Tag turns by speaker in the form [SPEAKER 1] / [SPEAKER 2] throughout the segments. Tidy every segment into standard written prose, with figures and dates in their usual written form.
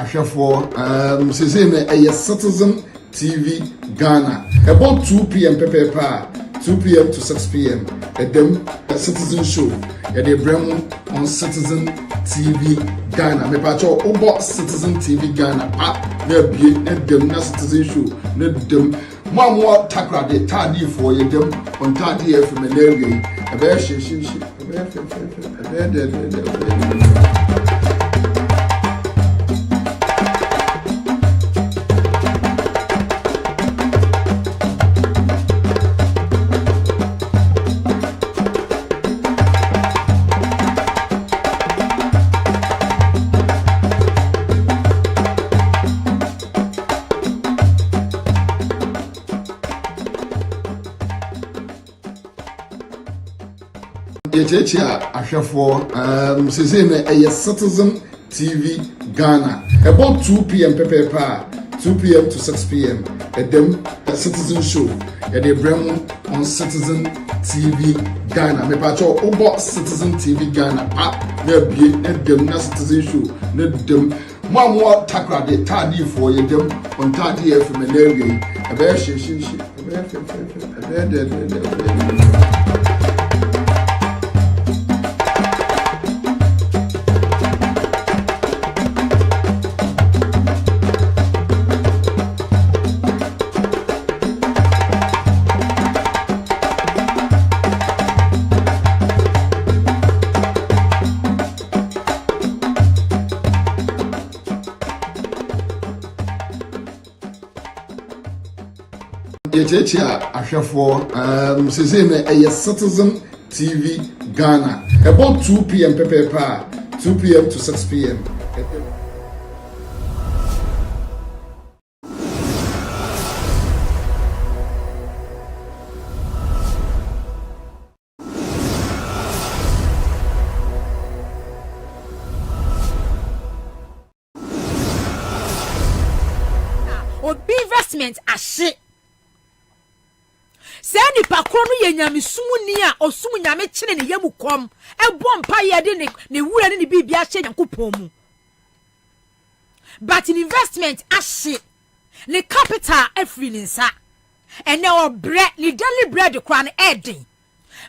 [SPEAKER 1] ahwefo say na Citizen TV Ghana about 2 p.m. Pepe 2 p.m. to 6 p.m. Them Citizen show they bring on Citizen TV Ghana me pacho obo Citizen TV Ghana na bie them na Citizen show na them more takra de tadi for them on tadi FM na area e be she ahwefo say na Citizen TV Ghana about 2 p.m. Pepe 2 p.m. to 6 p.m. Them Citizen show they bring on Citizen TV Ghana me pacho obo Citizen TV Ghana na bie them na Citizen show na them more takra de tadi for them on tadi FM na area e be she ahwefo say na Citizen TV Ghana about 2 p.m. Pepe 2 p.m. to 6 p.m.
[SPEAKER 2] Investment shit. Send pakro no ye nyame sumu ni a osumu nyame kire ne yamu kom ebo mpa ye de ne wura ne bibia hye yankopon mu. But in investment ashe ne capital every ninsa ene obre ne daily bread kra ne edin.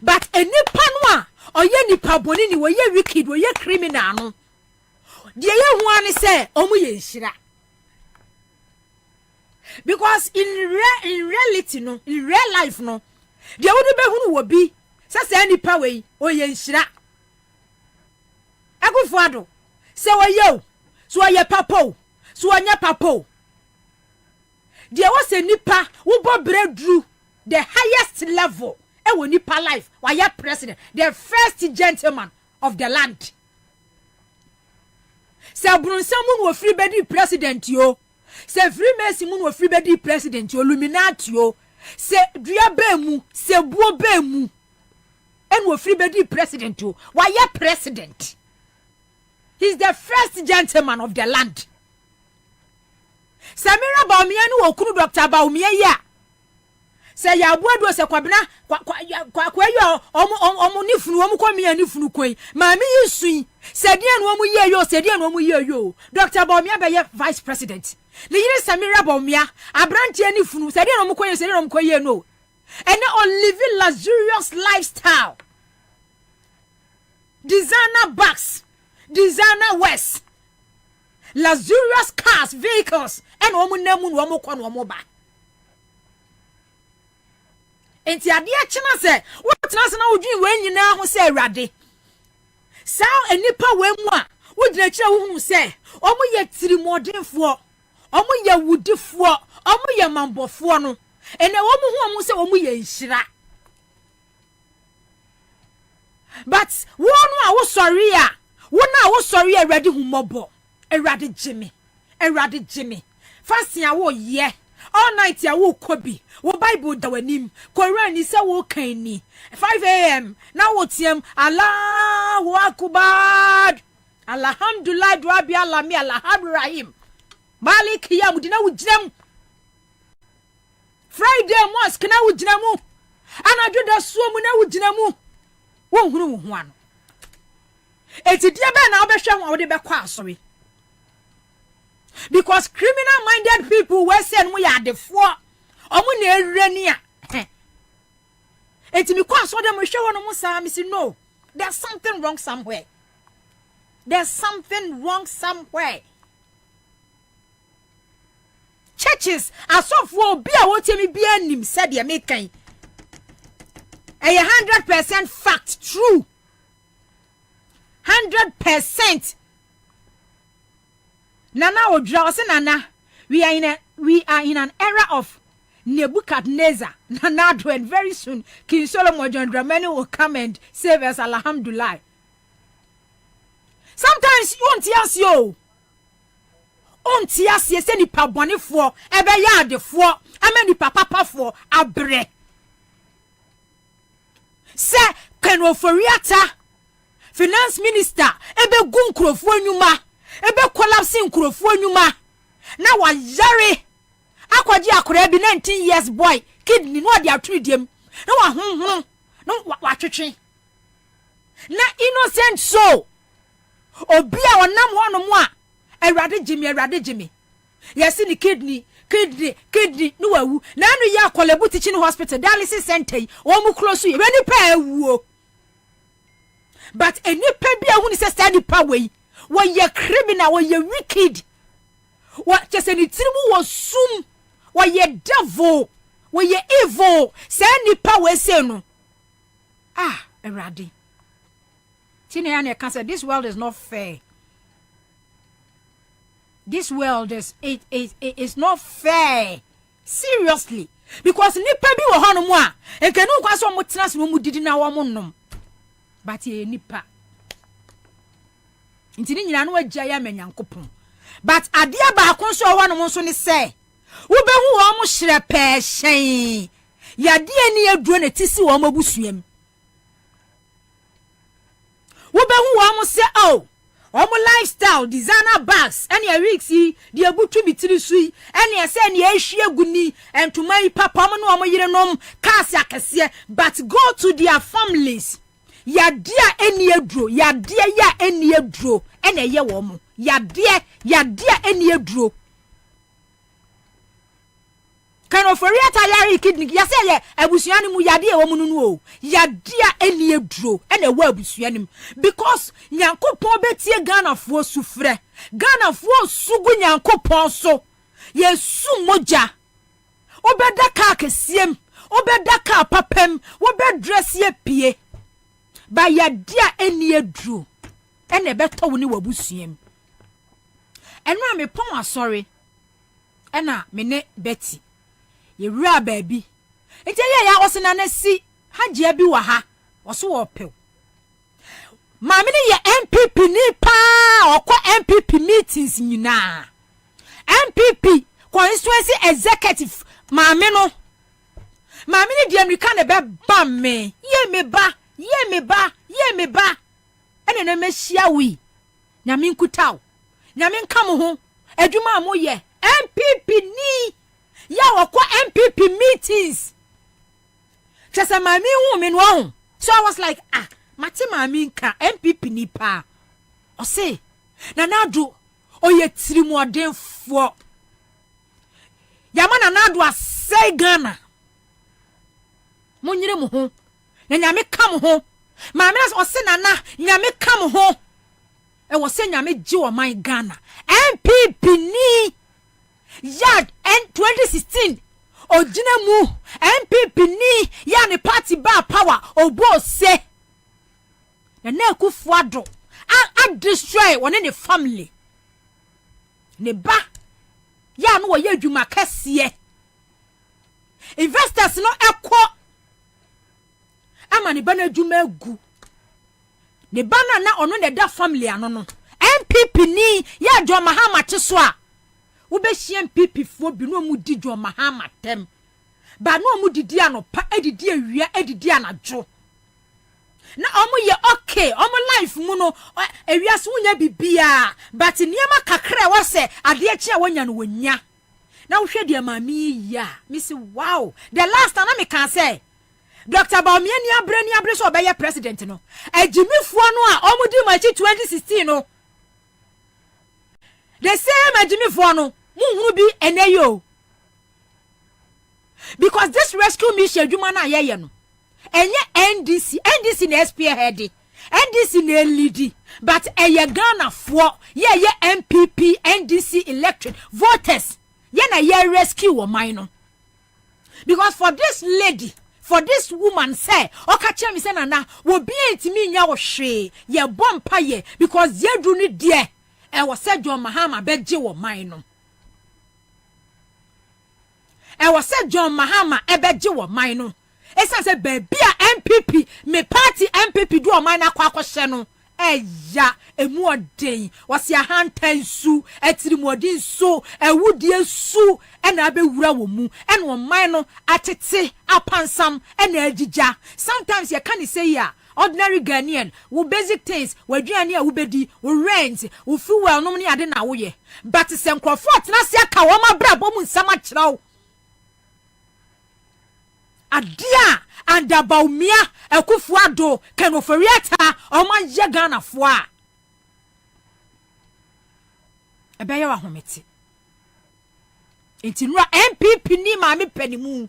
[SPEAKER 2] But enipa no a oye nipa boni ni woye wicked woye criminal no de ye hu ani se omu ye nhira. Because in reality no, in real life no, the would be who will be such any power or yen shira. I go fado. Say yo, so I ya papo, so I ya papo. There was a nipa who bought bread drew the highest level. And when nipa life, why ya president, the first gentleman of the land. Say Brun someone will free bedi president yo. Se Freemason mun wo free bedi president Illuminati yo se dua bemu se buo bemu en wo free bedi president yo why ya president. He's the first gentleman of the land. Samira Baumia no okunu Dr. Baumia ya se ya boado se Kwabena kwa yo omo nifunu omo kwamia nifunu kwen maami yisui se dia no omo ye yo se dia no omo ye yo Dr. Baumia be ye vice president. The year Samira Baumia, a branch any funu, said no mkoye no. And on living luxurious lifestyle. Designer bags, designer wears, luxurious cars, vehicles, and woman kon womoba. And the idea china say, what national dream when you now say radi? Sao and nipa wemwa, would nature who say, omo ye 3 modern for. Omo ya wudifo omo ya mambofo no ene omo hu omo se omo ya nhira. But wonu a wo sorry a ready humobo erade jimi fasia wo ye all night ya wo kobi wo bible da wanim Quran ni se wo kan ni 5 a.m. na wo tiem Allahu akbar alhamdulillah dua bi alami alhamdulillah Malik ya mudina wujinam Friday mosque na wujinamu anadu da suomu na wujinamu won hunu wo ho ano eti dia be na obehwe ho wo de be kwa asori Because criminal-minded people were saying we are the four. Omunirenia. And to me, quite so them we show on Musa, say no. There's something wrong somewhere. There's something wrong somewhere. Churches are so for be a what me be anim said they make a 100% fact true. 100%. Nana Odraw Nana, we are in an era of Nebuchadnezzar. Nana, and very soon King Solomon John Dramani will come and save us. Alhamdulillah. Sometimes you won't ask you. Onti asie se nipa bone fo ebe ya ade fo ama nipa papa fo abre se kanoforiata finance minister ebe gu nkrofo anwuma ebe collapse nkrofo anwuma na wa yare akwaji akora bi 19 years boy kidney no ade atrediem na wa honhon no wa twetwe na innocent soul obi a wonam hono mu a Erade Jimmy. Yes, in the kidney, no wawu. Na no ya Kolebu teaching hospital, dialysis center, omu close to you. Any pair wo. But any pair who is a standing power, when you're criminal, when you're wicked, what just any tribu was soon, when you're devil, when you're evil, say any power say no. Ah, Erade. Tiniane can say this world is not fair. This world is not fair. Seriously. Because nipa bi wo hono mu a enkenu kwa so mo tenase mo didi na wo mo nom. But ye nipa. Ntini nyina no agya ya manyankopon. But ade aba akon so wo no mo so ne se. Wo be hu wo mo hire pe hyen. Ya de ani aduro na tisi wo mo busuam. Wo be hu wo mo se oh omo lifestyle designer bags any a week see the abutu bitiri sui any a say any ehwie guni and to my papa mo no omo yire nom cars akese but go to their families ya dia any aduro ya dia ya any aduro ene ye wo mo ya dia any aduro kind of oriata yari kidney ya say ye abusuani mu ya dia wo mu no o ya dia any aduro ene wa abusuani because nyankopon betie Ghana fo sufre Ghana fo sugu nyankopon so ye su moja obeda ka kesiem obeda ka papem obedress ye pie ba ya dia any aduro ene beto wo ni wabusuam eno a me pon asori ena me ne Betty ye wura baabi enti ya osena na si haje bi wa ha oso wo pew maame ne ye MPP ni pa okọ MPP meetings nyina MPP Constituency executive maame ne di America na be bam me ye me ba ene na mehia wi nyame nkutaw nyame nka mo ho adwuma mo ye MPP ni ya wakwa MPP meetings. Chasa mami hu no. So I was like, mati mami nka MPP ni pa. O say, na nadu oye tirimu adenfo. Yama na nadu asay Ghana. Monyire mu ho. Na nyame ka mo ho. Mami na o say na nyame ka mo ho. E wo say nyame ji wo man Ghana. MPP ni Yard and 2016 Ojina mu MPP ni ya ne party ba power obo se na kufuado a destroy one ne family ne ba ya no ye adwuma kase investors no ekọ ama ne ba na adwuma agu ne ba na ono ne da family ano no MPP ni ya adwo mahama teso a Ubeshie MPP fo bi no mu di dwo mahama tem ba no mu didi anopa edidi awia edidi anadwo na omu ye okay omu life mu no awia so nya bibia but niema kakra wa se ade echi a wonya no wonya na wo hwe de mami ya misi wow the last time me can say Dr. Baumia ni abre so obeye president no agimifo no a omu di machi 2016 no the same adimi for no muhunu bi eneyo because this rescue mission adwuma na ye no enye NDC na spearhead NDC na lead but eye Ghana for ye MPP NDC elected voters ye na ye rescue wo man no because for this lady for this woman say okache me say na wo bi entimi nya wo hwe ye bompa ye because ye do ni de e wo say John Mahama beje wo man no e wo say John Mahama e beje wo man no esa say baby a MPP me party MPP do o man akwa akwhye no eya emu odin wose ahantan su etirimodin su ewudie su ena abewura wo mu ena o man no atete apansam ena agija sometimes you can say ya ordinary Ghanaian wo basic things waduane a wo bedi wo rent wo fuel no ne ade na wo ye but se nkrofo tena se aka wo ma bra bo mu nsama kirawo adia anda baumia ekufuado kenoferiata oma ye Ghana fo a ebeye wa hometi entinura MPP ni ma me panimu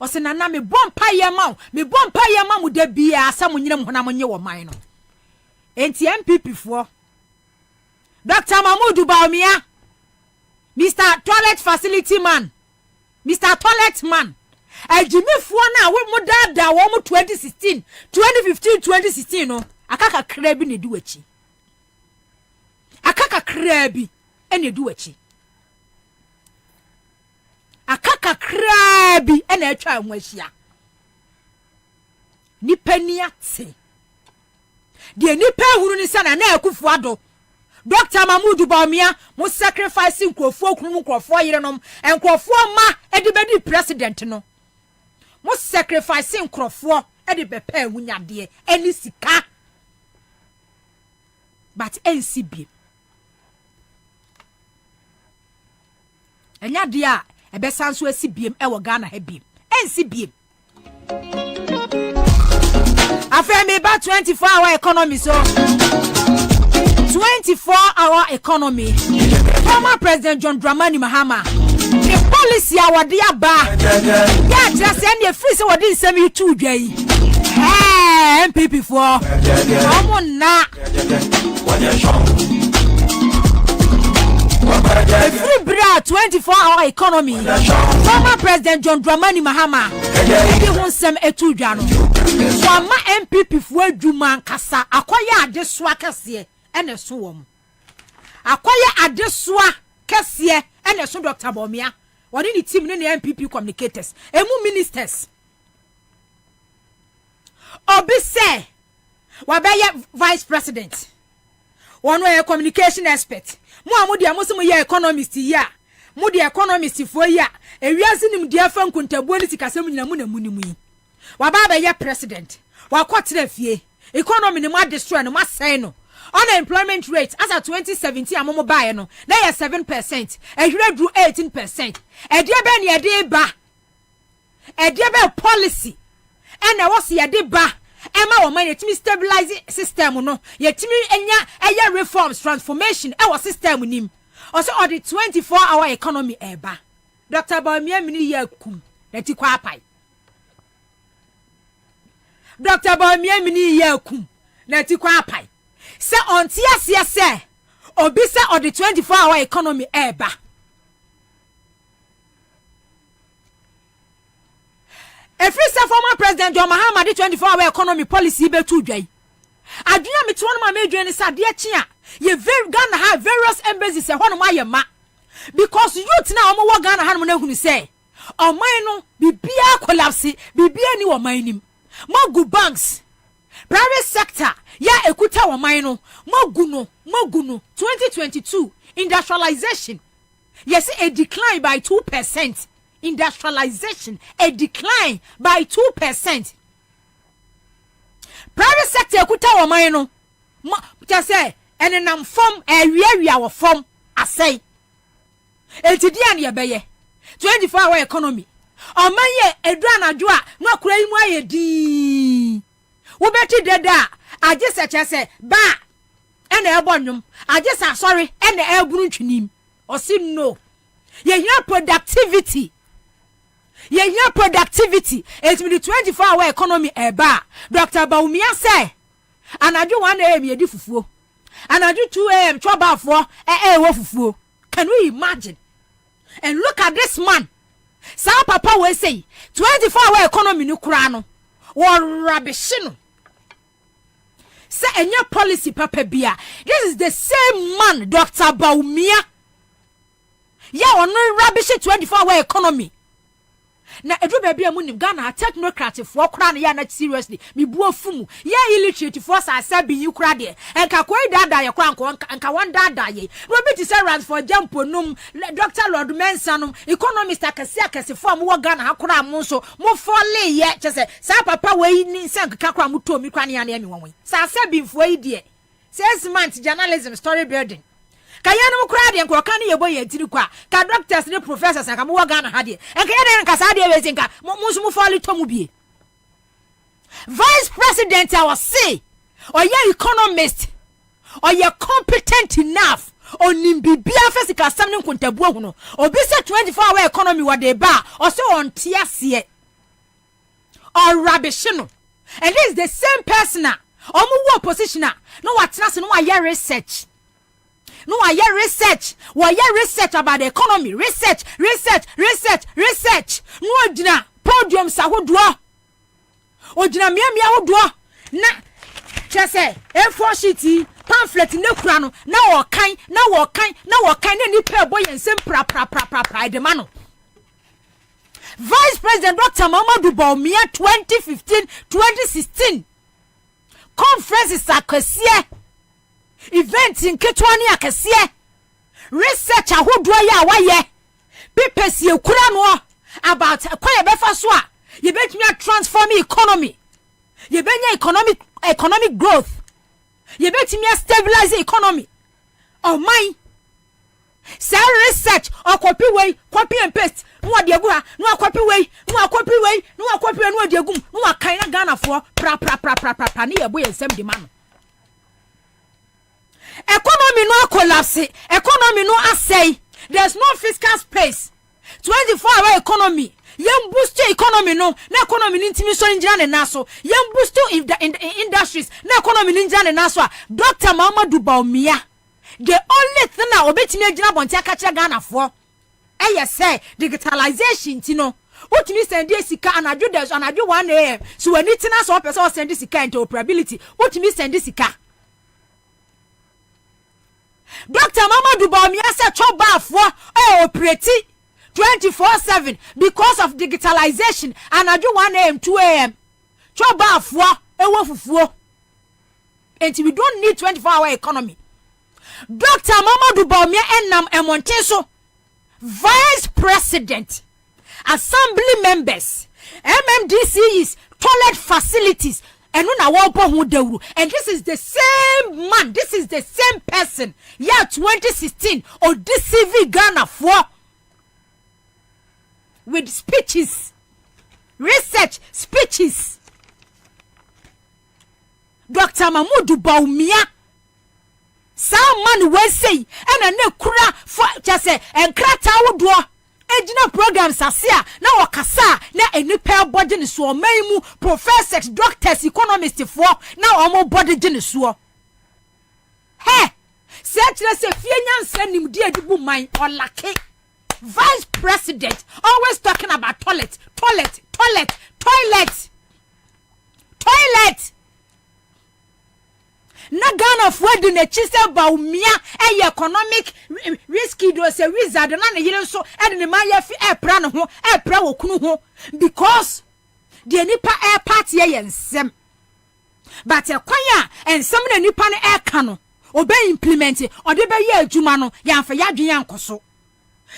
[SPEAKER 2] o se nana me bompa ye ma mu da bia asam nyinam hona monye wo man no enti MPP fo Dr. Mahmoud Baumia Mr. Toilet Facility Man Mr. Toilet Man Ajimifuo na we mu dada wo mu 2016 2015 2016 no akaka krabi ne du achi akaka krabi ene du achi akaka krabi ene atwa anwahia nipani ate de nipa huru ni sana na akufuado Dr. Mahmoud Baumia mo sacrifice nkrofo kunu nkrofo yerenom enkrofo ma edibedi president no mo sacrifice nkrofo edi bepa awunyade eni sika but NCB enyade a ebesanso asibiem ewo Ghana ha biem NCB afemi ba 24-hour economy so 24-hour economy former President John Dramani Mahama the policy awade aba ya just send the free so wodi nsem yitu dwai MPP for omuna a free bra 24-hour economy former President John Dramani Mahama the wonsem etu dwa no former MPP for adwuma nkasa akoya adesoa kase ene so wom akoya adesoa kase ene so Dr. Baumia wodi ni team ne MPP communicators emu ministers obi say wabeye vice president one way communication expert mo amudi amoso ye economist ya mo de economist fo ya ewiase nim de afa nkontabuo ni sikasem nyina mu na munimu yi waba be ye president wakotre fie economy ni mo destroy no masai no unemployment rate as at 2017 amomo bae no na ye 7% ehwere dru 18% ede be ne ede be policy ena wo se yede ba ema wo man yetimi stabilize system no yetimi enya eye reforms transformation e wo system nim also all the 24-hour economy eba Dr. Baumia mini yakum na ti kwa apai Dr. Baumia mini yakum na ti kwa apai se onti asia se obi se all the 24-hour economy eba Every former President John Mahama the 24-hour economy policy be too dry. Adunya me tuwa ma medwe ni sa de chia. Ye very Ghana have various embassies e hono ma ye ma. Because youth na omo wo Ghana han mo na hunu say. Oman no bibia collapse, bibia ni wo man nim. Mogu banks. Private sector ya ekuta wo man no. Mogu no 2022 industrialization. Yes, a decline by 2%. Industrialization a decline by 2%. Private sector kuta wo man no just say enenam form area wo form asay etidi an ye beye 24-hour economy o man ye edura na jo a no akura imu ayedi wo beti deda age seche se ba and a bonum. I just sorry, and the air brunchinim. Or see no. Ye hear productivity. Ye hear productivity. It's been the 24-hour economy a bar. Dr. Bobie say, and I do 1 a.m. ye diffu. And I do 2 a.m. trouble for a. Can we imagine? And look at this man. Sa papa will say 24-hour economy no krano. Or rubbish no. Say any policy papa bia. This is the same man, Dr. Bobie. Yeah, on no rubbish 24-hour economy. Na edu baby amunim Ghana technocratic for kra na ya na seriously me buo fumu ya illiterate for sa sabi yi kra de enka koi dada ye kwa anka wan dada ye no be ti say ran for jampo num Dr. Lord Mensa num economist akase for mo Ghana akra mo so mo fole ye chese sa papa we ni nsan kakra mo to mi kra na ya na mi won sa sabi fo yi de 6 months journalism story building kaya no kura de nko kan ye boye tiri kwa ka doctors ne professors aka mo Ghana ha de enka ye de nka sa de we zinka mo so mo fali to mu bie vice president I was say or ye economist or ye competent enough onim bibia physical something kontabu hu no obi say 24-hour economy wa de ba or so on tiase or rubbish no and this is the same person or mo wo position no what trust no wa research. No, I hear research. Why research about the economy? Research. No, dina podium sa hodwa. O dina mia hodwa. Na chese A4 sheet pamphlet ne kura no. Na wo kan ne ni pe boy ensem pra de mano. Vice President Dr. Kwabena Bobie 2015-2016 conferences akese event in Ketwani akese research ahodo ya waye papers ye kura no about kwaya befa so a ye betumi transform economy ye benya economic growth ye betumi stabilize economy oh my say research or copy and paste no de agu ha no copy way no de agu no kan na Ghana for pra ne ye boy ensem de man. Economy no collapse, economy no assay. There's no fiscal space. 24-hour economy. Yem boost economy no. Na economy intimi so njira ne naso. Yem boost in the industries. Na economy njira ne naso. Dr. Kwabena Bobie. The only thing na obetimi njira bonti akache Ghana for. Say digitalization ti no. Utimi send sika anadwo des anadwo 1 a.m. So when it na so person send sika into operability. Utimi send sika. Dr. Kwabena Bobie said choba for operate 24/7 because of digitalization and I do 1 a.m. 2 a.m. choba for fufuo. And we don't need 24-hour economy. Dr. Kwabena Bobie enam emonteso vice president assembly members MMDCs toilet facilities. And this is the same man, this is the same person. Yeah, 2016 or DCV Ghana for with speeches, research speeches. Dr. Kwabena Bobie, some man will say, and a ne kura for just say and krata wodo. Ejina programs asia na wakasa na enipa body ne so maimu professors doctors economists for na omo body gene so he search na se fie nyansa nimdi adibu man olake vice president always talking about toilet na Ghana for the nechise ba umia economic risky do se wizard na ne yire so e ne man ya fi epra ne ho epra wokunu ho because the nipa air party yensem but kwanya ensem na nipa ne e ka no obe implement o de be ye adwuma no yamfa yadwen yankoso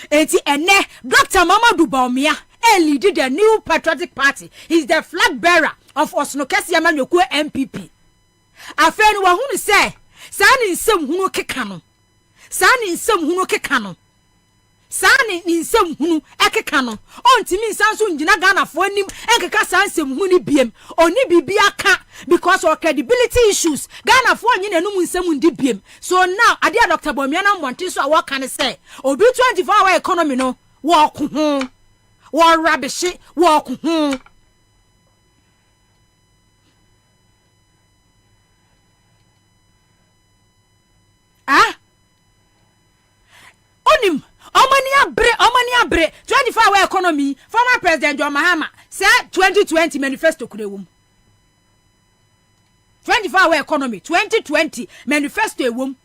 [SPEAKER 2] enti ene Dr. Kwabena Bobie lead the new patriotic party. He's the flag bearer of Osnokesi Amanyoku MPP. Afeni wa hunu se sani nsem hunu keka no sani nsem hunu keka no sani nsem hunu ekeka no ontimi nsanso njina Ghana fo anim enkeka san nsem hunu biem oni bibia ka because of credibility issues. Ghana for any no munsem ndibiem. So now adia Dr. Bomiana Monte so what can I say? Obi 24-hour economy no walk home. War rubbish walk home. Ah? Onim Omania bre 24-hour economy. Former President John Mahama said 2020 manifesto kurewum. 24-hour economy 2020 manifesto ewom.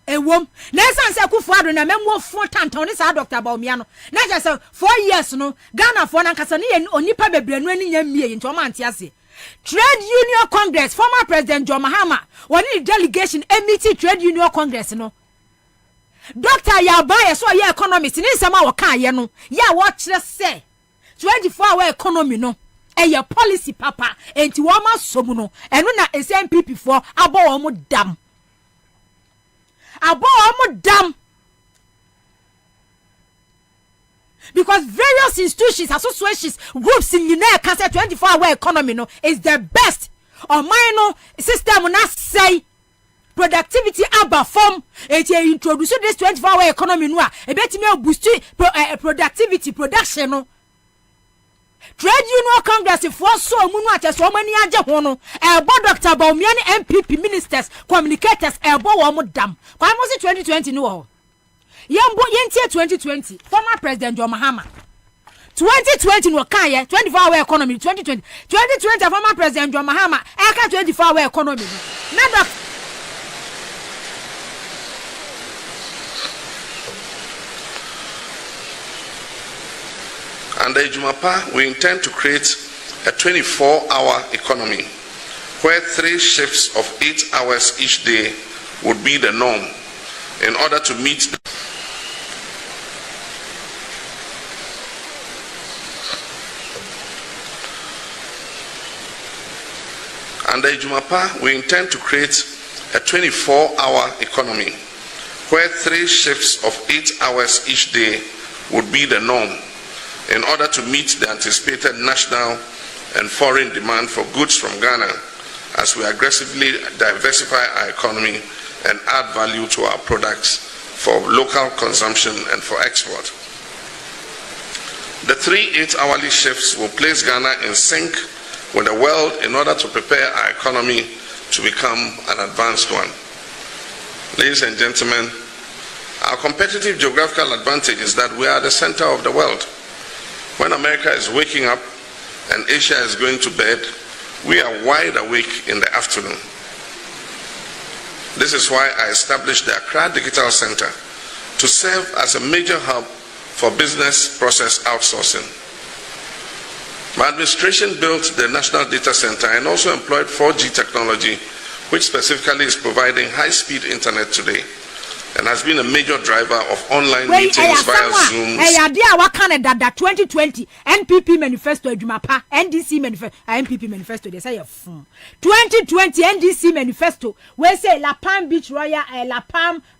[SPEAKER 2] Nesan say Kufuado na memwo fo tanton ni sa Dr. Bawumia na just 4 years no Ghana for na kasa ne onipa bebre no ani nya mie nti o ma ante ase. Trade Union Congress former President John Mahama woni delegation emiti Trade Union Congress no Dr. Yabaye so ye economist ni nsema wo kan ye no ya wo kire say 24-hour economy no eye policy papa enti wo ma somu no eno na SNPP for abo wo mu dam because various institutions associations groups in the can say 24-hour economy no is the best or minor system na say productivity aba form e introduce this 24-hour economy no e betimi boost productivity production no Trade Union Congress for so munu ate so mani age ho no ebo Dr. Bawumia ne MPP ministers communicators ebo wo mo dam kwa mo si 2020 no ho yembo yentie 2020 former President John Mahama 2020 no kan ye 24-hour economy 2020 former President John Mahama eka 24-hour economy na Dr.
[SPEAKER 3] Under Ejumapa, we intend to create a 24-hour economy where 3 shifts of 8 hours each day would be the norm in order to meet the Under Ejumapa, we intend to create a 24-hour economy where 3 shifts of 8 hours each day would be the norm in order to meet the anticipated national and foreign demand for goods from Ghana as we aggressively diversify our economy and add value to our products for local consumption and for export. The 3 8-hourly shifts will place Ghana in sync with the world in order to prepare our economy to become an advanced one. Ladies and gentlemen, our competitive geographical advantage is that we are the center of the world. When America is waking up and Asia is going to bed, we are wide awake in the afternoon. This is why I established the Accra Digital Center to serve as a major hub for business process outsourcing. My administration built the National Data Center and also employed 4G technology, which specifically is providing high-speed internet today, and has been a major driver of online meetings via Zoom.
[SPEAKER 2] Idea what Canada that 2020 NPP manifesto Ejumapa NDC manifesto NPP manifesto they say 2020 NDC manifesto we say La Palm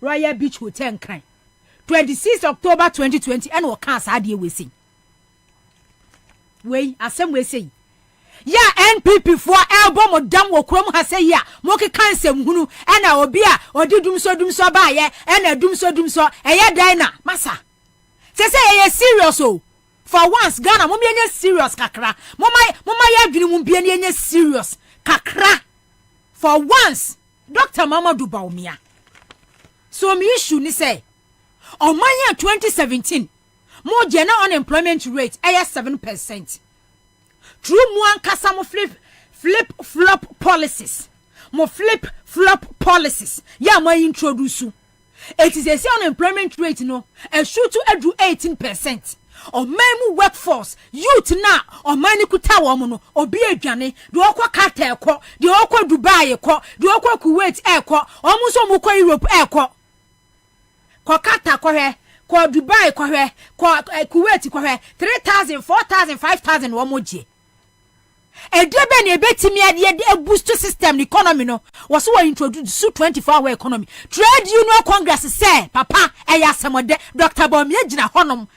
[SPEAKER 2] Royal Beach Hotel kan 26 October 2020 and we can say we say we asem we say ya NPP for elbow mo dam wo krom ha say ya mo ke kansem hunu ena obi a odi dumso ba ye ena dumso eye dan na masa say eye serious o for once Ghana mo be serious kakra mo ya adwini mo be enye serious kakra for once Dr. Mamadou Bawumia so me issue ni say on my year 2017 mo general unemployment rate eye 7%. True one kasa mo flip flop policies. Mo flip flop policies. Ya mo introduce. It is a say unemployment rate no. A shoot to edu 18%. O memu workforce youth na o mani kuta wo mo no obi adwane de okwa Qatar ekọ de okwa Dubai ekọ de okwa Kuwait ekọ o mu so mu kwa Europe ekọ ko Qatar ko he ko Dubai ko he ko Kuwait ko he 3,000 4,000 5,000 wo mo je edebe ne betimi ade boost system economy no was we introduce 24-hour economy. Trade Union Congress say papa eya semode Dr. Bawumia gina honom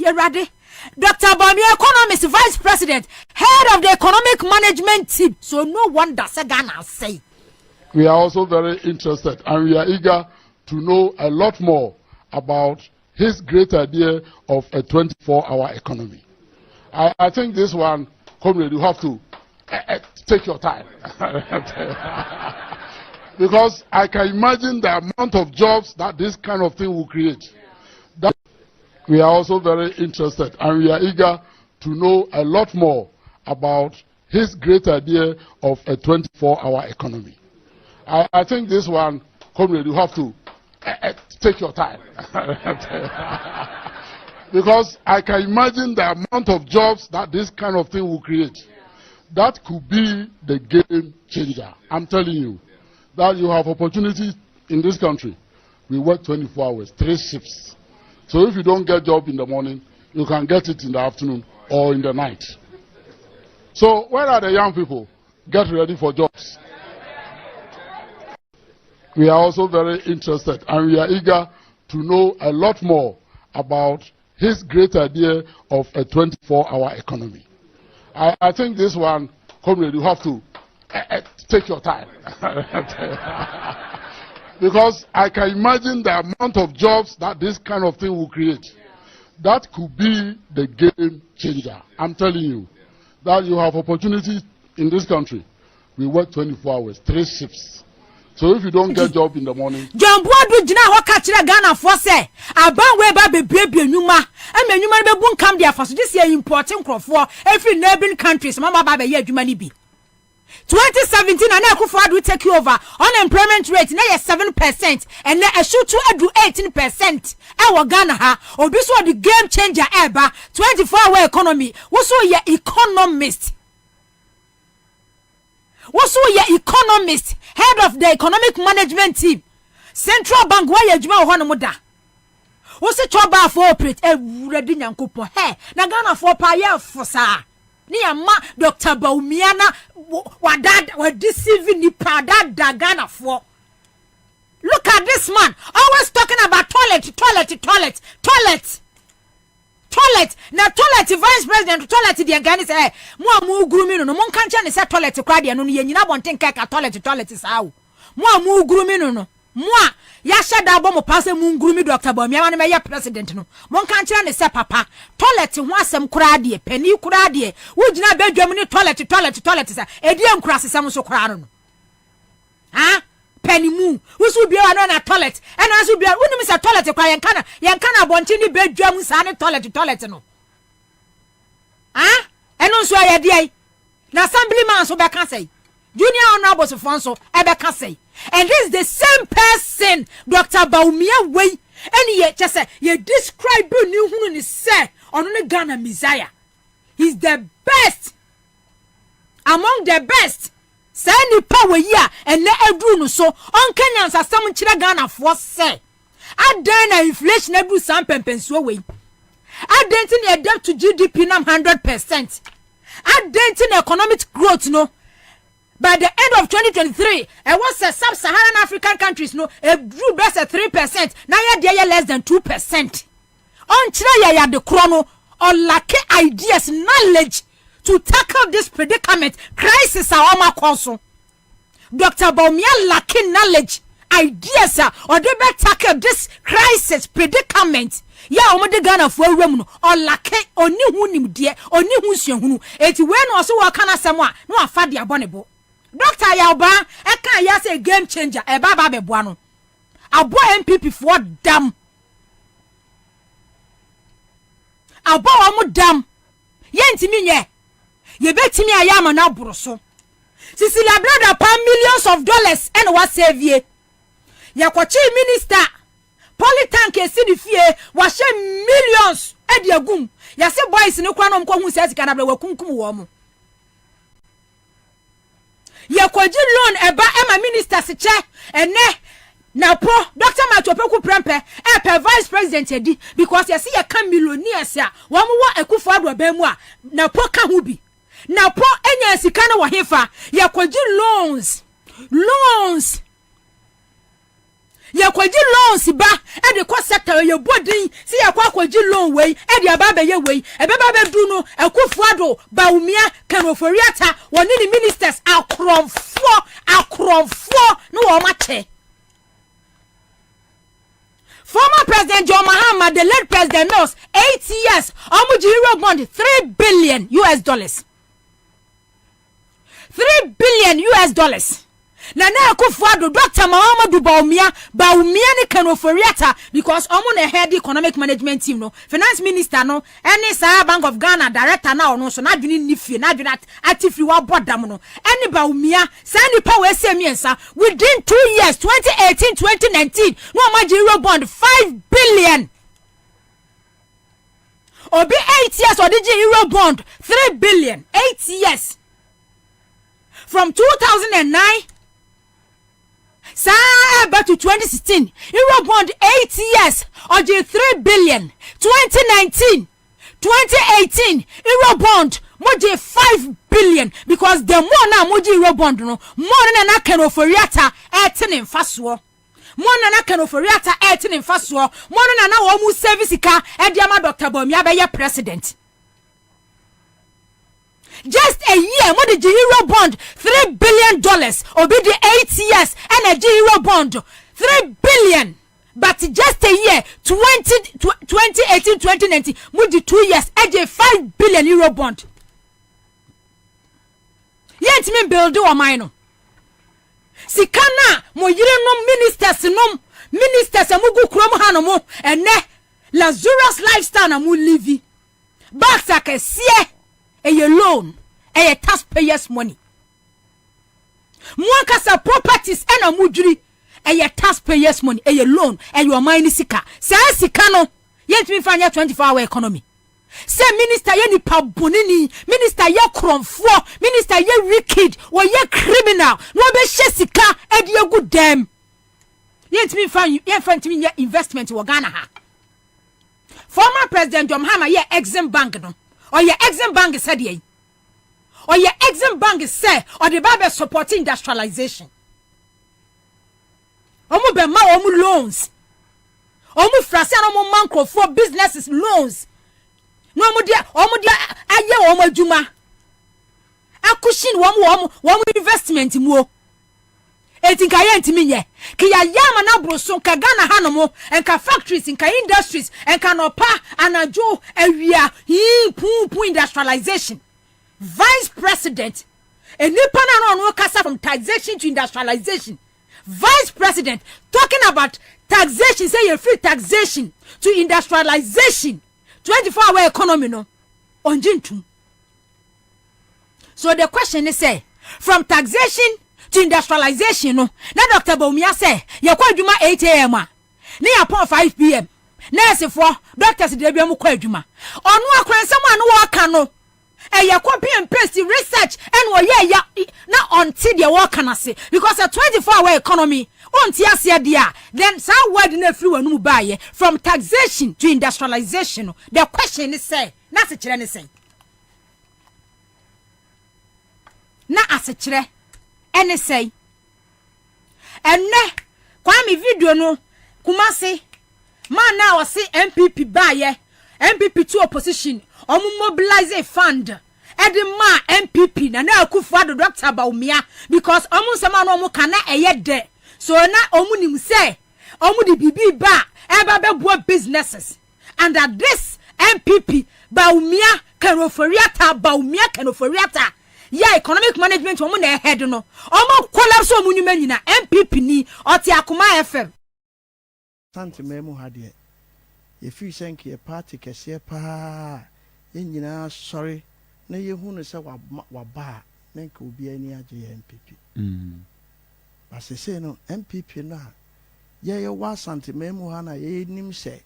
[SPEAKER 2] erade Dr. Bobie, economist, vice president, head of the economic management team. So no wonder Ghana say.
[SPEAKER 4] We are also very interested and we are eager to know a lot more about his great idea of a 24-hour economy. I think this one, comrade, you have to take your time. Because I can imagine the amount of jobs that this kind of thing will create. We are also very interested and we are eager to know a lot more about his great idea of a 24-hour economy. I think this one, comrade, you have to take your time. Because I can imagine the amount of jobs that this kind of thing will create. That could be the game changer. I'm telling you that you have opportunity in this country. We work 24 hours, 3 shifts. So if you don't get a job in the morning, you can get it in the afternoon or in the night. So where are the young people? Get ready for jobs. We are also very interested and we are eager to know a lot more about his great idea of a 24-hour economy. I think this one, comrade, you have to take your time. Because I can imagine the amount of jobs that this kind of thing will create. That could be the game changer. I'm telling you that you have opportunity in this country. We work 24 hours, 3 shifts. So if you don't get a job in the morning,
[SPEAKER 2] John Boadu Jina Wakachira Ghana for say, Aban Weba be baby Numa, and Menuma be boon come there for this year important crop for every neighboring countries, Mama Baba ye Jumani be. 2017 and Akufo will take you over. Unemployment rate na 7% and na shoot to do 18%. Our Ghana ha obiso the game changer eba 24-hour economy. What's so ye economist? What's so ye economist? Head of the economic management team. Central Bank why ye juma ho no da. What's the trouble for operate ready nyankopon. Hey, na Ghana for pa ye for sa. Ni ama Dr. Baumiana wadad wa deceiving ni pada Ghana for. Look at this man always talking about toilet. Na toilet vice president toilet the Ghana say mo amu guru mi no mo nkanche ne say toilet kwa de no ye nyina bonten kaka toilet sao. Mo amu guru mi no mo a ya shada bo mo pass mu guru mi Dr. Baumiana me ye president no mo nkanche ne say papa toilet ho asem kura de pani kura de wo gina badwam ni toilet sa edi ankura sesam so kura no ha pani mu wo so bia no na toilet and aso bia woni mi say toilet kwa yen kana bonten ni badwam sa ne toilet no ha eno so aye de na assemblyman so be kan say junior honorable so fonso e be kan say and this is the same person Dr. Baumia way and ye just say ye describe new hunu ni say ono ne Ghana Messiah. He's the best among the best. Say ni power ya and le edru no so on Kenyans asam nchira Ghana for say adan na inflation edu sam pempenso we adan tin debt to GDP nam 100%. Adan tin economic growth no. By the end of 2023, it was a sub-Saharan African countries no, it drew best at 3%. Now you're less than 2%. On China, ya the chrono or lack ideas, knowledge to tackle this predicament, crisis. Our council, Dr. Baumia lacking knowledge, ideas, or they better tackle this crisis predicament. Ya omode Ghana for wem no or lack oni hunim de oni hunsuan hunu. Eti we no so wo kana asem a no afa de abonebo. Dr. Yalba, I can't ya say game changer, a baba bebuano. A boy MPP for damn. A boy amu damn. Yentimine. Ye bet me I am an abroso. Sicilia brother pa millions of dollars and what save ye. Yakwachi minister. Politanke si di fie washe millions edi agum. Ya se boys no kwa no mko hu se sika na bre wakunkum wo mo. Ye kwaji loan eba ema minister se che ene na po Dr. Matopeku prempe pe vice president edi because ye see ye kan millionaires a wo mo wo Akufo Addo ba mu a na po ka hu bi na po enya sika na wo hefa ye kwaji loans ye kwaji loans ba e de kwa sector ye bodin si ye kwa kwaji loan we e de aba be ye we e be ba be du no Akufo-Addo Bawumia Kanoforiata woni ni ministers akromfo no wo mache. Former President John Mahama, the late President Mills, 8 years, Omuji Euro bond, $3 billion. $3 billion. Nana Akufo-Addo, Dr. Muhammadu Bawumia ni Kanoforiata, because Omu ne head economic management team no, finance minister no, any Bank of Ghana director now no, so na dwini nifi, na dwini actively wa bodam no, any Bawumia, sani power SMEs within 2 years, 2018, 2019, no Omuji Euro bond, $5 billion. Obi 8 years, or digi Euro bond, $3 billion, 8 years. From 2009, back to 2016, Euro bond 8 years, or $3 billion. 2019, 2018, Euro bond, moji $5 billion, because the more na moji Euro bond no, more na Kanoforiata etin infasuo. More na Kanoforiata etin infasuo. More na wamu service ka ediama Dr. Bawumia be president. Just a year, what did Euro bond? $3 billion. Obi the 8 years, and a Euro bond, $3 billion. But just a year, 2018, 2019, what the 2 years, and a $5 billion Euro bond. Yet me build do a minor. Sikana, mo yire no ministers amugu krom hanomo, and ne Lazarus lifestyle amu livi. Backsake sie. A loan, a taxpayers' money. Mwankasa properties and a mujuri, a taxpayers' money, a loan, and your money sika. Say sikano, yet me find your 24-hour economy. Say minister ye pabunini, minister ye kromfo, minister ye wicked, or ye criminal, no be sika, and ye good damn. Yet me find you, ye find me your investment in Ghana. Former President John Mahama ye Exim Bank no. Or your Exim Bank said ye. Or your Exim Bank say, or the Bible supporting industrialization. Omu be ma omu loans. Omu frase omu manko for businesses loans. No omu dia aye omu adwuma. Akushin omu investment mu. Etinka ye ntimi ye ki ya yama na broso ka Ghana hanomo enka factories enka industries enka nopa anajo awia pu industrialization. Vice President enipa na no kasa from taxation to industrialization. Vice President talking about taxation, say you free taxation to industrialization. 24-hour economy no onjintum. So the question is say from taxation to industrialization no na Dr. Bawumia say ye kwa adwuma 8 am na ya pon 5 pm nurse for doctors dey bia mu kwa adwuma onu akwensam anu wo aka no ye copy and paste research and wo ye ya na until the work can say because a 24-hour economy onti ase dia then sa word na free wanu mu baaye from taxation to industrialization no. The question is say na se kire ne say na ase kire ene say enne kwa mi video no Kumasi man na wasi MPP baaye MPP to opposition omu mobilize a fund edema MPP na Akufo-Addo Dr. Bawumia because omu sema no omu kana eye de so na omu nim say omu di bibi ba eba be boa businesses under this MPP Bawumia Kanoforiata yeah economic management omu na head no omu collapse omu nyuma nyina MPP ni oti Akuma FM
[SPEAKER 5] santimemu hade ye fi senke party kese pa ye nyina sorry na ye hunu se wa ba na nke obi ani age MPP basese no MPP no ye wa santimemu ha na ye nim se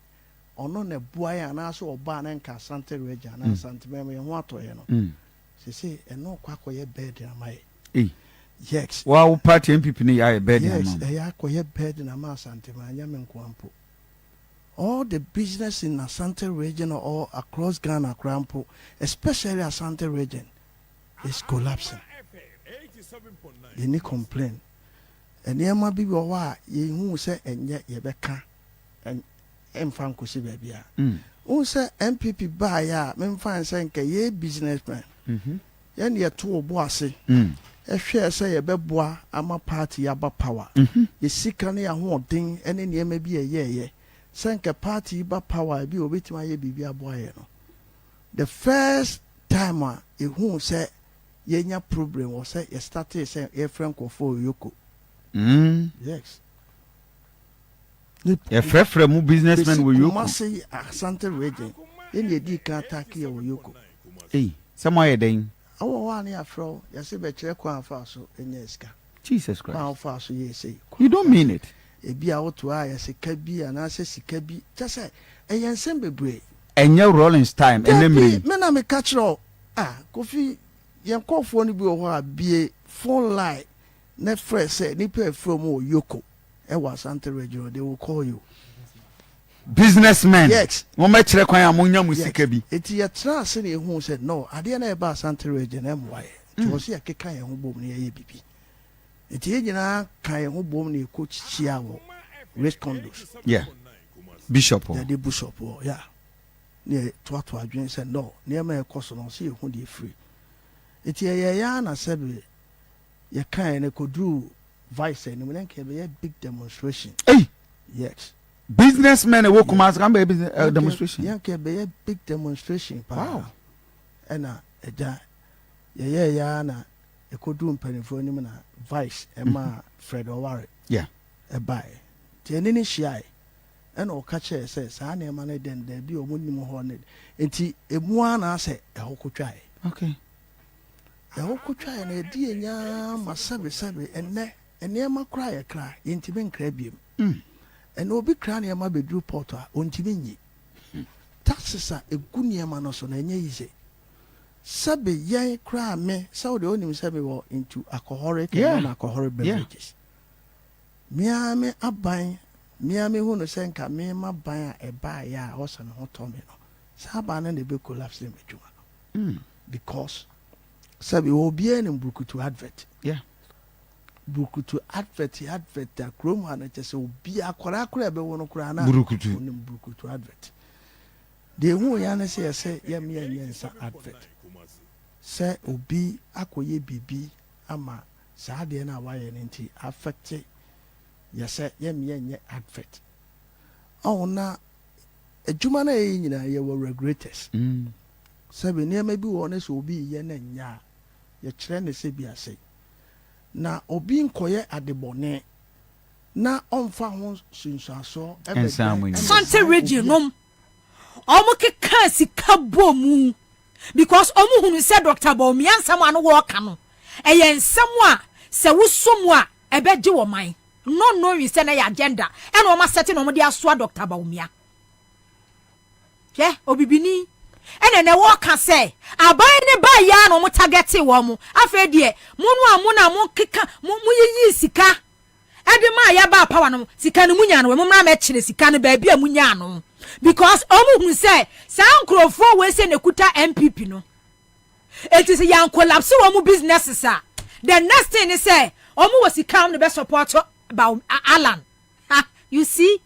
[SPEAKER 5] ono na bua ya na so oba na nka sante region na santimemu ye ho atoye no sese eno kwakoye bed na mai yes
[SPEAKER 6] wow party MPP ni ya bed na
[SPEAKER 5] yes ya akoye bed na ma santimemu anya me nkwampo. All the business in Asante region or across Ghana, Krampo, especially Asante region, is collapsing. They need complain. nneɛma bi wɔ hɔ a yɛhu sɛ ɛnyɛ yɛbɛka ɛmfa nkosi baabi a wo sɛ MPP baayɛ a memfa nsɛ nka yɛ businessman yɛne yɛto wo bo ase ɛhwɛ sɛ yɛbɛboa ama party aba power yɛsika ne yɛahoɔden ɛne nneɛma bi ɛyɛɛyɛ sɛ nka party ba power bi obɛtumi ayɛ biribi aboa yɛ no the first time a ɛhu sɛ yɛnya problem wɔ sɛ yɛstartee sɛ yɛfrɛ nkɔfoɔ oyoko yes
[SPEAKER 6] yɛfrɛfrɛ mu businessman wɔ yoko
[SPEAKER 5] Kumasi Asante region yɛne yɛdi ka atake yɛ wɔ yoko
[SPEAKER 6] sɛ mo ayɛ dɛn
[SPEAKER 5] awɔ hɔ a ne yɛafrɛ yɛsɛ bɛkyerɛ kwan fa so ɛnyɛ sika
[SPEAKER 6] Jesus Christ
[SPEAKER 5] kwan fa so yɛ sei
[SPEAKER 6] you don't mean it
[SPEAKER 5] ebi a woto a yɛ sika bi anaasɛ sika bi kyɛ sɛ ɛyɛ nsɛm bebree
[SPEAKER 6] ɛnyɛ Rollins time ɛnɛ mmiri
[SPEAKER 5] me na meka kyerɛ kofi yɛn kɔfoɔ no bi wɔ hɔ a bie phone line ne frɛ sɛ nipa ɛfrɛ mu wɔ yoko ɛwɔ Asante region they will call you
[SPEAKER 6] businessmen
[SPEAKER 5] yes
[SPEAKER 6] mo mɛkyerɛ kwan a mo nya mo sika bi
[SPEAKER 5] eti yɛtena ase na ehu sɛ no adeɛ na ɛba Asante region ɛmmoa yɛ nti wɔ so yɛkeka yɛn ho bom na yɛyɛ bibi eti yɛn nyinaa ka yɛn ho bom na yɛkɔ kyikyia wɔ race condos
[SPEAKER 6] yeah bishop
[SPEAKER 5] yɛde bishop yeah ne toato adwene sɛ no nneɛma ɛkɔ so no sɛ yɛhu deɛ firi eti yɛyɛ na sɛbe yɛka yɛn kɔduru vice anim na nka yɛbɛyɛ big demonstration yes
[SPEAKER 6] businessmen ɛwɔ Kumasi kan bɛ demonstration
[SPEAKER 5] yɛnka yɛbɛyɛ big demonstration wow ɛna ɛgya yɛyɛ na ɛkɔduru mpanimfoɔ anim na vice ɛma Fred Oware
[SPEAKER 6] yeah
[SPEAKER 5] ɛbaeɛ nti ɛne ne hyiaeɛ ɛna ɔka kyerɛ sɛ saa nneɛma no dɛn bi ɔmo nim hɔ no nti emu a na asɛ ɛhɔ kotwaeɛ
[SPEAKER 6] okay
[SPEAKER 5] ɛhɔ kotwaeɛ na ɛdi enyaa ma sɛbesɛbe ɛnɛ nneɛma koraa yɛ kra yɛntimi nkra biem ɛna obi kra nneɛma bɛduru port a ɔntimi nyi taxes a ɛgu nneɛma no so na ɛnyɛ yize sɛbe yɛn koraa me sɛ wode onim sɛ me wɔ into alcoholic and non-alcoholic beverages miame aban miame hu no sɛ nka mema ban a ɛbaeɛ a ɔsɛ me ho tɔ me no saa ban no na ɛbɛ collapse ne m'adwuma no because sɛbe obiara ne mburukutu advert burukutu advert a kurom ha no kyɛ sɛ obiara koraa ɛbɛwɔ no koraa na
[SPEAKER 6] burukutu
[SPEAKER 5] advert deɛ hu ya no sɛ yɛsɛ yɛmyɛ nsa advert sɛ obi akɔyɛ biribi ama saa deɛ no a wayɛ no nti affecte yɛsɛ yɛmyɛ advert na adwuma no a yɛyɛ nyinaa yɛwɔ regulators sɛbe nneɛma bi wɔ no sɛ obi yɛ no nyɛ a yɛkyerɛ ne sɛ bi ase na obi nkɔyɛ adebɔne na ɔmfa ho sunsuasoɔ
[SPEAKER 2] Asante region nom ɔmo keka sika bɔ mu because ɔmo hunu sɛ Dr. Bobie Ansah ano wɔka no ɛyɛ nsɛm a sɛ wosom a ɛbɛgye wɔ man no knowing sɛ na yɛ agenda ɛna ɔmo asɛte na ɔmo de asoa Dr. Bobie hwɛ obibini ɛna na wɔka sɛ aban ne ba ya na ɔmo targete wɔ mo afɛ deɛ mo no a mo na mo keka mo yiyi sika ɛde ma ya ba power no sika no munya no mo mra ma kyerɛ sika no ba bi a munya no because ɔmo hu sɛ saa nkrofo we sɛ ne kuta MPP no it is yan collapse wɔ mo businesses a the next thing is say ɔmo wɔ sika no be support about Alan you see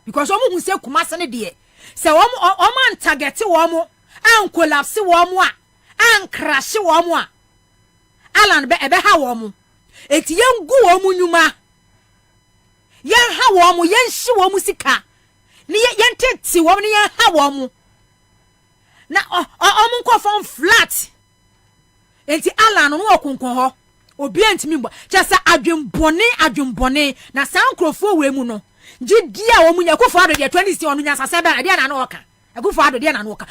[SPEAKER 2] because ɔmo hu sɛ Kumasi ne deɛ sɛ ɔmo antagete wɔ mo an collapse wɔ mo a an crash wɔ mo a Alan be ha wɔ mo eti yengu wɔ mo nyuma yen ha wɔ mo yen hyi wɔ mo sika ne yen tete wɔ mo ne yen ha wɔ mo na ɔmo nkɔfɔn flat enti Alan no ɔkonkon hɔ obi antimi mbɔ kyɛ sɛ adwembɔne na saa nkrofo wɔ mu no gidi a wɔ mu nya kofo ado deɛ 20 ɔno nya sasɛ bɛ deɛ na ɔka akofo ado deɛ na ɔka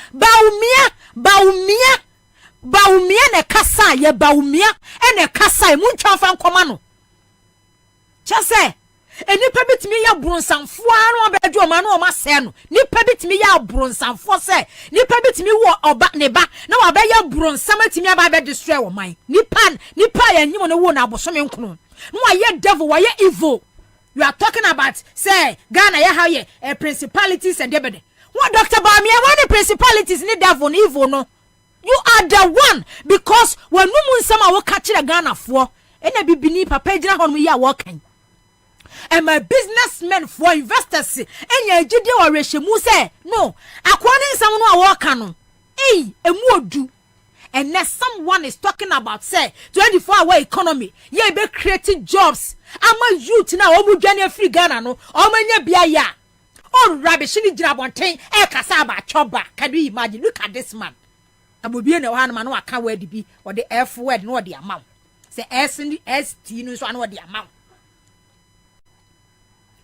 [SPEAKER 2] baumia na kasa ye baumia ene kasa mu ntwa fa nkoma no kyɛ sɛ enipa bitimi ya bronsanfo anu abɛdwo ma no o ma sɛ no nipa bitimi ya bronsanfo sɛ nipa bitimi wo oba ne ba na wa bɛya bronsam atimi aba bɛ destroy wo man nipa ya nyimo no wo na abosome nkono no wa ye devil wa ye evil you are talking about say Ghana ya ha ye principalities and debede what Dr. Bobie what the principalities ni devil ni evil no you are the one because when no mun sama wo ka kire Ghana fo ena bibini papa gina hon ya working and my businessmen for investors enya gide o rehemu say no akwani nsam no a work no emu odu and now someone is talking about say 24-hour economy ye be creating jobs ama youth na omu dwane free Ghana no omanya bia ya oh rubbish ni gira bonten e kasa ba choba. Can you imagine? Look at this man abobie na ohana man no aka word bi or the f word no the amount say s and st no so no the amount.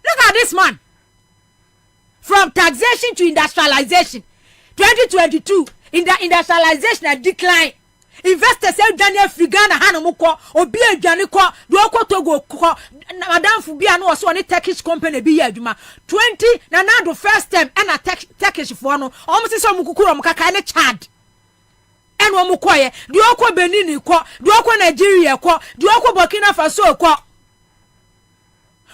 [SPEAKER 2] Look at this man from taxation to industrialization 2022 in the industrialization a decline. Investors say Daniel Frigana Hanamoko or be a Janiko, Doko Togo, Madame Fubia no so any Turkish company be yaduma 20 Nanado first time and a Turkish fono almost some Mukura Mukaka Chad and one Mukoye, Doko Benini, Doko Nigeria, Doko Burkina Faso,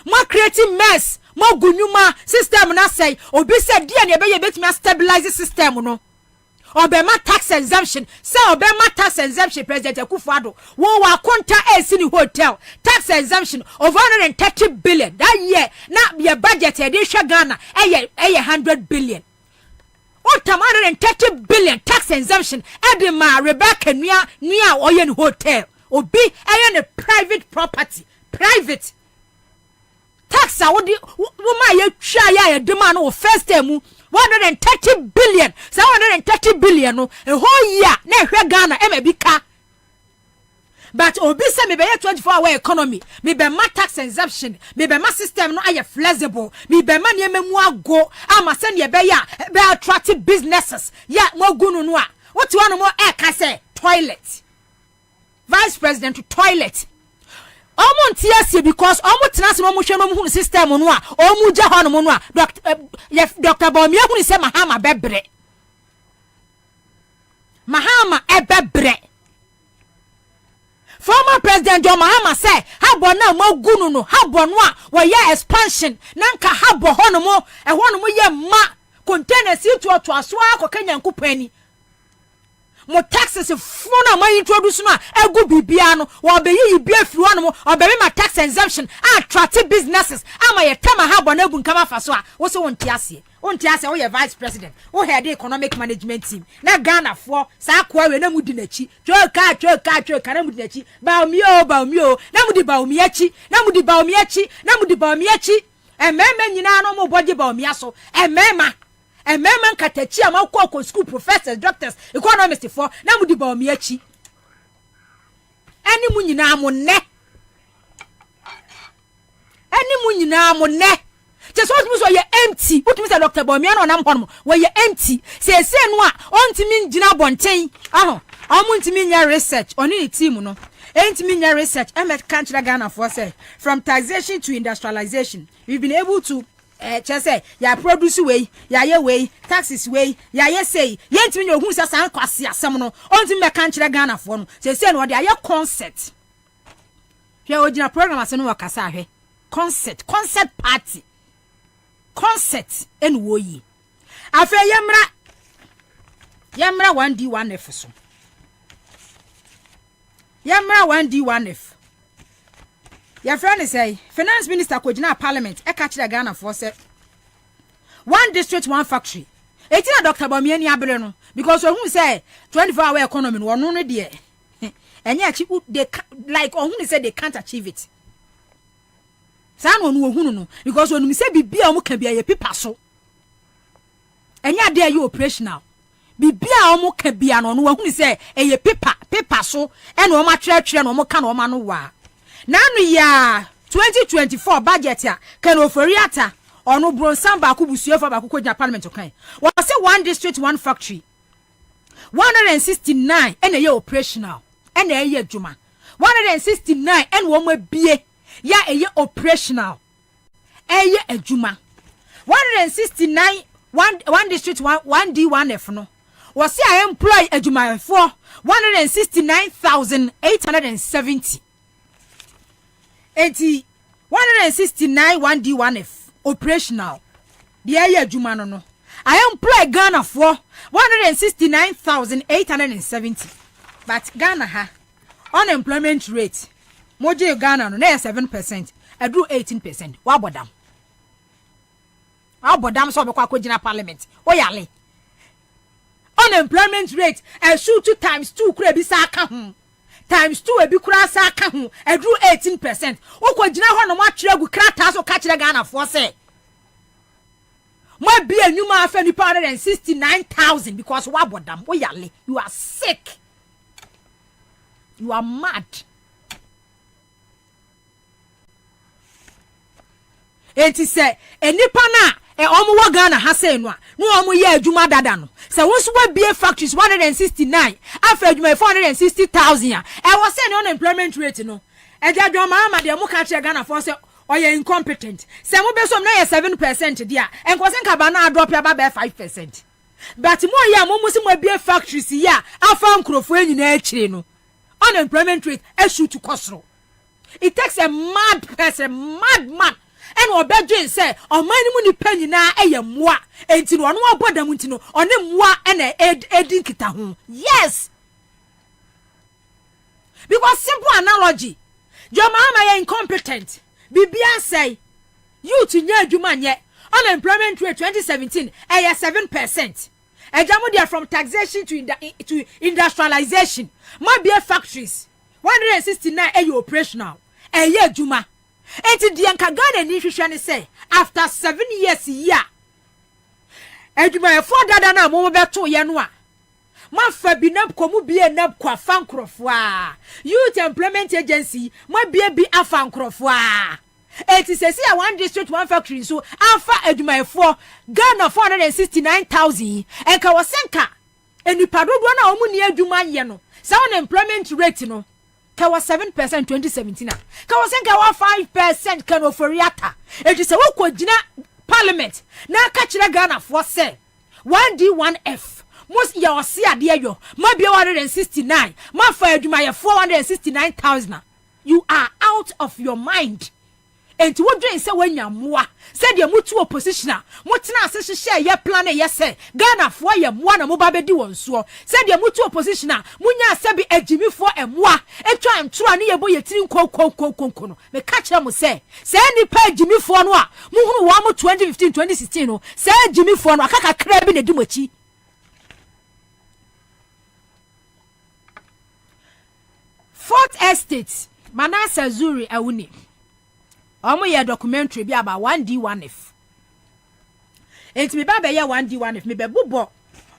[SPEAKER 2] more creating mess, more Gunyuma system na say, or be said, dear, you bet me stabilize the system no. Obema tax exemption say Obema tax exemption President Akufo-Addo wo wa konta sini hotel tax exemption of 130 billion that year na your budget e dey hwe Ghana eye 100 billion o tam 130 billion tax exemption edema Rebecca nua oye ni hotel obi eye ne private property private tax a wo ma ye twa ya edema no first time 130 billion 730 billion no a whole year na hwe Ghana emebika but obi say me be 24-hour economy me be ma tax exemption me be ma system no aye flexible me be ma niememu ago ama se ne be ya be attract businesses ya mogunu no a what one mo e ka say toilet vice president to toilet omo ntiasie because omo tenase no mo hwe no mo hu system no a omo gya ho no no a Dr. Bobie hu ni se Mahama bebre Mahama ebebre former president John Mahama say habo na magunu no habo no a wo ye expansion nanka habo ho no mo ye ma containers to aso akoka Nyankopani mo taxes funa ma introduce no egu bibia no wo be yi bia firi wo no mo obebe ma tax exemption attract businesses ama ye tama habo na ebu nkama faso a wo so wonti ase wo ye vice president wo head the economic management team na Ghana for sa kwa we na mudi nachi choka na mudi nachi ba omi o na mudi ba omi achi ememe nyina no mo boje ba omi aso ememe nkatachi amakọ school professors doctors economists for na mudi ba omi achi eni mu nyina mo ne just what so ye empty what me say Dr. Bobie no na mpono we ye empty say no a ontimi ngina bonten omuntimi nya research oni ni team no entimi nya research emet country Ghana for say from taxation to industrialization we've been able to just say ya produce way ya ye way taxes way ya ye say ye ntimi nya ohun sa san kwase asem no ontimi me country Ghana for no say no de ya concept hwe ogina program ase no wakasa ahwe concept party concept en woyi afa yemra 1D1F so yemra 1D1F your friend say finance minister kojina parliament e ka kire Ghana for say one district one factory etina Dr. Bobie ni abere no because ohun say 24-hour economy no no de enye achieve they like ohun say they can't achieve it san onu ohunu no because onu se bibia omo ka bia ye paper so enya de ye operational bibia omo ka bia no ohunu se ye paper so ena omo atwetwe no omo ka no omo no wa na no ya 2024 budget a kan oforiata onu bronsan ba kubusuo fa ba kokogya parliament kan wa say one district one factory 169 ena ye operational ena ye adwuma 169 ena omo bie ya eye operational eye adwuma 169 one district 1D1F no was see I employ adwuma for 169,870 169 1D1F operational the eye adwuma no I employ Ghana for 169,870 but Ghana ha unemployment rate moje Ghana no na 7%, edu 18%. Wa bodam. Wa bodam so be kwa kogina parliament. Oyale. Unemployment rate shoot 2 times 2 kura bi sa aka ho. Times 2 ebi kura sa aka ho. Edu 18%. Okogina ho no ma twere gu krata so ka kire Ghana for say. Mo be enuma afa ni 169,000 because wa bodam. Oyale. You are sick. You are mad. Enti se enipa na omo wa Ghana ha say no a no omo ye adwuma dada no se wonso wa bie factories 169 afa adwuma 460,000 a was say no unemployment rate no e ja dwoma ma de mo ka che Ghana for say oye incompetent se mo be so na 7% dia enko se nka ba na drop ya ba 5%, but mo ye mo musi mo bie factories ya afa nkrofo enyina akire no unemployment rate shoot to kosro. It takes a mad person, madman. And obedient say, "O mani mu ni penny na eye mwa." Enti no no aboda mu ntino, one mwa na edin kita ho. Yes. Because simple analogy. Your mama ye incompetent. Bibia say, "You to nya adwuma nye." Unemployment rate 2017 7%. Ejamu dia from taxation to industrialization. Ma be factories 169 operational. Adwuma. Enti di anka Ghana ni hwehwe ne say after 7 years year. Adwuma e for dada na mo beto ye no a. Ma fa bi na komu bi na kwa fa nkrofo a. Youth Employment Agency ma bi afa nkrofo a. Enti se si a one district one factory so afa adwuma e for Ghana 469,000 enka wosenka enipa dodo na omu ni adwuma ye no. Sa unemployment rate no ka was 7% 2017 ka was nka 5% kan oforiata eti se wo kogina parliament na ka kire Ghana for say 1D1F most ya ose ade yo ma bia 169 ma fa adwuma ye 469,000. You are out of your mind. Enti wo dwen se wanya moa se de mutu opposition a mutena ase hye ye plan ye se Ghana fo ye moa na mo ba bedi wonso se de mutu opposition a munya ase bi agimi fo emoa etwa ntro ne ye bo ye tiri nko no me ka kire mo se ni pa agimi fo no a muhunu wa mo 2015 2016 no se agimi fo no akaka kra bi na di mochi. Fourth Estate Manasa Zuri Awuni omo ye documentary bi about 1D1F. Enti me ba be ye 1D1F me be bubo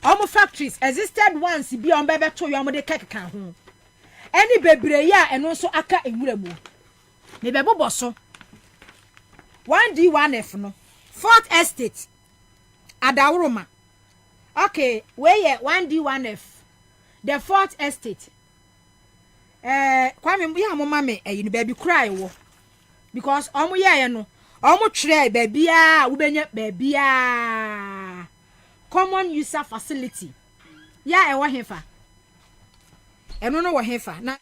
[SPEAKER 2] omo factories existed once bi on bebe to yo mo de kekeka ho. Any bebre ya eno so aka ewura mu. Me be bubo so 1D1F no. Fourth Estate Adawuruma. Okay, we ye 1D1F. The Fourth Estate. Kwame ya mo mame you baby cry wo. Because omo ye no omo twere babia wo benya babia common user facility ya e wo hefa eno no wo hefa na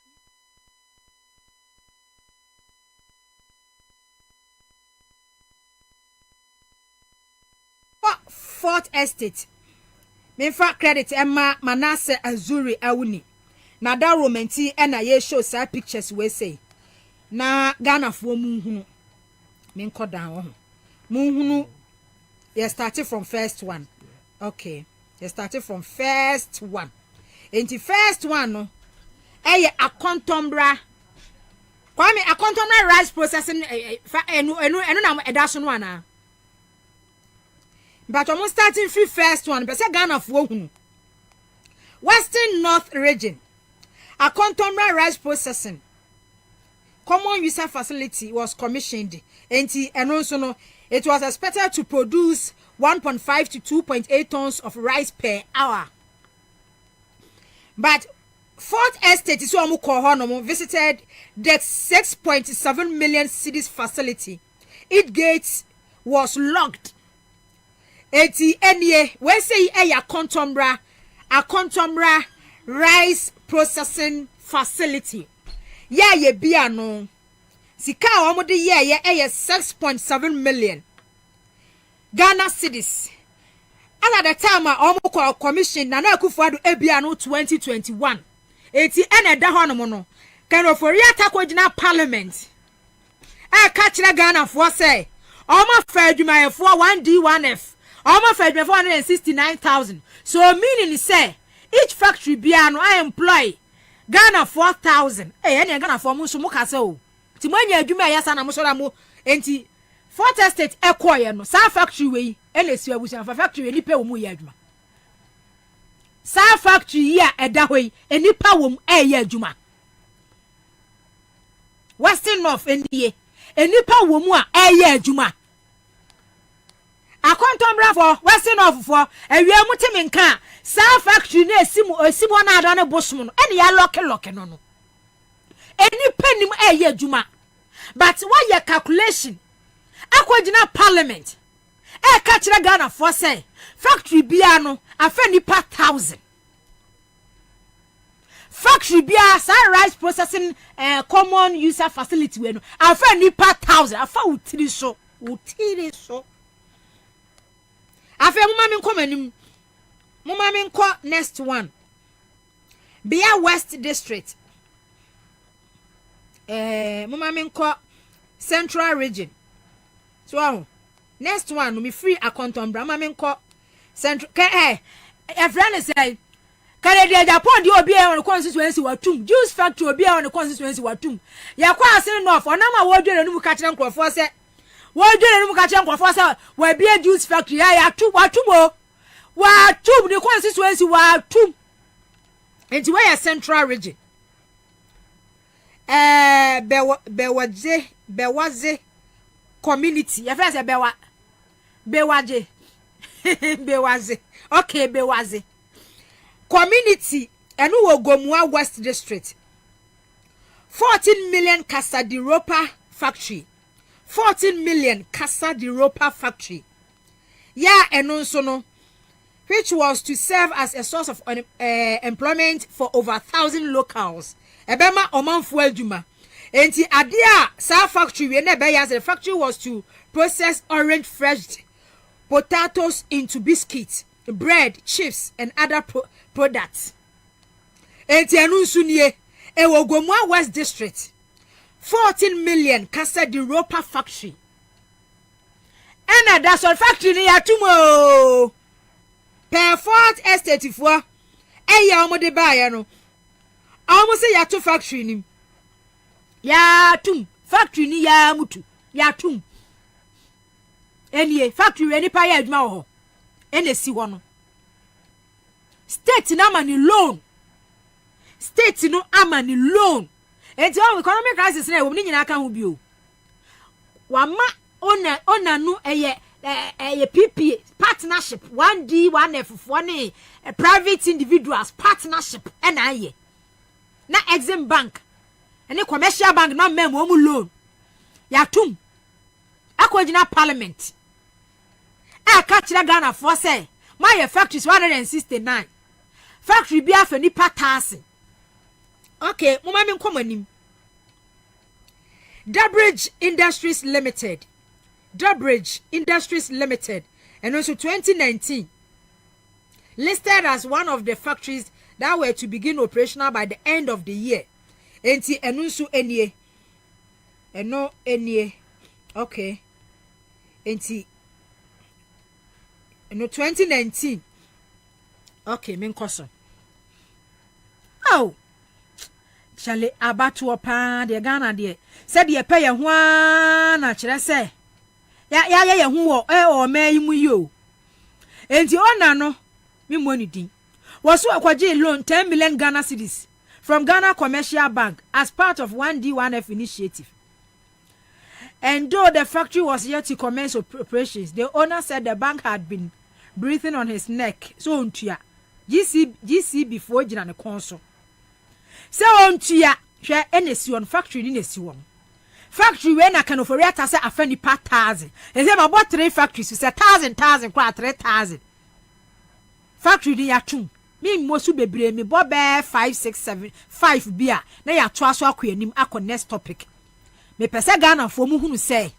[SPEAKER 2] Fourth Estate me fa credit Emma Manase Azuri Awuni na da romanti na ye show sa pictures we say na Ghana fo munhunu me nkodan wo munhunu you started from first one. Okay, you started from first one. Enti first one no eye akontombra kwame akontombra rice processing enu na edaso no ana but almost starting free first one but say Ghana fo hunu Western North region akontombra rice processing common user facility was commissioned. And also, it was expected to produce 1.5 to 2.8 tons of rice per hour. But Fourth Estate is visited the 6.7 million cities facility. Its gates was locked. We say a contombra rice processing facility. Yeah, ye bia no. Sika omo de ye 6.7 million Ghana cedis. And at the time omo commission na Akufo-Addo ebia no 2021. Eti ene da ho no. Kano for Riata Kojina Parliament. I catch the Ghana for say, almost fed my 1D1F, almost fed me 469,000. So meaning say, each factory biano I employ Ghana 4,000. Eh, any Ghana for Musumuka so. Timonia Juma Yasana Musolamu, enti Fort Estate Equoya no, Sa factory way, LSU was for factory any pay Muyajuma. Sa factory ya edaway, any power Juma. Western North NDA, any power Juma. A contombra for Western North for a real mutiminka, Sa factory near Simona Donna Bushman, and ya lock no. Any penny Juma. But why your calculation? Aquajina Parliament. Catch the Ghana for say factory biano a fenny per 1,000. Factory bia rice processing common user facility we no a fenny per 1,000. A fa utiri so. A fe mumami nko next one. Bia West District. Mumami nko Central Region. So next one me free account on Mumami nko Central a friend say Canada Japan di obi on the constituency watum juice factory obi on the constituency watum ya kwa asen no for na ma wodwere no mu ka kire nkrofo se wodwere no mu ka kire nkrofo se wa bia juice factory ya watum the constituency watum enti where Central Region bewaze community ya first bewaje bewaze okay bewaze community enu wo Gomua West District 14 million Casa de Ropa factory 14 million Casa de Ropa factory ya enu nso no which was to serve as a source of employment for over 1,000 locals ebema omanfo adwuma enti ade a sa factory we na be ya the factory was to process orange fresh potatoes into biscuits, bread, chips and other products. Enti anu nsunie ewo Gomua West District 14 million Casa de Ropa factory. Ena da so factory ni yatumo per Fort Estate fo eya omode ba ya no almost say yatu factory ni yatum factory ni ya mutu yatum enie factory eni pa ya adwuma ho ene si ho no state na mani loan state no amani loan enti o economic crisis na e wo ni nyina aka ho bi o wama ona no eye PP partnership 1D 1F for ne private individuals partnership ena aye na Exim Bank ene commercial bank na mem o mu loan yatum akwagina parliament ka kira Ghana for say my factories 169 factory bia fa ni patase okay mama me nkomanim Durbridge Industries Limited and also 2019 listed as one of the factories that were to begin operational by the end of the year. Enti enunsu enie okay enti 2019 okay menkoso oh chale abatu opa de Ghana de said ye pay ho na kire se ya hu o mai mu yo enti ona no me money din wasu akwaje loan 10 million Ghana cedis from Ghana Commercial Bank as part of 1D1F initiative. And though the factory was yet to commence operations, the owner said the bank had been breathing on his neck. So ontua GC before jina ne konso. So ontua hwe enesi on factory ni nesi won. Factory we na kan oforiata se afani pa 1,000. E say ma bought 3 factories say 1,000 kwa 3,000. Factory ni yatum. Me mosu bebre me bo be 5 6 7 5 bia na ya to aso akwanim akọ next topic. Me pese Ghana fo mu hunu say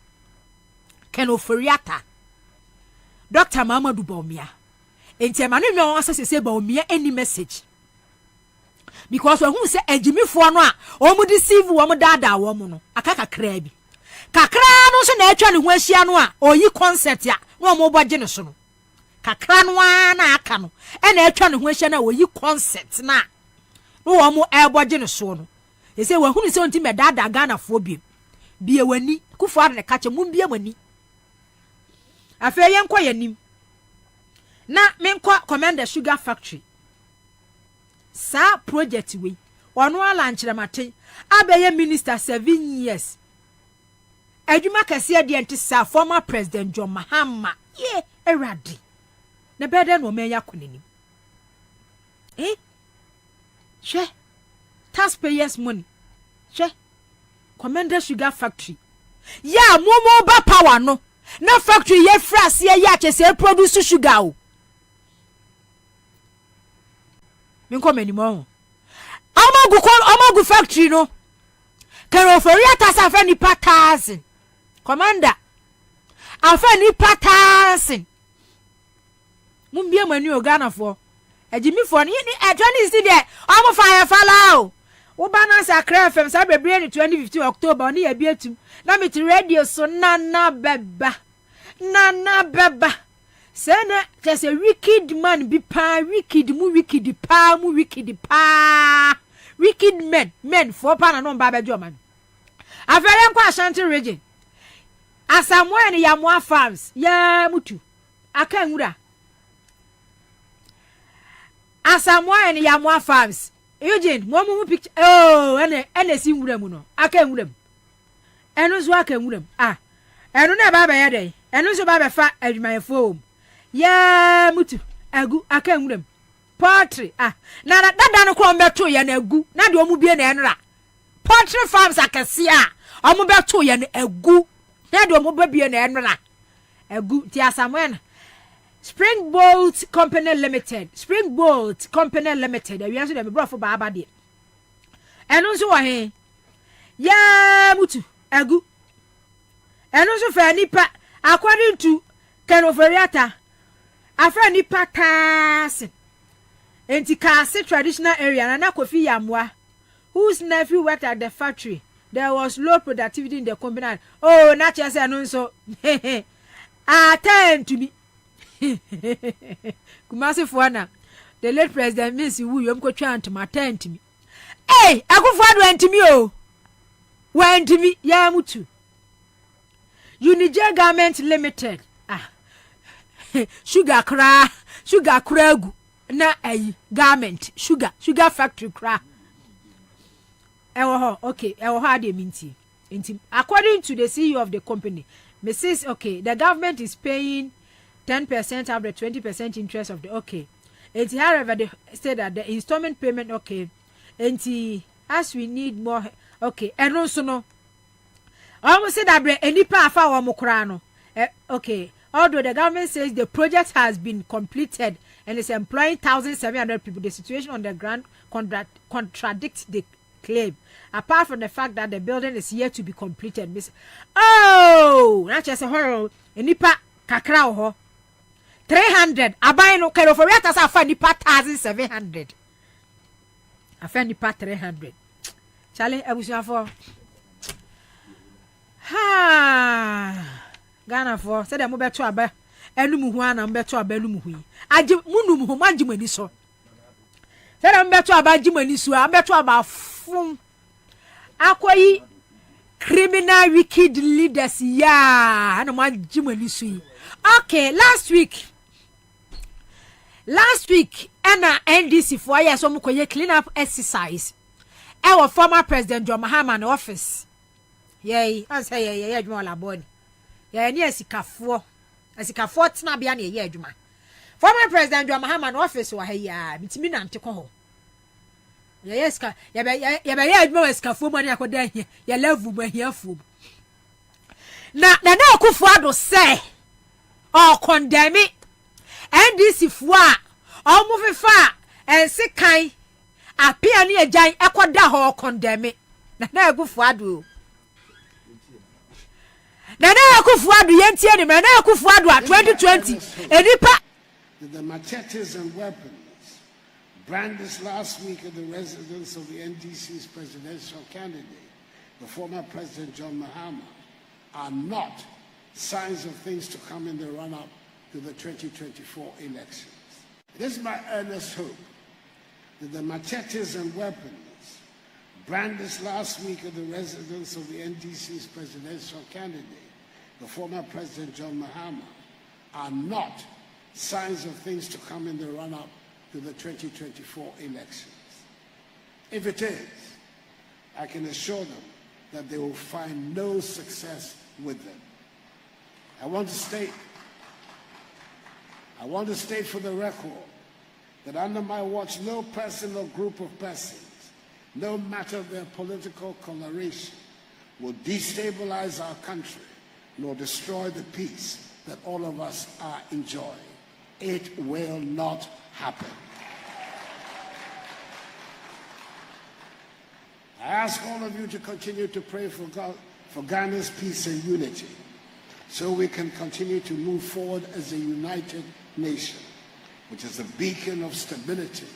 [SPEAKER 2] ken oforiata Dr. Mamadou Bawumia enti ma no nwa asese Bawumia any message because who say ejimifo no a omu deceive wo mu dada wo mu no aka kakra bi kakra no so na atwa ne ho ahia no a oyi concept ya no mo boje ne so no kakra no na aka no e na atwa ne ho ahia na oyi concept na no wo mo e boje ne so no e say wo hunu se onti me dada Ghana fo bi bie wani kufu ar ne kache mu bie wani afa yenko yanim na menko Commander Sugar Factory sa project we ono ala nkyeremate abeye minister 7 years adwuma kase de enti sa former president John Mahama ye erade na bede no men yakonenim she taxpayers money she Commander Sugar Factory ya momo ba power no na factory ye frase ye ya chese produce sugar o min ko menimo amagu factory no kero for ya tasa fa ni patazin Commander afa ni patazin mumbie mani o Ghana for ejimi for ni ejani si de amo fire falao wo balance akra fm sa bebre ni 2015 October ni ya bietum na me ti radio so nana beba sena just a wicked man be pa wicked men for pa na ba bejo man afere nkwa Ashanti region asamwa ni yamwa farms ya mutu aka nwura asamwa ni yamwa farms Eugene mo picture ene si nwura mu no aka nwura mu eno zo aka nwura mu eno na ba ya dey eno so ba fa adwumayefo ya mutu agu aka nwura mu poultry na dada no ko mbeto ya na agu na de omu bie na enra poultry farms akase omu beto ya na agu na de omu bie na enra agu ti asamwen Springbolt Company Limited we also dem bro for baba de eno so wa he ya mutu agu eno so fa nipa according to Kenoferiata afra nipa tas enti Kase traditional area na Kofi Yamwa whose nephew worked at the factory there was low productivity in the company na chese eno so attend to me Kumasi Fuana, the late president Miss Wu Yomko Chant my tent me. Hey, I go forward went to me, went to me, Yamutu. Unija Garment Limited, sugar cragu, na a garment, sugar factory cra. Okay, how they mean to. According to the CEO of the company, Mrs. Okay, the government is paying 10% of the 20% interest of the and however they say that the installment payment and as we need more and also no almost say that any part of our mokrano although the government says the project has been completed and is employing 1,700 people, the situation on the ground contradicts the claim apart from the fact that the building is yet to be completed. Not just a horror any part kakra 300 abai no kero for yata sa fa nipa 1,700 afa nipa 300 chale abusuafo Ghana for say dem beto aba enum hu ana beto aba enum hu age munum hu manjimani so say dem beto aba jimani so beto aba fum akoyi criminal wicked leaders ana manjimani so last week ena NDC for years so mukoye clean up exercise our former president John Mahama no office I say adwuma la boni ni asikafo tena bia na adwuma former president John Mahama no office wa ya mitimi na nteko ho eska ya be adwuma asikafo mo na akoda hia ya level mo hia fu na Akufo Addo say condemn NDC fua omufefa ensekan apia ne ajan ekoda ho condemn na Akufo Addo Akufo Addo yentie ne na Akufo Addo 2020 enipa
[SPEAKER 7] the machetes and weapons brandished last week at the residence of the NDC's presidential candidate, the former President John Mahama, are not signs of things to come in the run-up to the 2024 elections. It is my earnest hope that the machetes and weapons brandished last week at the residence of the NDC's presidential candidate, the former President John Mahama, are not signs of things to come in the run-up to the 2024 elections. If it is, I can assure them that they will find no success with them. I want to state for the record that under my watch, no person or group of persons, no matter their political coloration, will destabilize our country nor destroy the peace that all of us are enjoying. It will not happen. I ask all of you to continue to pray for Ghana's peace and unity, so we can continue to move forward as a united nation, which is a beacon of stability.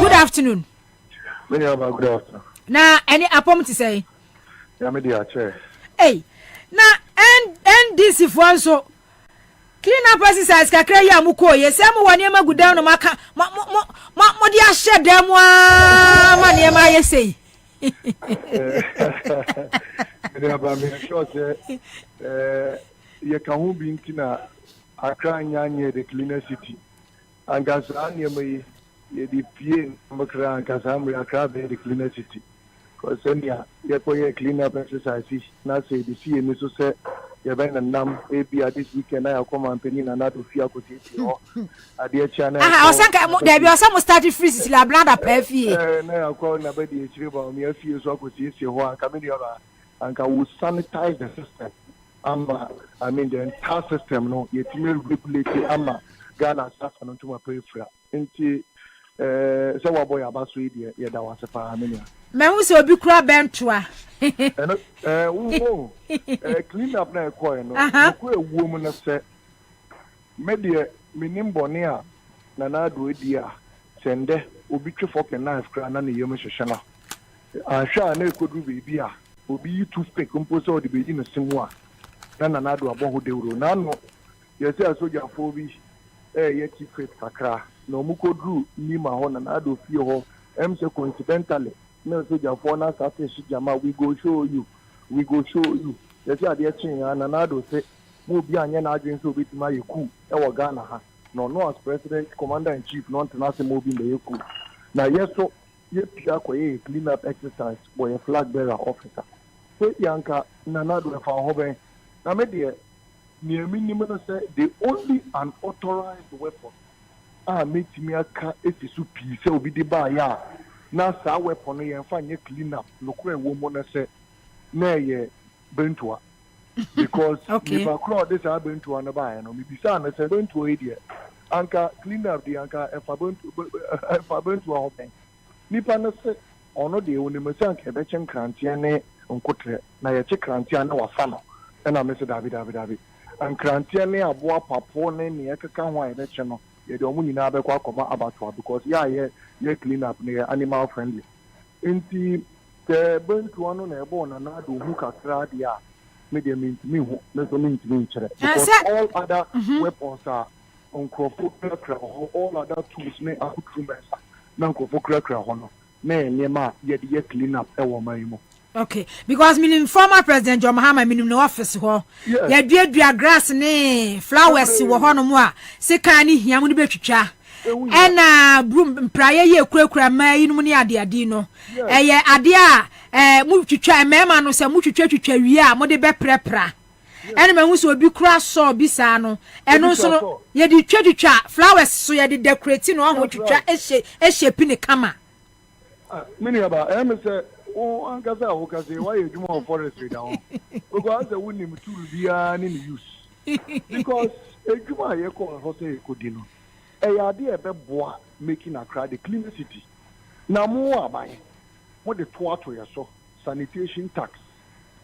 [SPEAKER 2] Afternoon.
[SPEAKER 8] Good afternoon.
[SPEAKER 2] Now, any appointment to say?
[SPEAKER 8] Yeah, me dear chair.
[SPEAKER 2] Hey, now, and this if one so clean up exercise, kakra ya muko, yes, I'm one year go down on my dear shed them one year, my say.
[SPEAKER 8] You can be in Tina, a crying near the cleaner city, and gas near me. The PA Makran Kasamri Accra the cleaner city. Because Sonia, you clean up exercises. Now say the CA Misso said, you been a numb AB this weekend. I come and penny and not to fear could at the channel.
[SPEAKER 2] I was there be some started freezes la brother perfy.
[SPEAKER 8] No, call nobody a trip on me a few so I could see one coming over and can sanitize the system. I mean the entire system, no, yet regulate Ghana stuff and to my peripheral. So what boy about Sweden? Yeah, that was a family.
[SPEAKER 2] Man, we saw be crab bentua.
[SPEAKER 8] Clean up now, coin. A woman said, Media, minim bonia, Nana do it, dear. Send there, ubique fork and knife, cran and the Yomashana. I shall never could be beer, will be toothpick composed or the beginning of some one. Nana do a boho de Ronano. Yes, I saw your phobia. Yet keep it kakra. No muko drew Nima Hon and Ado Fio, so coincidentally. No soldier for us after Shijama, we go show you. Yes, I dear Ching and Anado say, move beyond an agent to beat my coup, our Ghana. No, as president, commander in chief, not to nothing moving the Yoku. Now, yes, so yet Piaque clean up exercise for a flag bearer officer. Say Yanka, Nanado for Hobe. Now, media. Near minimum say the only unauthorized weapon make me a car if it's peace will be the bar ya. Now sa weapon and find you clean up. Look where woman say nay bentua. Because if I crowd this I been to an buy and maybe son I said going to idiot. Anka clean up the anka if I burn to our bank. Nipa say or no the only Masan Quebecan Crantiane on Cotre. Now you check Crantiana or Fano. And I miss David. And Crantiane aboa papone ni ekeka ho election no ye de omuni na abekwa akoma abatwa because ye clean up near animal friendly enti the bentu ano na ebo na na do hu kakra dia me de me hu na so me ntimi nkere because all other weapons are on kra all other tools me akutru mesa na nkofo kra ho no na enema ye de clean up e wo man mu
[SPEAKER 2] Okay, because meaning former President John Mahama meaning no office ho. Ya dua grass ne flowers wo ho no mo a se kan ni hia mo ni betwitwa. Ena broom praye ye kurakura ma yinum ni ade no. Eye ade a mu twitwa mema no se mu twitwa wie a mo de be prepra. Ena ma hu so obi kura so bi sa no. Eno so no ye di twitwa flowers so ye de decorate no ho twitwa ehye pini kama.
[SPEAKER 8] Mini aba say oh angaza ho kaze why you do forestry down because the winning tool bia ni use because ejuma ye ko ho say ko di no e ya de e be boa making Accra the clean city na mo aban mo de to ato ye so sanitation tax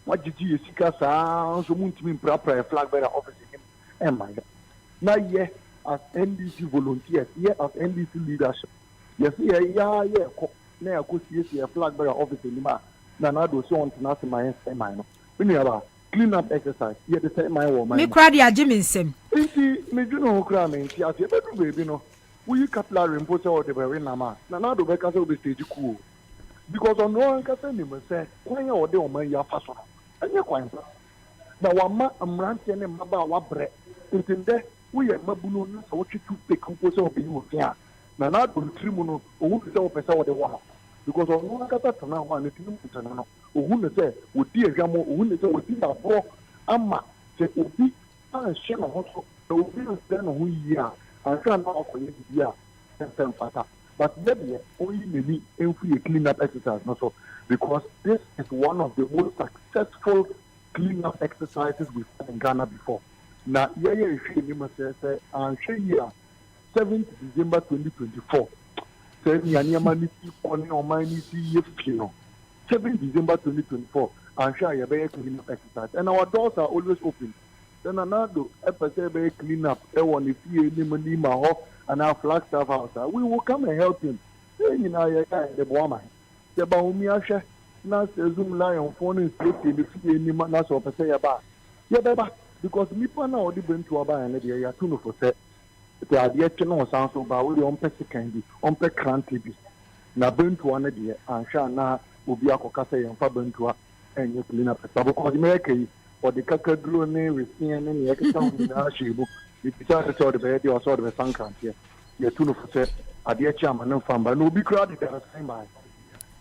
[SPEAKER 8] mo gigi ye sika sa so mo ntimi mpra flag bearer office him my na ye as NDC volunteers ye as NDC leadership yes ye ko na Accusations flag bearer office anymore. Na do so on to na my no. When you have clean up exercise, you the same my woman.
[SPEAKER 2] Me crowd ya Jimmy nsem.
[SPEAKER 8] Enti me do no kra me enti ase be do baby no. We capillary impose all the very na na do be ka say be stage cool. Because on no an ka say me say kwan ya ode o man ya fa so. Anya kwan. Na wa ma amrante ne maba wa bre. Enti nde we ye mabuno na so twitu pe compose o be you here. Na do trimu no o hu say o pesa o de wa. Because on one kata tana one it no tana no ohu ne say odi ahwamo ohu ne say odi abro ama se obi an hye no ho so obi no say no ho yi a anka na akoye bi a sem fata but maybe only maybe every clean up exercise no so because this is one of the most successful clean up exercises we've done in Ghana before. Na ye hwe ni mo say an hwe yi a 7th December 2024 7 December 2024, and share a very clean up exercise. And our doors are always open. Then another episode clean up. Everyone if you need and our flag staff house, we will come and help him. You know, the woman. The Baumia now Zoom lion phone is if you need not so per se about. Yeah, because me now didn't to buy and they are too for set. The idea no sound so ba we on pese kandi on pe krante bi na bentu ana de ansha na obi akoka say yemfa bentu a enye clean up because me kai or the kakaduro ne resin ne ne yakata na shebu bisa to the be the so the sankan here ye tunu for say idea chairman no famba no obi kra the sign by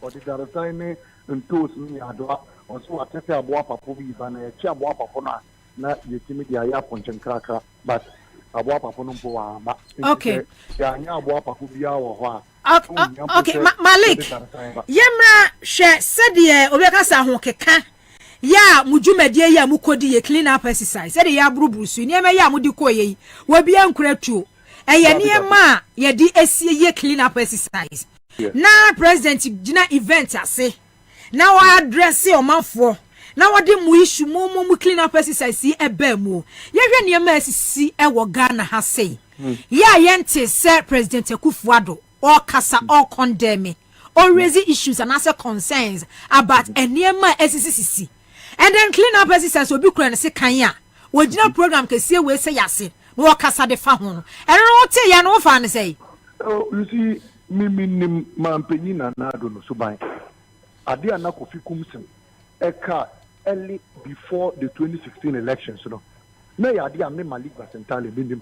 [SPEAKER 8] or the sign ne ntos ni ado on so atete abo papo bi ba na ye chi abo papo na ye timi dia ya ponchen krakra but
[SPEAKER 2] okay.
[SPEAKER 8] Okay,
[SPEAKER 2] Malik. Yemra she said ye obekasa ho keka ya mujumedie ya mukodi ye clean up exercise. Said ya brubusu ni eme ya mudi koye wa bia nkratu. Eye ni ema ye di esie ye clean up exercise. Na president gina event ase. Na wa address omanfo. Na wade mu issue mu clean up exercise e ba mu ye hwe ne ma asisi e wo Ghana ha sei ya yente say President Akufo-Addo or kasa or condemn or raise issues and answer concerns about enema asisi and then clean up exercise obi kura ne se kan ya wo gina program kese we say yase wo kasa de fa ho no e no te ya no fa ne say
[SPEAKER 8] you see me mampanyi na do no so ban ade anakofi kumsem eka early before the 2016 elections, you know. Nay, I did me Malik Basentale Bindim.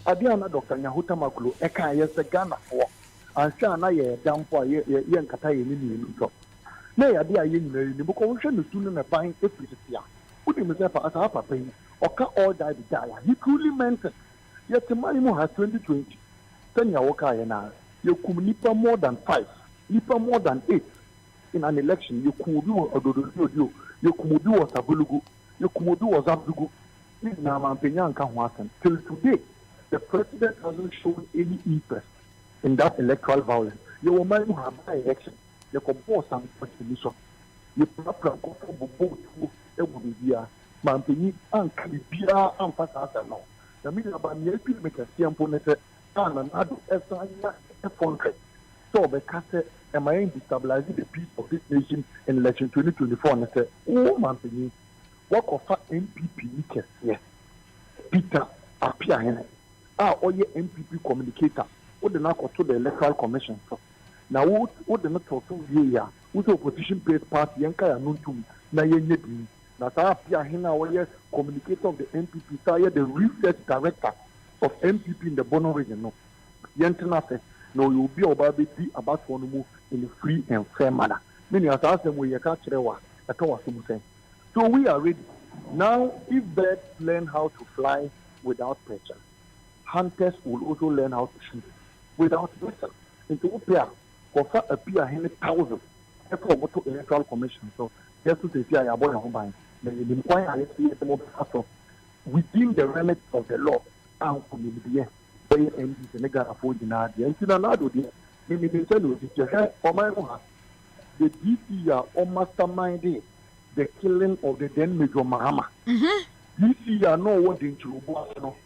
[SPEAKER 8] I did not Dr. Yahuta Makulu, Eka, yes, the Ghana for, and Shana, ye, down for ye, young Katai in the Nay, I did a yin, the book of the student of buying every year. Put himself as a upper pain, or cut all die. He truly meant it. Yet the money has 2020. 10 Yawoka and I, you could nipa more than 5, nipa more than 8 in an election. You could do a you could do was Abulugu, you could do was Abdugu. Till today, the president hasn't shown any interest in that electoral violence. You will mind have by election, you could force some contribution. You probably go for both to Ebudia, Mampini, and Kalibia, and Fatasa now. The media by me, make a simple and another effort. So, because am I destabilizing the peace of this nation in election 2024? And I said, oh, Mampini, what of MPP? Yes, Peter appear in it. Or your MPP communicator, what the knock to the Electoral Commission. Now, what the not talk to here, who's opposition based party yanka ya nuntum na yenye bi na saa pia hina where communicator of the MPP say the research director of MPP in the Bono region no yentena say no you be obabe di about one move in a free and fair manner meaning as them we yaka kirewa atowa sumu say so we are ready now. If birds learn how to fly without pressure, hunters will also learn how to shoot without pressure. Into pair for a peer 100,000 for motor electoral commission. So just to say, I boy home buying. The inquiry within the remit of the law and community. And the nigga afford in our and the DP are all masterminding the killing of the then Major Mahama. This year, no one in Churubano,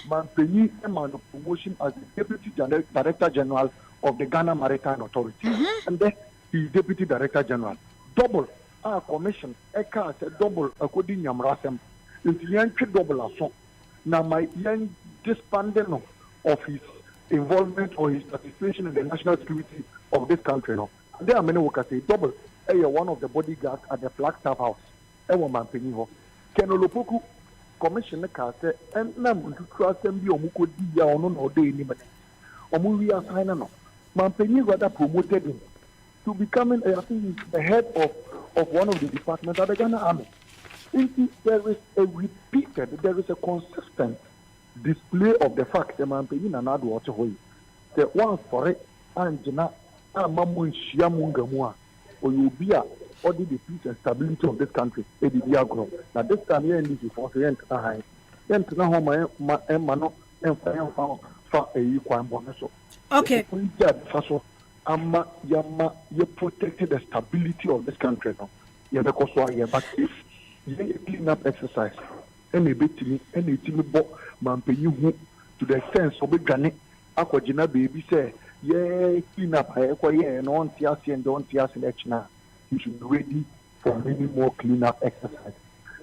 [SPEAKER 8] Manpeni Eman of promotion as the Deputy Director General of the Ghana Maritime Authority. And then he is Deputy Director General. Double our commission, Eka said double according to Yamrasem. Into young double assault. Now, my young disbanding of his involvement or his participation in the national security of this country. No. There are many workers say double. One of the bodyguards at the Flagstaff House. Kenolopoku commissioner say and nam to trust them be omuko di ya ono no day ni mane. Omu we assign no. Mampeni rather promoted him to becoming I think the head of one of the departments of the Ghana Army. There is a repeated, there is a consistent display of the fact that Mampeni na nadu oche hoyi. The once for it anjina amamu shiamungamua. Or you be a audit the peace and stability of this country. Now this time here in this for the end high. Then to know my mano and for a equal so.
[SPEAKER 2] Okay.
[SPEAKER 8] Amma yama you protected the stability of this country now. Yeah, because why but if you clean up exercise any bit me any team bo mampenyu to the extent so be gane akwajina baby say yeah, clean up. And on TRC and don't TRC election now. You should be ready for many more clean up exercise.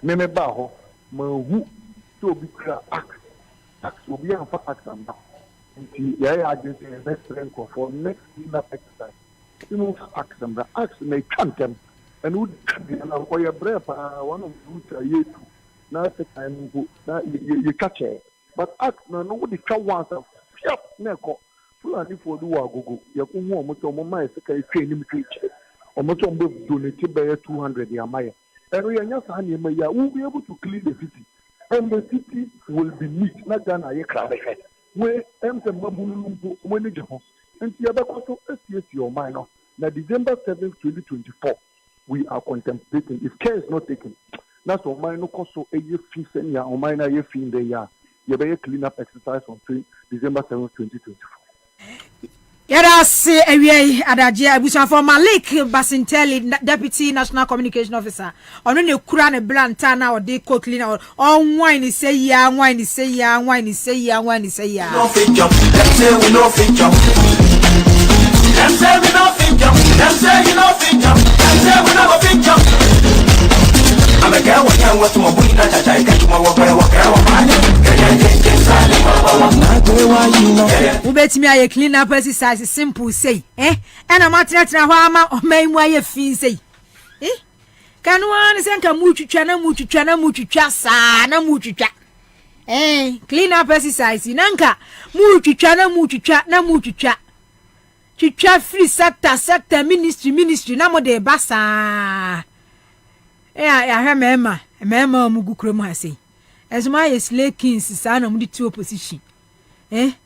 [SPEAKER 8] Meme baho, who to be tax will be on for tax and now. Yeah, I just say best friend for next clean up exercise. You move tax and the axe may count them and would for your breath. One of the a year too. Now the time you catch it, but axe no nobody can once of yep, neko. And for do go you can want to my training creature or much on donated by 200 yamaya. And we are just will be able to clean the city. And the city will be neat, not done a crowd ahead. Where M. Mabulu when and the other also SCS your minor. Now December 7th, 2024, we are contemplating if care is not taken. That's all minor cost so a year fee and ya or minor year fee in the year. You better clean up exercise on December 7th, 2024.
[SPEAKER 2] Yada se ewie adagye abusan for Malik Basintelli Deputy National Communication Officer ono ne kura ne blanta na ode kokli na on wine say ya wine say ya wine say ya wine say ya no fit jump them say we no fit jump them say we no fit jump them say you no fit jump them say we no fit jump ameka wanya watu mabuni na chacha ikachuma wakara ubetimi aye clean up exercise simple say ena matretra ho ama omaimu aye fin say kanu an se nka mutwitwa sa na mutwitwa clean up exercise nanka mutwitwa twitwa free sector ministry na mo de basa ya hwe mema mugukuro mu ha say as my slay kings sa na mudi two opposition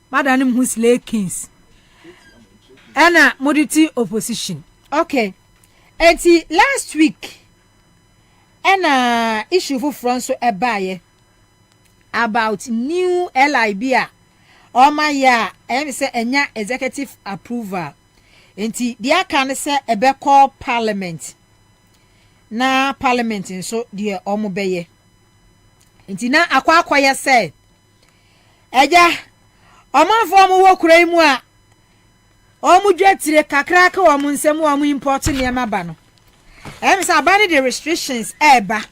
[SPEAKER 2] madam who slay kings ana mudi opposition okay enti last week ana issue for front so ebaye about new LIB o my ya say enya executive approval enti dia kan say ebe call parliament na parliament so dia omobeye nti na akwa ya say eja omanfo mu wo kura mu a omu dwetire kakra ka omu nsem omu import ne maba no say abani the restrictions eba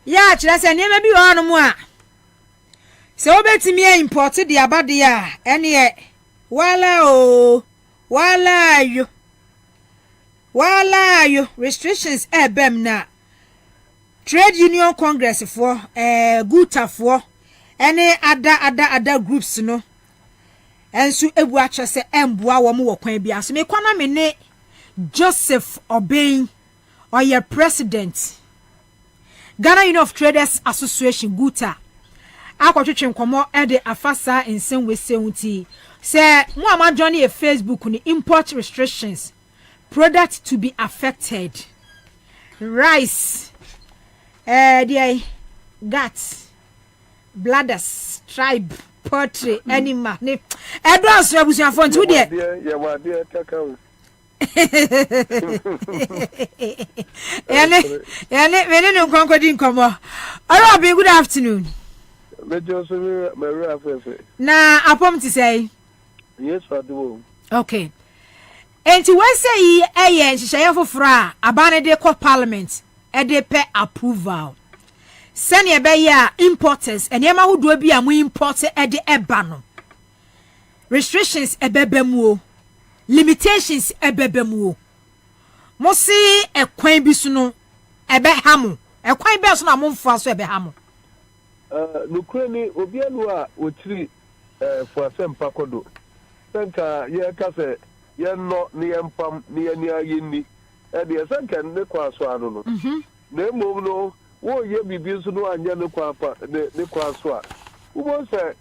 [SPEAKER 2] ya kire say ne bi ho no mu a se obetimi import the abade a ene wala yo wala yo restrictions bem na trade union congress for guta for any other groups no ensu ebu acha se emboa wo mo wo kwan bia so me kwana me ne Joseph Obein or your president Ghana Union of Traders Association guta akwatwetwe nkomo e de afasa nsem wesewuti say mo ama join e Facebook ni import restrictions product to be affected rice the guts bladders tribe poultry animal ne edo aso abusuafo nti wo de yani menene nkonko di nkomo all be good afternoon na apom ti say
[SPEAKER 9] yes fadu
[SPEAKER 2] okay enti we say eye nhihye foforo a abane de ko parliament e de pe approval sene e be ya importers enema hodo bi a mu import e de eba no restrictions e bebemu o limitations e bebemu o mo si ekwan bi so no e be hamo ekwan be so na mo mfa so e be hamo
[SPEAKER 9] nukreni obianu a otiri for asempa kodo senka ye ka se ye no ne yempam ne ye ni ayeni e de senka ne kwa so anu no na emom no wo ye bibi so no anya ne kwa pa ne kwa so a wo se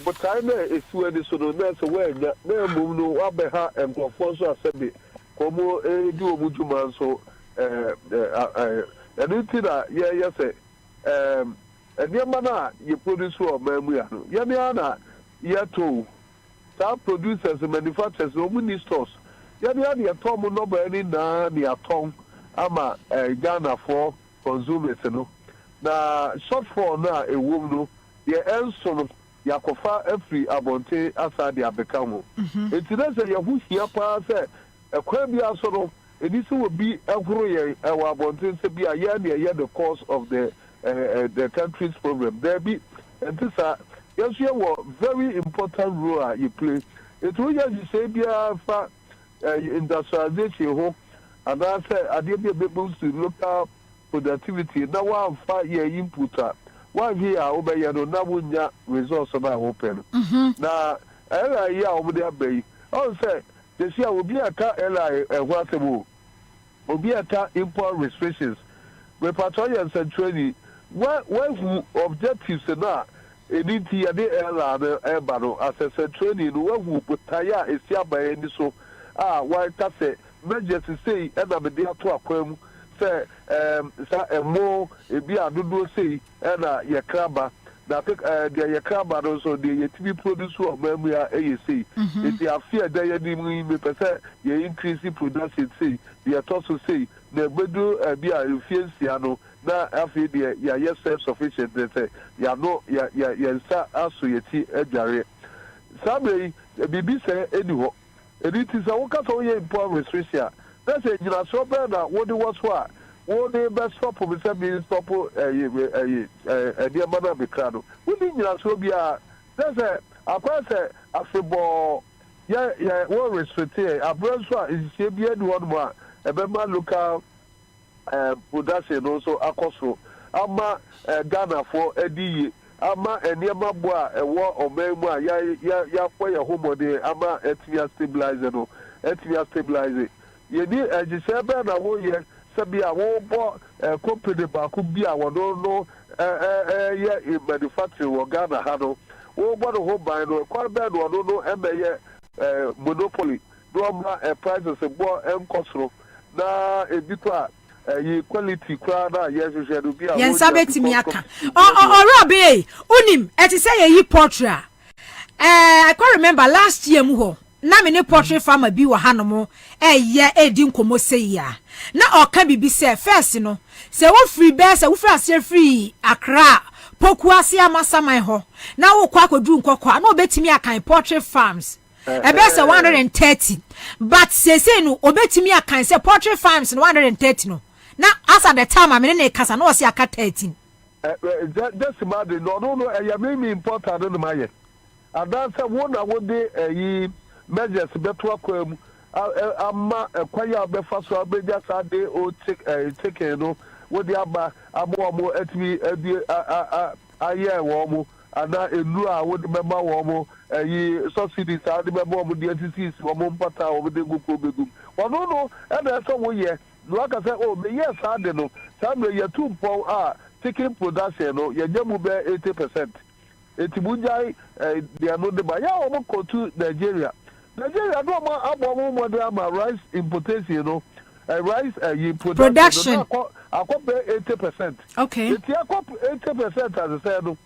[SPEAKER 9] botai na esu edi so no na se we nya na emom no wa be ha entofo so asebe komo edi omujuma so editira ye se enema na ye produce o mamu ya no ye me na ye to ta producers and manufacturers no many stores ye me na ye to mo no ba ni na ni aton ama Ghana for consumers no na shortfall na ewom no ye enso no yakofa every abonte asa de abeka ho etire se ye hu hia pa se ekwa bi aso no edi se obi ehoro ye ewa abonte se bi aye na ye the cause of the country's problem. There be and this yes you were very important role you play. It will just say be for industrialization ho and I say I did be able to local productivity. Now one 5 year input. 1 year over here no na wunya results of my open. Now every year over there be. I say this year will be a car what will be a car import restrictions. We patrol and training. What objectives na editi ya de airline airbano as a training who put tire is here by any so why can say measures say and I'm there to akwem say more be a do say and ya crabba that the yakraba also the TV produce of memory AEC if you are fear that you percent you increase production say the also say the bedu be a fianciano na afi de ya yes self sufficient say ya no ya sa aso yeti adware sabe bibi say eni ho editi say wo ka so ye import restriction that's a jina so be na wo de what so a wo de be stop be say be stop de mana be krado wo ni jina so bi a that's a akwa say afebo ya wo restrict abro so a isi bi edi wo mo a ebe ma local production also akoso ama Ghana for ediye ama eniema bo a ewo omemu a ya for ye homode ama etia stabilize ye ni ejise be na wo ye sabi a wo bo company ba ku bi a wo no ye manufacturing wo Ghana ha no wo bo no ho ban no kwa be no emeye monopoly do ma prices bo enkosoro na ebito quality crowd yes you should be
[SPEAKER 2] yen sabeti mi aka Robbie unim eti say ye portrait I can remember last year mu ho na me ne portrait farmer bi wo hanom ye edi nkomo say ya na oka bibi say first no say wo free be say wo free ase free Accra poku ase amasaman ho na wo kwa kodu nkokwa na obetimi akan portrait farms ebe say 130 but say no obetimi akan say portrait farms no 130 no na as at the time I mean kasa no was aka 13
[SPEAKER 9] just imagine no ya me important no my and that's one I would measures better kwam ama kwaya befa so abeja sade o take no wo de aba amo etimi aye wo mo ana enu a wo de bema wo mo subsidies a de bema wo mo de NTCs wo mo mpata wo de gugu begum wono no e na so wo ye no aka say oh me yes ade no sa me ye tumpo a chicken production no ye nyamu be 80%. Etibunjai they are not the buyer or go to Nigeria. Nigeria no more about rice importation, rice
[SPEAKER 2] production.
[SPEAKER 9] I compare 80%.
[SPEAKER 2] Okay.
[SPEAKER 9] It's 80% as I said.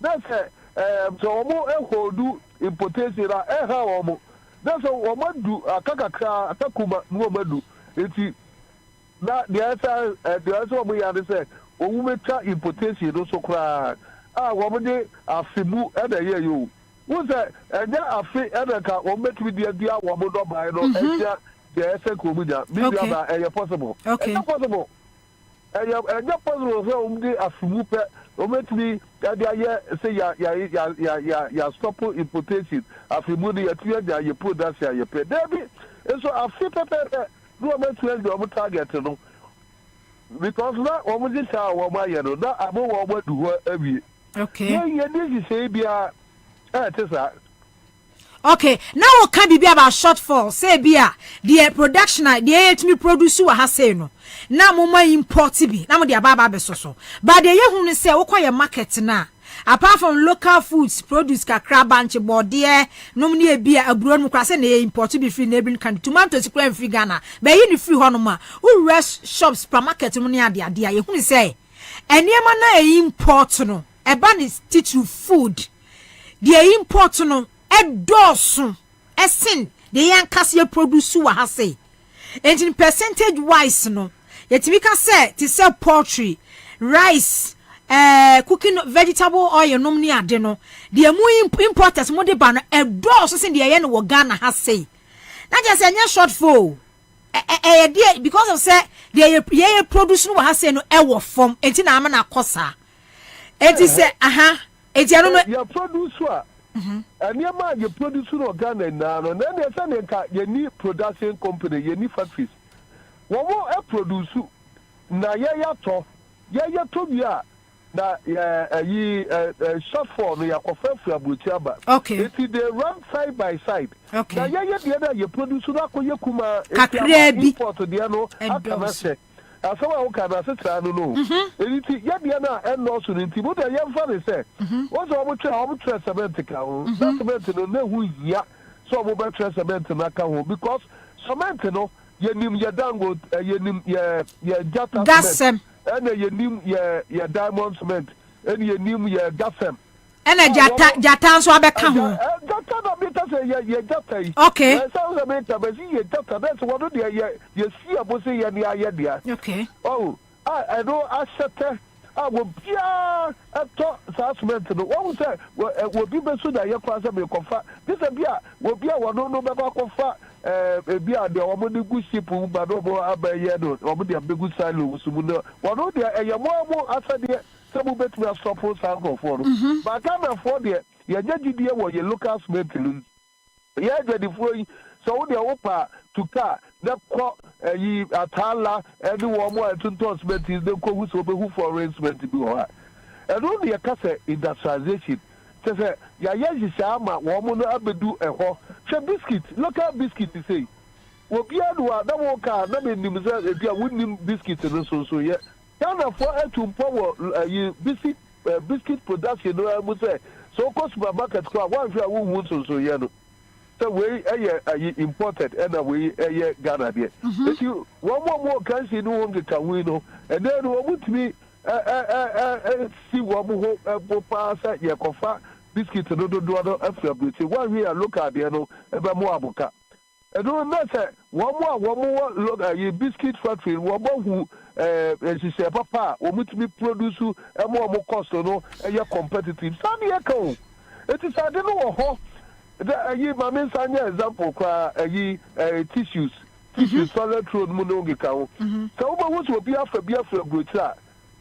[SPEAKER 9] That's so more do importation. How that's what one do a kakaka atakuma no do. It's that the answer we understand. Ometa importation no so cry. Womade afimu eda ye yo wo say enya afi eda ka o metwi dia womodo bai no eja the ese komuja bi ba possible possible enya possible so umde afimu pe o metwi dia ye say ya stop importation afimu de ya dia ye production ye pe debi so afi pepe no metwi de o target no because na omuji sa wo ma ye no na abo wo du ho awie.
[SPEAKER 2] Okay.
[SPEAKER 9] Yeah, this is Abia.
[SPEAKER 2] Okay. Now what can be about shortfall? Say bia the production the to me produce wa ha say no. Na mo ma import bi. Na mo de ababa be so. But the ye hu say wo kwa market na. Apart from local foods produce kakra banche bode nom ne bia aburo no kwase na import bi free neighboring country. Tomatoes kra free Ghana. Be yi ni free ho no ma. Wo rest shops supermarket mo ne ade ye hu say enema na import no. Eban is teach you food. The import no edosun esin the yankas ye produce wa ha say. And in percentage wise no yetimi ka say to sell poultry, rice, cooking vegetable oil no ni ade no. The mu importers mo de ba no edosun sin the ye no Ghana ha say. Na just anya shortfall. Because of say the ye produce no wa ha say no e wo form enti na ama na kosa. It is it's your producer. And your man, your producer of Ghana now, and then there's a new production company, your new factories. One more a producer. Na ya to ya na shortfall no ya kofa for abutiaba. Okay.
[SPEAKER 9] It is they run side by side.
[SPEAKER 2] Okay.
[SPEAKER 9] Na ya the other your producer na ko yakuma
[SPEAKER 2] import
[SPEAKER 9] to the no akabase. Asawa o kana se tra no no eliti ya dia na enno so nti mo da yem fa ne se wo so mo tra cement ka ho cement no na hu ya so mo be tra cement na ka ho because cement no yenim ye dango yenim ye jata
[SPEAKER 2] gasem
[SPEAKER 9] and yenim ye diamond cement and yenim ye gasem
[SPEAKER 2] ena jata so abeka ho
[SPEAKER 9] jata no be ta say ye jata yi
[SPEAKER 2] okay
[SPEAKER 9] so the meter be ye jata that's what do ye see abo say ye ni aye dia
[SPEAKER 2] okay
[SPEAKER 9] oh I know I said I will be a cement no one say will be so that you can say me confa this will be a one no be confa be a the woman good ship but no more abaye no omo de be good silo so no one no dey e more asade some bet me stop for sango for but come for there ye jagidie wo ye local cement lu ye jadi for so they opa to car that yi atala any one more to cement is the ko who for arrangement be ho and only a case industrialization say ya shama wo mo no abedu eho she biscuit local biscuit say obi adu da wo ka na be nim say e bia wonnim biscuit no so ye Ghana for to power biscuit production no am say so ko supermarket ko one fi awu so ye no so we imported and we Ghana there if you one more country no one get away no and then we would me see one more pass ye kofa biscuit no do after beauty one here look at there no eba mo abuka and no say one more look at your biscuit factory one more who she say papa we would me produce e more cost no e competitive some ye ko it is I don't know my main example tissues solid road muno so what will be after brutal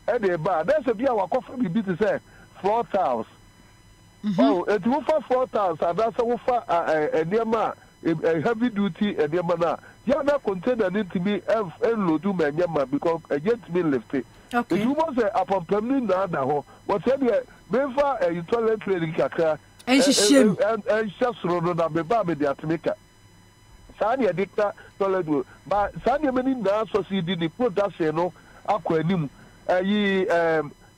[SPEAKER 9] and the bar there's a beer coffee be to say 4 tiles oh it will for 4 tiles and that's a near heavy duty nneɛma na yɛ na container ne ntumi ɛnlodu ma nneɛma because ɛyɛ ntumi lift it.
[SPEAKER 2] Okay.
[SPEAKER 9] If you want to apampam ni na ada hɔ wɔsɛ deɛ mefa toilet training kakra
[SPEAKER 2] ɛnhyehyɛm
[SPEAKER 9] ɛnhyɛ soro no na meba me de atemeka saa ne yɛde ka toilet wo ba saa nneɛma ni na asɔsi ni production no akɔ anim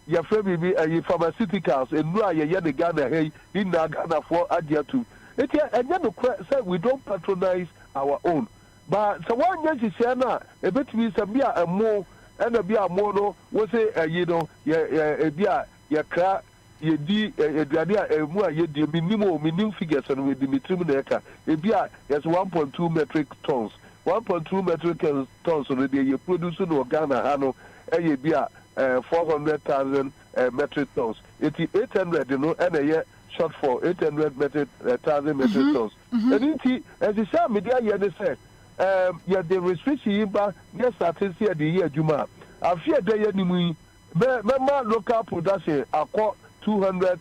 [SPEAKER 9] yɛfrɛ biribi pharmaceuticals nnuro a yɛyɛ ne Ghana ha yi ne nyinaa Ghanafoɔ agye ato eti ɛnyɛ no sɛ we don't patronize our own but sɛ wɔanyɛ nhyehyɛ no a ɛbɛtumi sɛ bi a ɛmo ɛna bi a mo no wɔsɛ no ebi a yɛkra yɛdi aduane a ɛmu a yɛdi minim figures no with the trim na ɛka ebi a yɛsɛ 1.2 metric tons 1.2 metric tons no deɛ yɛ produce no Ghana ha no ɛyɛ bi a 400,000 metric tons. 800 no and a year short for 800,000 metric tons. And as you say, media say, the restriction but yes, I think the year Juma. I fear they anyway. Remember local production, I call 200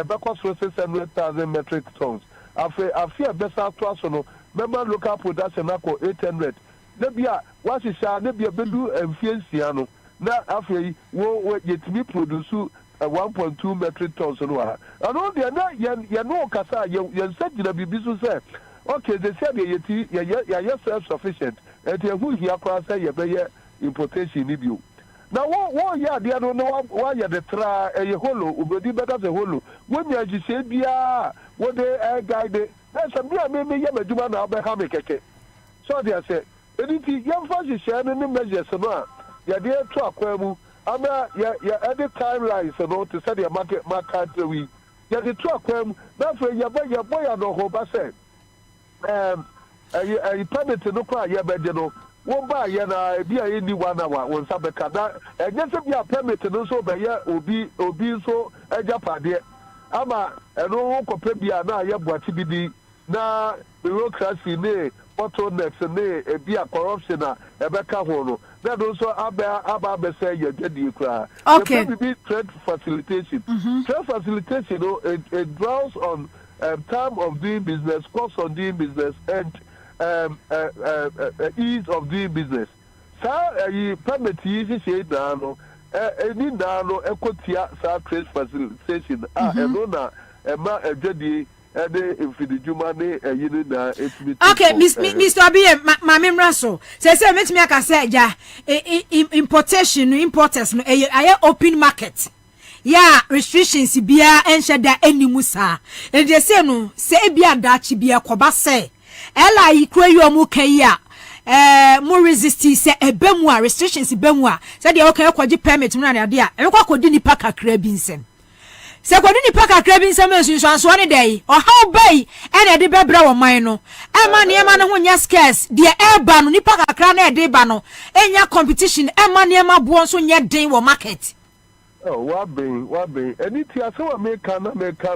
[SPEAKER 9] backwards 600,000 metric tons. I fear best out to remember local production, I call 800. Nebia, what is that? Nebia bedu and fianciano. Na afei wo yetimi produce 1.2 metric tons no ha ano de na ye no kasa ye nsagina bibi so say okay they say ye self sufficient and who here kwa say ye be importation ni bio na wo ya de no wa ye de tra ye holo obedi better the holo when you agise bia wo de guide na some bia me ye maduma na be ha me keke so they say editi ye fa hye no measures no yɛde to akwamu ama yɛde timelines no to say the market we yɛde to akwamu na for yɛbɔ ya no ho ba sɛ permit no kwa yɛbɛde no wo ba yɛ na ebi a yɛni 1 hour wo nsa bɛka na ɛnyɛ sɛ bi a permit no so bɛyɛ obi so agyapadeɛ ama ɛno wo kɔpɛ bi a na yɛboate bi di na bureaucracy ne bottlenecks ne ebi a corruption a ɛbɛka ho no na do so aba say ye dedi kra.
[SPEAKER 2] Okay.
[SPEAKER 9] The be trade facilitation. Trade facilitation, it draws on time of doing business, cost of doing business, and ease of doing business. So you permit easy say no. Any no ekotia sa trade facilitation. Enona ema ejedi. Okay,
[SPEAKER 2] Mr. Abiye, my memory so. Say make me aka say ja importation importers no aye open market. Yeah, restrictions bia enhye da animu sa. And they say no, say bia dachi bia koba say. Ela ikura yi omu kai a more resist say ebemu a restrictions bemu a. Say dey okay kwaji permit no na dey a. E kwa kodi nipa kakra bi nsem. Se kwadi nipa kakra bi nsem nsunsuanso ne dey o how bay ene de bebra wo man no ema ne ema no ho nya scarce de eba no nipa kakra na e de ba no enya competition ema ne ema bo nso nya den wo market.
[SPEAKER 9] Oh, what be any tia so make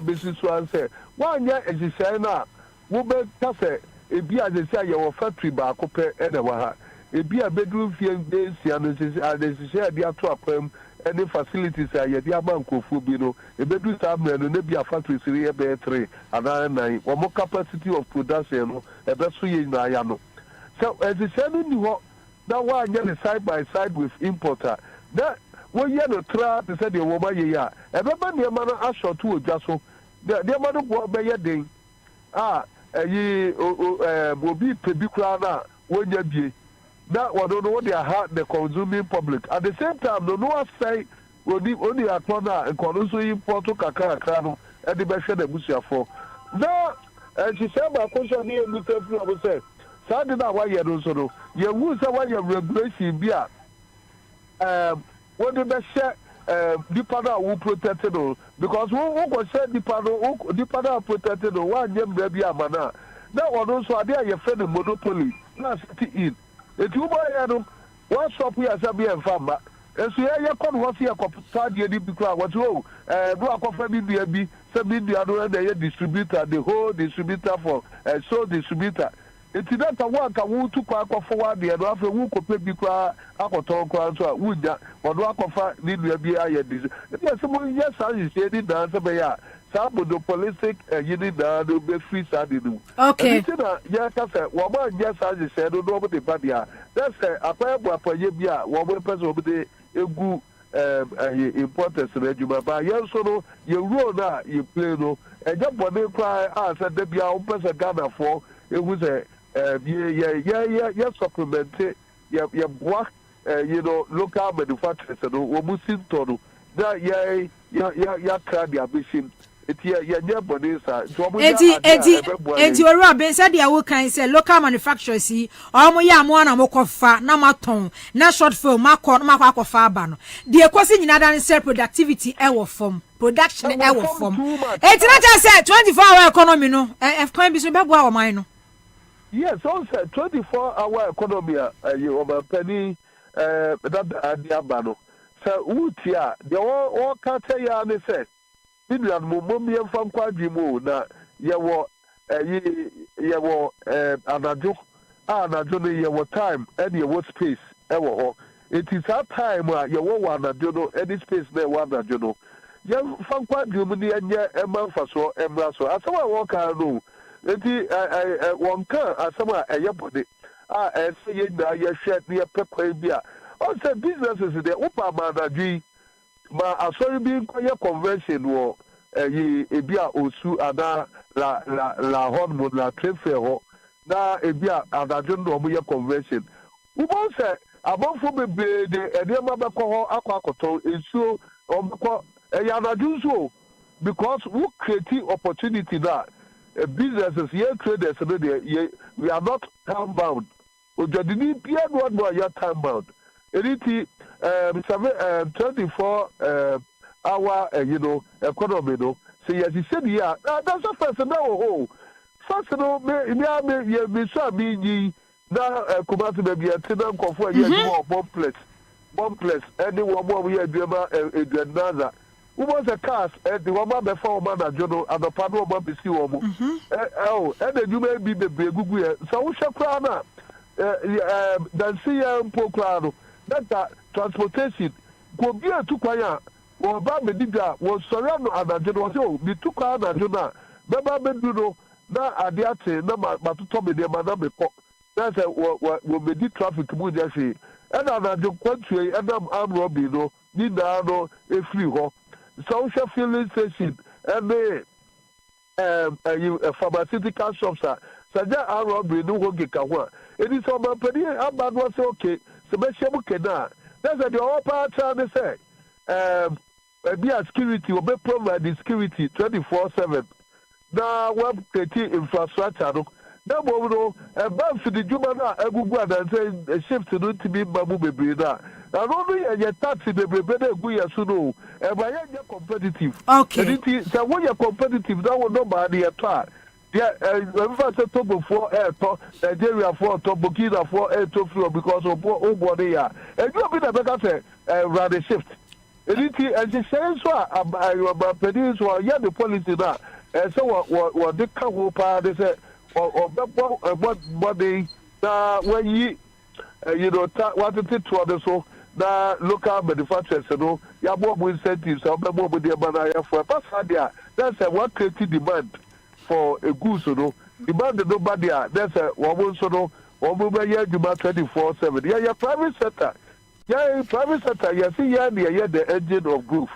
[SPEAKER 9] business one say one nya egisai na wo be ta se ebi a de say your factory ba ko pe e de wa ha ebi a bedroom fie be sia no say a de ato akwam any facilities a ye dia bankofu bi no ebedu samre no na bia factories re be 3 and 9 omo capacity of production no ebe so ye na ya no so as the same ni ho na wa anya the side by side with importer that wo ye no tra to say the woman ye ya ebe ba ne ma no ashort wo dwa so de ma no bo be ye den obi pebi kra na wonya bie that one don't know what they are the consuming public. At the same time, no one say only a corner and also import to Kakano and the best the Busia for. Now, and she said, my question here, Mr. Flo say, Sadina, why you don't know? You will say why your regulation be what the best the partner who protected all because who was said the partner protected all one name baby amana. That one also are there your friend monopoly. Now in. Eti uba ya no one shop here sabi en famba enso ye kon ho se akopta de di bikra what do akofa bi bia bi sabi dia no na ye distributor the whole distributor for so distributor eti that one ka wo tu kwa akofo wa de no afa wo kope bikra akoton kwa so a wuja wodo akofa ni dua bi aye dis eti se mo yes san yi se di dan se be ya some monopolistic unit that will be free standing.
[SPEAKER 2] Okay.
[SPEAKER 9] Yes, I said, woman, yes, I just said, don't know what the body are. That's a pair of Payabia, one person over the good importance of the Juma. But yes, so you roll that, you play no, and just when they cry, I said, there be our person Ghana for it was a supplemented, yeah, work, local manufacturers, and what was in total. That, yeah, crowd the ambition. Enti
[SPEAKER 2] Robin said the awo kan say local manufacturers yi omo ya mo na mo kofa na maton na short film makwa aba no the ekosi nyina dan say productivity e wo form production e wo form enti na just say 24-hour economy no e kan bi so be boa o man no.
[SPEAKER 9] Yes, also 24-hour economy you over penny that aba no so utia the all can tell ya ne say Indian Mummy and Fan Quadrimo, na yawo anajo, yawo time, and yawo space, ever. It is that time where yawo anajo, any space there, one anajo. Young Fan Quadrimo, and ya Emma Faso, Embraso. As someone walk out, no. It one car, as someone a yapody. And say, you shed near Pepper. Also, businesses there, Upa Manaji. Ma asori bi nkoye convention wo ebia osu ada la hormone la trefe ho na ebia adajo no mo ye convention ubon se abonfo bebe de edema be ko ho akwakoto esu omko ya adajo so because we create opportunity that businesses here traders no dey we are not time bound ojodini bia no ya time bound Eliti 24 hour economy no say yes said yeah that's a first now first no me so bi na Kumasi baby atina nkofo ya bombless any one more we adwema edwanaza who was a cast the one before man ajono adopado ma bisi wo mo and the you may be the gugu so we shakra na dan see pokra that transportation go be a tukwaya or ba medida was surround anajo was o bi tukwa anajo na beba beduno na adiate na matuto be de na be ko that's we medi traffic mu dey say and anajo kwantue and am robby no ni na no e free ho social filling station and a pharmaceutical shops saja am robby no go get kawa it is so man pedi abad was okay so be shemu kena that's the all part they say be a security or be provide the security 24/7 na web create infrastructure no na mo no e ba fi the juma na egugu and say shift no to be babu bebre na na no ye taxi bebre na egu yesu no e ba ye competitive
[SPEAKER 2] okay
[SPEAKER 9] so when you competitive that will not be the attack. Yeah, in fact, I talk before Nigeria for Burkina for to because of body here. And you have been a better rather shift. And the same so about peninsula, yeah, the policy now. And so what the couple part they say or what body when you what it to others so the local manufacturers, you have more incentives, more with the banana for a there. That's what creating demand. For a goose, demand nobody. There's a woman, so no, yeah, 24/7. Yeah, private sector. Yeah, private sector. You see, yeah, the engine of growth.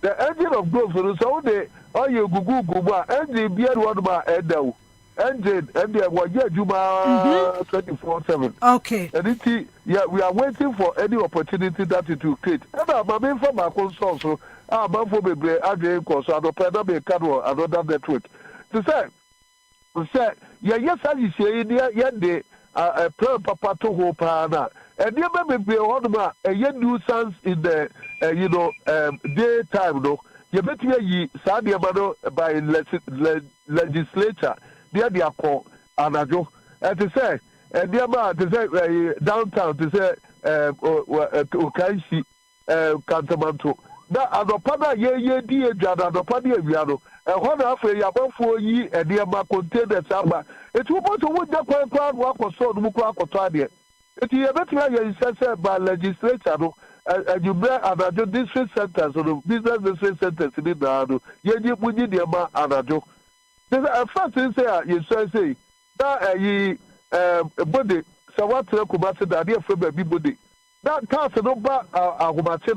[SPEAKER 9] The engine of growth. So they, you go, engine, be one by engine, and they were yeah, Juma 24/7.
[SPEAKER 2] Okay.
[SPEAKER 9] And it, yeah, we are waiting for any opportunity that it will create. And I'm main for my console, so I'm for the again, because I don't pay another network. To say, yes, I say, the plan papa to hope, and you may be a young nuisance in the, daytime, no. You bet ye, Sadia Mano by legislature, they are called Anajo, and to say, and the amount to say, downtown to say, Ukaisi, Cantamanto. That Adopada ye dear Jan Adopadia Viano, and one after Yabon ye and dear ma contain the summer. It will want to would the crowd walk or so Mukra or Tadia. It is a better said by legislature you bear another district centers or business district centers in the you put in the amount another. There's a first thing you say that ye body, so what to Kumasi that dear from baby body. That cast no back a Kumasi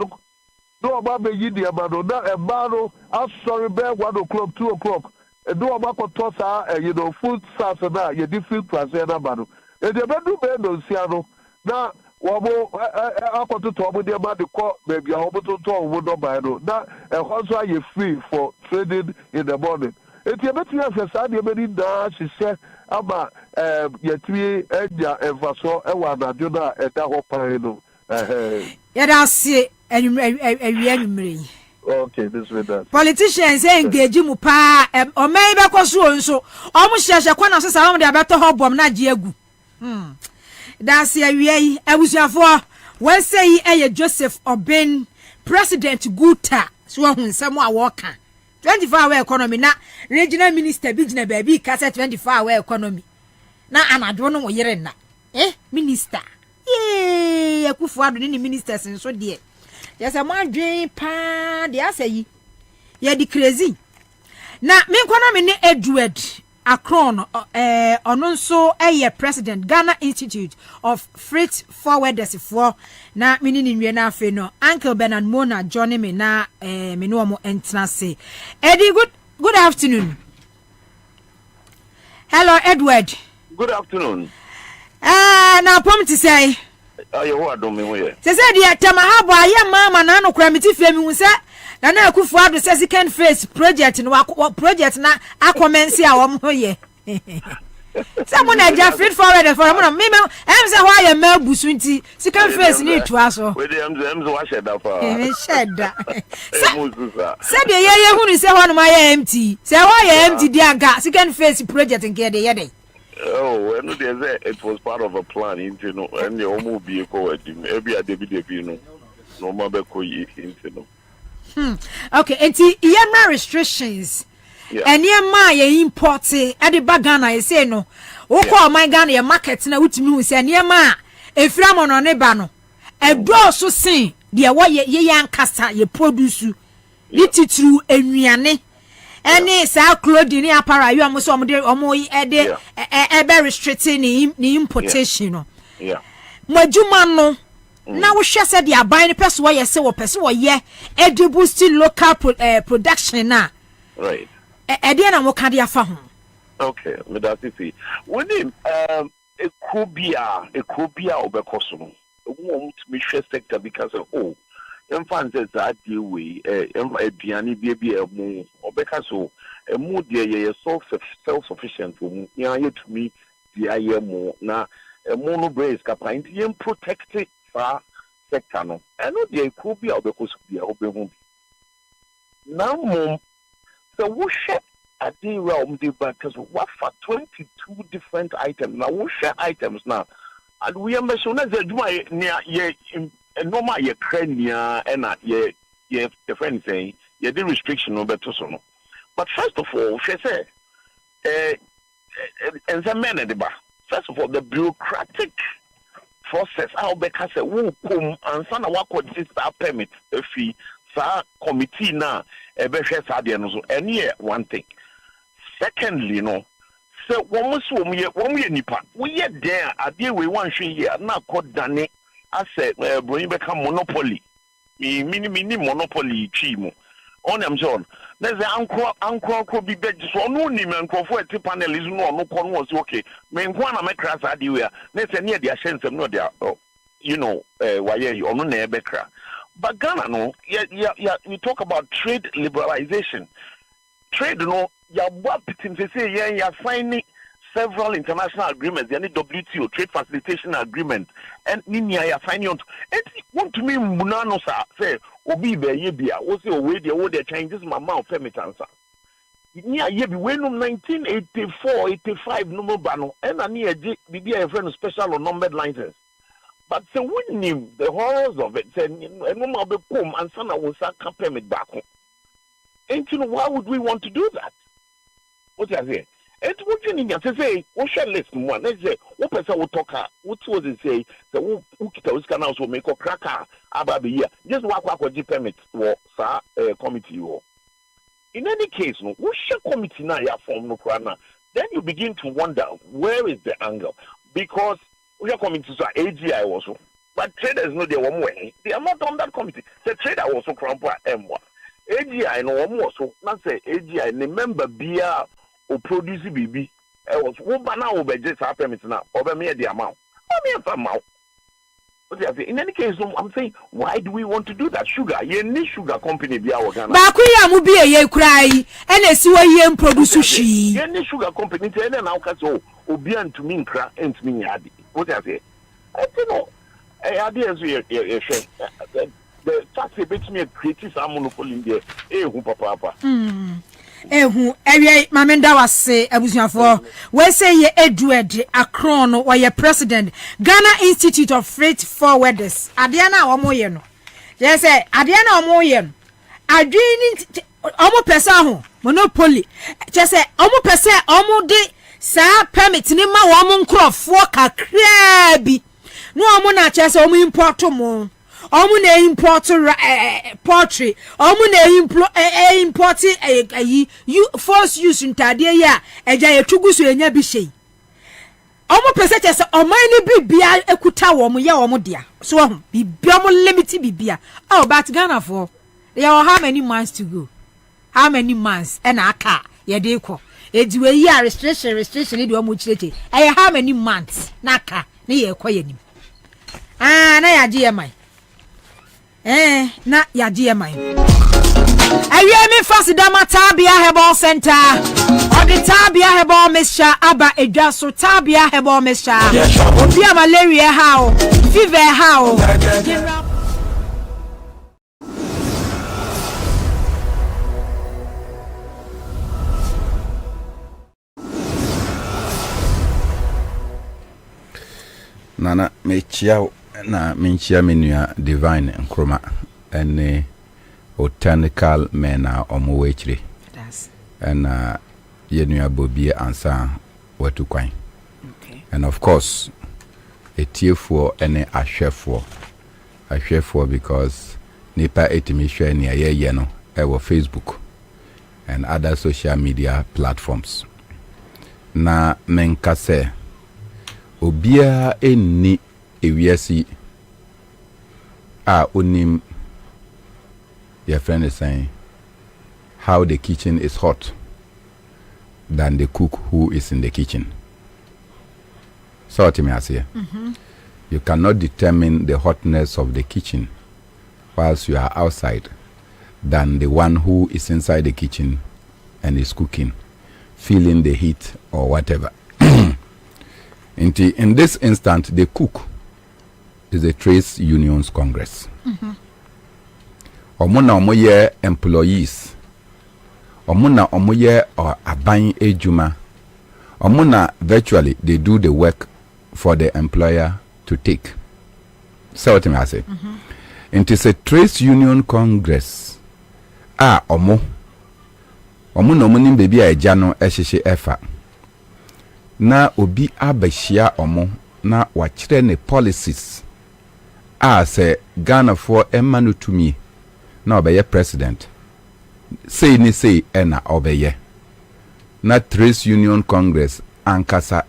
[SPEAKER 9] no about me in the amount, not a barrel, I'm sorry, bear 1 o'clock, 2 o'clock. Do about tossa, you know, food sauce and that, you different class and about. And the bedroom bed on Siano. Now, Wabo, I want to talk with you about the court, maybe I hope to talk with nobody. Now, and also you're free for trading in the morning. If you bet me as a side, you're very nice, she said, about your 3 and your Vaso, and one that you know at that whole
[SPEAKER 2] Yeah, that's it. And
[SPEAKER 9] okay, this way that.
[SPEAKER 2] Politicians engage mu pa o may be kwaso nso o mu hye kwa na so sa o de abeto hobom na giegu that's ya wi abusuafo when say eye Joseph Oben president Guta so hu nsem a wo ka 24-hour economy na regional minister bi gina ba bi ka 24-hour economy na anado no wo yere na minister Akufo Addo ni ministers nso de yes, I'm wondering, pa, they say ye di crazy. Na me nkwana me ne Edward Akron ononso president Ghana Institute of Freight Forwarders for na me ni nwie na afi no Uncle Bernard Mona join me na me no mo entna say. Eddie, good afternoon. Hello Edward.
[SPEAKER 9] Good afternoon.
[SPEAKER 2] Na pom to say
[SPEAKER 9] you what do me we
[SPEAKER 2] say the tamahabo aye mama na no kura meti femi hu say na na Akufo Addo say second phase project no project na akomensi a wo mo ye someone na ja freight forward for me em say why you ma busu nti second phase ni to aso
[SPEAKER 9] we dey em wa sheda fa
[SPEAKER 2] em sheda say the ye hu say ho no ma ye empty say why ye empty dia ga second phase project nke de ye dey.
[SPEAKER 9] Oh, and it was part of a plan, you know, and the Omo be a co maybe a David, no more into no.
[SPEAKER 2] Okay, and the restrictions and near my import at the bagana, I say no. Oh, my Ghana market now with me, say near ma a framon on a bano. A bro so sing, dear, what ye young casta ye produce you, little true and riane. Any sa clothing apparel you am so omo ebe restricting ni importation no madwuma no na wo hwe se de aban ne pese wo ye se wo pese wo ye e boost local production na
[SPEAKER 9] right
[SPEAKER 2] de na mo ka de afa ho
[SPEAKER 9] okay me that see when ekobia obekoso no wo me hwe sector because oh emphasis that the way aduane bia mu obeka so mu de ye self sufficient mu ya yetumi di aye mu na mu no brace capacity yem protect fa sector no eno de ku bia obeko so bia obehu na mo so wo hwe ade realm de because what for 22 different items na wo hwe items now and we am so na aduma ye normal ye crania and ye the friend saying ye the restriction no better so no. But first of all, she said and the men at the bar. First of all, the bureaucratic process how because who come and sana what could this permit a fee sa committee na e be hwe sa de no so any one thing. Secondly, no so one ye nipa we ye there ade we wan hwe ye na kodane as a bring become monopoly. Mini monopoly chimo. On them John. There's an uncle could be better. So no name and for a panel is no con was okay. Main one of my class idea. Let's near the sense of no there. You know, why you on no Becra. But Ghana no, you talk about trade liberalization. Trade no, ya what they say, you're signing several international agreements, the WTO trade facilitation agreement, and Ninia ya signing on. And want to me Munano say Obi be yebia, what's your way the changes my mouth permit answer. Nia yebi when 1984, 85 no bano, and I near be a friend special or numbered license. But so when him the horrors of it, said no more be come and son I will start permit back home. And you know why would we want to do that? What I say?
[SPEAKER 10] It would you say, what shall listen one? Let's say, what person will talk, what was it say, the Ukita can also make a cracker about the year. Just walk with the permit or committee. In any case, no, what shall committee now form no crana? Then you begin to wonder where is the angle? Because we are committees are AGI also. But traders know they one way. They are not on that committee. The trader also crumple M1. AGI no more so not say AGI ne member beer or produce BB. I was one banana over just permits now over me the amount. But in any case, I'm saying, why do we want to do that? Sugar, you need sugar company be our Ghana.
[SPEAKER 2] Bakuya mu be ye cry, and a sewer ye produce she.
[SPEAKER 10] You need sugar company to end now caso obian to mean crack and to mean yadi. What I say? I don't know. Ideas the tax bit me creative some monopoly in there. Papa.
[SPEAKER 2] Ehu ewie mamenda wase abusuafo we say ye Edward Akron no ye president Ghana Institute of Freight Forwarders ade na omo ye no je say ade na omo ye no adwini omo pesa ho monopoly je say omo pesa omo de sa permit ni ma wo omo nkrofo kakra bi no omo na je say omo import mo omu na import poultry omu na import you force use ntade ya eja yetugusu enya bi shei omu pese chese oman ni bibia ekuta wo mu ya wo mu dia so ho bibia mo limit bibia oh but Ghana for there are how many months to go how many months and aka ye dey ko ediwe yi restriction ni de omu chireche how many months naka na ye ko yanim na ya je mai na yaji emai ayemi fasidama tabia herbal center odi tabia herbal mixture aba edwaso tabia herbal mixture obi malaria how fever how
[SPEAKER 6] nana mechiao na minchia menua divine nkroma ene botanical mena omowechire and yenua Bobie Ansah watukwan and of course etiefo ene ahwefo because nipa etimi hwe ne ayeye no ewo Facebook and other social media platforms na menkase obia eni ewiasi onim your friend is saying how the kitchen is hot than the cook who is in the kitchen. So you cannot determine the hotness of the kitchen whilst you are outside than the one who is inside the kitchen and is cooking, feeling the heat or whatever. In this instant, the cook is a Trades Unions Congress. Omuna omoye employees. Omuna omoye aban ejuma. Omuna virtually they do the work for the employer to take. So what I say? It is a Trades Union Congress. Omuna omuni baby ejano eshishe efa. Na obi abeshia omo na wachire ne policies se Ghana for Emmanuel to me na obeye president say ni say na obeye na Trades Union Congress ankasa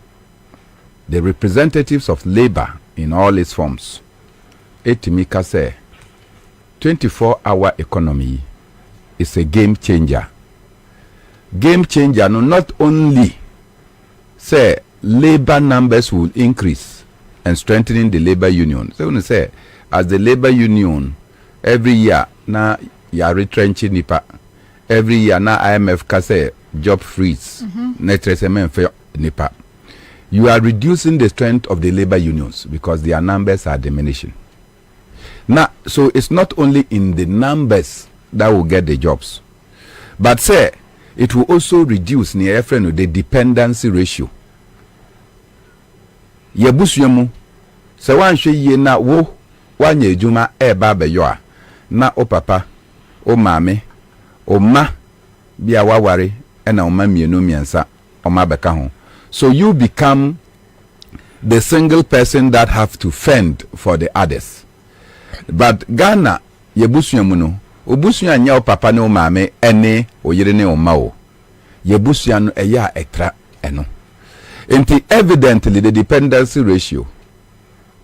[SPEAKER 6] the representatives of labor in all its forms etimika say 24-hour economy is a game changer no not only say labor numbers will increase and strengthening the labor union. So when say as the labor union every year na ya retrenching nipa every year na IMF ka say job freeze net resement for nipa you are reducing the strength of the labor unions because their numbers are diminishing. Now so it's not only in the numbers that will get the jobs but say it will also reduce the dependency ratio. Yebusuemu se wanhwe yie na wo wanye ejuma eba beyo a na o papa o maame o ma bia waware na o ma mienu miensa omabeka ho. So you become the single person that have to fend for the others. But Ghana yebusuya muno obusuya nya o papa ne o maame ene o yire ne o ma o yebusuya no eya etra eno. Inti evidently the dependency ratio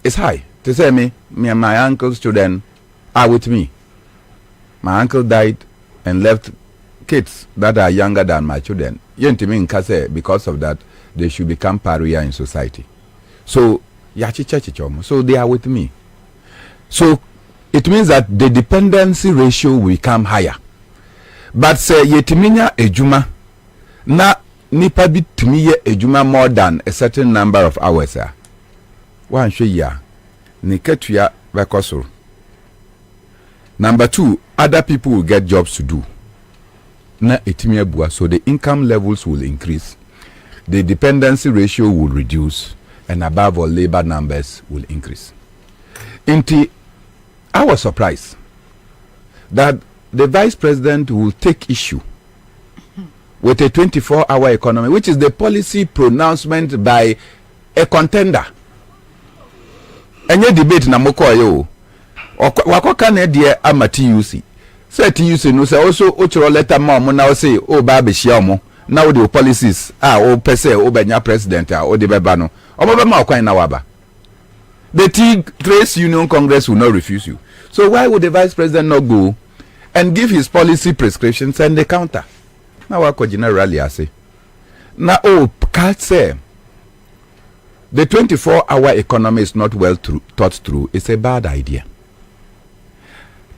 [SPEAKER 6] is high. To say me and my uncle's children are with me. My uncle died and left kids that are younger than my children. Because of that, they should become pariah in society. So, so they are with me. So, it means that the dependency ratio will become higher. But say, yetiminya ejuma, na nipa bitimiye ejuma more than a certain number of hours. One show ya, niketuya bekosoro. Number 2, other people will get jobs to do. Na etimia bua, so the income levels will increase, the dependency ratio will reduce, and above all, labor numbers will increase. Inti, I was surprised that the vice president will take issue with a 24-hour economy, which is the policy pronouncement by a contender. Any debate na moko yo. Wakoka ne de amati TUC. Say TUC no say also ochro letter ma mo na say o ba be hia mo. Na wo the policies o pese o benya president o de beba no. O ba ma okwan na waba. The Trades Union Congress will not refuse you. So why would the vice president not go and give his policy prescriptions and the counter? Na wako generally say. Na can't say the 24-hour economy is not well thought through. It's a bad idea.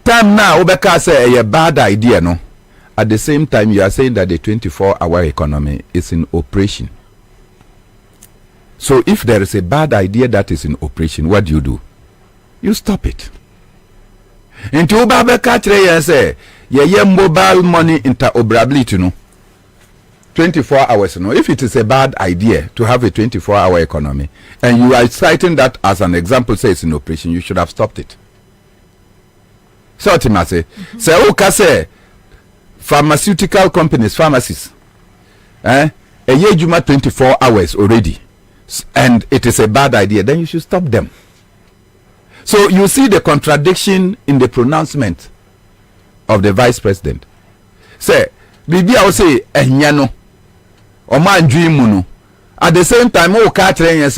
[SPEAKER 6] Time now, Obeka say a bad idea, no. At the same time, you are saying that the 24-hour economy is in operation. So if there is a bad idea that is in operation, what do? You stop it. Into Obeka say, ye mobile money interoperability, no. 24 hours, no. If it is a bad idea to have a 24-hour economy, and you are citing that as an example, say it's in operation, you should have stopped it. So what I say, say pharmaceutical companies, pharmacies, a year juma 24 hours already, and it is a bad idea, then you should stop them. So you see the contradiction in the pronouncement of the vice president. Say, Bibi I will say, enyano, or man dream at the same time, say,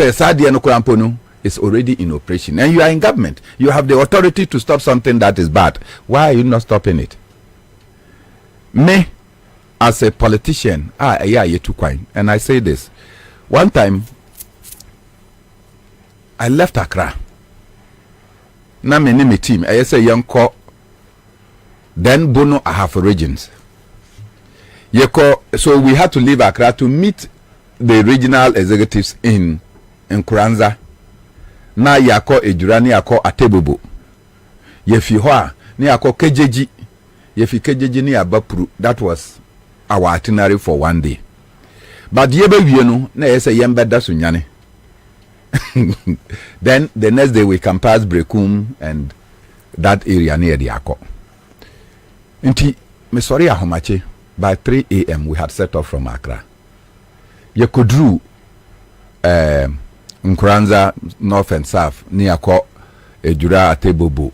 [SPEAKER 6] Sadia no kurampono is already in operation, and you are in government. You have the authority to stop something that is bad. Why are you not stopping it? Me, as a politician, and I say this. One time, I left Accra. Na me name team. I say young co. Then Bono I have regions. So we had to leave Accra to meet the regional executives in Kuranza. Na yako ejurani yako Atebobo. Yefi hoa ni yako Kejeji. Yefi Kejeji ni abapuru. That was our itinerary for one day. But yebe wieno na yese yembeda sunyane. Then the next day we can pass Brekum and that area near the Yako. Inti me sorry ahomache. By 3 a.m. we had set off from Accra. Yekudru Nkuranza north and south near Ejura Atebobo.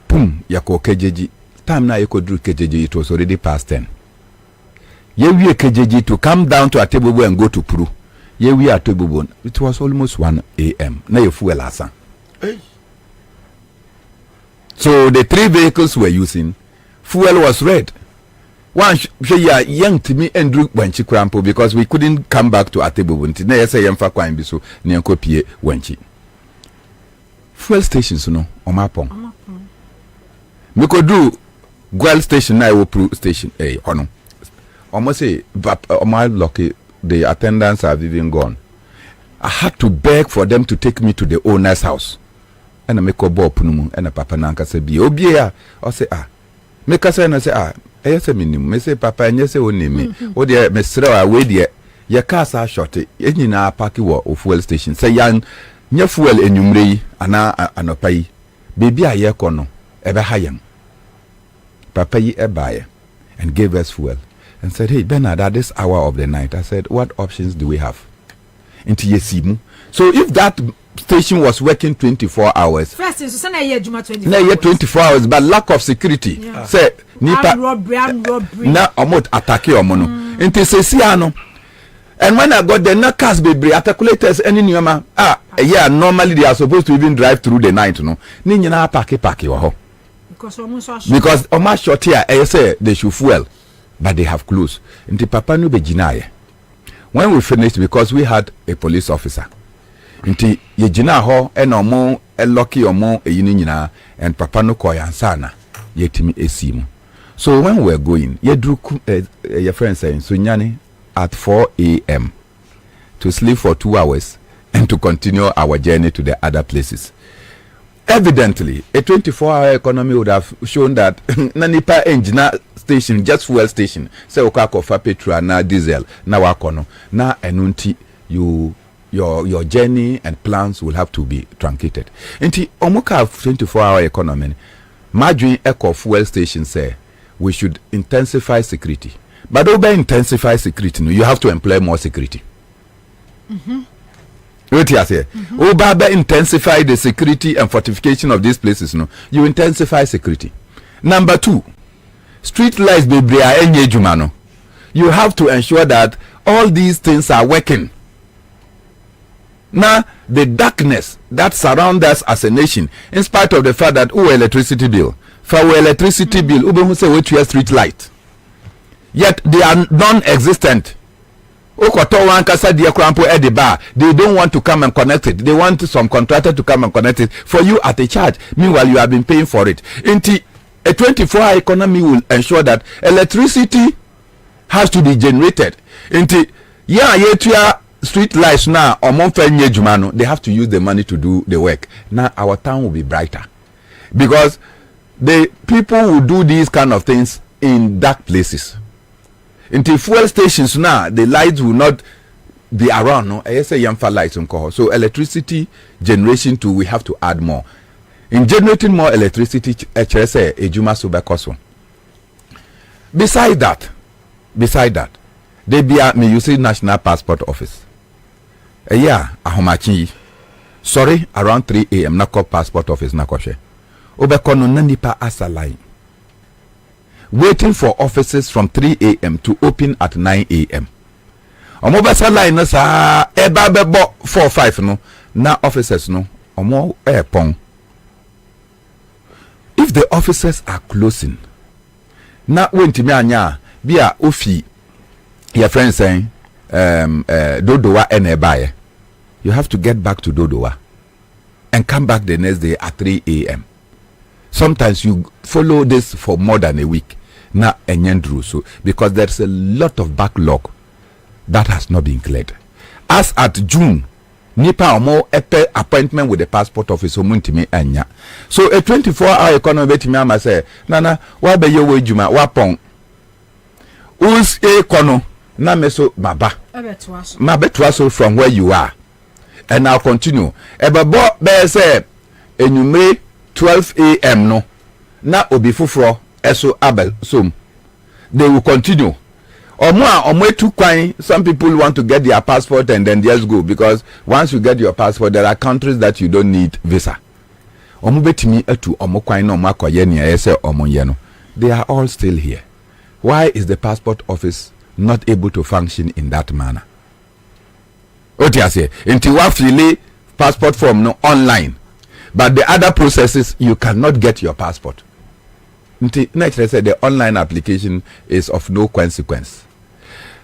[SPEAKER 6] Pum yako Kejeji. Time na Yekudru Kejeji, it was already past 10. Yewi Kejeji to come down to Atebobo and go to Puru. Yewi Atebobo. It was almost 1 a.m. Na ye fuel asa. So the 3 vehicles we're using, fuel was red. One young to me and Drew Wenchi Crampo because we couldn't come back to Atebobo. Na yesa yemfa kwa mbiso ni nkopie Wenchi. Fuel stations no omapon. Me ko do Gwal station na Ewopru station hono. Almost say my lucky the attendants have even gone. I had to beg for them to take me to the owner's house. And I make a bob punumu and a papa nanka say be obia or say make us and say yes, me say papa and yes, only me. Oh, dear, Mr. Away, dear, your cars are short. Any na parky war of fuel station. Say, young, your fuel in Yumri, and a pay. Baby, I yakono, ever high. Papa ye a buyer and gave us fuel. and said, "Hey, Bernard, at this hour of the night," I said, "What options do we have?" Into Yesimu. So if that station was working 24 hours,
[SPEAKER 2] first is so na year
[SPEAKER 6] 24 hours, but lack of security. Say, nipa
[SPEAKER 2] robbery.
[SPEAKER 6] Na omot attack omono. Into Sesiano. And when I got the Nakas baby articulators any newma, yeah, normally they are supposed to even drive through the night, no. Ninyana paki waho. Because Oma short here, I say they should fuel, but they have closed. Into Papa no be jinaye. When we finished, because we had a police officer, into ye jina ho enomo lucky omo e yini and Papa no koyansana ye timi esimu. So when we were going, ye drew your friend saying Sunyani at 4 a.m. to sleep for 2 hours and to continue our journey to the other places. Evidently, a 24-hour economy would have shown that Nanipa engine station, just fuel station, say okako fa petrol na diesel na wakono na enunti your journey and plans will have to be truncated. Inti omuka 24-hour economy, margin eco fuel station say we should intensify security. But over intensify security, you have to employ more security. What you say? Over intensify the security and fortification of these places, no, you intensify security. Number 2, street lights be jumano. You have to ensure that all these things are working. Now, the darkness that surrounds us as a nation, in spite of the fact that electricity bill, for electricity bill, ube say what you street light. Yet they are non-existent. They don't want to come and connect it. They want some contractor to come and connect it for you at a charge. Meanwhile, you have been paying for it. A 24-hour economy will ensure that electricity has to be generated. Street lights now, they have to use the money to do the work. Now our town will be brighter. Because the people will do these kind of things in dark places. Into fuel stations now, the lights will not be around. No, I say yamfa lights on call. So electricity generation too, we have to add more. In generating more electricity, HSA ejuma subekoso. Beside that, they be me you say National Passport Office. Ahomachi. Sorry, around 3 a.m. Nako Passport Office nakoshe. Obekono nanipa asalai. Waiting for offices from 3 a.m. to open at 9 a.m. Omobasa line no sa eba bebo 4-5 no na officers no omo pong. If the officers are closing, na wentimi anya bia ofi your friend saying Dodowa enebaye, you have to get back to Dodowa and come back the next day at 3 a.m. Sometimes you follow this for more than a week. Na enyendru so because there's a lot of backlog that has not been cleared. As at June, nipa omo epe appointment with the passport office omuntimi anya. So a 24-hour economy betimi ama say nana wa be yo wejuma wa pon. Us kono na meso maba. Mabetwaso from where you are. And I'll continue. Ebebo be say enyumre 12 a.m. no na obi fufuro eso abel so they will continue. Some people want to get their passport and then just go, because once you get your passport there are countries that you don't need visa. They are all still here. Why is the passport office not able to function in that manner? What you say? Until you fill passport form no online, but the other processes you cannot get your passport. Next, I said the online application is of no consequence.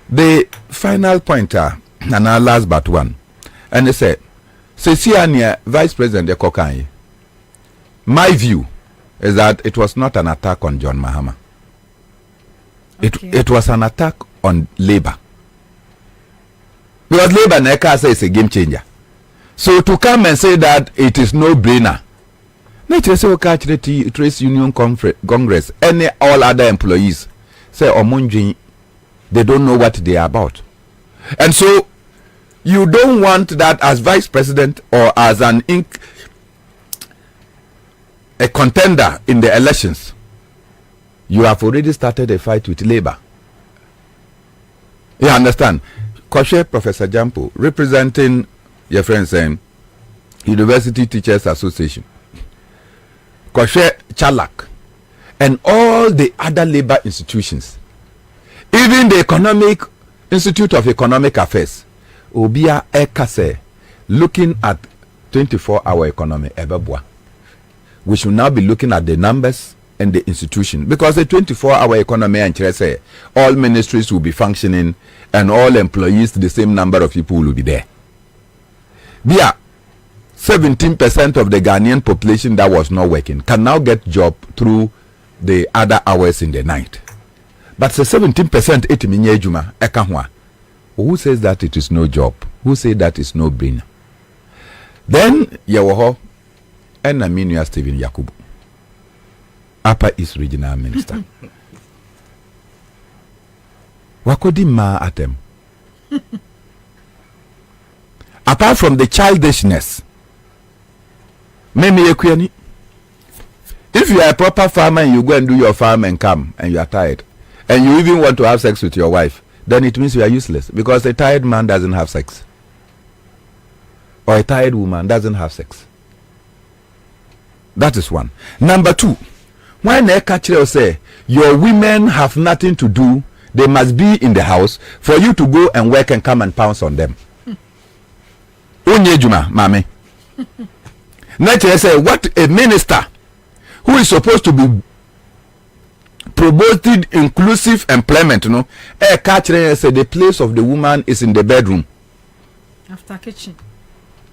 [SPEAKER 6] The final pointer, and our last but one, and they said, Cecilia, Vice President Kokai, my view is that it was not an attack on John Mahama. It was an attack on Labour. Because Labour Neka says it's a game changer. So to come and say that it is no brainer, nature say catch the Trade Union Congress, any all other employees say Omunjin, they don't know what they are about. And so you don't want that as vice president or as a contender in the elections. You have already started a fight with Labour. You understand? Koshe Professor Jampo, representing your friend saying University Teachers Association, Koshe Chalak, and all the other labor institutions, even the Economic Institute of Economic Affairs, Obia Ekase, looking at 24-hour economy, Ebebwa. We should now be looking at the numbers and the institution, because the 24-hour economy and say all ministries will be functioning and all employees, the same number of people will be there. There, 17% of the Ghanaian population that was not working can now get job through the other hours in the night. But the 17% etiminye juma ekahwa. Who says that it is no job? Who says that is no brainer? Then Yawoho and Aminia Stephen Yakubu, Upper East Regional Minister. Wakodi ma atem. Apart from the childishness, if you are a proper farmer and you go and do your farm and come and you are tired and you even want to have sex with your wife, then it means you are useless, because a tired man doesn't have sex, or a tired woman doesn't have sex. That is one. Number two, when a catcher say your women have nothing to do, they must be in the house for you to go and work and come and pounce on them. Unyejuma, mame. Nature say what a minister who is supposed to be promoted inclusive employment, you know, a catcher say the place of the woman is in the bedroom.
[SPEAKER 2] After kitchen.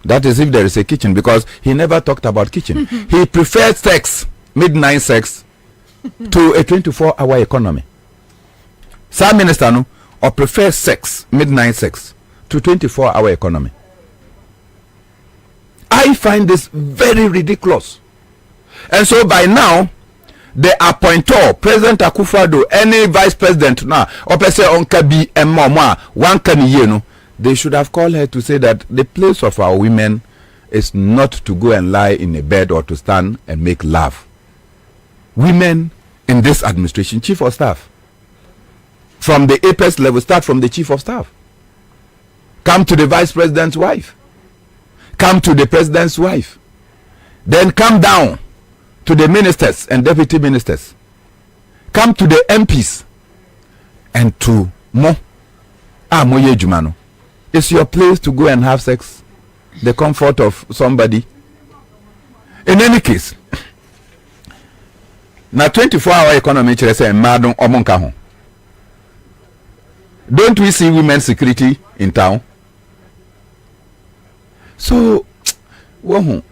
[SPEAKER 6] That is if there is a kitchen, because he never talked about kitchen. He preferred sex, midnight sex, to a 24-hour economy. Some minister no, or prefer sex, midnight sex, to 24-hour economy. I find this very ridiculous. And so by now, the appointor, President Akufo-Addo, any vice president now, or person on Kabi and Mama, one can you know, they should have called her to say that the place of our women is not to go and lie in a bed or to stand and make love. Women in this administration, chief of staff, from the apex level, start from the chief of staff, come to the vice president's wife, come to the president's wife, then come down to the ministers and deputy ministers, come to the MPs, and to Mo Moye Jumano. It's your place to go and have sex, the comfort of somebody. In any case, na 24-hour economy say madon omonka ho. Don't we see women's security in town? So, wohu.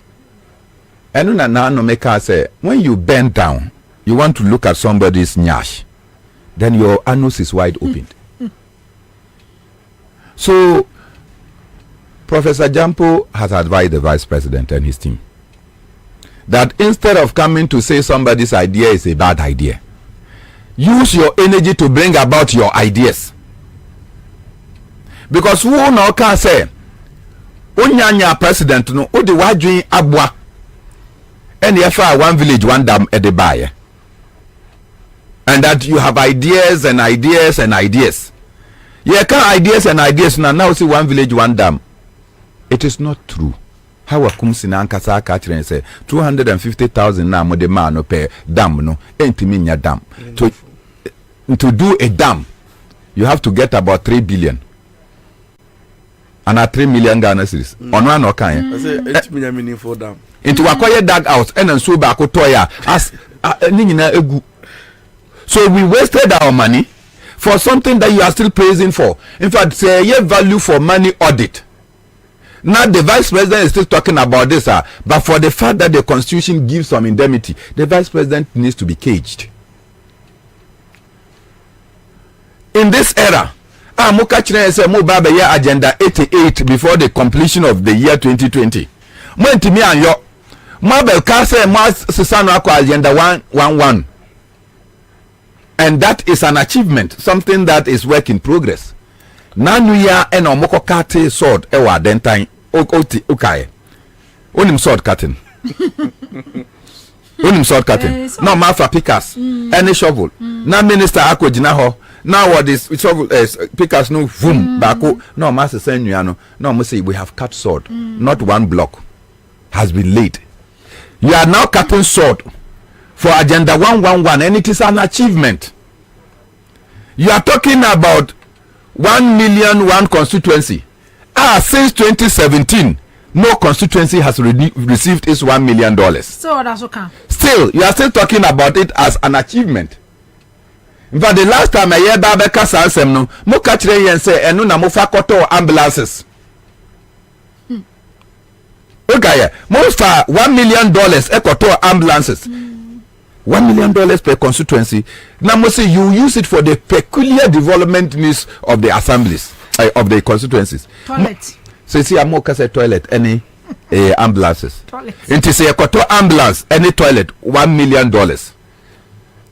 [SPEAKER 6] Enu na no make us say when you bend down, you want to look at somebody's nyash, then your anus is wide open. So, Professor Jampo has advised the Vice President and his team that instead of coming to say somebody's idea is a bad idea, use your energy to bring about your ideas. Because who no can say, Unyanya President no, Udi wajui abwa, and therefore one village, one dam at the buyer. And that you have ideas and ideas and ideas. Yeah, ideas and ideas now see one village, one dam. It is not true. How a kumsina ankasa catcher and say 250,000 na mo de man no pay dam no entiminya dam. To do a dam, you have to get about 3 billion. And at 3 million Ghana cedis. On one or kind.
[SPEAKER 5] I say 8 million meaningful dam.
[SPEAKER 6] Into Wakoye dug out and then so back toya as nina egu. So we wasted our money for something that you are still praising for. In fact, say ye value for money audit. Now the vice president is still talking about this, but for the fact that the constitution gives some indemnity, the vice president needs to be caged. In this era, Mukachine say Mubaba year agenda 88 before the completion of the year 2020. Mwentimi anyo, Mabel Kase Mas Susano Akwa agenda 111. And that is an achievement, something that is work in progress. Nanuya and Omoko Kate sword ewa dentain oti ukaye. Unim sword cutting. Unim sword cutting. No mafa pickers. Any shovel. Na minister ako jinaho. now what is pickers no boom bako no master send no must say we have cut sword, not one block has been laid. You are now cutting sword for agenda 111, and it is an achievement. You are talking about 1 million one constituency. Since 2017, no constituency has received its $1 million.
[SPEAKER 2] So that's okay.
[SPEAKER 6] Still, you are still talking about it as an achievement. In fact, the last time I heard Babeka Sansem no, mo kachire yen say enu na mo fa koto ambulances. Okay, mo fa $1 million e koto ambulances. $1 million per constituency. Now, mo say you use it for the peculiar development needs of the assemblies, of the constituencies.
[SPEAKER 2] Toilet.
[SPEAKER 6] So see, I'm more toilet, any ambulances.
[SPEAKER 2] Toilet.
[SPEAKER 6] It is a koto ambulance, any toilet, $1 million.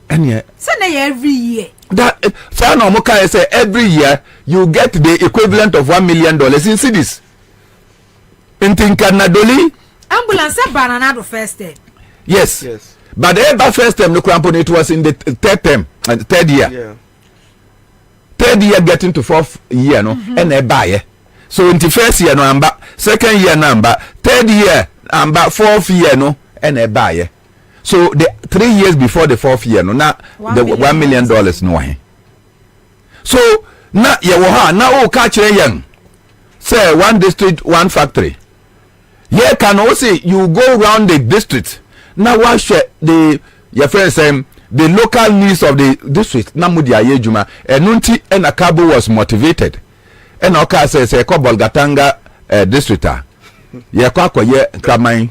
[SPEAKER 6] And yeah,
[SPEAKER 2] say every year.
[SPEAKER 6] That so no moka say every year you get the equivalent of $1 million in cities. In Tinkanadoli,
[SPEAKER 2] ambulance banana the first day.
[SPEAKER 6] Yes. But the first term, no crampon, it was in the third year.
[SPEAKER 11] Yeah.
[SPEAKER 6] Third year getting to fourth year, no, and a buyer. So in the first year, no, number, second year, number, third year, number, fourth year, no, and a buyer. So the 3 years before the fourth year, no, now the $1 million, no. So now, yeah, now, catch a young. Say, one district, one factory. Yeah, can also you go around the district. Now watch the your friend saying the local needs of the district. Namudi ayejuma enunti and Akabo was motivated. And Oka says a Kobol Gatanga district. Ye kwa ye Kramai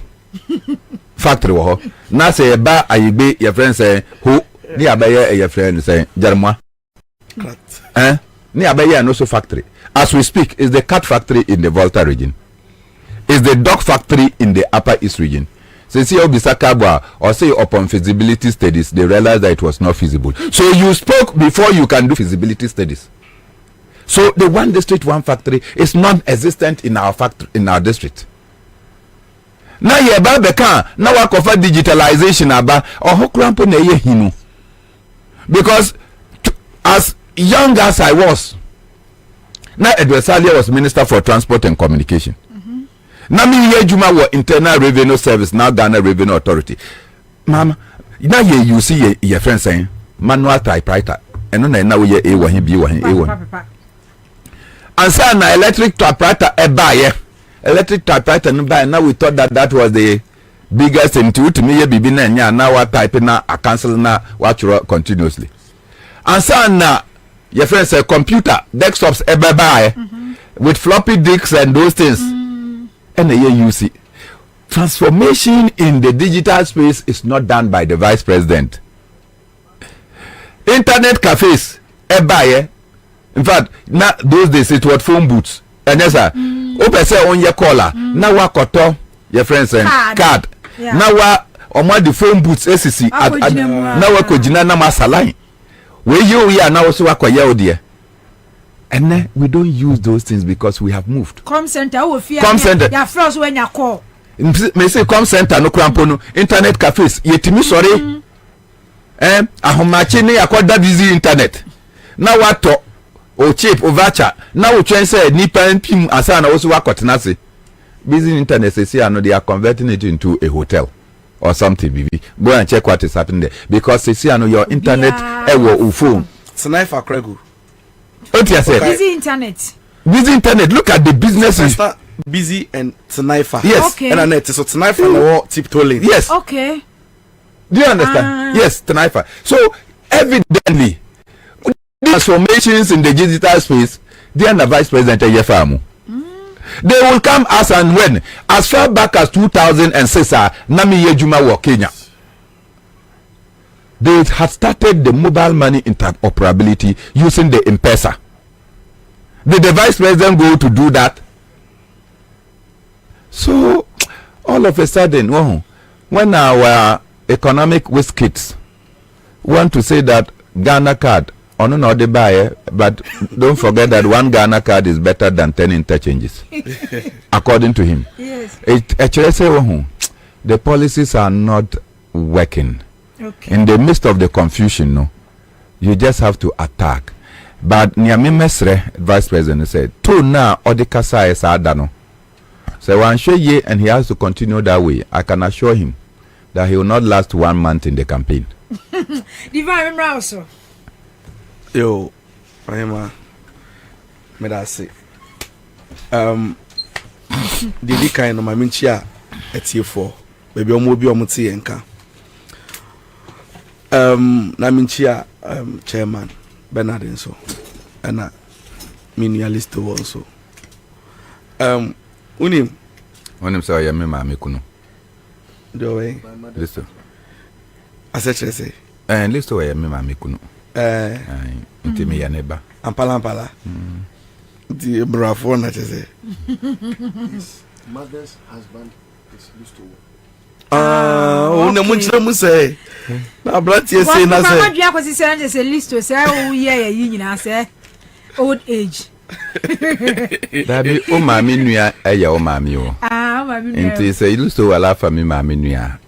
[SPEAKER 6] factory wo. Na say ba ayibe your friend say who ni abaye your friend say Jarmwa. Ni abaye no so factory. As we speak, is the cat factory in the Volta region. Is the dog factory in the Upper East region. See Obisakabwa or say upon feasibility studies, they realized that it was not feasible. So you spoke before you can do feasibility studies. So the one district, one factory is non-existent in our factory, in our district. Now you beka now work of digitalization aba or hokrampo na ye hinu. Because as young as I was, now Edward was Minister for Transport and Communication. Now me ye juma wa Internal Revenue Service, now Ghana Revenue Authority. Mama, now you see your friend saying manual typewriter. And no na we ye wa him bi wa him e wa. And say na electric typewriter e buy. Electric typewriter no buy. Now we thought that was the biggest thing to me ye bibi na nya now wa type na a cancel na wa continuously. And say na your friend say computer desktops e buy with floppy disks and those things. And you see, transformation in the digital space is not done by the vice president. Internet cafes, in fact, now those days it was phone booths. And yes, sir, open say on your caller. Now what koto your friends saying card. Now what on the phone booths SCC now what kojina na masaline. Where you are now also akwa dear. And then we don't use those things because we have moved.
[SPEAKER 2] Com center,
[SPEAKER 6] com center.
[SPEAKER 2] Ya froze when you call.
[SPEAKER 6] Me say com center no krampo no internet cafes. Yetimi sorry. Ahomachi ne yakoda busy internet. Now what to o cheap o voucher. Now we try say nipa pim asa na also wakotena se. Busy internet say they are converting it into a hotel or something BB. Go and check what is happening there because they see your internet or phone.
[SPEAKER 11] Sniper Kregu.
[SPEAKER 2] Busy internet.
[SPEAKER 6] Busy internet. Look at the businesses.
[SPEAKER 11] Busy and Sniper.
[SPEAKER 6] Yes.
[SPEAKER 2] Okay.
[SPEAKER 11] And net so Sniper no tip tolling.
[SPEAKER 6] Yes.
[SPEAKER 2] Okay.
[SPEAKER 6] Do you understand? Yes, Sniper. So evidently, transformations in the digital space, they are the vice president of Yefamu. They will come as and when, as far back as 2006, Nami Yejuma wa Kenya. They had started the mobile money interoperability using the M-Pesa. Did the vice president go to do that? So, all of a sudden, when our economic whiz kids want to say that Ghana card, no, they buy, but don't forget that one Ghana card is better than 10 interchanges, according to him.
[SPEAKER 2] Yes.
[SPEAKER 6] It actually say, the policies are not working.
[SPEAKER 2] Okay.
[SPEAKER 6] In the midst of the confusion, no, you just have to attack. But Niami Mesre, Vice President, said, "To na odikasa is adano." So one show ye, and he has to continue that way. I can assure him that he will not last 1 month in the campaign.
[SPEAKER 2] Divine also.
[SPEAKER 11] Yo, I am me that say. The kind of my minchia at here for baby omobi omuti enka. Na minchia chairman Bernard so and minialist also. Unim
[SPEAKER 6] Say, "Yami mami kuno."
[SPEAKER 11] do way.
[SPEAKER 6] Listen.
[SPEAKER 11] I say.
[SPEAKER 6] And listen, Yami mami kuno. Intimi ya neba.
[SPEAKER 11] Ampala. The bravo na say.
[SPEAKER 5] His mother's husband is used to work.
[SPEAKER 11] Una munchira mu say. Na blantie say na say.
[SPEAKER 2] Mama dua kwesi say list to say o ye yi nyina say old age.
[SPEAKER 6] Dabi o mami nua eya o mami o.
[SPEAKER 2] Mami nua.
[SPEAKER 6] Nti say list to ala fa mi mami nua.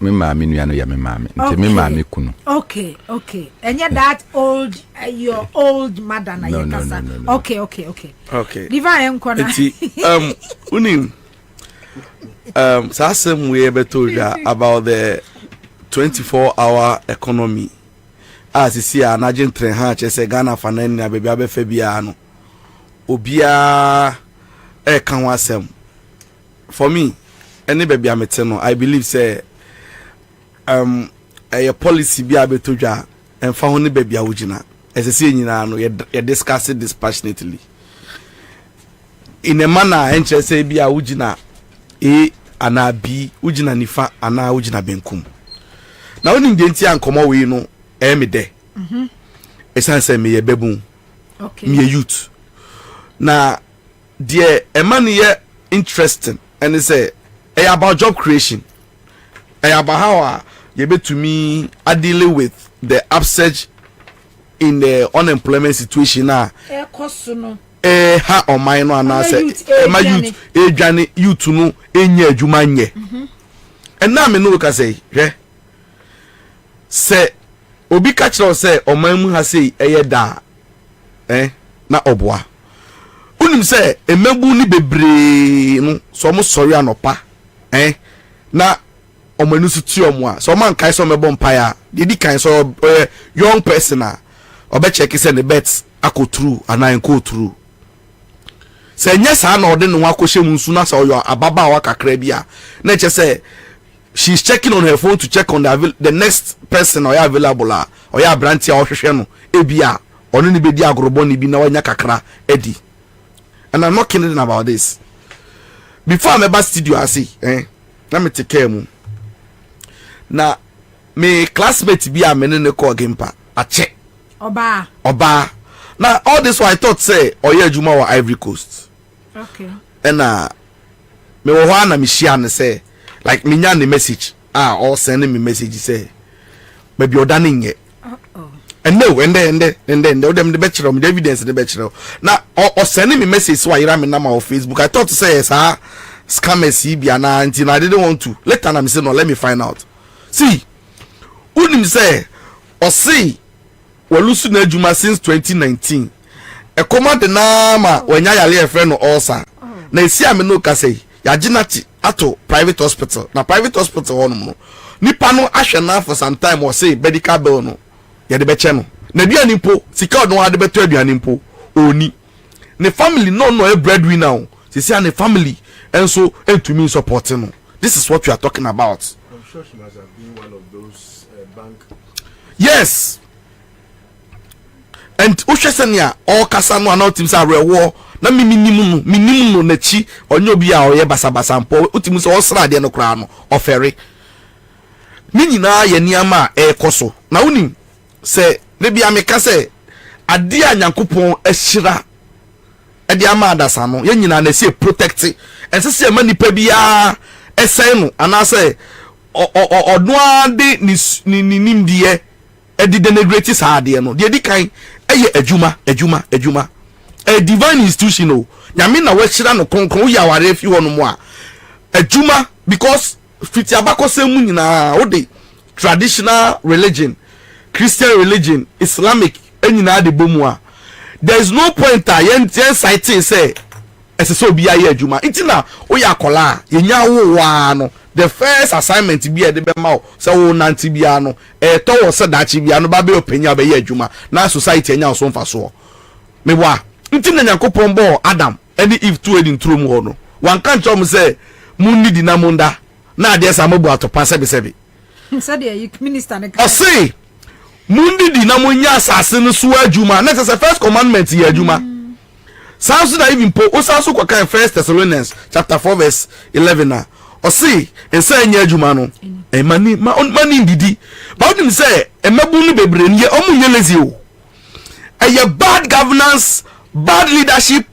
[SPEAKER 6] Me mami nua no ya me mami. Nti me mami kuno.
[SPEAKER 2] Okay. And yet that old your old mother na
[SPEAKER 6] No.
[SPEAKER 2] Okay. Divine Nkwana.
[SPEAKER 11] Unim Sasem we ever told you about the 24-hour economy. As you see, an agent train hatch as a Ghana fanen na baby abe febiano. Obia kanwasem. For me, any baby ameteno, I believe say a policy be able to ja and found baby awujina. As I say, you discuss it dispassionately. In a manner, and say be awujina ana B ujina nifa ana ujina benkum. Now when the and come away no me de. Esan say me bebun.
[SPEAKER 2] Okay.
[SPEAKER 11] Me youth. Now dear a man here interesting and they say about job creation. About how you be to me I deal with the upsurge in the unemployment situation now. Ha o mine no ana say my youth youth no enya adwuma nye. And now me no ka say say obi ka kire say o man mu ha say da na oboa. Unim say emegbu ni bebre no so mo sori anopa na omanu su ti omo a so man kai so mebo mpaya di kan so young person a obe check say the bets akotru ana enko true say nyesa na ode no akoshe munsu na so yo ababa wa kakra bia na che say she's checking on her phone to check on the next person or available or ya branch ya ohwehwe no ebia ono ni bedi agorobo ni bi na wanya kakra edi. And I'm not kidding about this. Before I'm about studio I see let me take care mu na me classmate bi a me ne call gempa ache
[SPEAKER 2] Oba
[SPEAKER 11] now all this why I thought say oye adwuma wa Ivory Coast.
[SPEAKER 2] Okay.
[SPEAKER 11] And me wo ho na me share ne say like me nya ne message or sending me message say maybe oda ne nye. And no and then them the bachelor the evidence the bachelor now or sending me message so I ran me number on Facebook. I thought to say scammers be and I didn't want to later na me say no let me find out. See unim say or see walusu na adwuma since 2019 e command na ma wanya yale e friend no also na esi ame no ka say ya ginati ato private hospital na private hospital honum no nipa no ahwe na for some time or say medical bill no ya de beche no na bia nimpo sika no ade beto aduane mpo oni ne family no a breadwinner o sisi an family enso entumi support no. This is what we are talking about.
[SPEAKER 5] I'm sure she must have been one of those bank.
[SPEAKER 11] Yes. And ushesenia all kasa no ana otim say rewo na minimu no na chi onye obi a oye basabasa mpo otim say osra de no kra no ofere ni nyina ye niama ekoso na unim say ne bia meka say ade a nyankopon ahira ade ama adasa no ye nyina na say protect ense say ma nipa bia esen no ana say odno ade ni nimdie edi denigrate sa ade no de di kan eye adwuma a divine institution o nyame na wahira no konkron ya ware fi wono mu a adwuma because fiti abakose mu nyina wo de traditional religion, Christian religion, Islamic enyina de bomu a there is no point yen citing say so be a year juma itina o ya kola yenya wo wa no the first assignment be de be ma so wo nanti bia no to wo se dachi bia no ba be openya be year juma na society enya so mfa so me wa itina Nyankopon bo Adam any if two in trum ho no wan kan chom say munni di na munda na ade sa mabu atopa sebe
[SPEAKER 2] said the minister ne
[SPEAKER 11] o say mundi di na munya asase no so adwuma na say first commandment ye adwuma sounds that even po o sounds kwa kan First Thessalonians chapter 4 verse 11 na o say ensa nya adwuma no e mani ndidi ba odin say e mabu no bebre ne o munye lazy o e bad governance bad leadership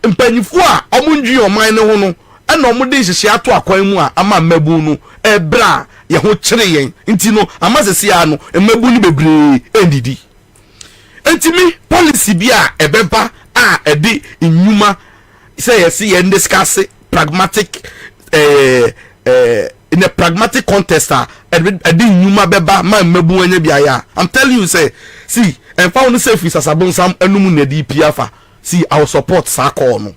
[SPEAKER 11] mpanyifo a o mundwi o man ne ho no na o mudi hihye ato akwan mu a ama mabu no e bra ye ho kire yen nti no amasese ya no emabu ni bebre endidi entimi policy bia ebeba a edi nyuma say yes ye discuss pragmatic in a pragmatic contest edi nyuma beba ma emabu anya bia ya. I'm telling you say see and found say fi sasabon sam enum na di piafa see our support sa call no.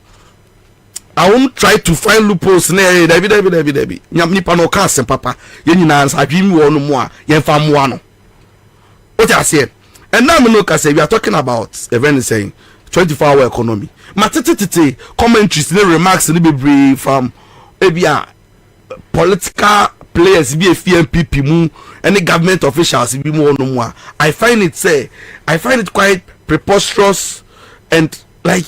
[SPEAKER 11] I won't try to find loopholes ne David nipa no ka sem papa ye nyina ansa adwimi wo no mo a ye mfa mo ano what I say and now me no ka say we are talking about event saying 24-hour economy matete commentaries ne remarks ne be from ebia political players be FNPP mu any government officials be mo no mo a I find it quite preposterous and like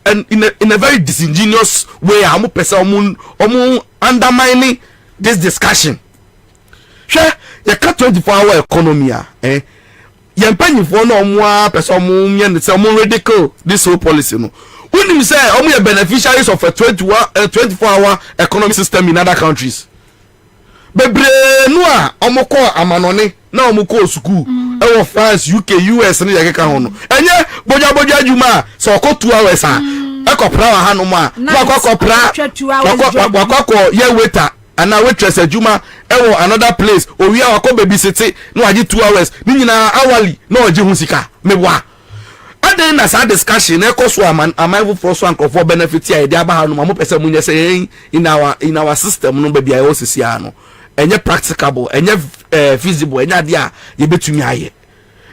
[SPEAKER 11] and in a very disingenuous way amu pesa omu undermining this discussion. Sure, you cut 24-hour economy you penny for no more pesa omu yen say omu radical this whole policy no. When you say omu are beneficiaries of a 24-hour economic system in other countries. Bebre no a omu ko amanone na omu ko school e France UK US ne yake ka ho no enye boja adwuma so ko 2 hours a e ko pra ha no ma ko pra ko ye waiter ana waitress adwuma e wo another place owi a ko baby city no agi 2 hours ni nyina hourly no agi hu sika mebwa aden na sa discussion e ko so amaivu for so anko for benefit ya e aba ha no ma mo pese munye say in our system no baby ayo sisi ano enye practicable enye feasible enye ade a ye betumi aye.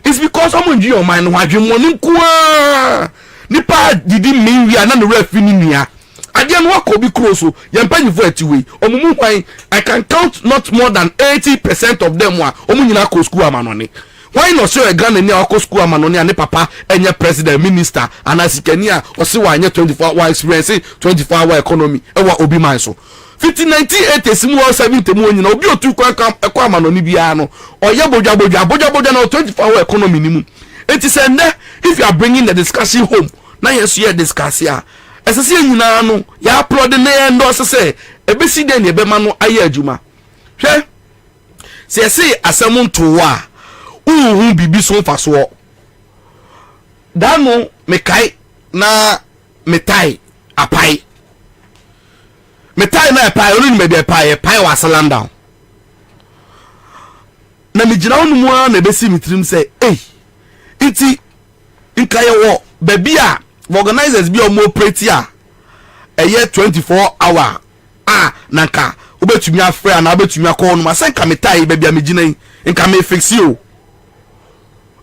[SPEAKER 11] It's because someone do your mind wadwe mo nkwa nipa didi menwi ana no refi ni nua ade no akọ bi close so ye mpanyifo atiwe omumu kwan I can count not more than 80% of them wa omu nyina ko school amanone. Why not show a Ghana ni akọ school amanone ane papa enye president minister anasikani a ose wa anye 24-hour experience 24-hour economy e wa obi man so 1980 simu 70 mu onyina obi otu kwa amanoni bia no oye boja na 24-hour economy ni mu. It is if you are bringing the discussion home na yes you discuss ya esese nyina no ya upload na endorse say ebesi den ye bema no aye adwuma hwe se asem nto a uhu bibi so faso dano mekai na metai apai metai na apai onu ni me apai wa salam down na mejina onu mu na ebesi mitrim say iti nkaye wo baby a organizers bi o mo operate a eye 24-hour nanka obetumi afre na obetumi akọ no ma senka metai baby a mejina nka me fix you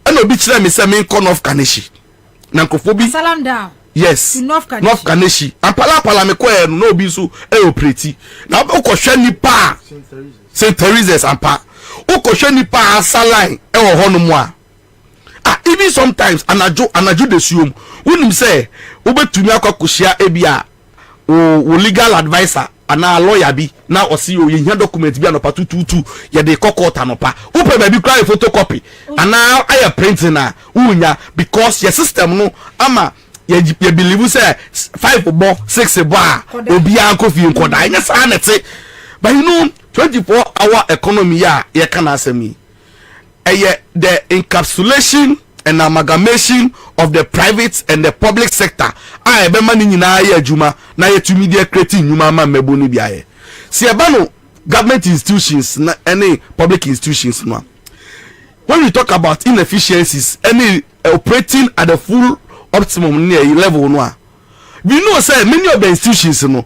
[SPEAKER 11] and obi kire me say me nko of kaneshi na nkofo
[SPEAKER 2] salam down
[SPEAKER 11] yes North Kaneshi ampala me ko no obi so operate na okohwe nipa St. Teresa's ampa okohwe nipa asaline wo ho no mu a even sometimes anajo de suom wonim say obetumi akwakohia ebia o legal advisor ana lawyer bi na osi o yehia document bi anopa tututu ye de kokota anopa upe ba bi cry photocopy ana aya printing na unya because your system no ama ye believe say 5 bo 6 bo obi anko fi nkoda nya sa na te but you know 24-hour economy ya ye kana asemi the encapsulation and amalgamation of the private and the public sector be mani nyina ya adwuma na yetumi de create nyuma ma mebo ni bia ye se eba no government institutions na any public institutions no when we talk about inefficiencies any operating at the full optimum near level no a we know say many of the institutions no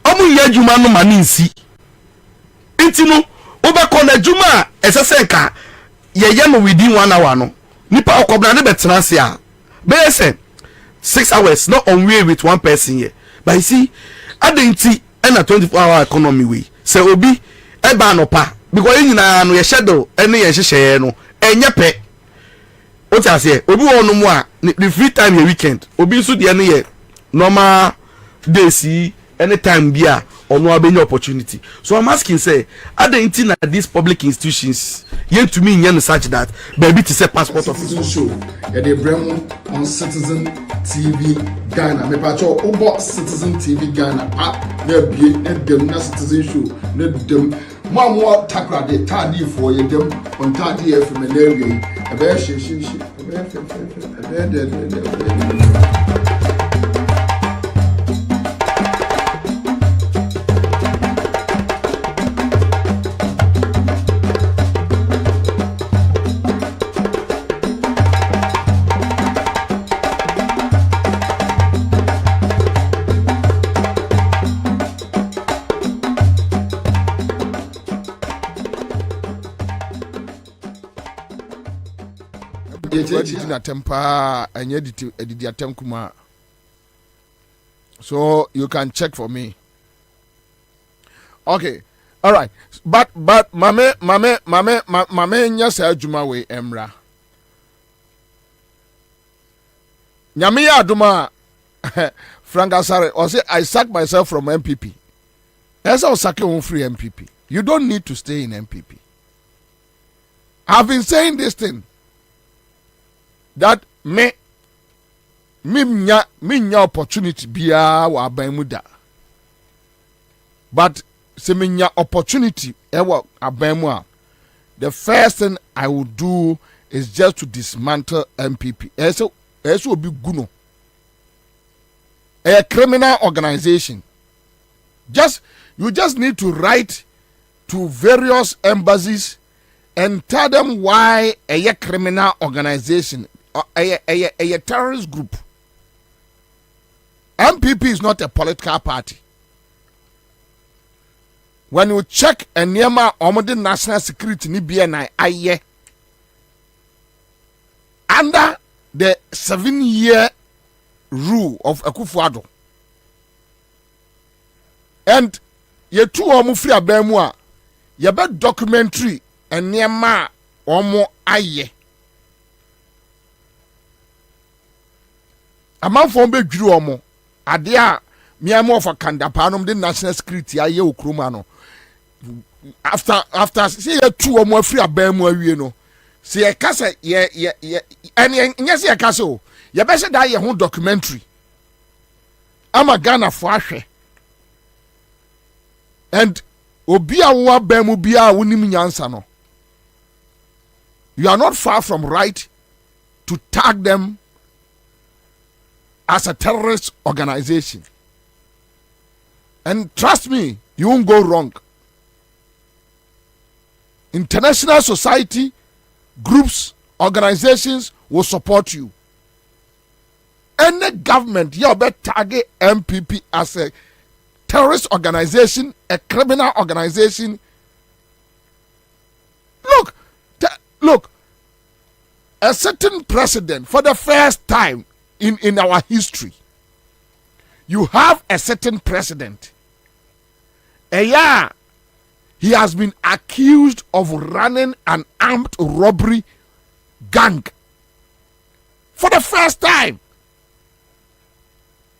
[SPEAKER 11] omu ye adwuma no ma ne nsi enti no obekọ na adwuma esese ka ye no within 1 hour no nipa okobra ne betena se a be say 6 hours not on way with one person here but you see adenti na 24-hour economy we say obi eba no pa because nyina no ye schedule ene ye hyehyɛ no enye pe what I say obi won no mu a the free time ye weekend obi so de ne ye normal days anytime bia ono abenya opportunity. So I'm asking say adenti na these public institutions yet to me yen such that baby to say passport
[SPEAKER 1] officer show ya dey bring on Citizen TV Ghana me pa cho obo Citizen TV Ghana na bie dem na Citizen show na dem mo takra de tadi for ye dem on tadi FM na area e be she
[SPEAKER 12] so you can check for me. Okay, all right, but mame nyasa adwuma we emra nyame ya aduma Frank Asare or say I sack myself from MPP. As I was sacking free MPP, you don't need to stay in MPP. I've been saying this thing that me nya opportunity biya wa aban mu da, but se me nya opportunity ewa aban mu a, the first thing I would do is just to dismantle MPP. Eso obi guno a criminal organization. You just need to write to various embassies and tell them why a criminal organization, a terrorist group. MPP is not a political party. When you check a Nema Omode National Security ni BNI aye under the 7-year rule of Akufo-Addo, and ye two omo free abemu a ye be documentary and Nema omo aye amanfo be dwiru omo ade a miamo of kandapanom the national security aye okroma no after see ye two omo free abemu awie no see ye kase ye and yes ye kase o ye be se da ye ho documentary ama Ghana fo ahwe and obi a wo abemu bia wonim nyansa no, you are not far from right to tag them as a terrorist organization. And trust me, you won't go wrong. International society, groups, organizations will support you. Any government, you better target MPP as a terrorist organization, a criminal organization. Look, a certain president, for the first time in our history, you have a certain president. He has been accused of running an armed robbery gang. For the first time.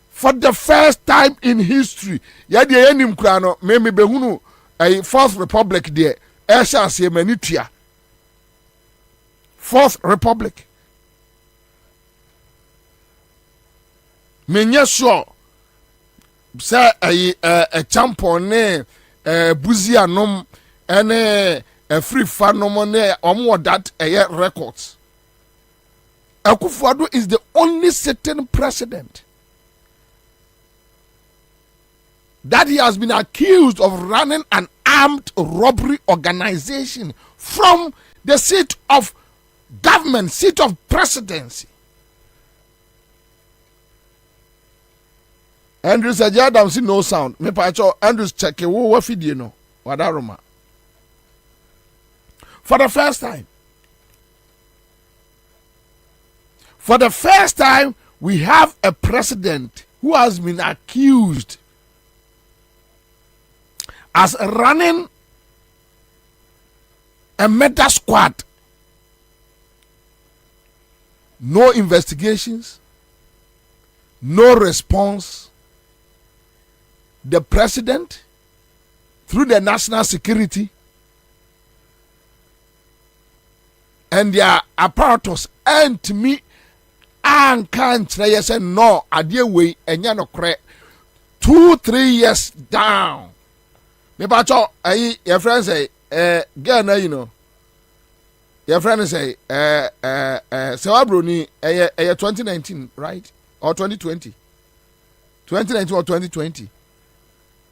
[SPEAKER 12] For the first time in history. Yadi enim krano meme behunu a Fourth Republic there. Esha se manitia. Fourth Republic. Menye sure say a champion ne buzi anom ene a free fanom ne omo that records. Akufo-Addo is the only sitting president that he has been accused of running an armed robbery organization from the seat of government, seat of presidency. Andrew said, "Yeah, don't see no sound." Me pacho Andrews check it. What video no? Wadaroma. For the first time, we have a president who has been accused as running a murder squad. No investigations, no response. The president, through the national security and their apparatus, and to me, and can't say no, a dear way, and you know, 2-3 years down. Maybe your friend say, Ghana, you know, your friend say, Sawabroni, 2019, right? Or 2020? 2019 or 2020.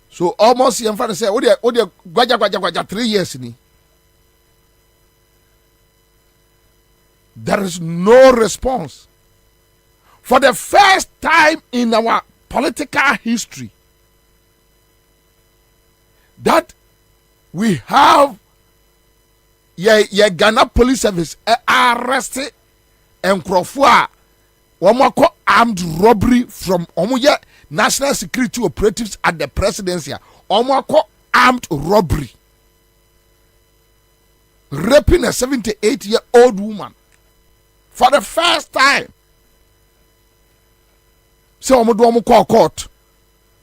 [SPEAKER 12] So almost your friend say, gwaja 3 years ni. There is no response. For the first time in our political history, that we have Ghana Police Service arrested and Krofua Wamako armed robbery from Omuya National Security Operatives at the presidency. Omako armed robbery, raping a 78-year-old woman for the first time. So omo do omo call court.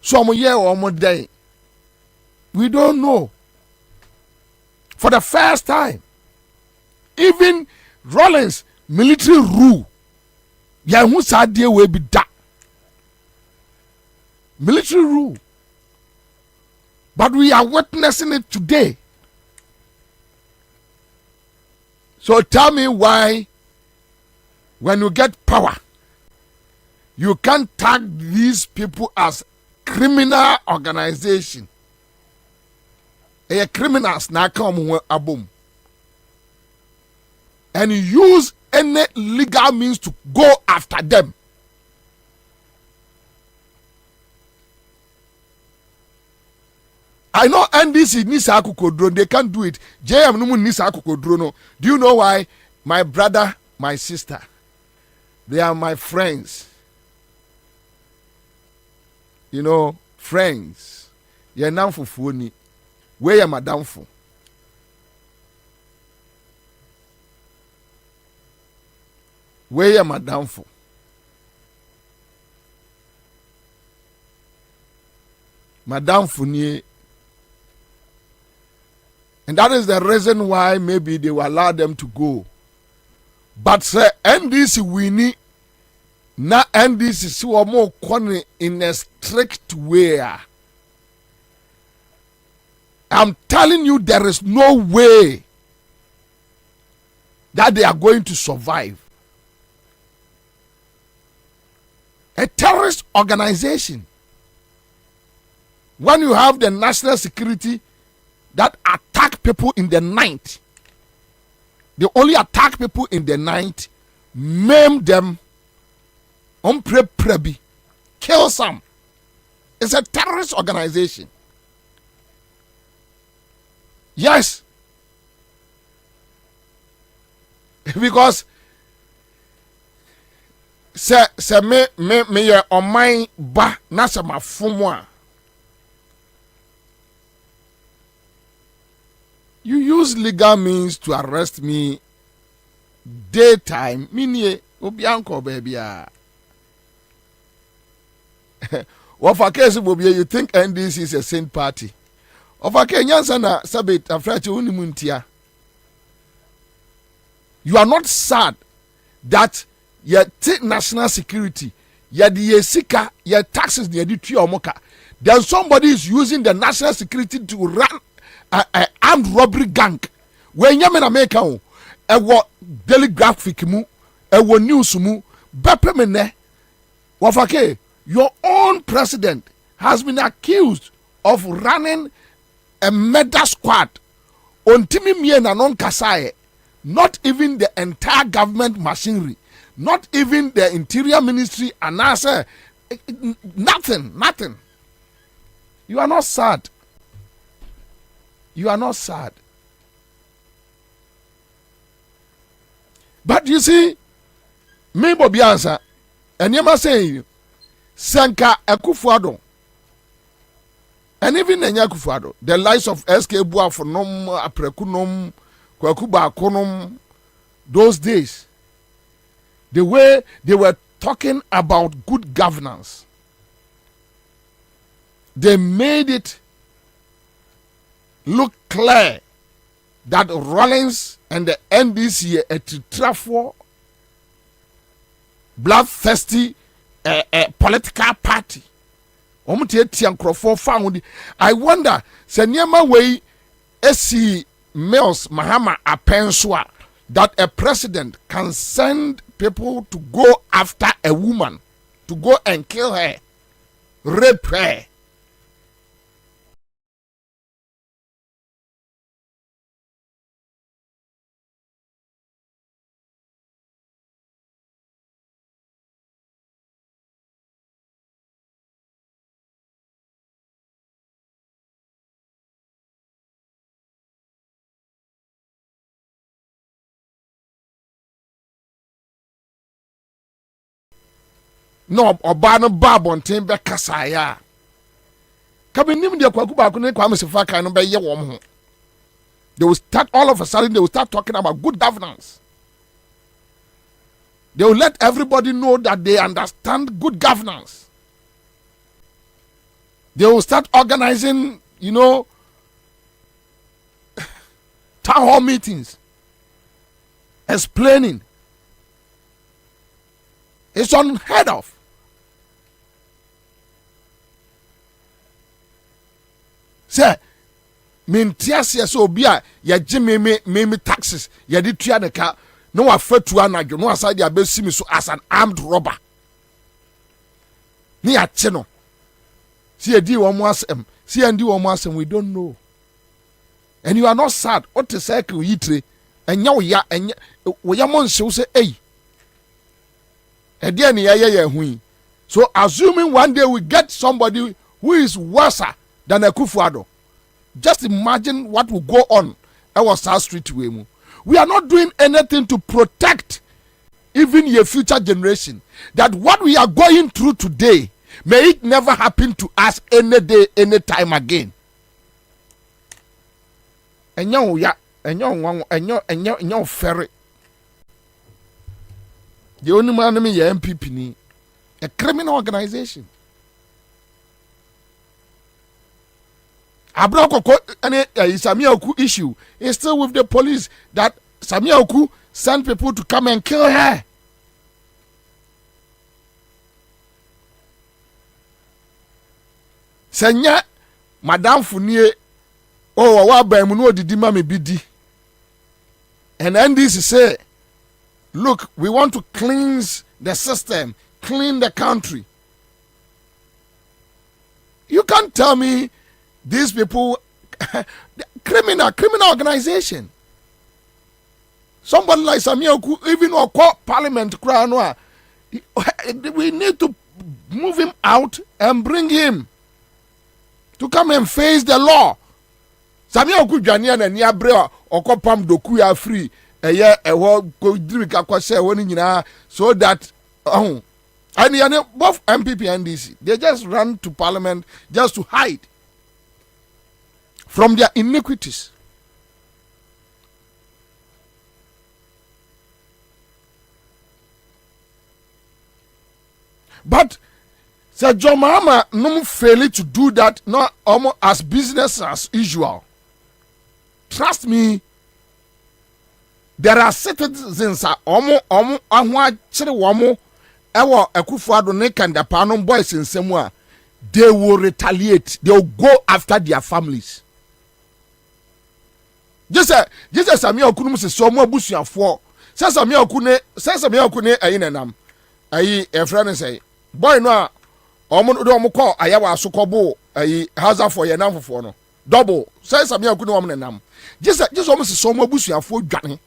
[SPEAKER 12] So omo year or omo day. We don't know. For the first time, even Rollins military rule, yeah, who said there will be that military rule, but we are witnessing it today. So tell me why, when you get power, you can't tag these people as criminal organization. Criminals now come a boom, and use any legal means to go after them. I know NDC needs drone. They can't do it. JM no needs drone. Do you know why? My brother, my sister, they are my friends. You know, friends. You're now for phony. Where am I down for? Where am I down for? Madame Fournier. And that is the reason why maybe they will allow them to go. But sir, NDC we need na NDC si more corner in a strict way. I'm telling you, there is no way that they are going to survive. A terrorist organization, when you have the national security that attack people in the night, they only attack people in the night, maim them, kill some. It's a terrorist organization. Yes. Because se me on my ba na se ma fumo. You use legal means to arrest me daytime. Minie obianko baby. What for case you think NDC is a saint party? Of a Kenyan sana sabit afrachi unimuntia. You are not sad that your national security, your sika, your taxes, your omoka. Then somebody is using the national security to run an armed robbery gang. When you make a daily graphic mu, a news mu, bepemene, wafake, your own president has been accused of running a murder squad on Timi Mien and on Kasaye, not even the entire government machinery, not even the interior ministry and answer Nothing. You are not sad. You are not sad. But you see, me Bobie Ansah, and you must say, Sanka Akufo-Addo, and even Nenya Akufo-Addo, the lives of SK Buafonom, Aprekunom, Kwakuba Akonom, those days, the way they were talking about good governance, they made it look clear that Rawlings and the NDC a tritrafor bloodthirsty political party. I wonder, Senyama way esi Mels Mahama Apenswa that a president can send people to go after a woman, to go and kill her, rape her. No, Obano Babontin be Kasaya. Kabinim de Kwakuba Kune Kwamesifaka and Obey Yawam. They will start all of a sudden, they will start talking about good governance. They will let everybody know that they understand good governance. They will start organizing, town hall meetings, explaining. It's unheard of. Say, mintiasia so bia ya me taxes ya di tua ne ka no afatu anadwo no aside ya besimi so as an armed robber. Ni ache no. See edi wo mo asem, see andi wo mo asem, we don't know. And you are not sad. What to say ku yitre enya wo ya enya wo ya mo nse say eh. So assuming one day we get somebody who is worse than Akufo-Addo, just imagine what will go on our South Street way. We are not doing anything to protect even your future generation. That what we are going through today, may it never happen to us any day, any time again. Enyo ferry. The only man me MPP ni a criminal organization. Abroko any Samia Oku issue is still with the police that Samia Oku sent people to come and kill her. Senya Madame Fournier wa ba mu no didi ma me bidi. And NDC say, look, we want to cleanse the system, clean the country. You can't tell me these people, criminal organization. Somebody like Samia Oku, even or court parliament, we need to move him out and bring him to come and face the law. Samia Oku Jania and Niabre or Kopam Doku are free. So that and both MPP and DC, they just run to parliament just to hide from their iniquities. But Sir John Mahama no fail to do that, not almost as business as usual. Trust me. There are citizens ahwa chire womo ewo Akufo-Addo ne Kandapano boys in Semua. They will retaliate. They will go after their families. Just Samia Oku se so mo abusuafo. Say Samia Oku ne ayinenam. Ayi e friend say boy no a omo do omo call ayawa asokobo ayi hazard for ye namfofo no. Double. Say Samia Oku ne omo nenam. Just omo se so mo abusuafo dwane.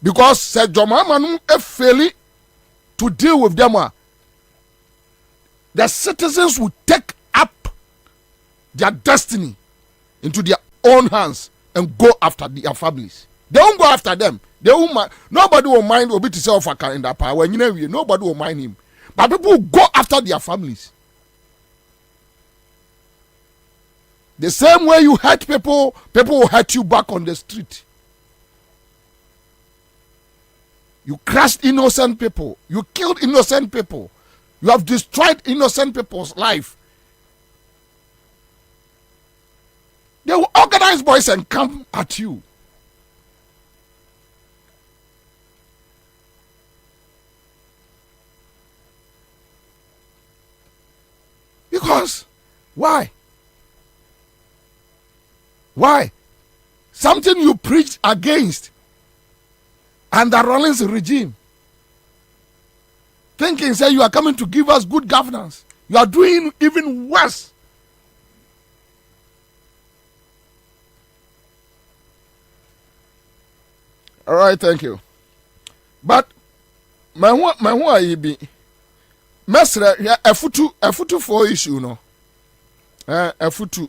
[SPEAKER 12] Because said Jomama no fail to deal with them. the citizens will take up their destiny into their own hands and go after their families. They won't go after them. They won't mind. Nobody will mind Obi to say in that power. When you know, nobody will mind him. But people will go after their families. The same way you hurt people, people will hurt you back on the street. You crushed innocent people. You killed innocent people. You have destroyed innocent people's life. They will organize boys and come at you. Because, why? Why? Something you preached against under Rawlings regime. Thinking, say, you are coming to give us good governance. You are doing even worse. All right, thank you. But, my who be? Mesra, yeah, a futu for issue, no. A futu.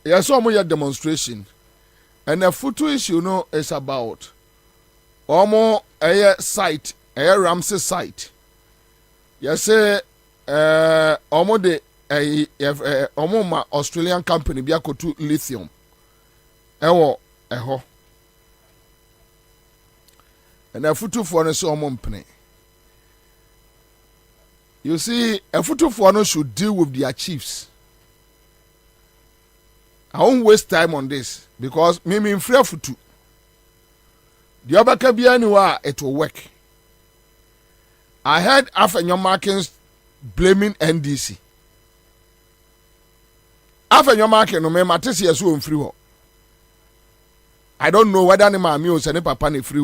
[SPEAKER 12] Yes, almost a demonstration. And a photo issue, is about almost a site, a Ramsey site. Yes, almost the almost Australian company be to lithium. Ewo. And a photo for an almost penny. You see, a photo for no should deal with their chiefs. I won't waste time on this because me in free for two. The other can be anywhere it will work. I heard after your markings blaming NDC. After your marking, no me matches here so free. I don't know whether any my muse and papa ni free.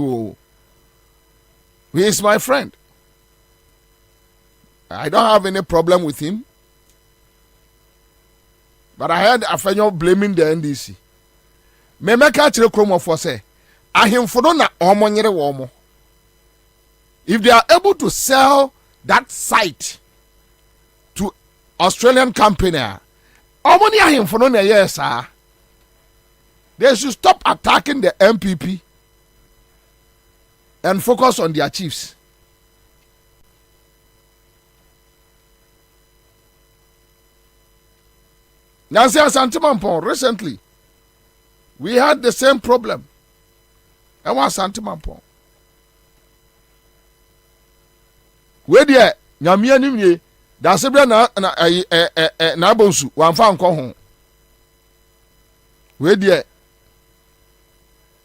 [SPEAKER 12] He is my friend. I don't have any problem with him. But I heard Afenyo blaming the NDC. Me make a chile for say, ahimfono na omo nyere womo. If they are able to sell that site to Australian company, omo ni ahimfono na yes sir. They should stop attacking the MPP and focus on their chiefs. Nancy Santimampon, recently, we had the same problem. I want Santimampon. Where there, Nyamia Nimye, that's a na bonsu, one found home. Where there,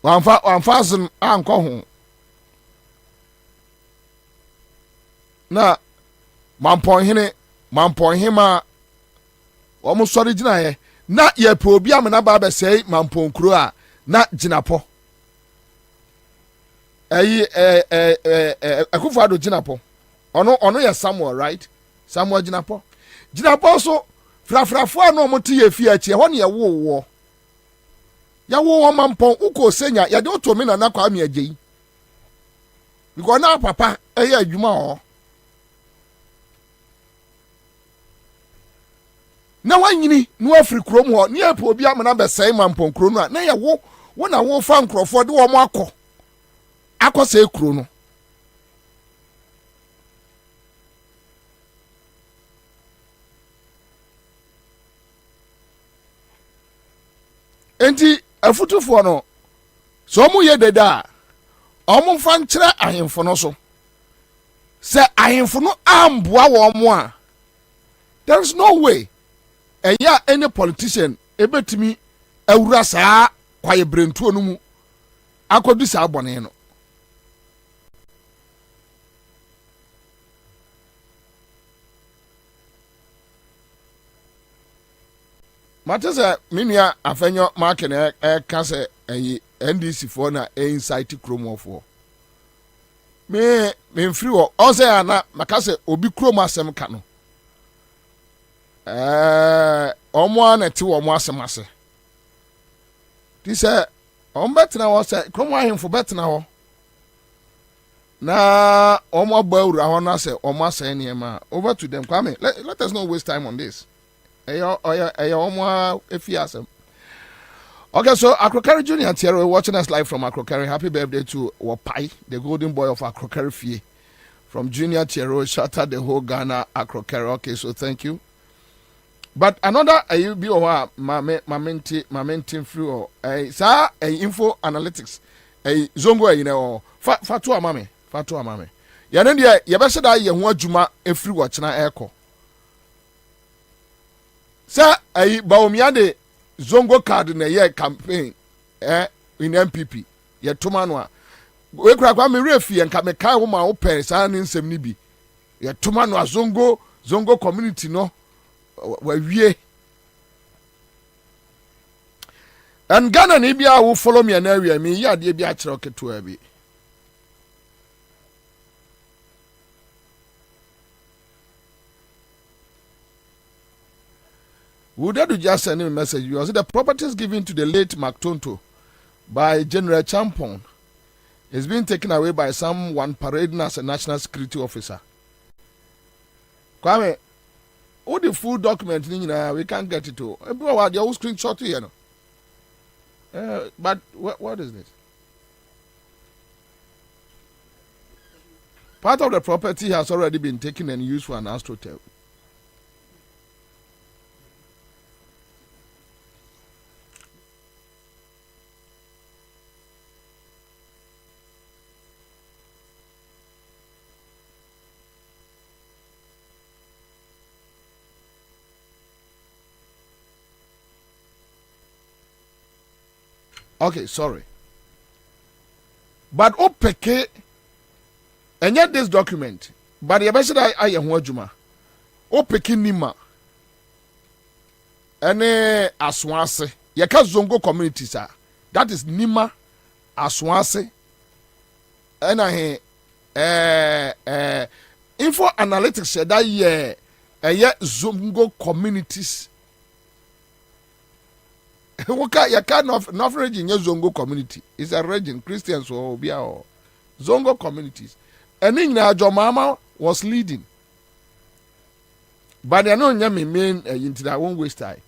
[SPEAKER 12] 1,000 anko home. Na, mampon hima. Almost sorry, Jina, na ye probia na baba say mampon krua na jinapo. Akufado jinapo. Ono ya Samuel, right? Samuel jinapo. Jinapo so frafrafo ano mo tie fie achi ho ne ye wo. Ya wo mampon uko senya ya de otomi na nakwa ami agei. Because na papa adwuma ho. Na wanyini no afri krom ho ne epo obi amana be sai mampon kro no na ye wo na wo fa nkrofo de wo mo akọ kro no. Enti afutufo no so mu ye deda omo fa nkyere ahemfo no so se ahemfo no amboa wo mo a there is no way any politician ebetimi awura saa kwaye brentuo no mu akodu saa bone no. Matesa minia afenyo market kase NDC for na insight chrome for me free wo ose ana makase obi chrome asem ka no omo anete wo mo asemase ti se on betna wo se chrome ahemfo betna ho na omo bawura ho na say omo asay niema over to them. Kwame, let us not waste time on this. Omo efiasem. Okay, so Akrokari Junior Thierry watching us live from Akrokari. Happy birthday to Wapai, the golden boy of Akrokari Fie. From Junior Thierry, shout out the whole Ghana Akrokari. Okay, so thank you. But another be over my through sir info analytics zongo fatua mame ya ne dia ye be seda ye ho adwuma efiri wo chena eko sir baomia de zongo card na ye campaign in MPP ye toma no a we kura kwa me refi enka me kai wo ma wo pɛ saa ne nsɛm ni bi ye toma no a zongo community no wawie. And Ghana ni bia will follow me an area me ya de bia kyerɛ keto abi. Would you just send him a message? You see the properties given to the late McTonto by General Champon is being taken away by someone parading as a national security officer. Kwame, all the full document we can't get it to. Everyone they all screenshot you know. But what is this? Part of the property has already been taken and used for an astroturf. Okay, sorry. But opeke and yet this document, but the best I am wajuma. Opeke nima. Ene aswase. Yaka zongo community sa. That is nima aswase. Ena info analytics said that ye zongo communities. You can't not region Zongo community. It's a region, Christians or Obia Zongo communities. And in your mama was leading. But they know me mean into that won't waste time.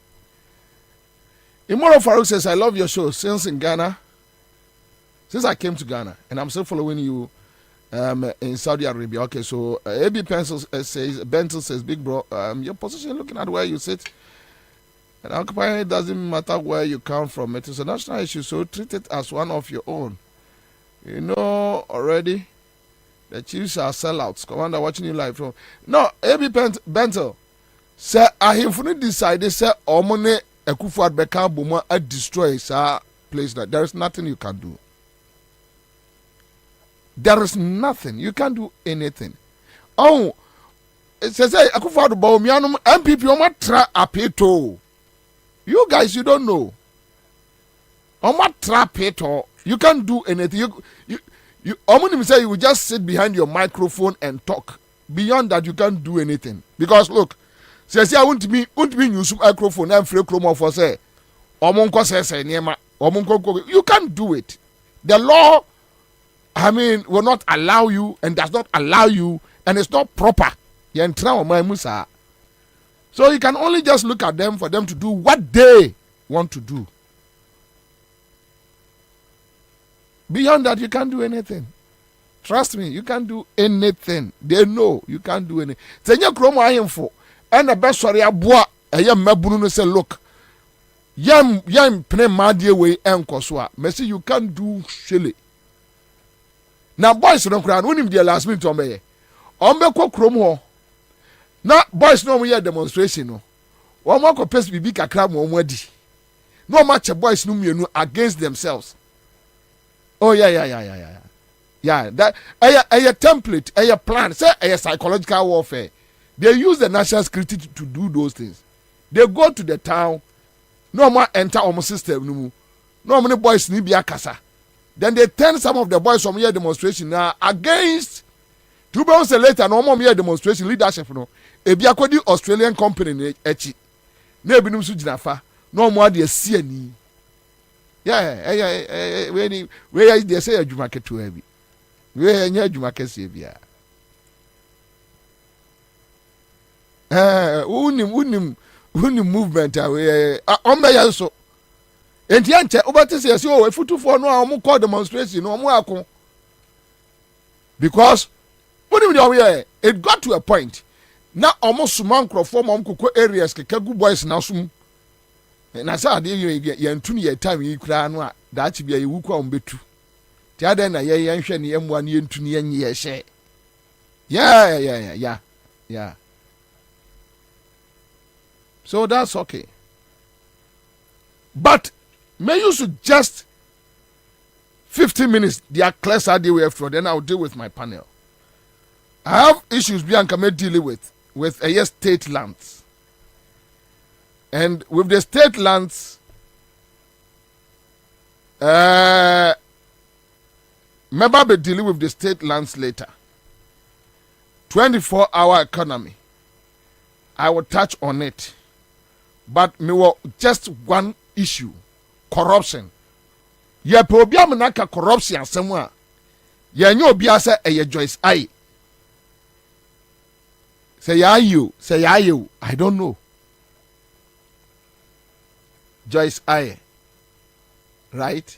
[SPEAKER 12] Immoral Farouk says, I love your show since I came to Ghana, and I'm still following you in Saudi Arabia. Okay, so AB Pencil says, Bentel says, big bro, your position looking at where you sit. And occupying it doesn't matter where you come from. It is a national issue, so treat it as one of your own. You know already, the Chiefs are sellouts. Commander watching you live from. No, AB Bentel. Say, I have fully decided, say, Omone Ekufuad Beka Buma destroy sa place that there is nothing you can do. There is nothing. You can't do anything. Oh, it says, Ekufuad Baumianum MPP Oma tra apeto. You guys, you don't know. Oma trap it or you can't do anything. You Omonim say you will just sit behind your microphone and talk. Beyond that, you can't do anything. Because look, says I won't be use microphone and free chroma for say Omonko says Omonko. You can't do it. The law, I mean, will not allow you and does not allow you, and it's not proper. So you can only just look at them for them to do what they want to do. Beyond that, you can't do anything. Trust me, you can't do anything. They know you can't do anything. Senya kromo ayemfo, and the best sorry aboa, ayem mabunu say look, yam pene madie way enkoswa. Messi you can't do shele. Now boys don't cry. When him the last minute ombe ko kromo. Na boys no we demonstration no. One more pesi bibi kakra mo omadi. No match boys no mienu against themselves. Oh yeah. Yeah, that a template, a plan, say a psychological warfare. They use the national security to do those things. They go to the town, no more enter our system, no many boys need be akasa. Then they turn some of the boys from here demonstration now against 2 months later, no more here demonstration leadership no. Ebi akodi Australian company echi. Na ebinum su jinafa, no more dey see ani. Yeah, we they say adwuma keto abi. we nya adwuma kese bia unim movement we ombeya so enti anche obate say o efutufo no a omo call demonstration no omo akon because unim the way it got to a point na omo suma nkrofo mom kokko areas kekagu boys na sum na sa de ye ntu ne ye time yi kura no a da chi bia ye wuku a ombetu ti ada na ye hwe ne ye moa ne ye ntu ne ye nye ye hye yeah. So that's okay. But may you should just 15 minutes, they are clear how they were from, then I'll deal with my panel. I have issues Bianca may deal with state lands. And with the state lands, maybe be dealing with the state lands later. 24-hour economy. I will touch on it. But me will just one issue. Corruption. Ye pe obi amnaka corruption asem ye nya obi ase eye Joyce I. Say you. I don't know. Joyce I. Right?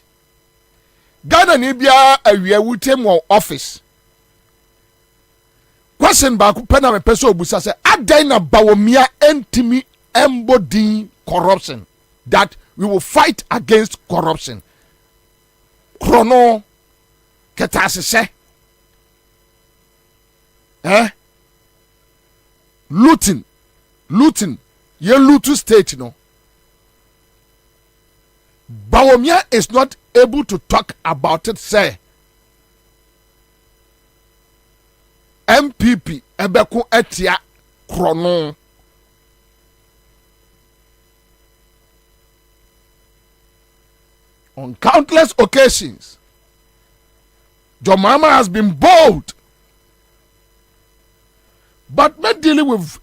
[SPEAKER 12] Ghana ni bia awie wutem wo office. Question back pena me pese obusa say adan na bawomia entimi embody corruption, that we will fight against corruption. Chrono ketasese looting ye lootu state no. Bawomia is not able to talk about it, say MPP ebeku etia chrono. On countless occasions, Jomama has been bold, but not dealing with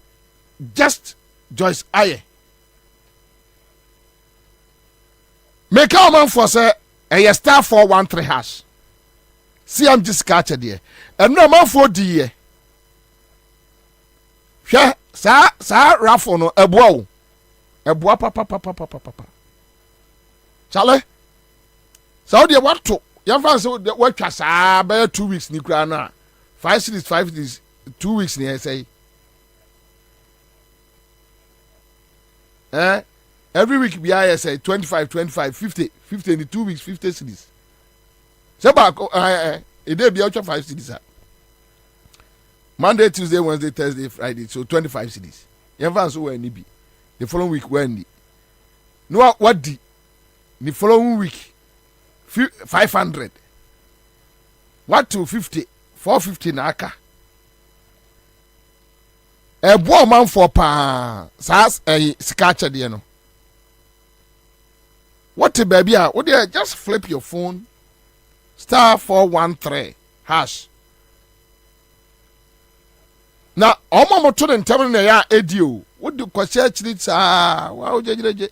[SPEAKER 12] just Joyce Aye. Make our man for say a star 413 hash. See, I'm just catching there, and no man for the year. Sa raffle no a bow papa. Chale. So they what to young fans what was about 2 weeks ni kura na 5 cities 2 weeks ni say every week we I say 25 50 in 2 weeks 50 cities. So back a day be out 5 cities. Monday, Tuesday, Wednesday, Thursday, Friday, so 25 cities. Young fans who were be the following week when no what the following week 500. What to 50? 450 naka. A boy man for pa sas a scatcher de no. What the baby are? Would you just flip your phone? Star 413 hash. Now, all my children tell me ya edio. What do question it? Wow, judge.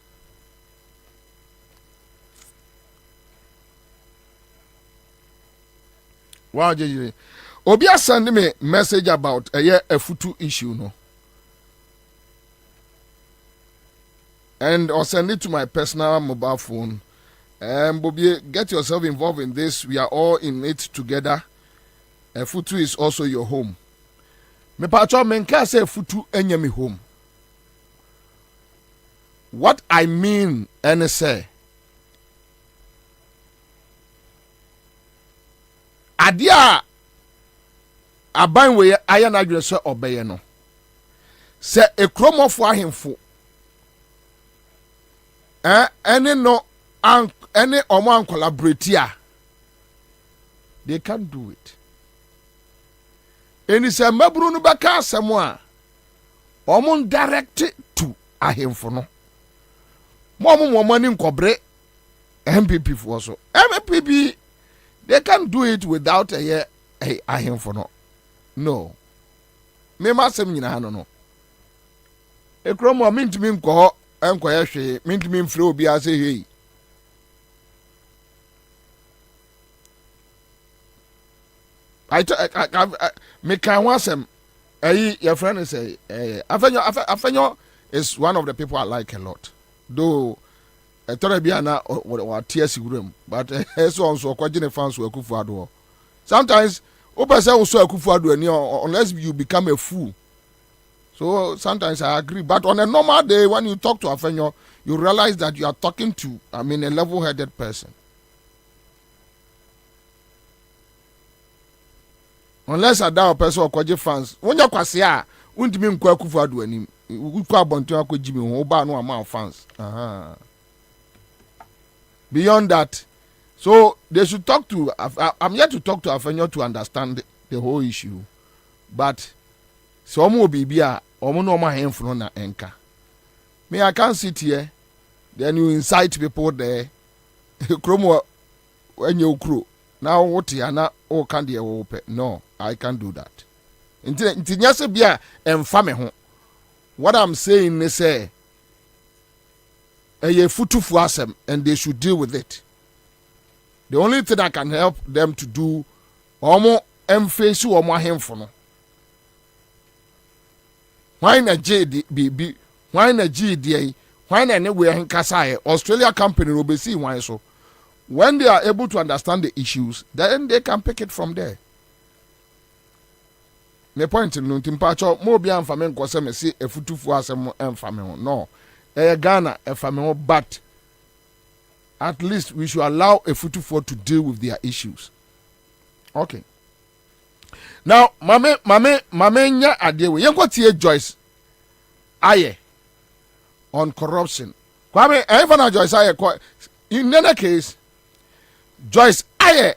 [SPEAKER 12] Wow, JJ. Obia send me message about a futu issue, no. And I'll send it to my personal mobile phone. Bobie, get yourself involved in this. We are all in it together. A futu is also your home. Me pacho menka say futu enye me home. What I mean, and say. Adia aban we aya na adwene so obeye no se ekromofo ahemfo ene no ene omo an collaborate a they can't do it. Eni se maburu no beka asem a omo direct to ahemfo no mo mani nkobre MPP for so MPP they can't do it without a ahemfo no. No. Me masem nyina no. Ekromo mintimi nko enkoye hwe mintimi mfre obi ase hei. make I want some. Your friend is Afenyo is one of the people I like a lot. Though Torebiana or TSC room, but so also quite fans who are Kufuado. Sometimes Opasa also a Kufuado, unless you become a fool. So sometimes I agree. But on a normal day, when you talk to Afenyo, you realize that you are talking to, a level-headed person. Unless a down person or kwaje fans, when you kwasia, won't mean kwa Kufuado any. We kwa bonto kwa Jimmy Oba no amount of fans. Beyond that, so they should talk to. I'm here to talk to Afenyo to understand the whole issue, but some will be bia omo no ma henfro na enka. Me I can't sit here, then you incite people there. Kromo when you crew. Now what ya na o can dey open. No, I can't do that. Inti nyase bia emfa me ho. What I'm saying is say a futufu asem and they should deal with it. The only thing I can help them to do omo emface omo henfo no. Why na JD why na GD why na anywhere in Kasai Australia company will be see why so when they are able to understand the issues then they can pick it from there. Me point no timpacho mo bia mfame nkose me see efutufu asem emfame ho no Ghana efame ho but at least we should allow efutufu to deal with their issues. Okay. Now, mame nya adewe. Yenko tie Joyce Aye on corruption. Kwame, even Joyce Aye. In any case, Joyce Aye,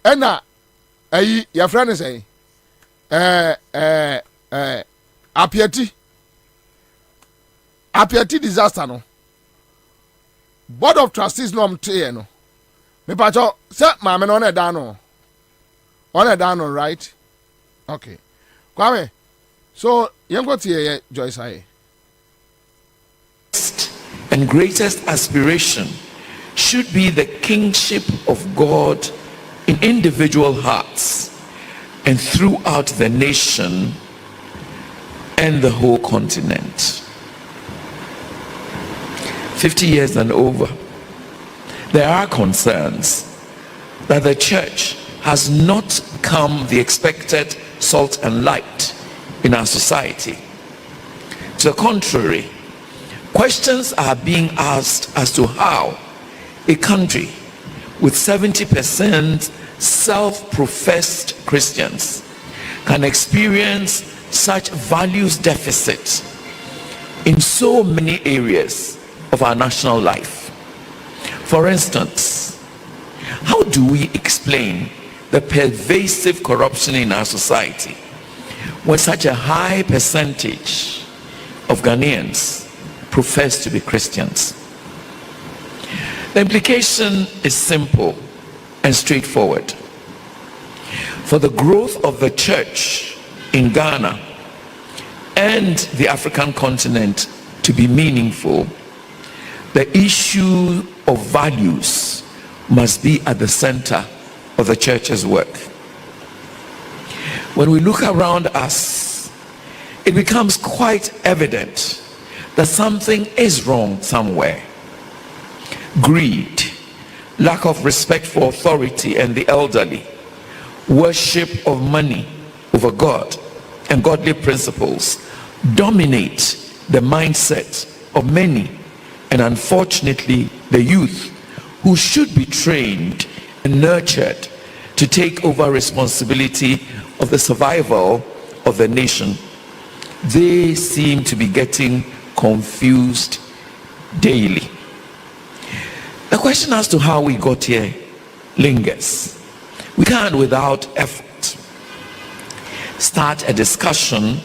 [SPEAKER 12] ena ayi your friend is apieti disaster no. Board of Trustees no mte no. Me pacho se mame no na da no. On a down, right? Okay. Kwame, so you go to Joyce Aye.
[SPEAKER 13] And greatest aspiration should be the kingship of God in individual hearts and throughout the nation and the whole continent. 50 years and over, there are concerns that the church has not come the expected salt and light in our society. To the contrary, questions are being asked as to how a country with 70% self-professed Christians can experience such values deficit in so many areas of our national life. For instance, how do we explain the pervasive corruption in our society when such a high percentage of Ghanaians profess to be Christians? The implication is simple and straightforward. For the growth of the church in Ghana and the African continent to be meaningful, the issue of values must be at the center of the church's work. When we look around us, it becomes quite evident that something is wrong somewhere. Greed, lack of respect for authority and the elderly, worship of money over God and godly principles dominate the mindset of many, and unfortunately the youth who should be trained and nurtured to take over responsibility of the survival of the nation. They seem to be getting confused daily. The question as to how we got here lingers. We can't, without effort, start a discussion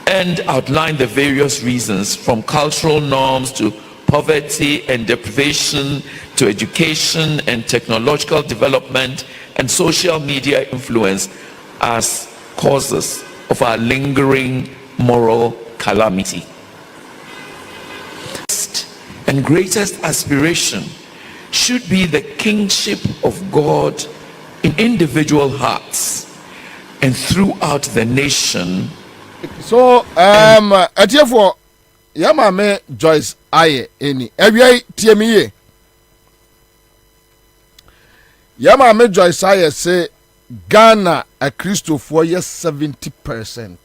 [SPEAKER 13] and outline the various reasons, from cultural norms to poverty and deprivation to education and technological development and social media influence, as causes of our lingering moral calamity. And greatest aspiration should be the kingship of God in individual hearts and throughout the nation.
[SPEAKER 12] So, for Yamame Joyce Aye any every TME. Yamame Joyce Aye say Ghana a Christo for years 70%.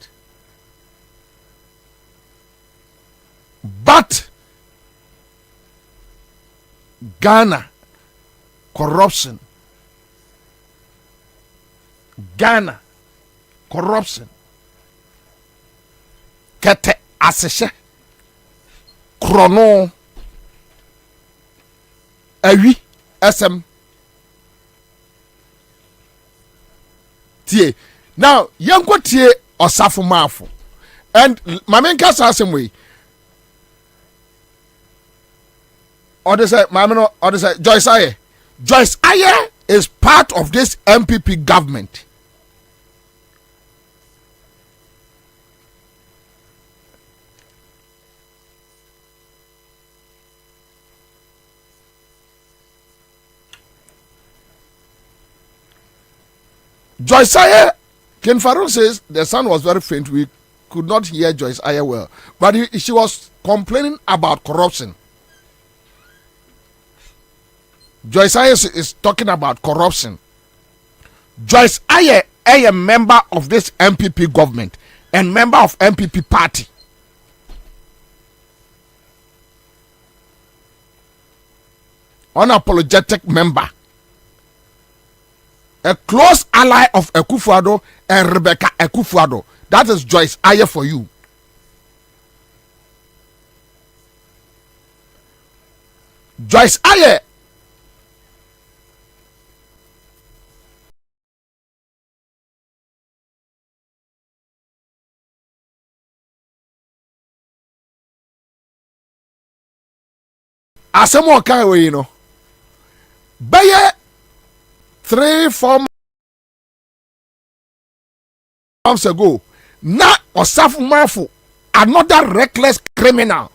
[SPEAKER 12] But Ghana corruption. Ghana corruption. Kete aseshe. Chrono. Awi SM. Tie. Now, yanko tie osafo mafo. And mamenka sa same way. Or they say, Mamino, or they say, Joyce Aye. Joyce Aye is part of this MPP government. Joyce Aye, Ken Farouk says the sound was very faint. We could not hear Joyce Aye well. But she was complaining about corruption. Joyce Aye is talking about corruption. Joyce Aye is a member of this MPP government and member of MPP party. Unapologetic member. A close ally of Akufo-Addo and Rebecca Akufo-Addo. That is Joyce Aye for you. Joyce Aye asemo kan we no baye 3-4 months ago na Osafo Mafo, another reckless criminal,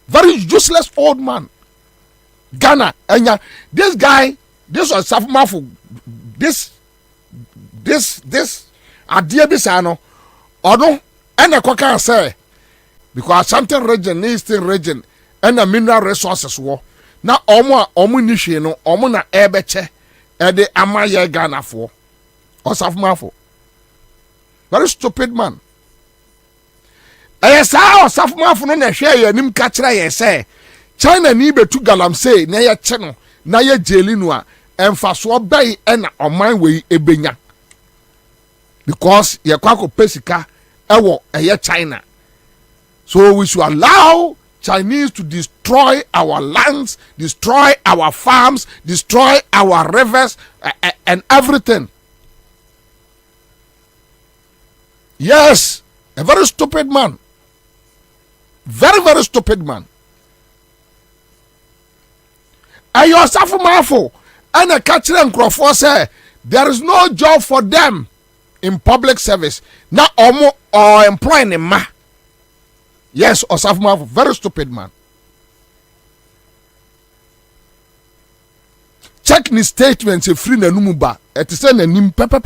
[SPEAKER 12] very useless old man, Ghana. And this guy, this Osafo Mafo, this idea bisano odo ene kwaka say because something region eastern region and the mineral resources war. Na omo ni hwe no omo na ebeche e de amaye Ghana for Osafo Mafo. Very stupid man. Sa Osafo Mafo no na hwe yanim ka kira ye say China ni betu galamsey na ye che no na ye jeli no a emfaso bai e na oman we ebenya because ye kwako pesika ewo eye China. So we should allow Chinese to destroy our lands, destroy our farms, destroy our rivers, and everything. Yes, a very stupid man. Very, very stupid man. And your Osafo Mafo and a catcher and Crawford say there is no job for them in public service. Now, or employing a ma. Yes, Osafo Mafo, very stupid man. Check ni statements e free na numuba. Et say na nim pepe.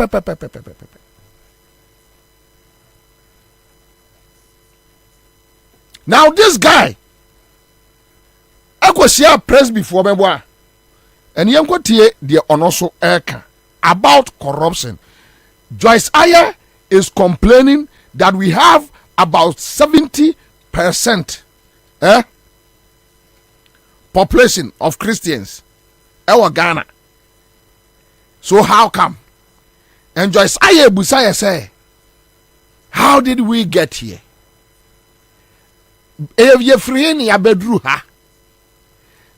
[SPEAKER 12] Now this guy, I go share press before me boy. And you go tie the onoso eka about corruption. Joyce Aye is complaining that we have about 70% population of Christians in Ghana. So how come? And Joyce Aye Busaya say, how did we get here?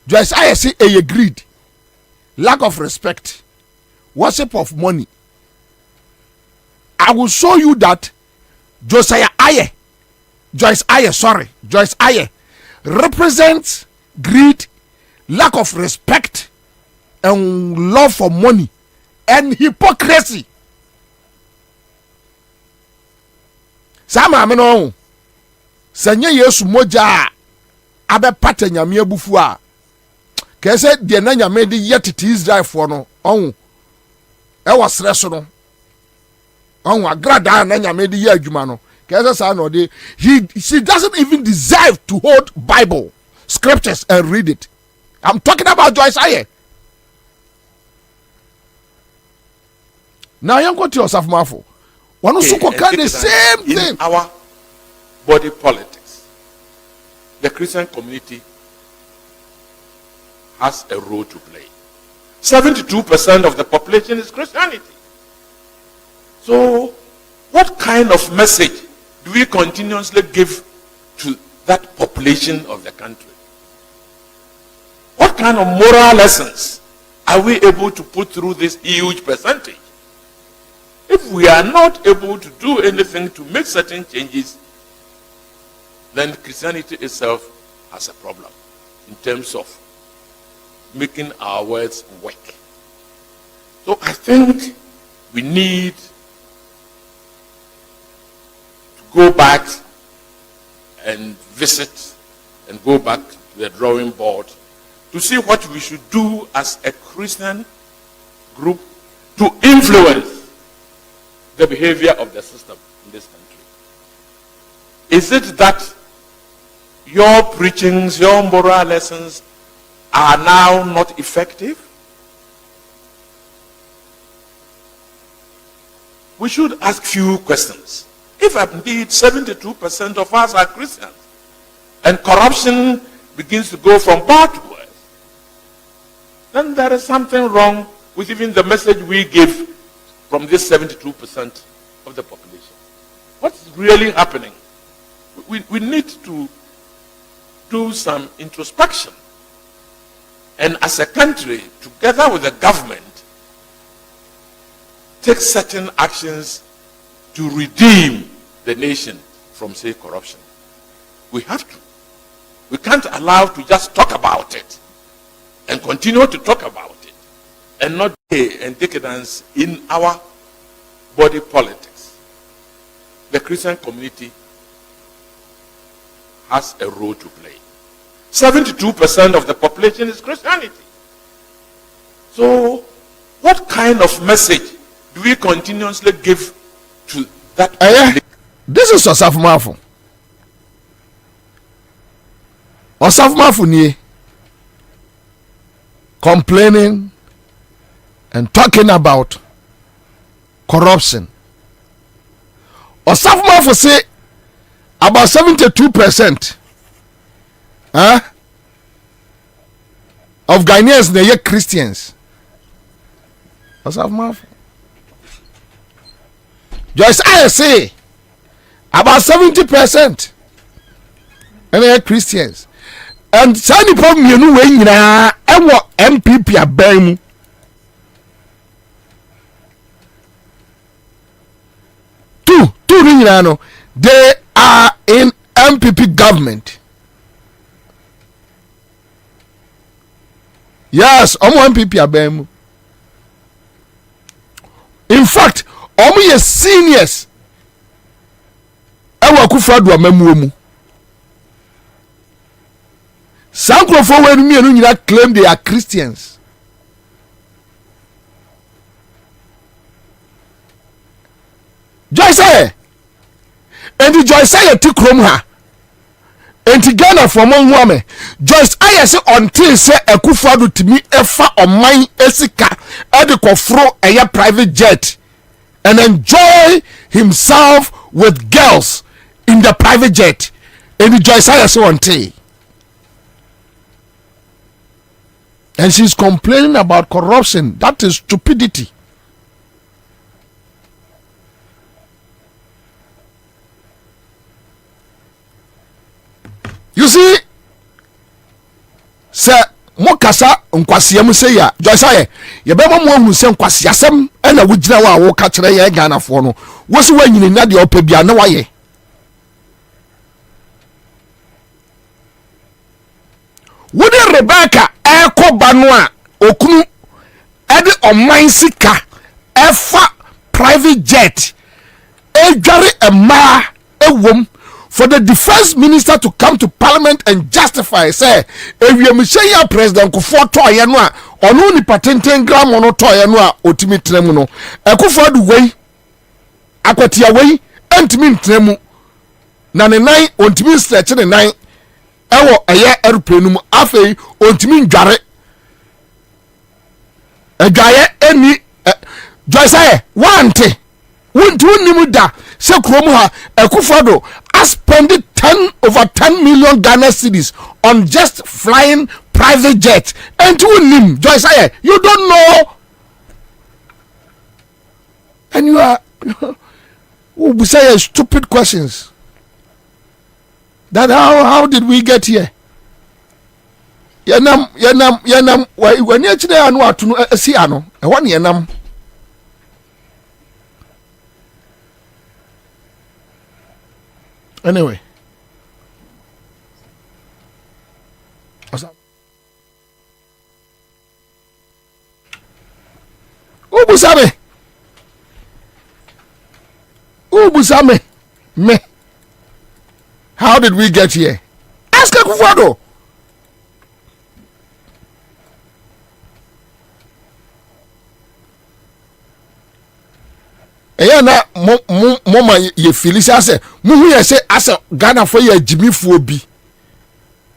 [SPEAKER 12] Joyce Aye say a greed, lack of respect, worship of money. I will show you that Joyce Aye represents greed, lack of respect, and love for money, and hypocrisy. Sama ameno sanye Yesu moja abe pate nyame abufu a kese de na nyame de yet Israel for no on e was reso no on agrada na nyame de ye adwuma no kese sa no de she doesn't even deserve to hold Bible scriptures and read it. I'm talking about Joyce Aye. Now you go to yourself mafo. One also can the same thing.
[SPEAKER 14] In our body politics, the Christian community has a role to play. 72% of the population is Christianity. So, what kind of message do we continuously give to that population of the country? What kind of moral lessons are we able to put through this huge percentage? If we are not able to do anything to make certain changes, then Christianity itself has a problem in terms of making our words work. So I think we need to go back and visit and go back to the drawing board to see what we should do as a Christian group to influence the behavior of the system in this country. Is it that your preachings, your moral lessons are now not effective? We should ask few questions. If indeed 72% of us are Christians and corruption begins to go from bad to worse, then there is something wrong with even the message we give from this 72% of the population. What's really happening? We need to do some introspection. And as a country, together with the government, take certain actions to redeem the nation from, say, corruption. We have to. We can't allow to just talk about it and continue to talk about it and not and decadence in our body politics. The Christian community has a role to play. 72% of the population is Christianity. So, what kind of message do we continuously give to that?
[SPEAKER 12] This is Osaf Mafu. Osaf Mafu ni complaining and talking about corruption. Osaf Mafu say about 72% of Ghanaians they are Christians. Osaf Mafu. Just I say about 70% and they are Christians. And sani problem you know when na ewo MPP abam two no they are in MPP government. Yes, MPP abam. In fact, ye seniors ewa Akufo-Addo amamuomu. Sankrofo when me and you claim they are Christians. Joyce say, and the Joyce say to krom ha. And to Ghana from one woman. Joyce I say until say Akufo-Addo to me efa on mine esika ediko fro a private jet and enjoy himself with girls in the private jet. And the Joyce I say until. And she's complaining about corruption. That is stupidity. You see, sir, mokasa nkwasiam say ya Joyce ye be mo hu se nkwasiasem e na wugina wa wo ka kire ye Ghana fo no wo se wanyini na de opa bia na waye wode Rebecca ekoba no a okunu ede oman sika efa private jet edware ema ewom for the defense minister to come to parliament and justify say if you say president Kufuor toye no a ono ni patenten gram ono toye no a otimi tremu no Kufuor du wei akwatia wei antimi tremu na ne nan ontimi stretch ne nan ewo eye aeroplane mu afei ontimi ndware adwaye eni Joyce wante won't da se krom ha Kufuor spend over 10 million Ghana cedis on just flying private jets and to him Joyce you don't know and you are who say stupid questions that how did we get here yanam when you chide anu atunu asi ano e won yanam anyway Ubusame me how did we get here ask Kufuor na moma ye filisa se muhu ye se asa Ghana for ye Jimmy Fobi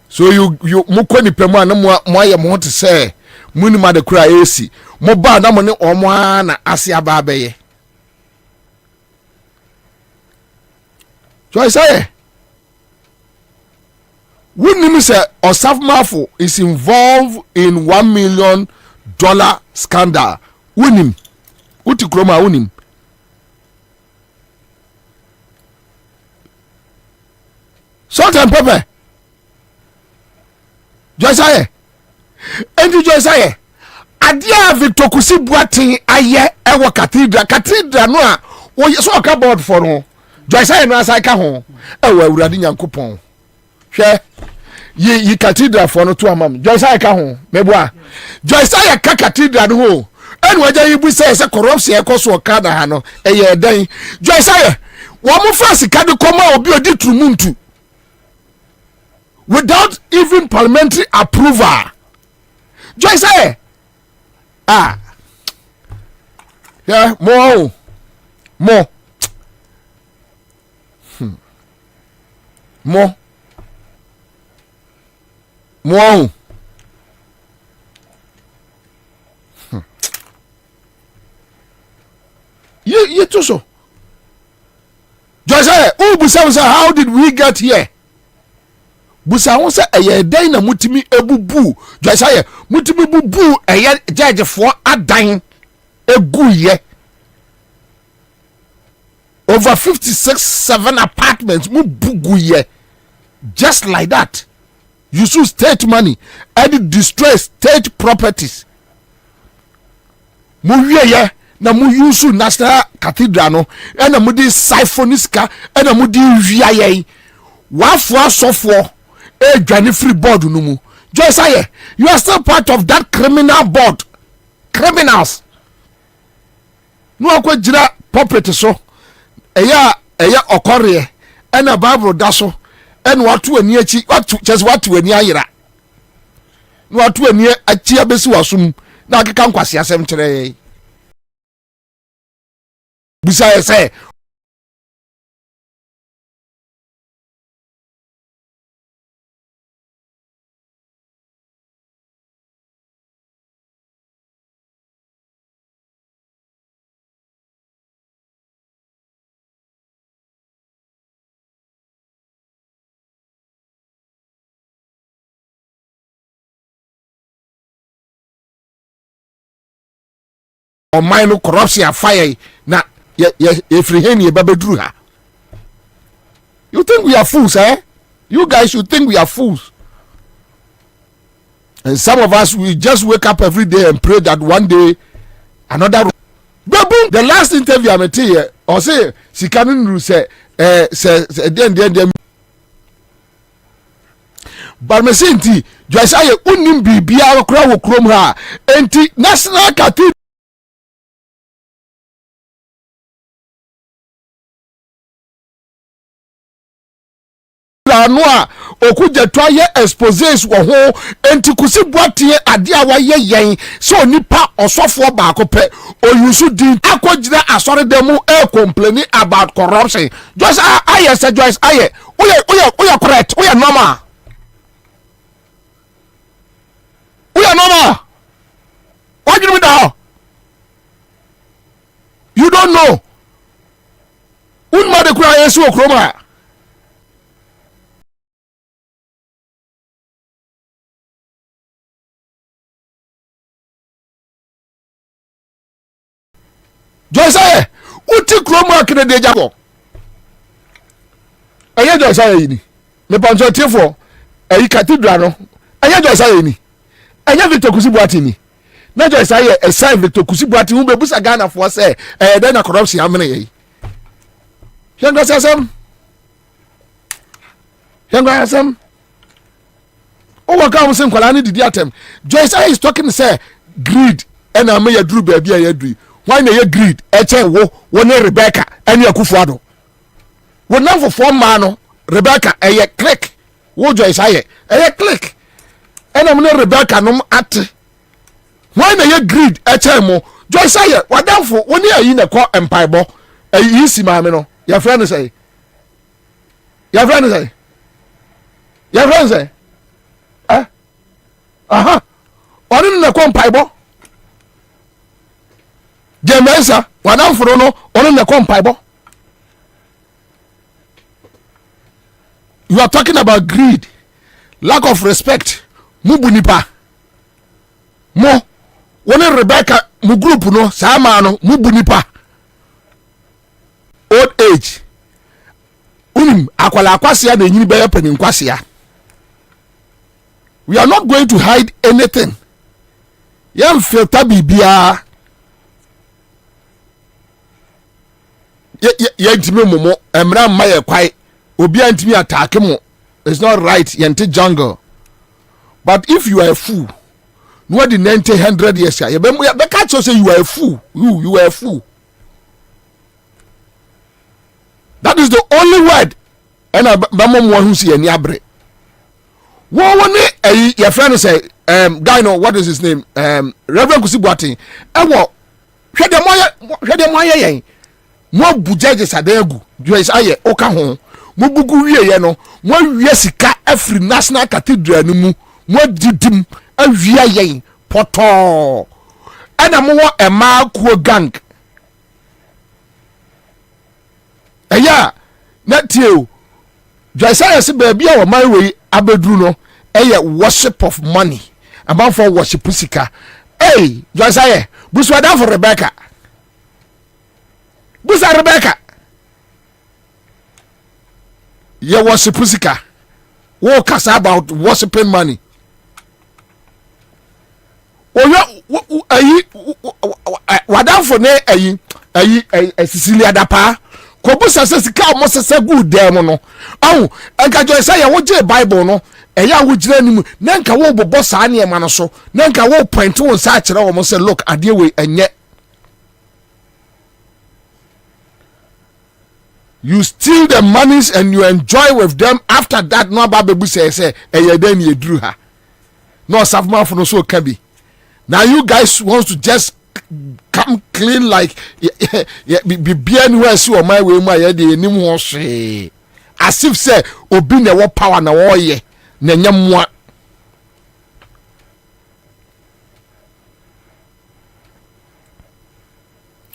[SPEAKER 12] so you mukoni pema na mo aye mo te se muni ma de kura esi mo ba na mo ne omo na ase aba abeye so I say wouldn't say Osafmafo is involved in $1 million scandal unim uti kroma unim salt and pepper Joyce and Joyce adia Victor Kusi Boatin aye ewo cathedral no a wo so ka board for no Joyce no asai ka ho ewo awurade Nyankopɔn hwe yi cathedral for no to amam Joyce ka ho meboa Joyce ka cathedral no ho enu aja yi bu say corruption e koso ka na ha no eye dan Joyce wo mo fa sika de koma obi odi trumuntu without even parliamentary approval. Joyce yeah, more. You too so. Joyce how did we get here? Busa won say eye dan na mutimi ebubu Joyce mutimi bubu eye judge for adan eguye over 56-7 apartments mu buguye just like that. You use state money and destroy state properties mu wiye na mu use national cathedral no na mu di symphoniska na mu di wiaye wafo asofo Johnny free board no mu Joyce you are still part of that criminal board criminals no akwa gira puppet so eya okore na Bible da so en watu ani achi watu ani ayira no watu ani achi abesi wasum na akeka nkwase asem kire busa say or minor corruption fire na Efriheni babedru ha. You think we are fools, eh? You guys should think we are fools. And some of us we just wake up every day and pray that one day another boom. The last interview I met here or say Sikanin say then but me say nti Joyce aye unim bibia okra wo krom ha enti national cathedral cathedral no a okugya to aye exposes wo ho enti kusi boatie ade a waye yen so nipa osofo baako pe oyusu din akogina asore dem e complain about corruption just aye say Joyce aye we correct we normal what do you mean now you don't know unma de kura yesu okroma Joyce uti kroma kene de jabo eye Joyce yi ni me pancho tiefo eyi cathedral no eye Joyce yi ni eye Victor Kusibuati ni na Joyce yi e sign Victor Kusibuati hu be busa Ghana for say dey na corruption amene yi Hengwasem o waka am say kwala ni didi atem Joyce is talking say greed and am ya duru ba bia ya duru why na ye greed e che wo ne Rebecca ene Akufuado wo na for form man no Rebecca eye click wo Joyce eye click ene am ne Rebecca no ate why na ye greed e che mo Joyce eye wadamfo wo ne ayi na ko empaibo ayi si maame no your friend say onu na ko empaibo Jemensa wadamfo no onu na ko empaibo. You are talking about greed, lack of respect. Mubunipa. Mo woni Rebecca mu group no sama no mubunipa. Old age. Akwala akwasia na nyini be penin kwasia. We are not going to hide anything. Yam filter bibia. Ye ntimi momo emra mma ye kwai obi antimi attack mo. It's not right yente jungle. But if you are a fool, no the 90-100 years ya be catch you say you are a fool. You are a fool. That is the only word. And bamom one who see any abre. One your friend say guy no what is his name? Reverend Kusibuati. Ewo hwede moye yen. Mo bujaje sadegu. Joyce aye oka ho. Mo bugu wie ye no. Mo wie sika every national cathedral no mu. Mo didim awia yen poto. Ena mo wo ema kuo gang. Eya na tie Joyce say baby o my way abedru no eye worship of money about for worship sika. Hey Joyce busu ada for Rebecca. Busa Rebecca. Ye worship sika. Wo kasa about worshiping money. Oyo ayi wadan for ne ayi Cecilia dapa. Kobusa se sika mo sese good dem no awu enka Joyce ya wo je Bible no eya wo gire nimu na nka wo bobo saa ne ma no so na nka wo point wo sa kire wo mo se look ade we enye. You steal the monies and you enjoy with them. After that no babebu say eya den ye duru ha no safman for no so kabi. Now you guys want to just come clean like be anywhere see on my way my dey nim ho hwe as if say obi na wo power na wo ye na nyamwa.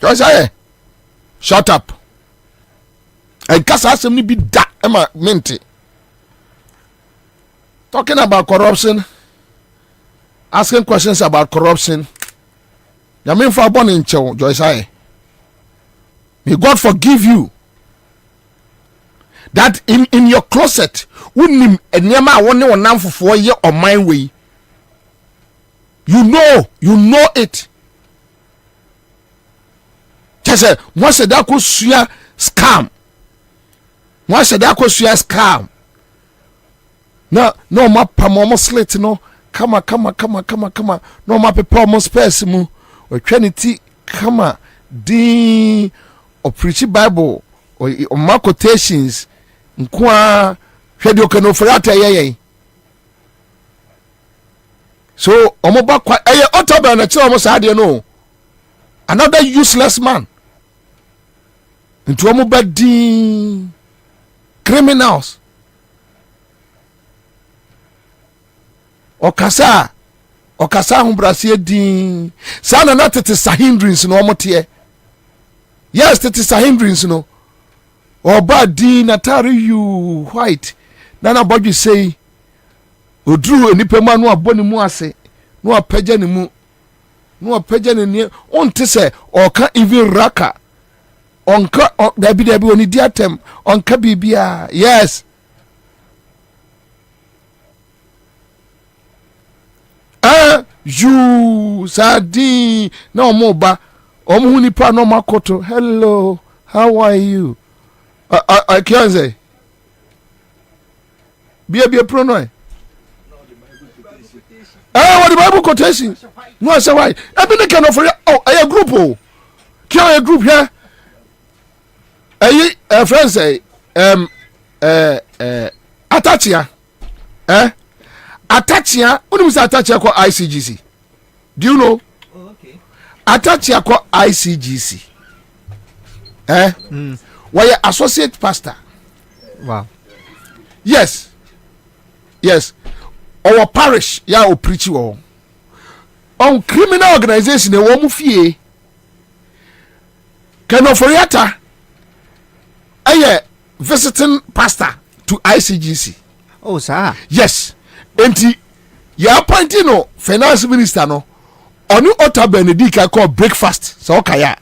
[SPEAKER 12] Just shut up and cast asem ni bi da ema minty talking about corruption, asking questions about corruption. I mean for born in Joyce. May God forgive you. That in your closet, wouldn't never one for 4 years or my way. You know it. Just say, once that could share scam. Once that could share scam. No, my pamo slit, no. Come on. No, my people almost pass mu. Or Trinity, come on, or preach Bible, or my quotations, nkwa hwɛ de okanofori ata yɛyɛn so ɔmo ba kwa ɛyɛ Otabel na kyerɛ ɔmo saa deɛ no another useless man nti ɔmo ba din criminals ɔkasa ahobrɛaseɛ din saa na tete Sahindrins no ɔmo teɛ yes tete Sahindrins no ɔba din natare you white nana bɔdwe sei oduru enipa mu anu abɔ ne mu ase no apagya ne mu no apagya ne nie onte sɛ ɔka even raka onka dabi oni diatem onka bibia yes you sadi na omo ba omo hu nipa no makoto hello how are you I can't say be pronoun what the Bible quotation no say why every kind of a group can a group here a friend say Atachia Atachia what is Atachia called ICGC do you know Atachia called ICGC why associate pastor
[SPEAKER 15] wow
[SPEAKER 12] yes our parish ya o preach on criminal organization e wo mu fie Kenoforiata visiting pastor to ICGC
[SPEAKER 15] oh sir
[SPEAKER 12] yes enti ya appointing no finance minister no onu Otabel Nedika call breakfast so okaya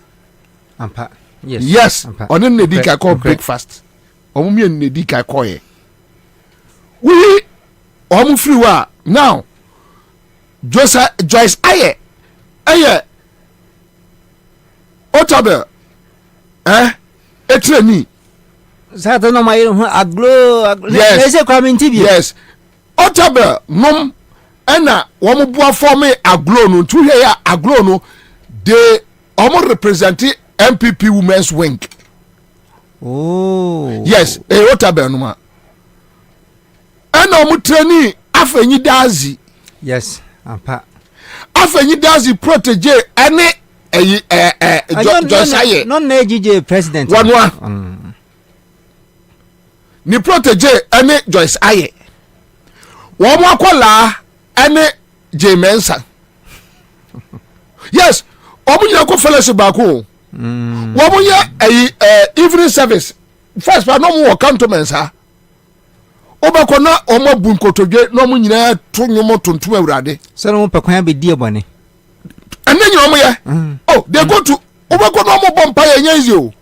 [SPEAKER 15] ampa
[SPEAKER 12] yes onu Nedika call breakfast omu mi Nedika call ye we free wa now Joyce aye Otabel etreni
[SPEAKER 15] Sata no my aglo
[SPEAKER 12] yes
[SPEAKER 15] yes
[SPEAKER 12] Otabel nom ena wo bua form aglo no tu he ya aglo no they represent MPP women's wing
[SPEAKER 15] oh
[SPEAKER 12] yes Otabel no ma ena training afenyi dazi
[SPEAKER 15] yes ampa
[SPEAKER 12] afenyi dazi protege ene Josaye
[SPEAKER 15] non na GJ president
[SPEAKER 12] wanwa ni protege ene Joyce Aye wo mo akola ene Jemensa yes omu nyina ko fellowship ba ko wo mo ye evening service first pa no mo cantonments ha obako na omo bunkotodwe no mo nyina to nyomo tontom awurade
[SPEAKER 15] so no pekwan be die bone
[SPEAKER 12] ene nyina omo ye oh they go to obako no mo bompa ye nyanzi o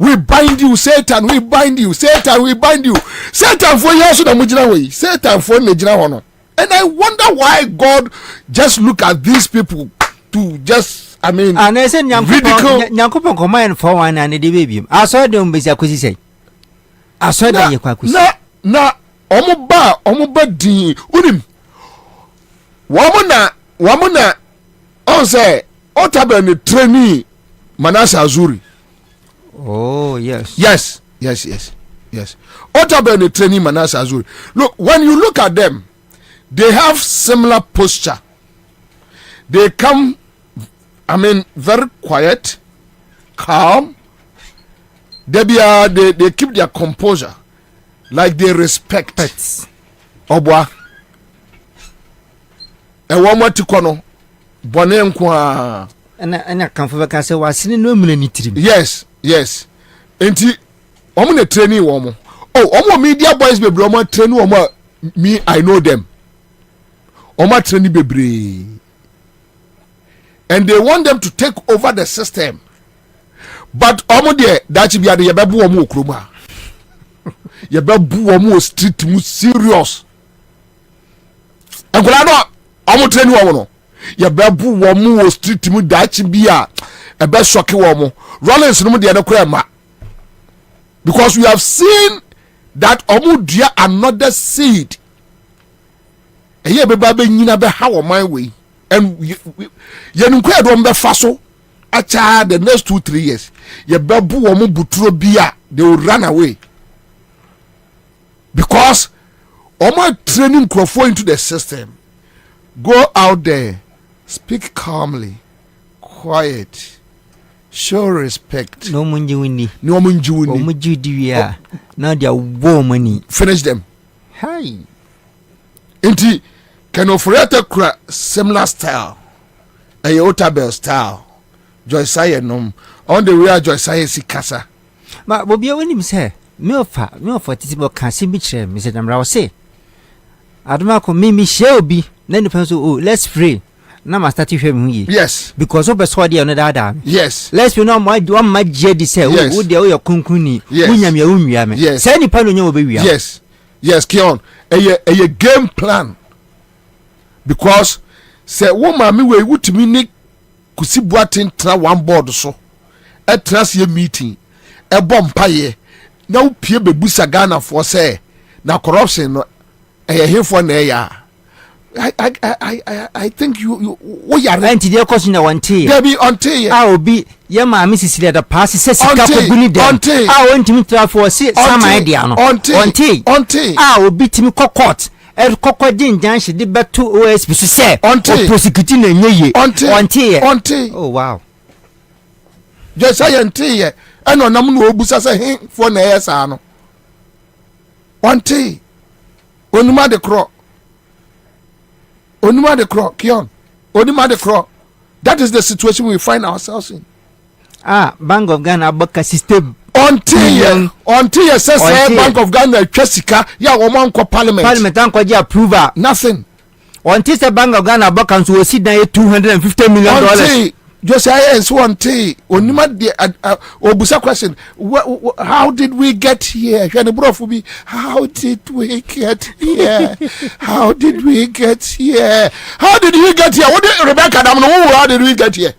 [SPEAKER 12] we bind you Satan we bind you Satan we bind you Satan for years na mujina we Satan for na jina hono and I wonder why God just look at these people to just I mean
[SPEAKER 15] and I say nyankopon command for one and the baby I saw them be akosi say I saw them ye kwakosi
[SPEAKER 12] na omo ba din unim wo na on say Otabel ni trainee Manasa Azuri
[SPEAKER 15] oh yes
[SPEAKER 12] Otabel ni trainee Manasa Azuri look when you look at them they have similar posture they come I mean very quiet calm they keep their composure like they respect obwa ewo tikono bone nko
[SPEAKER 15] ana kan fo beka se wasini no muna ni tirim
[SPEAKER 12] yes enti omo na trainee wo mo omo media boys bebre omo trainee omo me I know them omo trainee bebre and they want them to take over the system but omo there that be ade ye bebu omo okroma ye bebu omo street mu serious angola no omo trainee wo no ye bebu wo mu street mu dachi bia e be shock wo mu Rollins no de no kra ma because we have seen that omudua another seed eye be ba be nyina be ha wo man we and ye nu kwa do be fa so acha the next 2-3 years ye bebu wo mu buturo bia they will run away because omo training crofo into the system. Go out there, speak calmly, quiet, show respect.
[SPEAKER 15] No munjiwini.
[SPEAKER 12] No munjiwini.
[SPEAKER 15] Omujidiya. Now they are woman.
[SPEAKER 12] Finish them.
[SPEAKER 15] Hi.
[SPEAKER 12] Inti can operate similar style. A Otabel style. Joyce Sayer nom. On the real Joyce Sayer si kasa.
[SPEAKER 15] Ma Bobie when him say me ofa tisibo kan si bi kire me say damra say. Adoma ko me share obi na ni so oh let's pray. Na ma start hwe me hu.
[SPEAKER 12] Yes.
[SPEAKER 15] Because obe so dey on that.
[SPEAKER 12] Yes.
[SPEAKER 15] Let's be no ma je di say wo dey wo kunkuni. Wunyam ya unwia me. Say ni pa no nya obe wia.
[SPEAKER 12] Yes. Yes, Kion. A game plan. Because say woman me we wutimi ni kusi boatin tra one board so. E trans ye meeting. E bom paye. Na upie bebusa Ghana for say na corruption no here for na ya. I think you we are
[SPEAKER 15] anti dey question na one tea.
[SPEAKER 12] There be on tea.
[SPEAKER 15] Ah obi ye ma Mrs. the pass say sika ko guni dem. Ah won tra for say some idea no. On tea. Ah obi timi court. E kokodi njanhye de beto OSP so say o prosecutor na nyeye. On tea. Oh wow.
[SPEAKER 12] Just say on tea. E no nam no obusa say he for na yes ano. On tea. Onuma de cro. Kion. Onuma de cro. That is the situation we find ourselves in.
[SPEAKER 15] Ah, Bank of Ghana Boka system.
[SPEAKER 12] Until says Bank of Ghana Chesika, ya woman ko parliament.
[SPEAKER 15] Parliament anko ji approval.
[SPEAKER 12] Nothing.
[SPEAKER 15] Until the Bank of Ghana Boka so sit down $250 million.
[SPEAKER 12] Just say so until onima the obusa question, how did we get here? How did we get here? How did we get here? How did we get here? What did Rebecca how did we get here?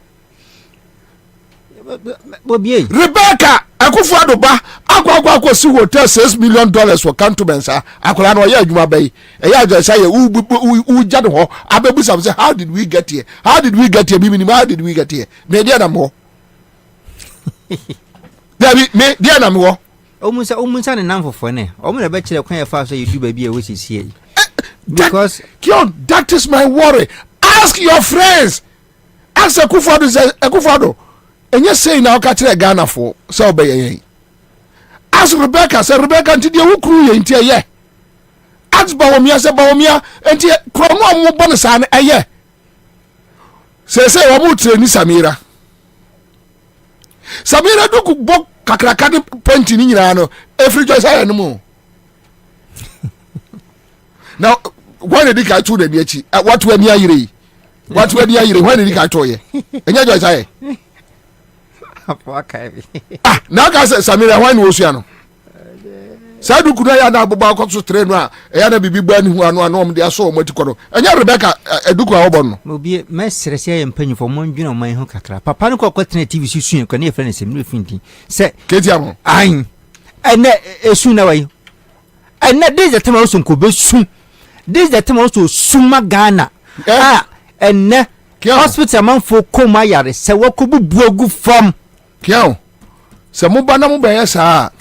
[SPEAKER 12] Rebecca Akufo-Addo ba akwa si hotel $6 million for cantonments akola no ya adwuma bai e ya just say u jade ho abebu sam say how did we get here? How did we get here? Bibi ni how did we get here? Me dia na mo me dia na mo
[SPEAKER 15] omunsa ne nan fofo ne omu na be kire kwan ya fa so yedu ba bi e wosisi yi because
[SPEAKER 12] that is my worry. Ask your friends. Ask Akufo-Addo enye say na oka kire Ghana for so obeye. Ask Rebecca, say Rebecca nti de wukuru ye nti eye. Ask Bawomia, say Bawomia nti kromo mo bone sa na eye. Say wo mu tre ni Samira do ku bok kakraka de penti ni nyina no every joy say no mo. Now when did ka tu de echi what we ni ayire when did ka to ye enye joy say na ka say Samira when wo sua no sa du kuna ya na boba ko so tre no a ya na bibi gba ni hu ano om de aso omati ko no enye Rebecca eduku a obo no
[SPEAKER 15] obi mesere se yempanyi fo mo ndwina man hu kakra papa no ko kwatena TV susu ko na e friend sem no finti se
[SPEAKER 12] ketiamo
[SPEAKER 15] ai ene esu na wai ene this the time also ko be su this the time also suma Ghana ene hospital man fo koma yare se wakobubu agu fam
[SPEAKER 12] kiao se mo ba na mo be yesa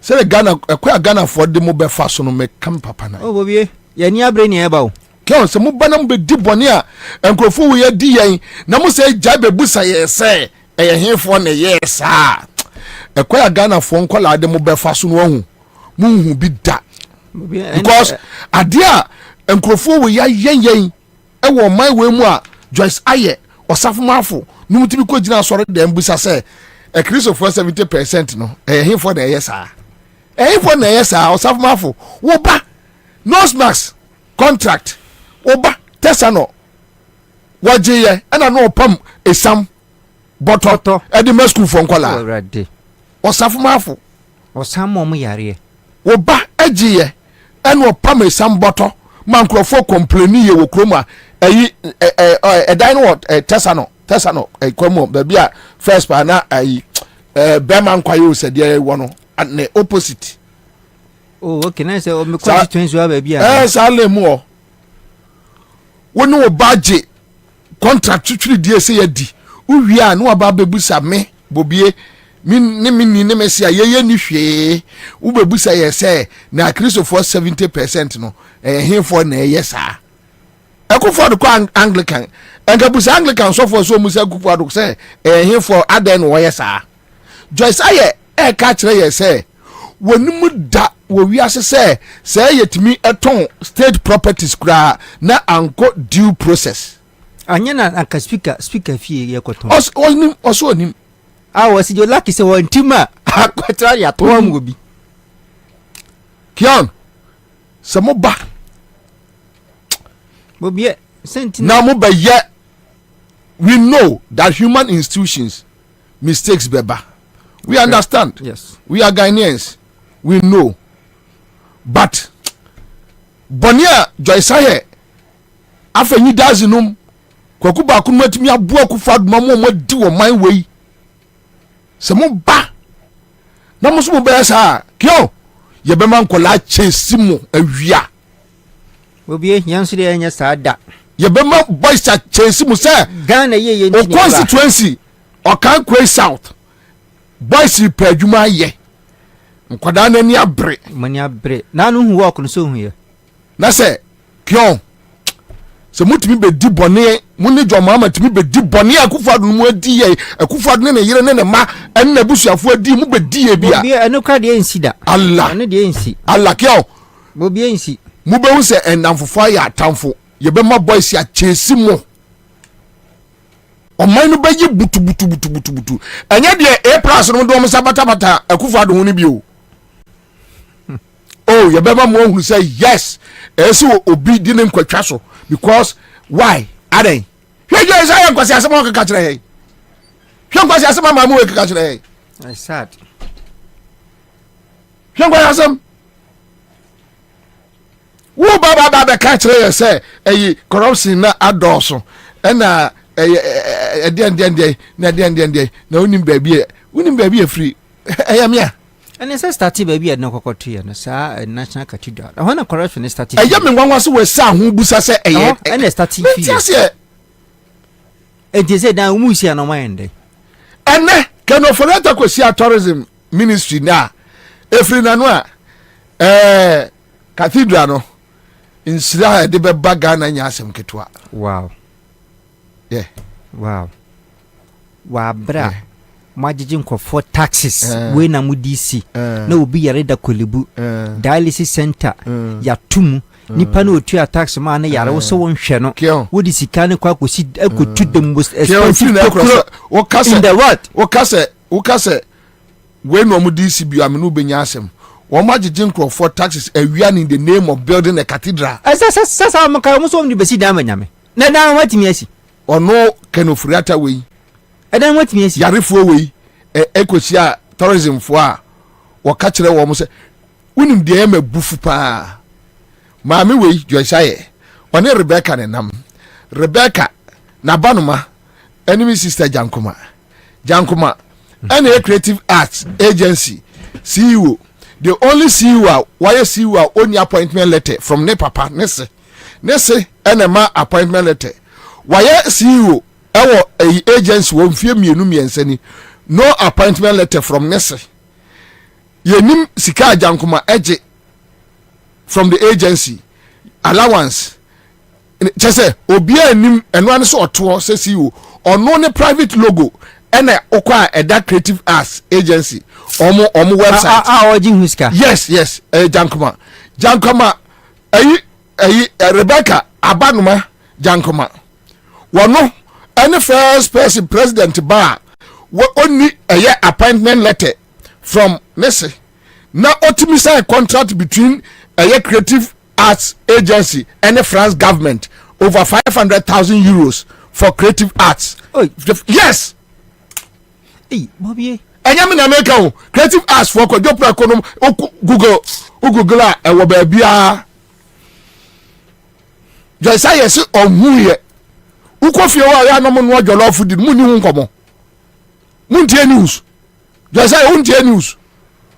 [SPEAKER 12] se Ghana akwa Ghana for de mo be fa so no me kam papa na
[SPEAKER 15] Bobie ye ni abre ni e ba o
[SPEAKER 12] kiao se mo ba na mo be di bone a enkrofo wo ye di yen na mo se gya be busa ye se e hefo na ye sa akwa Ghana for nkola de mo be fa so no hu mo hu bi da because adia enkrofo wo ya yen e wo my we mu a Joyce aye osafomafo no mutibi ko gina sore de mbusa se e Christo for 70% no e him na yes ah e him na yes ah osafomafo wo ba nose mask contract wo ba tesano wajiye ana no pam esam bototo e de masku for nkola
[SPEAKER 15] already
[SPEAKER 12] osafomafo
[SPEAKER 15] osamo mo yare
[SPEAKER 12] wo ba ajiye eno pam esam boto mankrofo complaini ye wo kroma ayi dan what tesano kwamo bia first pa na ayi Beman kwayo said ye wono and the opposite.
[SPEAKER 15] Oh okay, na say o me constituency wa ba bia
[SPEAKER 12] sale mu wonu budget contract twitwiri die say yadi uwia na oba bebusa me Bobie ni mesia ye ni hwe wo bebusa ye say na Kristo for 70% no him for na yes ah Akufo-Addo ko Anglican enka busa Anglican so for so musa Akufo-Addo say him for aden wo yes ah Joyce aye ka kire ye say wonimu da wo wiase say yetimi eton state properties kura na anko due process
[SPEAKER 15] anya na anka speaker fie ye koton
[SPEAKER 12] onim
[SPEAKER 15] wasi jo lucky se won tima akwatra ya to am bi
[SPEAKER 12] kion se mo ba
[SPEAKER 15] bobie senti
[SPEAKER 12] na mo ba ye we know that human institutions mistakes beba we understand
[SPEAKER 15] yes
[SPEAKER 12] we are Ghanaians we know but bonia Joyce aye afenyi dazinum kwaku ba ku matimi abu Akufo-Addo mo di wo man wei se mo ba na mo so mo ba sa kyo ye be man kola chesimo awia
[SPEAKER 15] obie yanso de anya saada
[SPEAKER 12] ye be man boys cha chesimo se
[SPEAKER 15] Ghana ye
[SPEAKER 12] o constituency o kan Kwai South boys pe adwuma ye nkwada na ni abre
[SPEAKER 15] mani abre na no hu work no so hu ye
[SPEAKER 12] na se kyo se mutimi be di bone muni jo mama timi be di bone Akufo-Addo mu adi ye Akufo-Addo ne yire ne ma en na busuafo adi mu be di ye bia
[SPEAKER 15] bobie eno ka de ensi da
[SPEAKER 12] Allah
[SPEAKER 15] eno de ensi
[SPEAKER 12] Allah kyo
[SPEAKER 15] bobie ensi
[SPEAKER 12] mu be hu se enamfofo ya atamfo ye be ma boys ya chesi mo o man no be yi butu enye de A+ no do mo sabata Akufo-Addo hu ni bi o oh ye be ma mo hu say yes eso obi di ne nkwatwa so because why aden hwejo Isaiah kwasi asema ka kire he hwe kwasi asema ma mu ka kire he
[SPEAKER 15] I sad
[SPEAKER 12] hwe kwasi asem wo baba ka kire he say corruption na adoso na den na unim baby free ayamia
[SPEAKER 15] and it's started baby at no cocotia no sa national cathedral I want a corruption is started
[SPEAKER 12] ayam nwanwa so we sa hu busa se
[SPEAKER 15] and it's started it is na umusi no mind
[SPEAKER 12] ene kano foreta kwesi tourism ministry na efri na no a cathedral no insira de be baga na nya asem ketwa
[SPEAKER 15] wow
[SPEAKER 12] yeah
[SPEAKER 15] wa bra majijin ko for taxes we na mu DC na obi yare da kolebu dialysis center ya tumu nipa na otua tax ma na yare wo so won hwe no wo di sika ne kwa kosi akotu the most expensive in the world
[SPEAKER 12] wo kase we no mu DC bi amenu benya asem wo majijin ko for taxes awia in the name of building a cathedral
[SPEAKER 15] sasa maka mo so ni besi da manyame na dan watimi asi
[SPEAKER 12] ono kenofuriata we
[SPEAKER 15] edan watimi asi
[SPEAKER 12] yarefuo we ekosia tourism fo a waka kire wo mo se unim de ma bufu pa maami we Joyce one Rebecca ne nam Rebecca na banuma enemy sister Jankoma and a creative arts agency CEO the only CEO why CEO only appointment letter from ne papa nese enema appointment letter why CEO our agency won fie mienu miensani no appointment letter from nese yenim sika Jankoma eje from the agency allowance chese obi anim eno an so oto se CEO ono ne private logo ena okwa eda creative arts agency omo website
[SPEAKER 15] ojin huska
[SPEAKER 12] yes Jankoma Rebecca abanuma Jankoma wono any first person president ba only a appointment letter from Nese na otimi sign contract between a creative arts agency and the France government over 500,000 euros for creative arts. Yes.
[SPEAKER 15] Hey, Bobie.
[SPEAKER 12] Enyame na make o creative arts for kwadopra konom Google a wo ba bia. Joyce yes ohuye. Ukofie wa ya no mo no jollof di mu ni hu nkomo. Muntie news. Joyce untie news.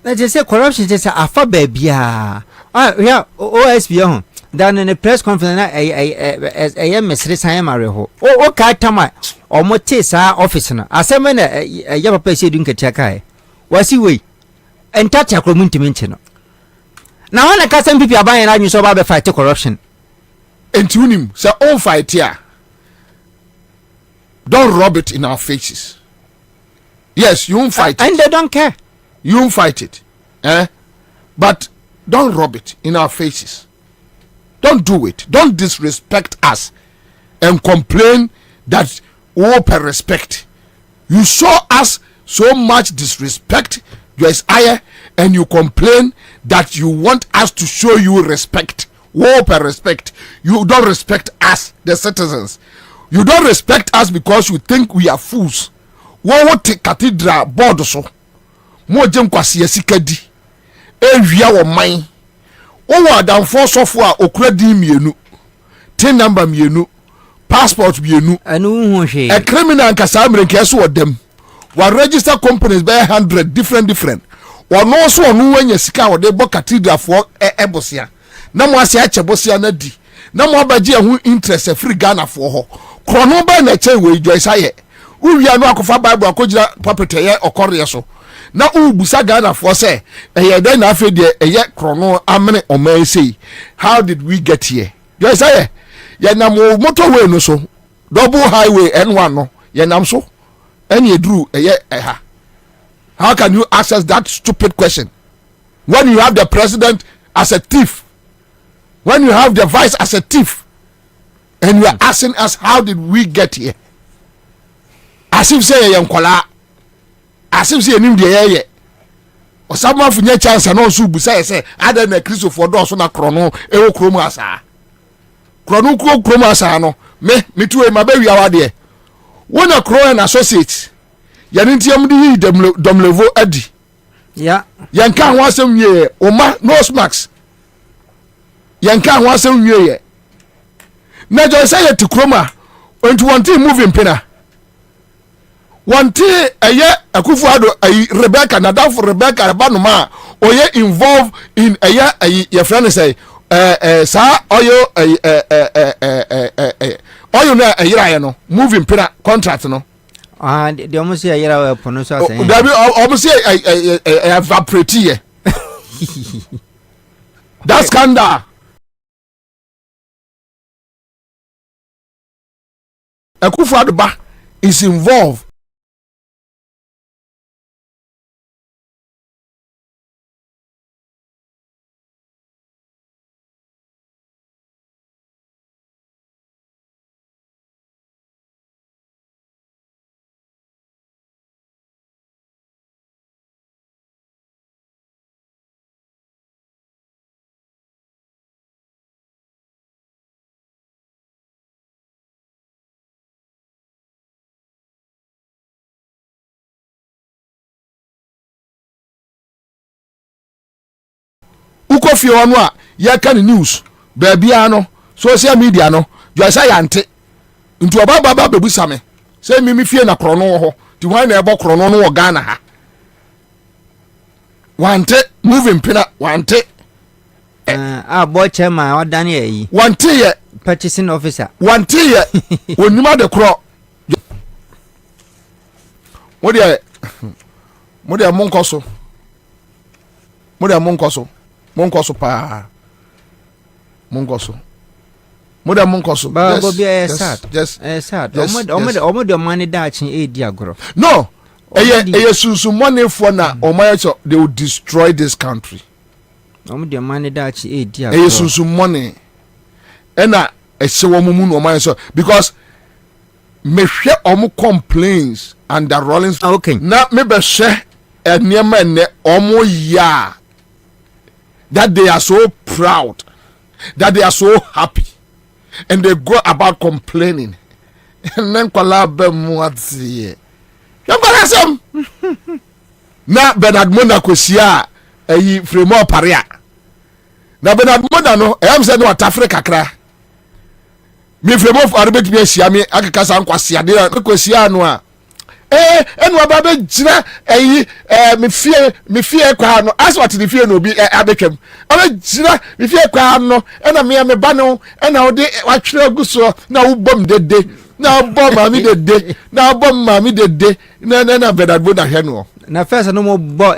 [SPEAKER 15] Na je say corruption je say afa ba bia. Yeah, OSP ho. Dan in a press conference na mesre san mare ho. O ka tama o mo te sa office na. Asem na ya papa se dun ketia kai. wasi we entati akromu ntimi nche no na wana kasa mpipi aban na nyu so ba be fight corruption
[SPEAKER 12] Entunim, say on fight here. Don't rub it in our faces. Yes, you won't fight
[SPEAKER 15] and
[SPEAKER 12] it.
[SPEAKER 15] they don't care.
[SPEAKER 12] You won't fight it. But don't rub it in our faces. Don't do it. Don't disrespect us and complain that we pay respect. You show us so much disrespect, you is higher, and you complain that you want us to show you respect. We pay respect. You don't respect us, the citizens. You don't respect us because you think we are fools. We will take cathedral board so. Mo jem kwasi esikadi. Ewia wo man. Wo wa danfo sofo a okura di mienu. Tin number mienu. Passport mienu.
[SPEAKER 15] Anu hu hwe.
[SPEAKER 12] A criminal nkasa mrenke so odem. Wa register companies by 100 different. Wa no so onu wanya sika wo de bo cathedral for ebosia. Na mo ase ache bosia na di. Na mo abaje hu interest free Ghana for ho. Krono ba na che we Joyce uwia no akofa bible akogina puppet ye okore so na ubusa Ghana for say eye den na afi de eye krono amene oman sei. How did we get here? You say ye na motorway no so double highway N1 no ye nam so any edru eye eha. How can you access that stupid question when you have the president as a thief, when you have the vice as a thief, and you are asking us how did we get here? As if say yankola, as if say nim de ye o sama funya chance na so busa say ada na Kristo for do so na krono e wo kromu asa kromu asa no me tu e mabe wi awade wona kro and associate ya ntiam di domlevo adi
[SPEAKER 15] ya
[SPEAKER 12] yanka ho asem wie o ma no smacks yanka ho asem wie ye na jo say ye tikroma onto wanti moving pina wanti eye Akufo-Addo Rebecca Nadaf Rebecca banuma oye involved in eye your friend say sa oyo oyo na ayira no moving pina contract no
[SPEAKER 15] de almost say ayira we pono so say
[SPEAKER 12] that be almost say evaporate here that scandal Akufo-Addo ba is involved. Uko fi ono a ye ka ni news baabia no social media no Joyce yante nti obaba bebusa me say mi fie na krono ho ti wan na ebo krono no wo Ghana ha wante moving pina wante
[SPEAKER 15] boy chairman odan ye
[SPEAKER 12] wante ye
[SPEAKER 15] purchasing officer
[SPEAKER 12] wante ye onima de kro mo de monkoso monkoso pa monkoso moda monkoso
[SPEAKER 15] ba go be sad omo de money da chin e di agoro
[SPEAKER 12] no eye sunsun money for na omo so they will destroy this country
[SPEAKER 15] omo de money da chin e di agoro
[SPEAKER 12] eye sunsun money ena ehye mu no omo so because me hwe omo complaints and the rolling
[SPEAKER 15] okay
[SPEAKER 12] na me be hwe eniema ne omo ya that they are so proud, that they are so happy, and they go about complaining. And then kwalabe muatsi. Yamba some. Na Bernard Mona kwesia fremo paria. Na Bernard Mona no am say no Africa kra. Mi fremo arbet bi ehia mi akekasa nkwase de kwesia no a enu ababe gira me fie kwa no as what the fie no bi abekem aba gira me fie kwa no ena me ba no ena wo de watwere aguso na wo bom dede na bomb mami de de na bomb mami de de na bedadbo na hwe no
[SPEAKER 15] na first no mo bo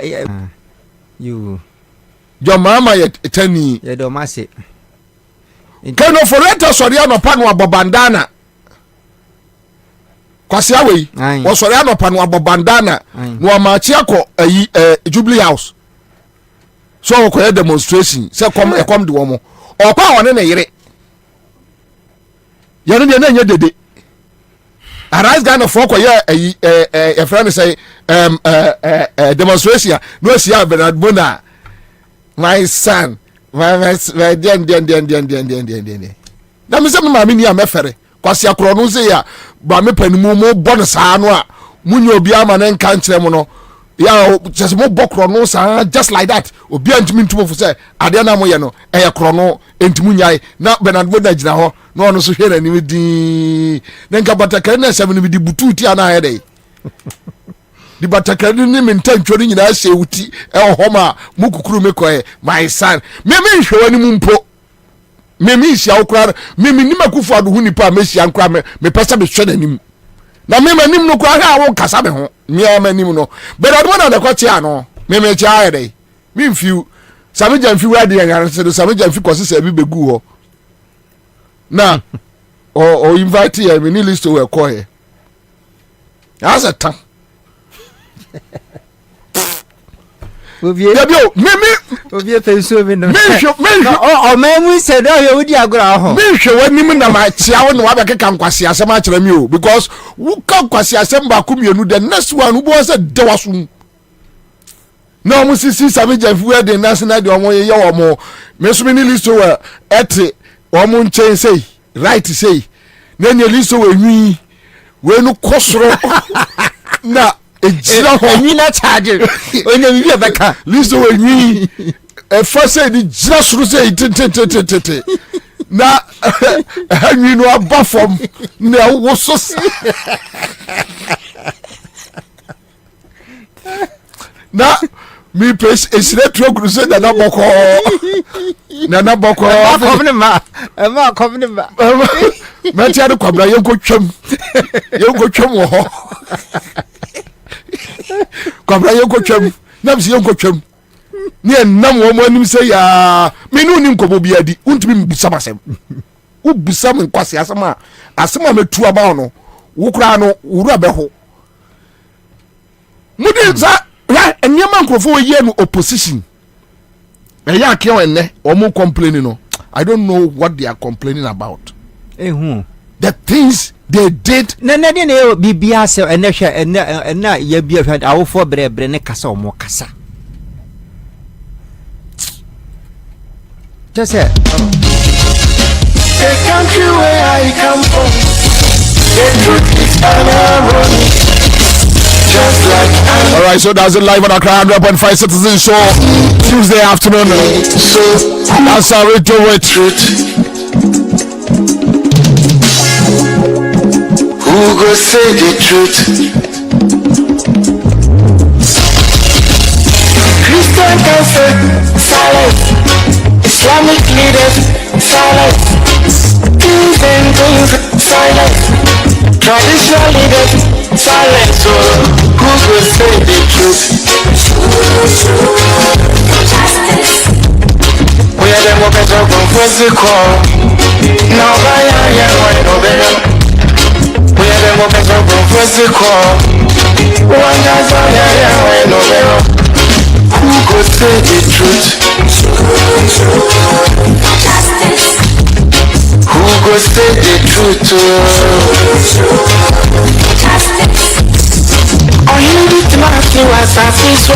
[SPEAKER 15] you
[SPEAKER 12] your mama ye tani
[SPEAKER 15] ye do ma se
[SPEAKER 12] keno foreta sori anopa no abobandana kwasi awe wo sori anopa no abobandana no amachi akọ ayi Jubilee House so ko demonstration se kom de wo mo opa woni ne yire yanu de na nya dede arise Ghana for ko ye a friend say demonstration no asia Bernard Bona my son my den na me se ma me ni amefere kwasi akro no se ya ba me panimu mo bon saa no a munyo obi ama ne nka nkyere mo no ya just mo bokro no saa just like that obi antimi ntumo fu se ade na mo ye no e kro no entimu nyai na Bernard Bona gina ho no no so hwere ni di na nka batakare na 7 bi di bututi ana he dey di batakare ni me ntantwori nyina se wuti e ohoma mukukuru me koye my son me hwewani mu mpo me hia okra me ni makufu ado hu nipa me hia nkra me pesa be hwe nanim na me manim no kra ha wo kasa me ho me manim no Bernard Bona na kwati ano me cha he dey me mfiu same jamfi wade yan se do same jamfi kwose se bi begu ho na o invite ya me ni list we call here as a time
[SPEAKER 15] Obie penso me no o memu se do ye wudi agora ho
[SPEAKER 12] me hwe wanim na ma tia wo no abekeka nkwase asem a kire me o because wo ka nkwase asem ba ko mienu the next one wo se de waso no mo sisi same jamfi we de national de omo ye omo me so me ni list we ete omo nchen sei right sei na nye list we nwi we no kosoro na ejira ho
[SPEAKER 15] nwi na charge onye bibi abeka
[SPEAKER 12] list we nwi e fase di jira suru sei tete na nwi no abafom na wo so na mi pes esire trogru se na boko
[SPEAKER 15] komne ma
[SPEAKER 12] ma ti ade kwabra yenko twam wo ho kwabra yenko twam nam si yenko twam ni enam wo mo anim se ya me no nim kobo biadi untimi mbusam asem wo busam nkwase asem a metu aba no wo kura no wuru abeho mudi za ya enyema nkrofo ye no opposition eya akio enne omo complaining no I don't know what they are complaining about the things they did
[SPEAKER 15] na de ne bibia se enne hwe enne ya bia hwe awofo brebre ne kasa omo kasa just say
[SPEAKER 16] the country where I come from the truth is unironic.
[SPEAKER 12] All right, so that's it live on our Accra 100.5 Citizen Show Tuesday afternoon.
[SPEAKER 16] So
[SPEAKER 12] that's how we do it.
[SPEAKER 16] Who go say the truth? Christian can say silence. Islamic leaders silence. Kings and queens silence. Traditional leaders silence. So who will say the truth? We are the workers of physical. Now by no better. We are the workers of physical. One has no better. Who will say the truth? Who will say the truth? Oh, you need to ask you as I see so.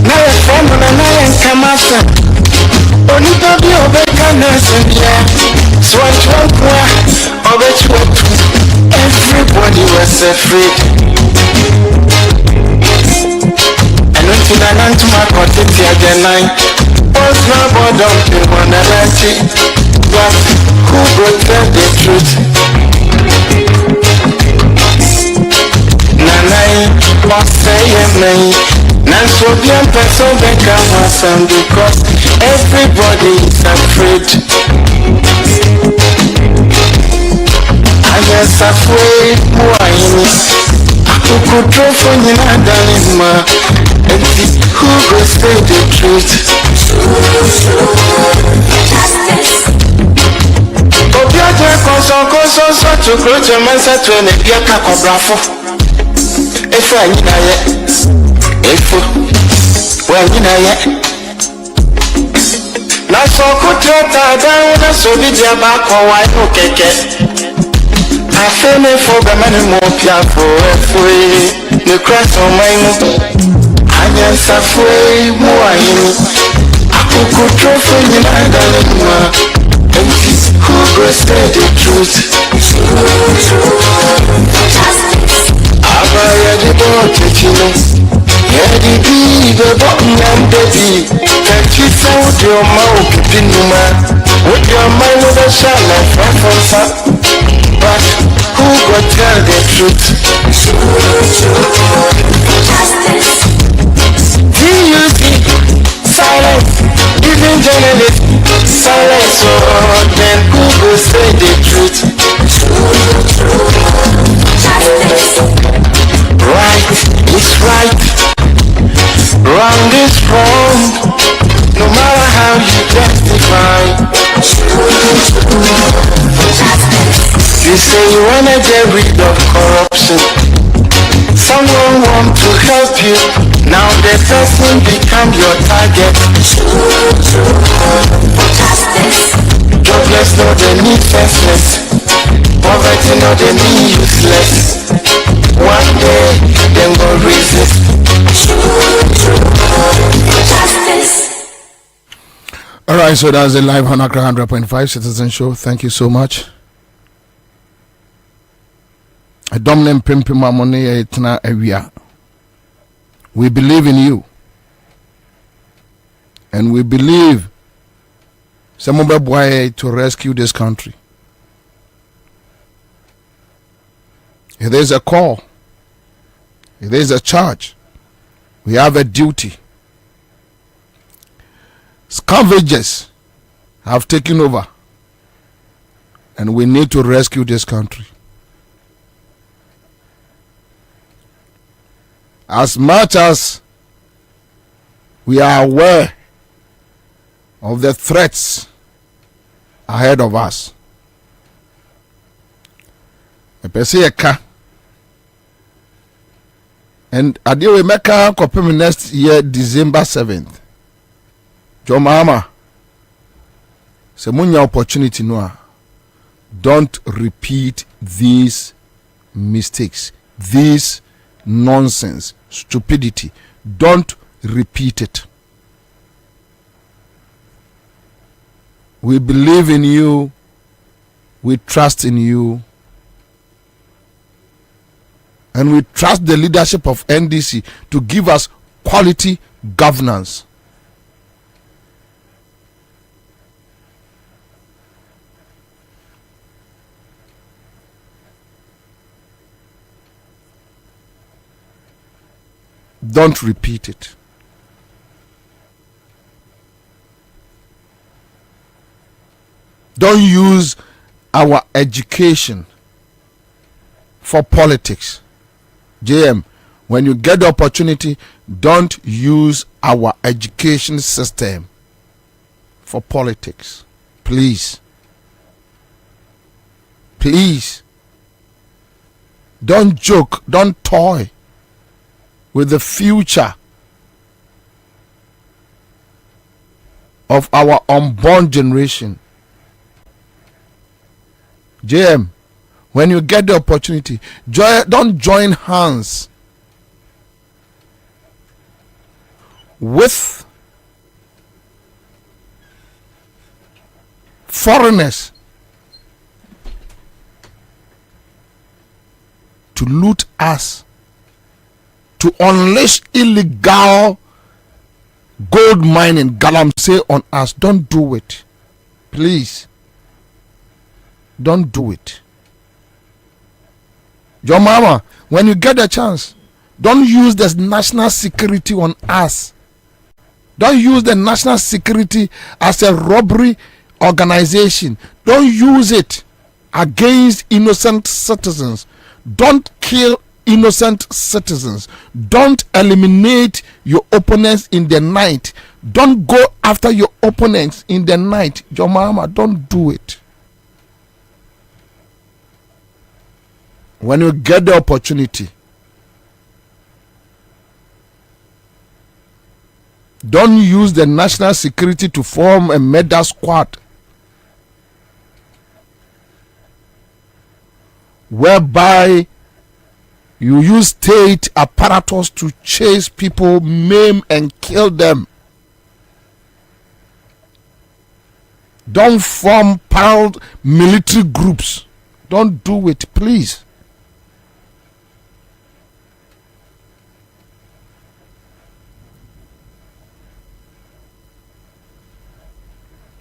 [SPEAKER 16] Now you're from and I am Kamasa. Only to be overcomers and yeah. So I won't everybody was afraid. And when to the land to my quantity again, was no more dumping on the last. But who will tell the truth? Nanai, what say me? Nanso bien person become awesome because everybody is afraid. safwe muayini akukutrofo nyina dalima enti who go say the truth obiaje konso so to grow to mensa to ne bia ka kobrafo efu anyina ye efu wa anyina ye na so kutrota down na so bi dia ba ko wa no keke afeme fo be mane mo pia fo efui ne cross on my mo anya safui mo ayini akukutrofo nyina dalima who go say the truth abaya di bo techino yedi bi the bottom and baby can't you sound your mouth pinuma with your mind with a shine from but who go tell the truth do you see silence even journalists silence so then who go say the truth right is right wrong is wrong no matter how you justify you say you wanna get rid of corruption someone want to help you now the person become your target jobless no they need senseless poverty no they need useless one day them go resist
[SPEAKER 12] All right, so that's a live on Accra 100.5 Citizen Show. Thank you so much. A dominant pimpima money etna area. We believe in you. And we believe someone boy to rescue this country. If there's a call, if there's a charge, we have a duty. Scavengers have taken over, and we need to rescue this country. As much as we are aware of the threats ahead of us, and adieu we make a next year December 7th. Your mama, se munya opportunity no, don't repeat these mistakes, this nonsense, stupidity. Don't repeat it. We believe in you. We trust in you. And we trust the leadership of NDC to give us quality governance. Don't repeat it. Don't use our education for politics. JM, when you get the opportunity, don't use our education system for politics. Please. Please. Don't joke, don't toy with the future of our unborn generation. JM, when you get the opportunity, don't join hands with foreigners to loot us, to unleash illegal gold mining, galamsey on us. Don't do it. Please. Don't do it. Your mama, when you get the chance, don't use the national security on us. Don't use the national security as a robbery organization. Don't use it against innocent citizens. Don't kill innocent citizens. Don't eliminate your opponents in the night. Don't go after your opponents in the night. Your mama, don't do it. When you get the opportunity, don't use the national security to form a murder squad whereby you use state apparatus to chase people, maim and kill them. Don't form paramilitary groups. Don't do it, please.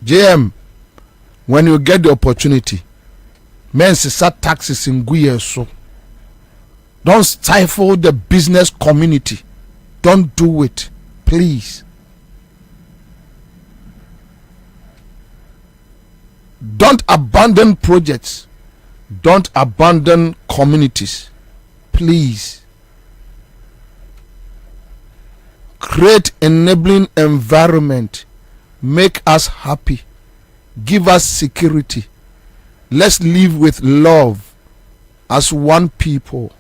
[SPEAKER 12] JM, when you get the opportunity, men set taxes in Guyeso. Don't stifle the business community. Don't do it, please. Don't abandon projects. Don't abandon communities, please. Create enabling environment. Make us happy. Give us security. Let's live with love as one people.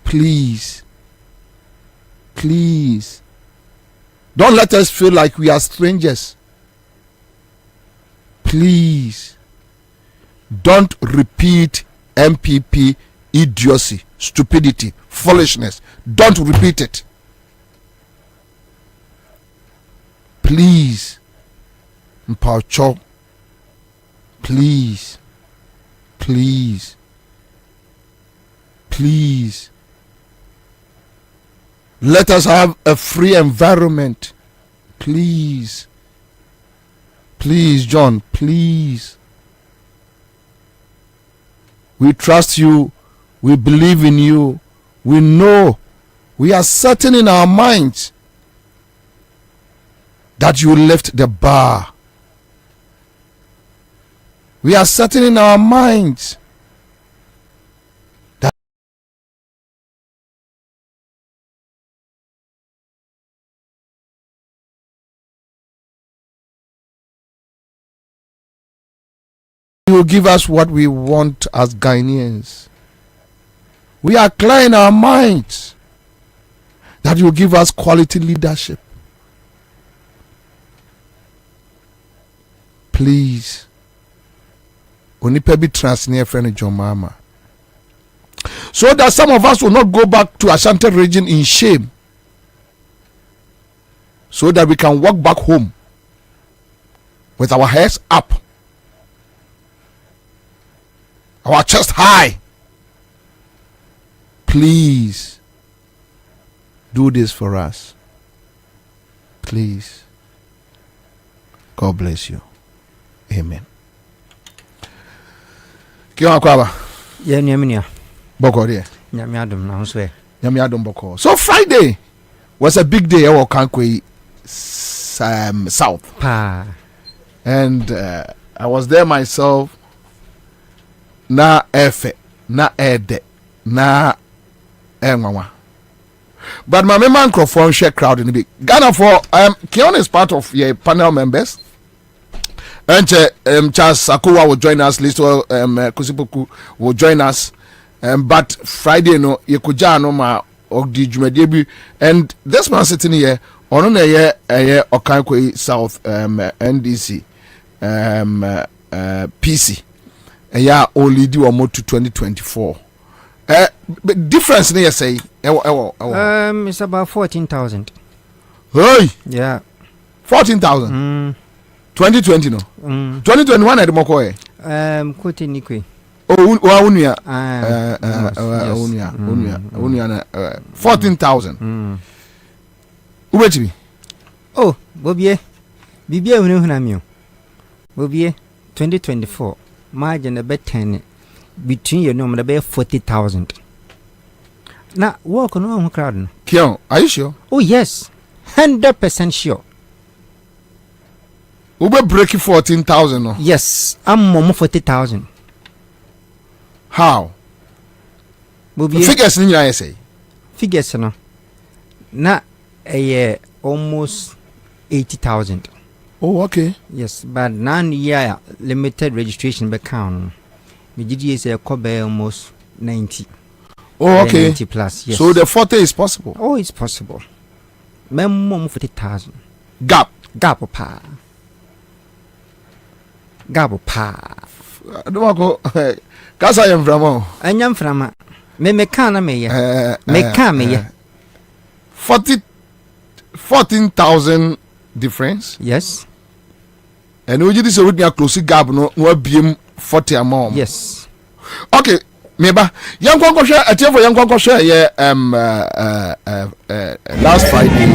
[SPEAKER 12] Please. Please. Don't let us feel like we are strangers. Please. Don't repeat MPP idiocy, stupidity, foolishness. Don't repeat it. Please. Mpaucho. Please. Please. Please. Let us have a free environment. Please. Please, John. Please. We trust you. We believe in you. We know. We are certain in our minds that you lift the bar. We are certain in our minds that you will give us what we want as Ghanaians. We are clear in our minds that you will give us quality leadership. Please. Onipa bi transnear friend John Mama. So that some of us will not go back to Ashanti region in shame. So that we can walk back home with our heads up. Our chest high. Please do this for us. Please. God bless you. Amen. Kiwa kwaba.
[SPEAKER 15] Yeah, nyaminia.
[SPEAKER 12] Boko there.
[SPEAKER 15] Nyamiadum na hoswe.
[SPEAKER 12] Nyamiadum boko. So Friday was a big day at Kankwe South.
[SPEAKER 15] Pa.
[SPEAKER 12] And I was there myself. Na efe, na ede, na enwawa. But my microphone share crowd in the big Ghana for Keon is part of your panel members. And Charles Sakuwa will join us. Listo Kusipoku will join us. But Friday no Yekuja no ma Ogdi Jumedebi. And this man sitting here on a Okankwe South NDC PC. Only do more to 2024. But difference near say
[SPEAKER 15] it's about 14,000.
[SPEAKER 12] Hey,
[SPEAKER 15] yeah,
[SPEAKER 12] 14,000. 2020 no. 2021 at Mokoe.
[SPEAKER 15] Kuti Nikwe.
[SPEAKER 12] Oh, unia 14,000. Ubeti.
[SPEAKER 15] Oh, Bobie. Bibia unamio. Bobie 2024. Margin a bit 10 between your number about 40,000. Now walk on one crowd.
[SPEAKER 12] Kion, are you sure?
[SPEAKER 15] Oh yes, 100% sure.
[SPEAKER 12] Ube break 14,000 no?
[SPEAKER 15] Yes, I'm more 40,000.
[SPEAKER 12] How? Figures in your essay.
[SPEAKER 15] Figures no. Na almost 80,000.
[SPEAKER 12] Oh, okay.
[SPEAKER 15] Yes, but non-year limited registration account. The GDA say cover almost 90.
[SPEAKER 12] Oh, okay.
[SPEAKER 15] 90 plus. Yes.
[SPEAKER 12] So the 40 is possible.
[SPEAKER 15] Oh, it's possible. Memo 40,000.
[SPEAKER 12] Gap
[SPEAKER 15] pa. Gap pa.
[SPEAKER 12] Don't go. Cause I am from.
[SPEAKER 15] I am from. Me can me ya. Me can me ya.
[SPEAKER 12] 14,000 difference.
[SPEAKER 15] Yes.
[SPEAKER 12] And we just already a close gap no BM 40 amount.
[SPEAKER 15] Yes.
[SPEAKER 12] Okay. Meba young kwanko share a for young kwanko share last Friday.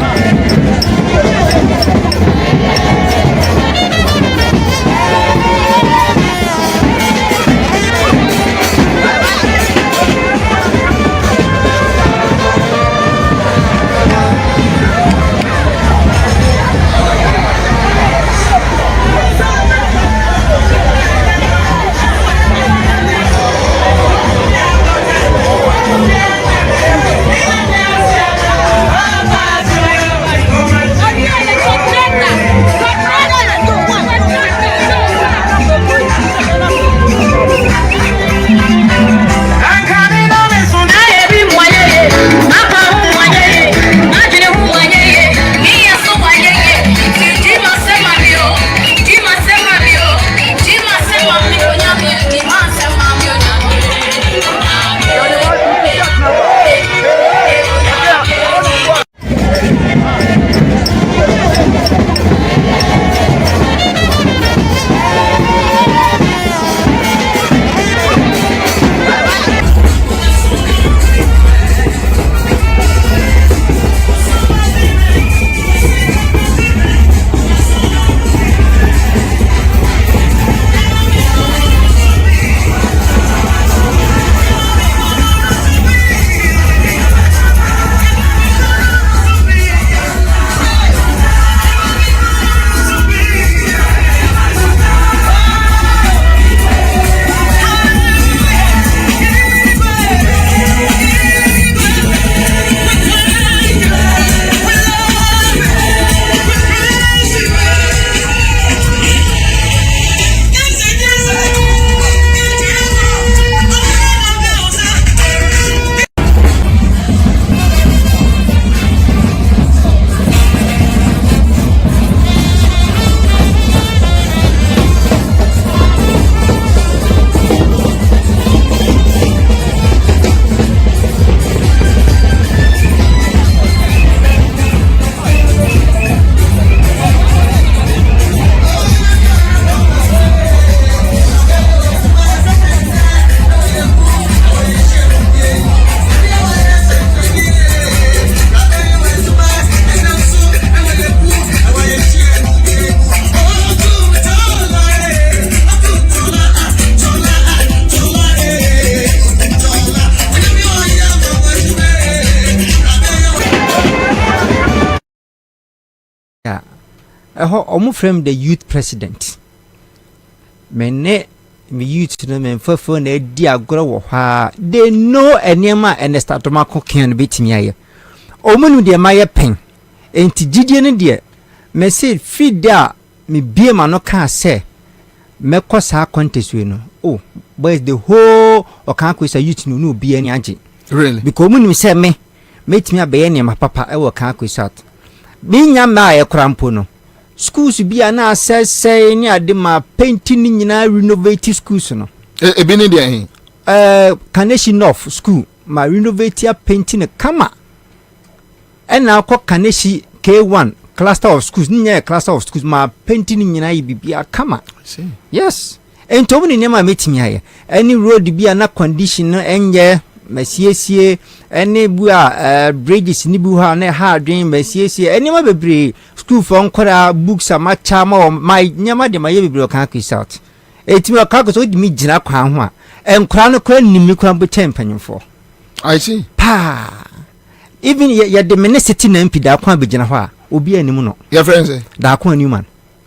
[SPEAKER 15] Omo from the youth president. Me youth no men for na di agoro wo ha. They know enema and start to ma kokan betimi aye. Omo nu de maye pen. Enti gidie ne de me say feed there me bie ma no kan say me kosa contest we no. Oh, but the whole okan ko say youth no bi ani age.
[SPEAKER 12] Really?
[SPEAKER 15] Because omo nu say me metimi abaye ne ma papa e wo kan ko sat. Binya ma e krampo no. Schools be an assess say near the ma painting in renovate schools no.
[SPEAKER 12] E be near
[SPEAKER 15] Carnation North School, my renovate painting a kama. And now call Carnation K1 cluster of schools, near cluster of schools, my painting in be a kama.
[SPEAKER 12] See.
[SPEAKER 15] Yes. And to me never meet me here. Any road be an condition and yeah. Messier, any bridges nibuha ne hard dream, Messier, any be school for Kora books are much charm or my nyama de my baby can't out. It's me a carcass with me, Jina Kwanwa, and Chronicle Nimikram champion for.
[SPEAKER 12] I see.
[SPEAKER 15] Pa. Even yet the ministry MP da Kwan Bijanawa will be any mono.
[SPEAKER 12] Your friends,
[SPEAKER 15] Darkwan Newman.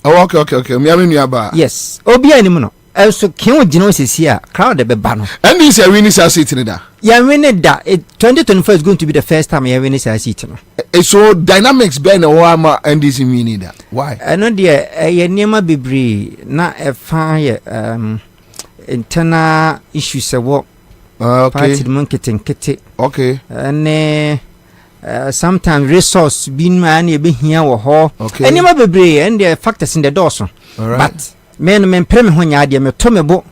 [SPEAKER 12] Oh, okay. Me am nuaba.
[SPEAKER 15] Yes. Obi anim no. So kin o gina osisi a crowd be ba no.
[SPEAKER 12] And this year winning seat in da.
[SPEAKER 15] Yeah, winning that. 2024 is going to be the first time you winning seat no.
[SPEAKER 12] So dynamics be na wa ma NDC winning that. Why?
[SPEAKER 15] I know there ye niema bebre na e fa ye internal issues e wo.
[SPEAKER 12] Okay.
[SPEAKER 15] Party kete.
[SPEAKER 12] Okay.
[SPEAKER 15] And sometimes resource being man e be here wo ho.
[SPEAKER 12] Okay.
[SPEAKER 15] Niema bebre and the factors in the door so.
[SPEAKER 12] Right.
[SPEAKER 15] But men prem ho nya de me to me bo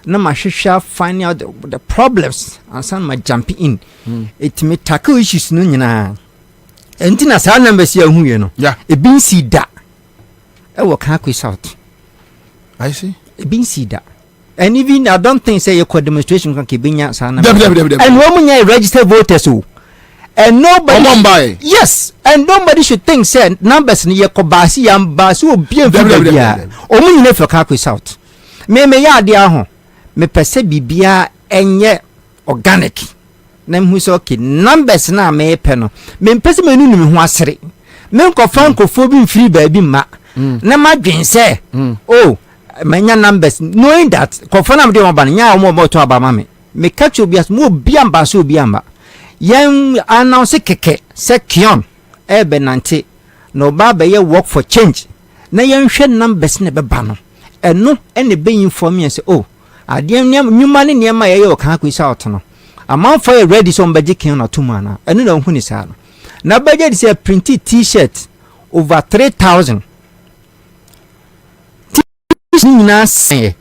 [SPEAKER 15] na ma hwehwa find out the problems and some ma jump in. It me tackle issues no nyina. Enti na sa numbers ya hu ye no.
[SPEAKER 12] Yeah.
[SPEAKER 15] E bin si da. E wo kan quiz out.
[SPEAKER 12] I see.
[SPEAKER 15] E bin si da. And even I don't think say your demonstration can keep binya sa numbers.
[SPEAKER 12] And
[SPEAKER 15] woman ya registered voters so. And nobody yes, and nobody should think say numbers ni yakobasi yambasi obi enfia omu nyine for ka quiz out. Me ya de aho. Me pese bibia enye organic. Na mhu so okay numbers na me pe no. Me pese me nunu me ho asere. Me nkofa nkofo bi mfiri ba bi ma. Na madwen say oh manya numbers knowing that kofo na me de oba nya omo to aba ma me. Me catch obias mo obi amba so obi amba. Yen announce keke se kion benante no baba ye work for change na yen hwe numbers ne beba no eno ene be inform say oh ade nyuma ne niam ye o kan kwisa out no amount for ready so mbaji kin na to mana eno na hu ni sa no na baje say printed t-shirt over 3000 t-shirt say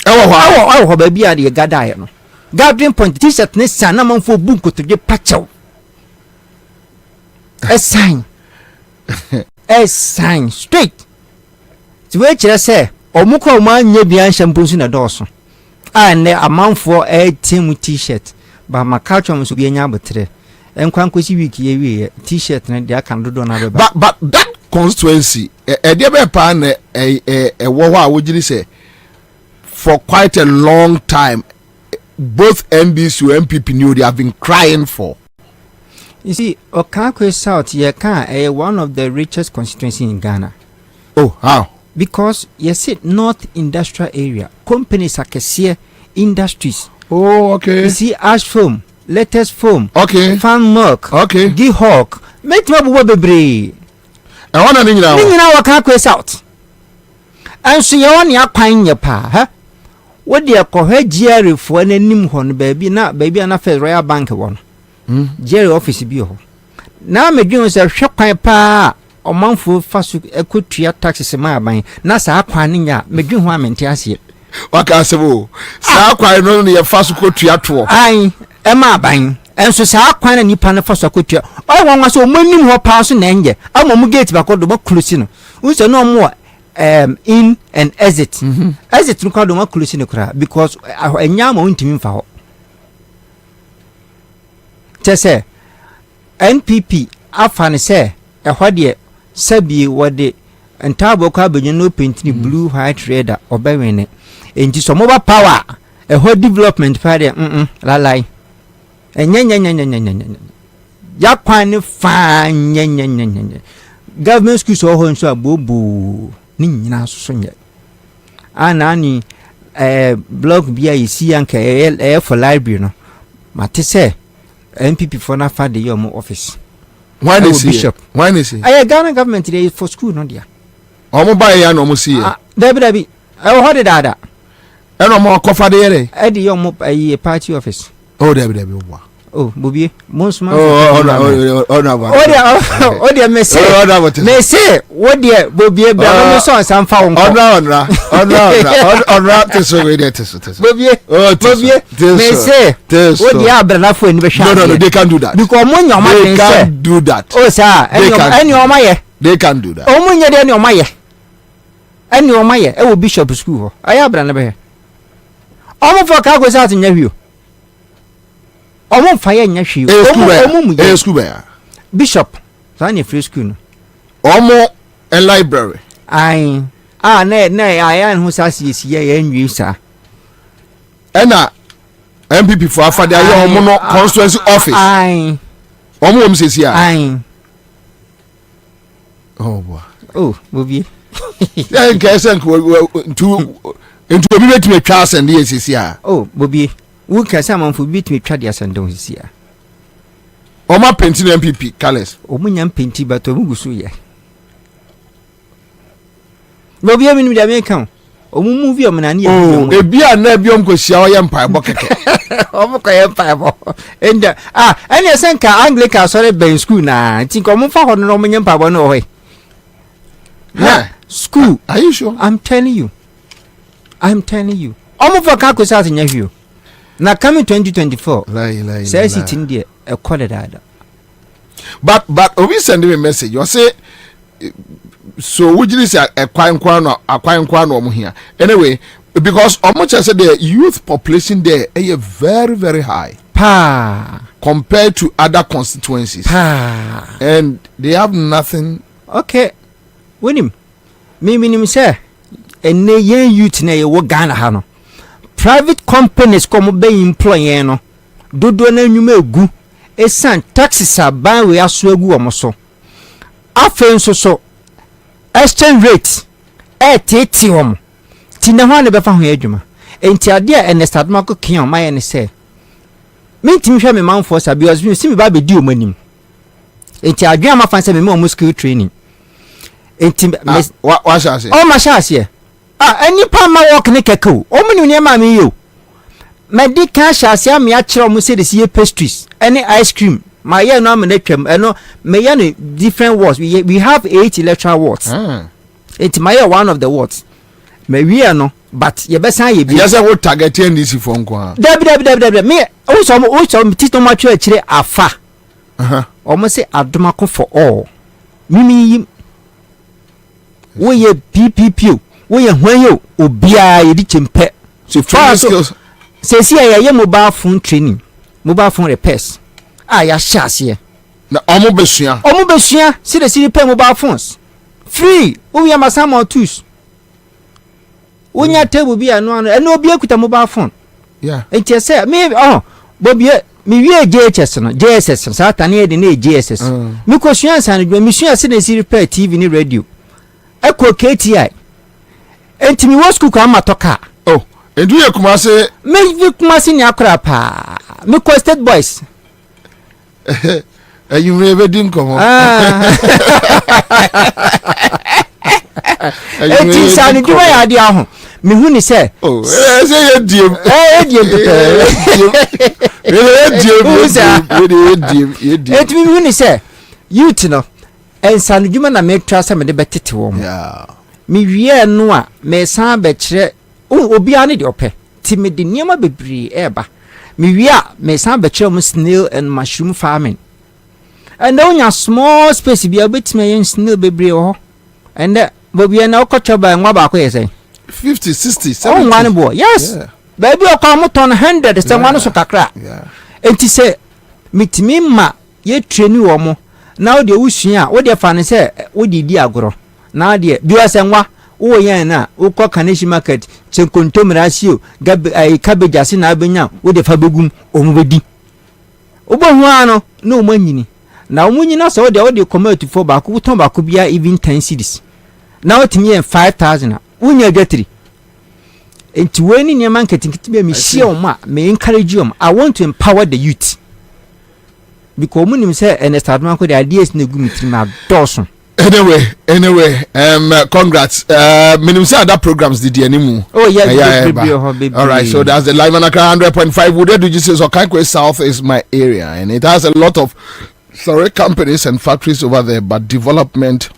[SPEAKER 15] ewo ba bia de gada ye no gathering point t-shirt ne sana manfo bunko to de pacho a sign straight to which I say omuko ma nya bia shampoo na doso and a manfo a team t-shirt ba makacho mso bia nya abotre enkwan kosi week ye we t-shirt na de aka dodo na be
[SPEAKER 12] but that constituency e de be pa na wo ho a wogiri say for quite a long time both NDC and MPP knew they have been crying for.
[SPEAKER 15] You see, Okakwe South, one of the richest constituency in Ghana.
[SPEAKER 12] Oh, how?
[SPEAKER 15] Because you see, North Industrial Area, companies are industries.
[SPEAKER 12] Oh, okay.
[SPEAKER 15] You see, ash foam, lettuce foam,
[SPEAKER 12] okay,
[SPEAKER 15] farm milk,
[SPEAKER 12] okay,
[SPEAKER 15] Gihawk, make me bebre.
[SPEAKER 12] I want to
[SPEAKER 15] know Okakwe South. And so you want your pine your pa, huh? What they call her Jerry for an nim hon baby na first royal bank one. Jerry office be ho. Now me dream say shop pa o manfo fasu ekotria taxes ma ban na sa kwan nya me dream ho amenti ase.
[SPEAKER 12] Waka sebo. Sa kwan no ne fasu kotua to.
[SPEAKER 15] Ai e ma ban. Enso sa kwan na nipa na fasu kotua. O won so manim ho pa so na nje. Amomu gate ba kodo ba close no. Unse no mo in and exit. Exit no kwado ma close ne kura because enya ma untimi mfa ho. Chese NPP afane se ehwa de sabi wode entabo kwa benye no paint ni blue white red obewene enti so mobile power ehwa development party lalai enya ya kwan fa nya government schools so ho nso abobu ni nyina so nya anani blog bia yisi anka for library no mate se MPP for na fa the your office.
[SPEAKER 12] Why is
[SPEAKER 15] Bishop?
[SPEAKER 12] Why is it?
[SPEAKER 15] I Ghana government today for school no dia.
[SPEAKER 12] Omo buy ya no mo see.
[SPEAKER 15] Debi. I hold it ada.
[SPEAKER 12] E no mo kofa de yere.
[SPEAKER 15] E di your mo party office.
[SPEAKER 12] Oh debi wa.
[SPEAKER 15] Oh Bobie, most man.
[SPEAKER 12] Oh
[SPEAKER 15] dia me say. Me say what dia Bobie be no so san fa won.
[SPEAKER 12] Onra teso we dey teso.
[SPEAKER 15] Bobie. Me say what dia abrana fo ni be sha.
[SPEAKER 12] No, they can't do that.
[SPEAKER 15] Because mo nyoma
[SPEAKER 12] they can't do that.
[SPEAKER 15] Oh sir, any o maye.
[SPEAKER 12] They can't do that.
[SPEAKER 15] O mo nya de any o maye. Any o maye e wo bishop school ho. Aya abrana be. O mo for ka go sa nya hwio. Omo fire nya hwi omo mu
[SPEAKER 12] ye school be
[SPEAKER 15] bishop sani free school no
[SPEAKER 12] omo a library
[SPEAKER 15] ai na ai hu sa si ye nwi sa
[SPEAKER 12] ena MPP for afade aye omo no constituency office
[SPEAKER 15] ai
[SPEAKER 12] omo sesi a
[SPEAKER 15] ai
[SPEAKER 12] oh boy
[SPEAKER 15] oh Bobie
[SPEAKER 12] Yeah, Kessan into a minute me class and yes, yeah.
[SPEAKER 15] Oh, Bobie, who can someone for beat me Chadias and don't see ya?
[SPEAKER 12] Or my painting MPP, Callis.
[SPEAKER 15] O Munyan Pinty, but to Mugusuya. Bobie, I mean, with American. O movie of Manani.
[SPEAKER 12] Oh, a beer nebium go shower empire bucket.
[SPEAKER 15] Okay, empire. And and I sent Anglican sorry Ben school now. Think of for no Roman power no way. Nah, school.
[SPEAKER 12] Are you sure?
[SPEAKER 15] I'm telling you. Almost for Kakos out in your view. Now coming 2024. Says it in there a quarter.
[SPEAKER 12] But we send him a message. You say so would you say a quiet corner here? Anyway, because how much I said the youth population there is very, very high. Compared to other constituencies. And they have nothing.
[SPEAKER 15] Okay. With him. Me say and ne youth na ye Ghana ha no. Private companies come be employing no. Dodo na nwuma egu. Esan taxes aban we aso egu omo so. Afen so exchange rate tete omo. Ti na ho ne be fa ho adwuma. Enti ade a Ernest Admako kian my ne say. Me ntimi hwe me manfo sa because me si me ba be di omanim. Enti adwuma ma fa say me mo skill training. Enti
[SPEAKER 12] wa sha say.
[SPEAKER 15] Oh ma sha say. Any palm my work ne keko. O mu ni ma me yo. Medical sha say me a kire omo say the see pastries. Any ice cream. My year no am na twam. Eno me year no different words. We have 8 electoral wards. It's my year one of the wards. Me we no but ye besan ye bi.
[SPEAKER 12] Yes I would target NDC for nko.
[SPEAKER 15] Deb. Me o so tito ma twa kire afa. Omo say Adomako for all. Mimi we ye PPP. We ye hwan yo obia ye di chempe.
[SPEAKER 12] So skills.
[SPEAKER 15] Say see ye mobile phone training. Mobile phone repairs. Ya shase.
[SPEAKER 12] Na omo besua.
[SPEAKER 15] See the city pay mobile phones. Free. We am some or tools. When your table be and no be with a mobile phone.
[SPEAKER 12] Yeah.
[SPEAKER 15] And you say maybe Bobie me we JSS no JSS Satani de na JSS. Me question answer no me sua see the city repair TV ni radio. Eko KTI. Enti mi wo school kwa matoka.
[SPEAKER 12] Oh, endu ye Kumasi.
[SPEAKER 15] Me Kumasi ni akra pa. Me ko State Boys.
[SPEAKER 12] You never dim come on.
[SPEAKER 15] Enti sani duwa ya di aho. Me hu ni say.
[SPEAKER 12] Oh, say ye dim.
[SPEAKER 15] Dim. Enti me hu ni say. Youth no. Ensani dwuma na me twa say me de betete wo mo.
[SPEAKER 12] Yeah.
[SPEAKER 15] Me wie no a me san be kire obi ane de ope ti me de niam bebri eba me wie a me san be kire mo snail and mushroom farming and onya small space bia betime yen snail bebri ho and Bobie na okocho ba nwa ba ko yesen
[SPEAKER 12] 50 60 70
[SPEAKER 15] oh one boy yes baby okwa mo ton 100 se nwa no so kakra enti se mitimi ma ye treni wo mo na o de wusua o de fa ne se o de di agoro na de biwa nwa wo yan na wo kwa Kaneshi market chenkontom ratio cabbage ase na abenya wo de fa begum o mu bedi obo hu ano na o manyini na o munyina so wo de commit for ba ko ton ba ko bia even 10 cedis na o timi 5000 unya gatri enti weni ne marketing kitibia me share o ma me encourage you I want to empower the youth because munim say Ernest Admako the ideas na gumi trima doson.
[SPEAKER 12] Anyway, congrats. Minimum say other programs did anymore.
[SPEAKER 15] Oh yeah,
[SPEAKER 12] all right. So that's the live on Accra 100.5. Would you say Okankwe South is my area, and it has a lot of companies and factories over there, but development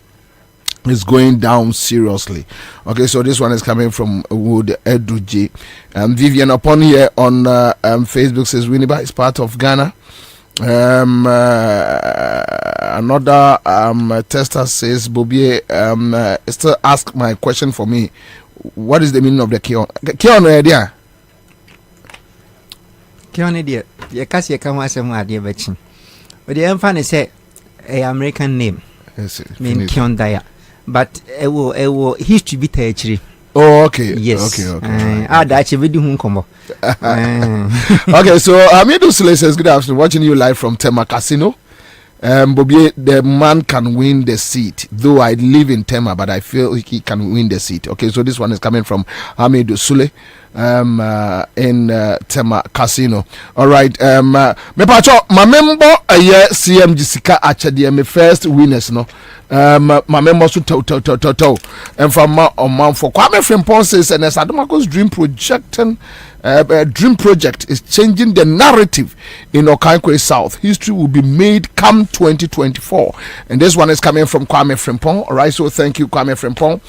[SPEAKER 12] is going down seriously. Okay, so this one is coming from Wood Eduji. Vivian upon here on Facebook says Winneba is part of Ghana. Another tester says Bobie still ask my question for me. What is the meaning of the Kion? Kion idea?
[SPEAKER 15] Kion idea. You can't see a commercial idea, but the emphasis say a American name.
[SPEAKER 12] Yes,
[SPEAKER 15] mean Kion Daya. But it will history be actually.
[SPEAKER 12] Oh, okay.
[SPEAKER 15] Yes.
[SPEAKER 12] Okay.
[SPEAKER 15] That's a video combo.
[SPEAKER 12] Okay, so Amidu Sule says good afternoon. Watching you live from Tema Casino. Bobie, the man can win the seat. Though I live in Tema, but I feel he can win the seat. Okay, so this one is coming from Hamidou Sule in Tema Casino. All right. Me pacho, my member CMG Sika Achadi, my first winners, no. My member to and from my for Kwame Frimpong says, and as Adomako's dream project is changing the narrative in Okankwe South. History will be made come 2024, and this one is coming from Kwame Frimpong. All right, so thank you, Kwame Frimpong.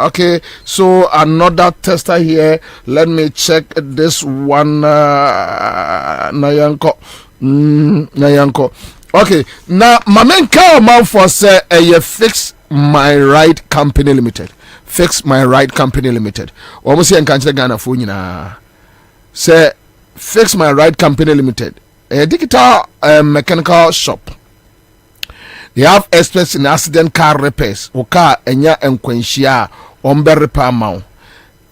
[SPEAKER 12] Okay, so another tester here. Let me check this one. Nayanko. Okay, now my main car man for say Fix My Right Company Limited. Fix My Right Company Limited. Almost here in Ghana for say Fix My Right Company Limited. A digital mechanical shop. They have experts in accident car repairs. Car enya enkwenshia ombe repair mount.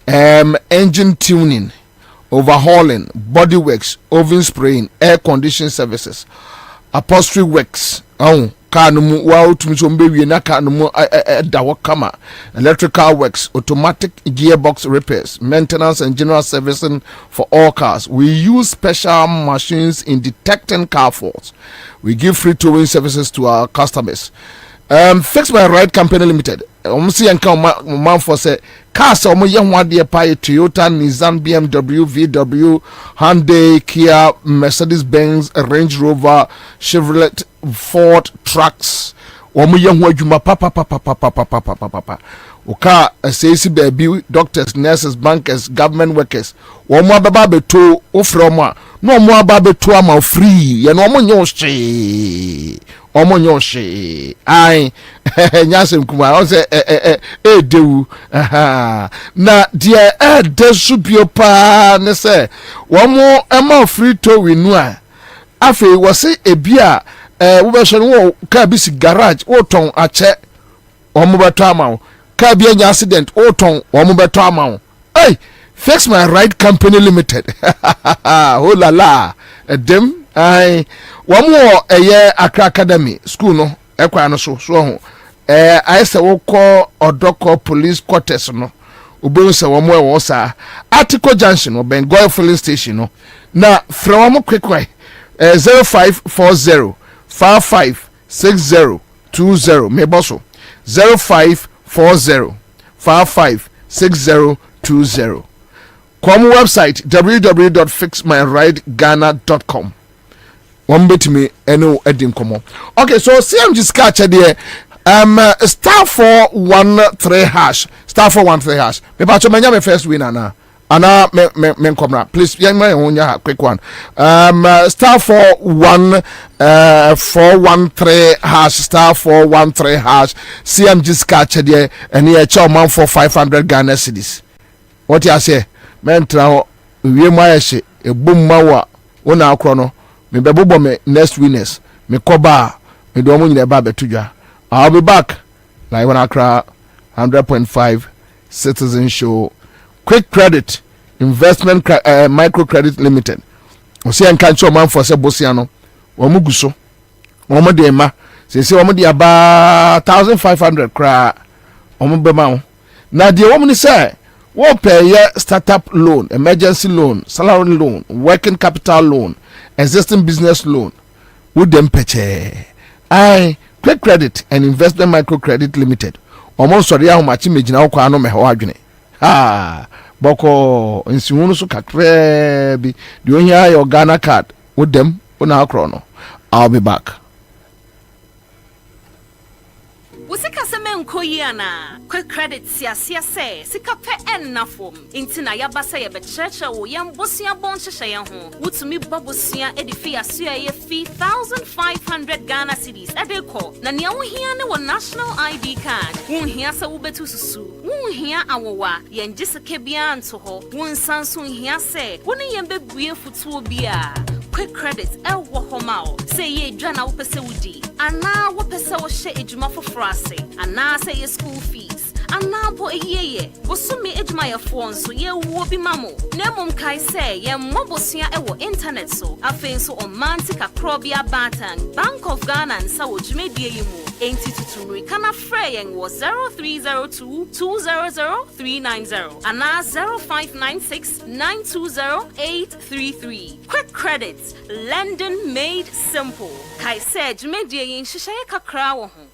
[SPEAKER 12] Engine tuning, overhauling, body works, oven spraying, air conditioning services, upholstery works. Car no mu wa utumi so mbe na car no mu da wakama, electrical works, automatic gearbox repairs, maintenance and general servicing for all cars. We use special machines in detecting car faults. We give free towing services to our customers. Fix My Right Company Limited. See and come man for say cars omo ye ho ade pa Toyota, Nissan, BMW, VW, Hyundai, Kia, Mercedes Benz, Range Rover, Chevrolet, Ford trucks. Omo ye ho adwuma papa. Oka say baby doctors, nurses, bankers, government workers. Omo ababa beto ofroma. No omo ababa beto ama free. Ye no omo nyoshe. Omonyoshe ai nyasem kuma o se dewu na die desu biopa ne se womo ema free to winu a afi wo se ebia wo be so no ka bi si garage wo ton ache omo beto ama ka bi anya accident wo ton omo beto ama hey Fix My Right Company Limited. Oh la la dem ai wamo Accra Academy school no ekwa no so ho I say wo call Odoko police quarters no obo se wamo e wo sa Article Junction no Bengoy filling station no na from wamo quick 0540 556020 me boso 0540 556020. Come website www.fixmyrightghana.com. One bit me eno edim komo. Okay, so CMG sketch there. Star 413 hash. Star 413 hash. Me pacho menya me first winner na. Ana me komra. Please yanya honya quick one. Star 413 hash. Star 413 hash. CMG sketch there. And here chow man for 500 Ghana cedis. What you say? Mentra we mayeshi e bumma wa wona akro me bebobo me next winners me koba me do mo nyina ba betudwa. I'll be back like when Accra 100.5 Citizen Show. Quick Credit Investment Microcredit Limited. O se enkan cho man for se bosia no wo muguso wo mo de ma se wo mo de aba 1500 kra wo mo be ma na de wo mo ni say wo pay startup loan, emergency loan, salary loan, working capital loan, existing business loan. Would them peche. Quick Credit and Investment Microcredit Limited. Almost sorry how much image now kwa no me ho adwene. Boko nsiwunu so kakre bi. Do you hear your Ghana card with them una akro? I'll be back.
[SPEAKER 17] Usika seme nkoyiana Quick Credit siasia se sika pe ennafom intina yabasa ye bechecha wo yambosia bonchesha ye ho wutumi babosia edifi asia ye fee 1500 Ghana cedis edeko na nia wo hia ne wo national ID card wo hia se wo betu susu wo hia awowa ye ngiseke bia nto ho wo nsanso hia se wo ne yembe bue futuo bia Quick Credit ewo homao say ye dwana wo pese wudi ana wo pese wo hye ejuma foforo ase ana say ye school fees Anampo ye bosumi ejmayefo nso ye wo bi mamo na mom kai say ye mmobosua ewo internet so afen so omanti kakrobia batan Bank of Ghana nsa wo dwumedie yi mu enti tutunri kana frɛ yɛn wɔ 0302200390 ana 0596920833 quick credit lending made simple kai sɛ dwumedie yi nhyehyɛ kakra wɔ ho.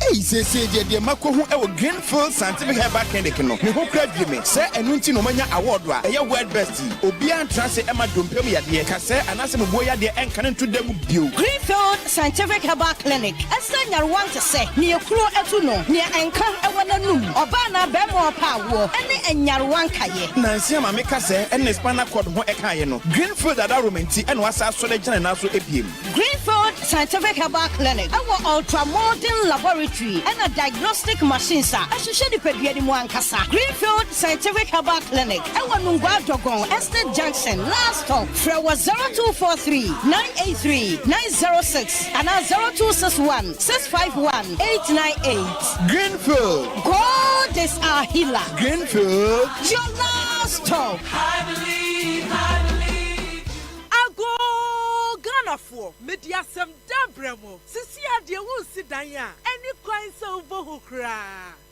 [SPEAKER 18] Hey, say the Makohu ewo Greenfield Scientific Herbal Clinic no. Me ho kra dweme. Say enu nti no manya award wa. Eye world best. Obi antra se ema dompem yade. Ka say anase me boya de enka ntu dem bio.
[SPEAKER 19] Greenfield Scientific Herbal Clinic. Esa nyarwan te se. Ne ekuro etu no. Ne enka ewo nanum. Oba na be mo pa wo. Ene enyarwan kaye.
[SPEAKER 18] Nansi ma me ka say ene spinal cord ho ekaye no. Greenfield ada romenti ene wasa so de gina na so ebiem.
[SPEAKER 19] Greenfield Scientific Herbal Clinic. Our ultra modern laboratory and a diagnostic machine sir. Ashishedi pedie ni mwankasa. Greenfield Scientific Herbal Clinic. Ewa nungwa dogon Estate Junction last stop. Frewa 0243 983 906 and 0261 651 898.
[SPEAKER 18] Greenfield.
[SPEAKER 19] God is our healer.
[SPEAKER 18] Greenfield.
[SPEAKER 19] Your last stop.
[SPEAKER 2] I believe. Ghana for media some dabremo. Sisi ade wo si dan ya. Any coin so over kra.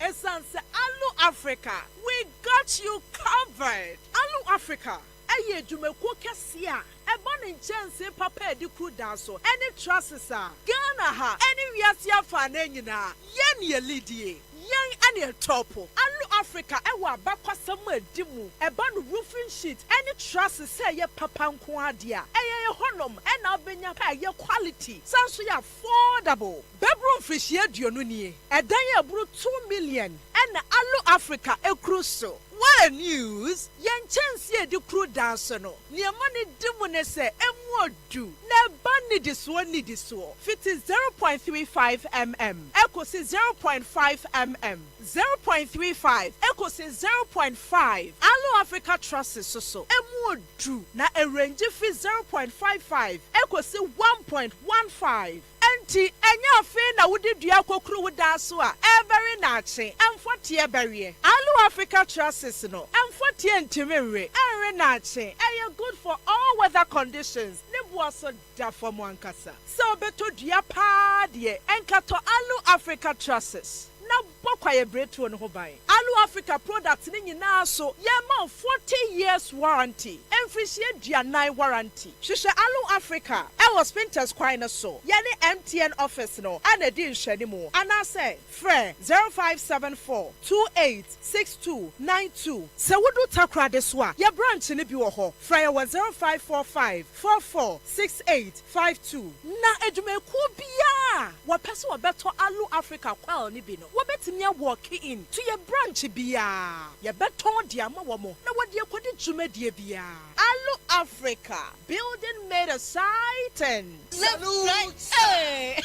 [SPEAKER 2] Essence Alu Africa. We got you covered. Alu Africa. Eye dwumako kese a eba ne nkyɛnse papa edi kru da so any trusses a Ghana ha any wiase afa na nyina ye ne lidie yen ane topo Alu Africa ewa abakwasam edimu eba no roofing sheet any trusses say ye papa nko ade a eye honom ena obenya pa ye quality sanso ya affordable bedroom fish ye duonu nie edan ye buru 2 million ena Alu Africa ekru so. What news? Yen chance ye di crew dance no. Ni money dimu ne se emwodu. Ne bani diswo ni diswo. Fit is 0.35 mm. Echo says 0.5 mm. 0.35. Echo says 0.5. Alu Africa Trust so emwodu. Na a range fit 0.55. Echo say 1.15. Enti enya fe na wudi dua kokru wuda so a very nache emfotie berie Alu Africa Trusses no emfotie ntimere enre nache eye good for all weather conditions ne boaso da for mo ankasa so beto dua pa de enkato Alu Africa Trusses na bokwaye bretu no ho ban Alu Africa products ni nyina so ye ma 40 years warranty emfishie duanan warranty hwehwe Alu Africa e was Spinters Kwine so ye ne MTN office no ana di nhwani mu ana say frɛ 0574 286292 se wudu takra de so a ye branch ni bi wo ho frɛ ye 0545 446852 na edumeku bia wo pese wo beto Alu Africa kwal ni bi no wobetimi walk in to your branch bia ye beton dia ma wo mo na wode akodi dwumadie bia Alu Africa building made a sighting
[SPEAKER 19] salute hey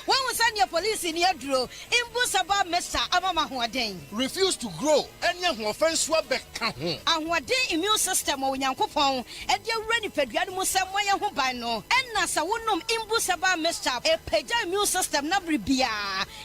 [SPEAKER 19] when we send your police in your dro imbusaba mesa amama hoden
[SPEAKER 18] refuse to grow enya ho offense wa beka ho
[SPEAKER 19] ahoden immune system o nyankopon e de awura ni padua no musem moye ho ban no enna sa wonom imbusaba mesa e pagya immune system na bribia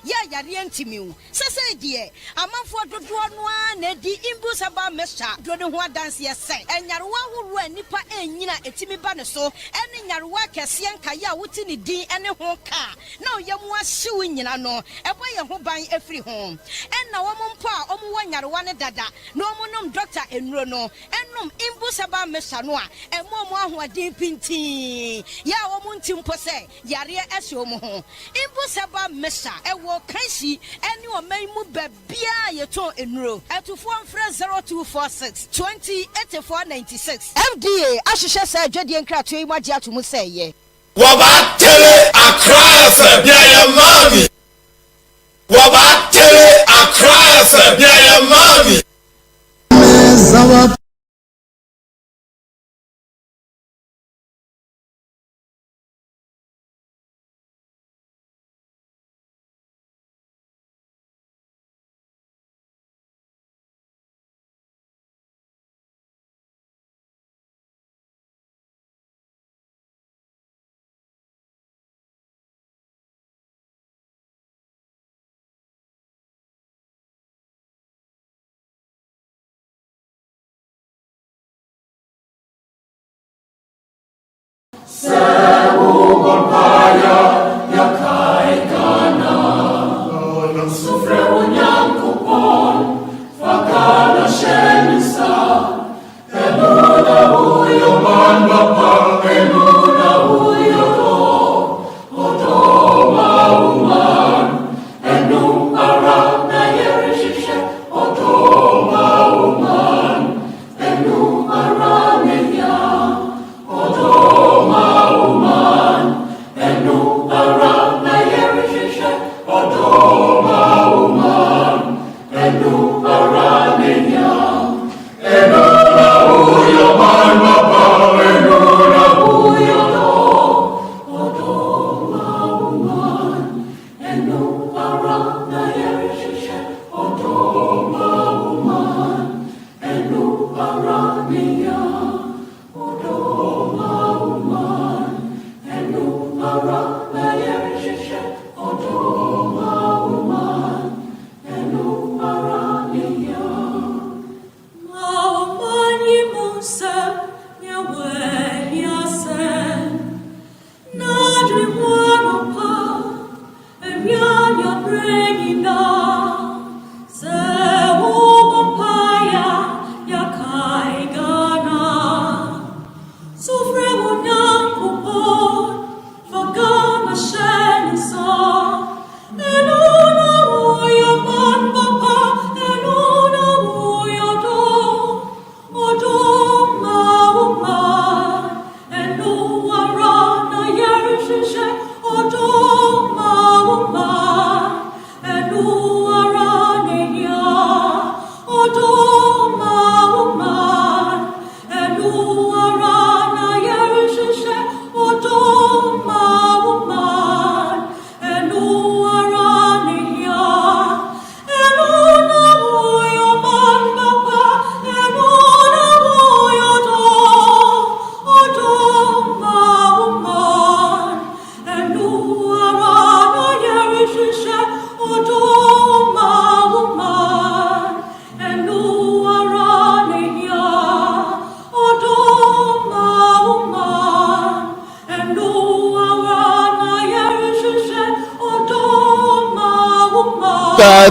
[SPEAKER 19] ya yare antimiu sese die amanfo dodo no a na di imbusaba mesa dodo ho adanse yese enyarewa horo anipa enyina etimi ba ne so ene nyarewa kese nkaye a wuti ni din ene ho ka na oyemu ahyew nyina no ebo ye ho ban afiri ho enna wo mpo a omo wa nyarewa ne dada na omo nom doctor enuro no enom imbusaba mesa no a emo mo ahoden pintin ya wo mo ntimpo se yare ahye omo ho imbusaba mesa ewo kanshi ene o man mu babia ye ton enuro etufo mfre 0246 208496 FDA ahyehyɛ sɛ adwadie nkrato yi magye ato mu sɛ ye
[SPEAKER 16] Waba tele Accra FM bia ya mami. Waba tele Accra FM bia ya mami.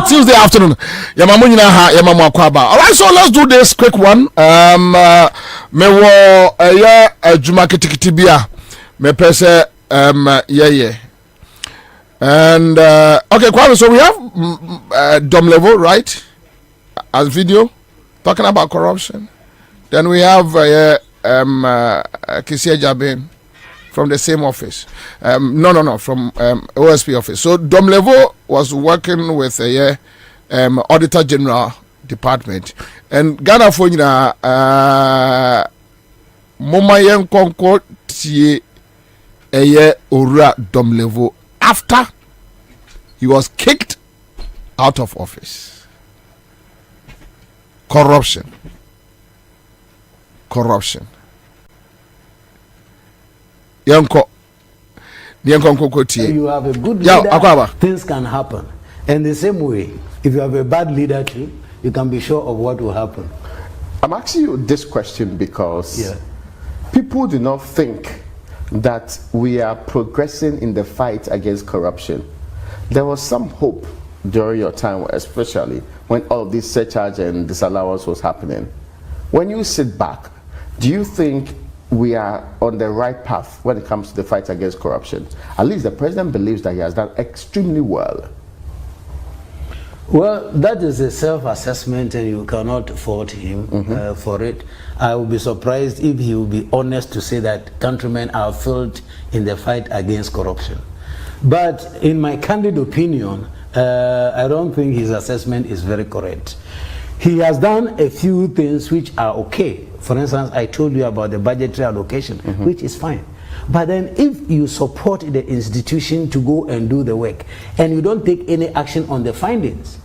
[SPEAKER 12] Tuesday afternoon. Yamamunyina ha yamamu Kwaba. All right, so let's do this quick one. Me wo juma kitikitibia. Me pese yeah. And okay, Kwaba, so we have Dom Level, right? As video talking about corruption. Then we have Kisia Jabin from the same office. No, from OSP office. So Dom Level was working with Auditor General department. And Ghana Fonina Momayen Konko Tie Ora Dom Level after he was kicked out of office. Corruption. Yanko.
[SPEAKER 20] You have a good leader, things can happen. And the same way, if you have a bad leader too, you can be sure of what will happen.
[SPEAKER 21] I'm asking you this question because people do not think that we are progressing in the fight against corruption. There was some hope during your time, especially when all this surcharge and disallowance was happening. When you sit back, do you think we are on the right path when it comes to the fight against corruption? At least the president believes that he has done extremely well.
[SPEAKER 20] Well, that is a self-assessment and you cannot fault him for it. I would be surprised if he would be honest to say that countrymen are failed in the fight against corruption. But in my candid opinion, I don't think his assessment is very correct. He has done a few things which are okay. For instance, I told you about the budgetary allocation, which is fine. But then if you support the institution to go and do the work, and you don't take any action on the findings,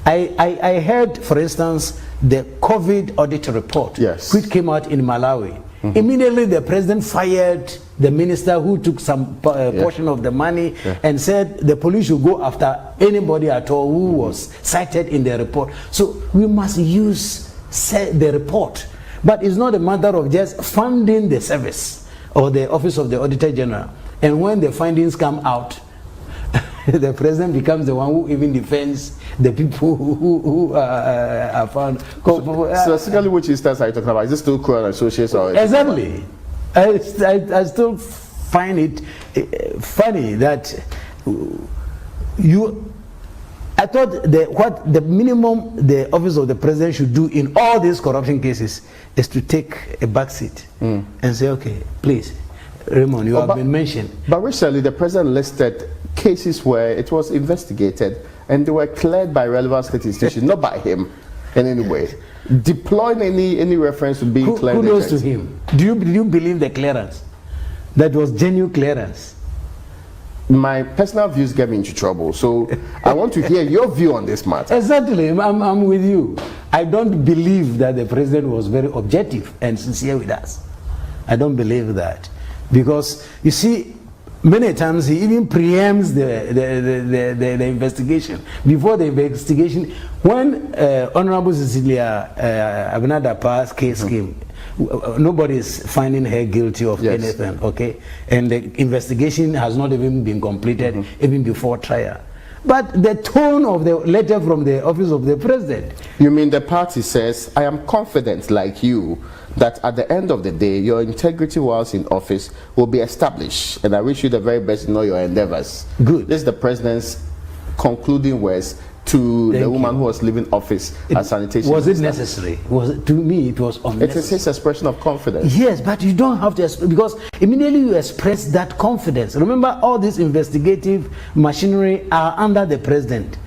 [SPEAKER 20] I heard, for instance, the COVID audit report, which came out in Malawi. Immediately the president fired the minister who took some portion of the money and said the police should go after anybody at all who was cited in the report. So we must use the report. But it's not a matter of just funding the service or the office of the Auditor General, and when the findings come out, the president becomes the one who even defends the people who are found.
[SPEAKER 21] So basically, which instance are you talking about? Is this still Crown Associates or?
[SPEAKER 20] Exactly. I still find it funny that I thought what the minimum the office of the president should do in all these corruption cases is to take a back seat and say, okay, please, Raymond, you have been mentioned.
[SPEAKER 21] But recently, the president listed cases where it was investigated and they were cleared by relevant state institutions, not by him in any way. Deploying any reference to being cleared.
[SPEAKER 20] Kudos to him. Do you believe the clearance? That was genuine clearance.
[SPEAKER 21] My personal views get me into trouble, so I want to hear your view on this matter.
[SPEAKER 20] Exactly, I'm with you. I don't believe that the president was very objective and sincere with us. I don't believe that, because you see, many times he even preempts the investigation. Before the investigation, when Honorable Cecilia Abinadapa's case came, nobody is finding her guilty of anything, okay? And the investigation has not even been completed, even before trial. But the tone of the letter from the office of the president.
[SPEAKER 21] You mean the party says, I am confident, like you, that at the end of the day, your integrity whilst in office will be established. And I wish you the very best in all your endeavors.
[SPEAKER 20] Good.
[SPEAKER 21] This is the president's concluding words to the woman who was leaving office as sanitation
[SPEAKER 20] Was
[SPEAKER 21] minister.
[SPEAKER 20] it necessary? To me, it was unnecessary.
[SPEAKER 21] It is his expression of confidence.
[SPEAKER 20] Yes, but you don't have to, because immediately you express that confidence. Remember, all this investigative machinery are under the president.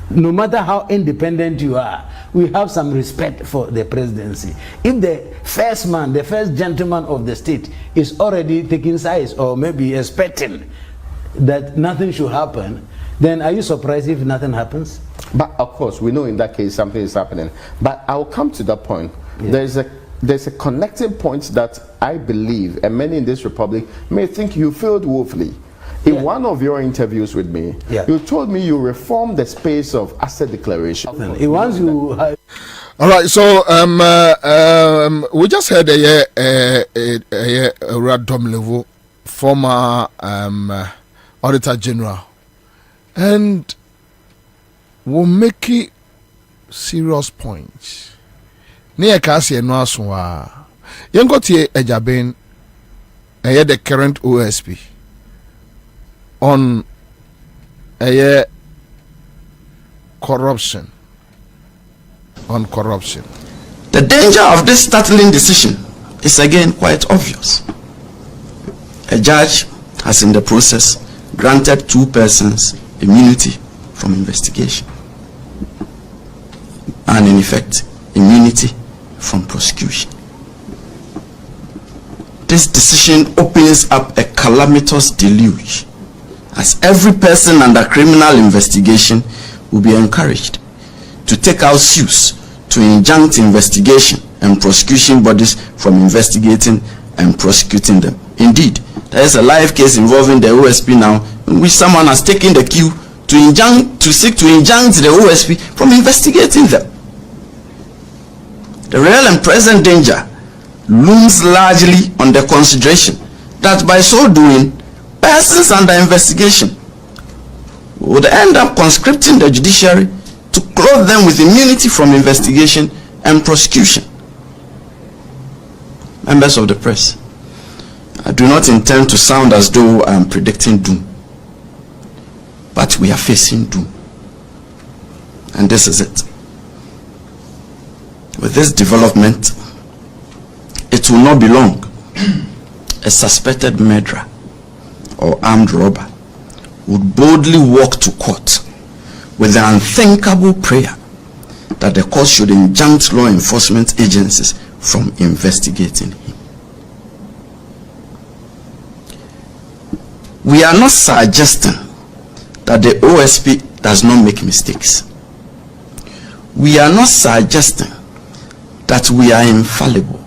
[SPEAKER 20] No matter how independent you are, we have some respect for the presidency. If the first man, the first gentleman of the state is already taking sides or maybe expecting that nothing should happen, then are you surprised if nothing happens?
[SPEAKER 21] But of course, we know in that case something is happening. But I'll come to that point. Yeah. There's a connecting point that I believe, and many in this republic may think you failed woefully. In one of your interviews with me, you told me you reformed the space of asset declaration.
[SPEAKER 20] Once you
[SPEAKER 12] all right, so we just heard a random level former Auditor General, and we'll make it serious points. Near Cassie no aswa. Yengoti Ejaben, the current OSP on corruption. On corruption.
[SPEAKER 3] The danger of this startling decision is again quite obvious. A judge has in the process granted 2 persons immunity from investigation, and in effect immunity from prosecution. This decision opens up a calamitous deluge, as every person under criminal investigation will be encouraged to take out suits to injunct investigation and prosecution bodies from investigating and prosecuting them. Indeed, there is a live case involving the OSP now, in which someone has taken the cue to seek to injunct the OSP from investigating them. The real and present danger looms largely on the consideration that by so doing, persons under investigation would end up conscripting the judiciary to clothe them with immunity from investigation and prosecution. Members of the press, I do not intend to sound as though I am predicting doom, but we are facing doom, and this is it. With this development, it will not be long. A suspected murderer or armed robber would boldly walk to court with the unthinkable prayer that the court should injunct law enforcement agencies from investigating him. We are not suggesting that the OSP does not make mistakes. We are not suggesting that we are infallible,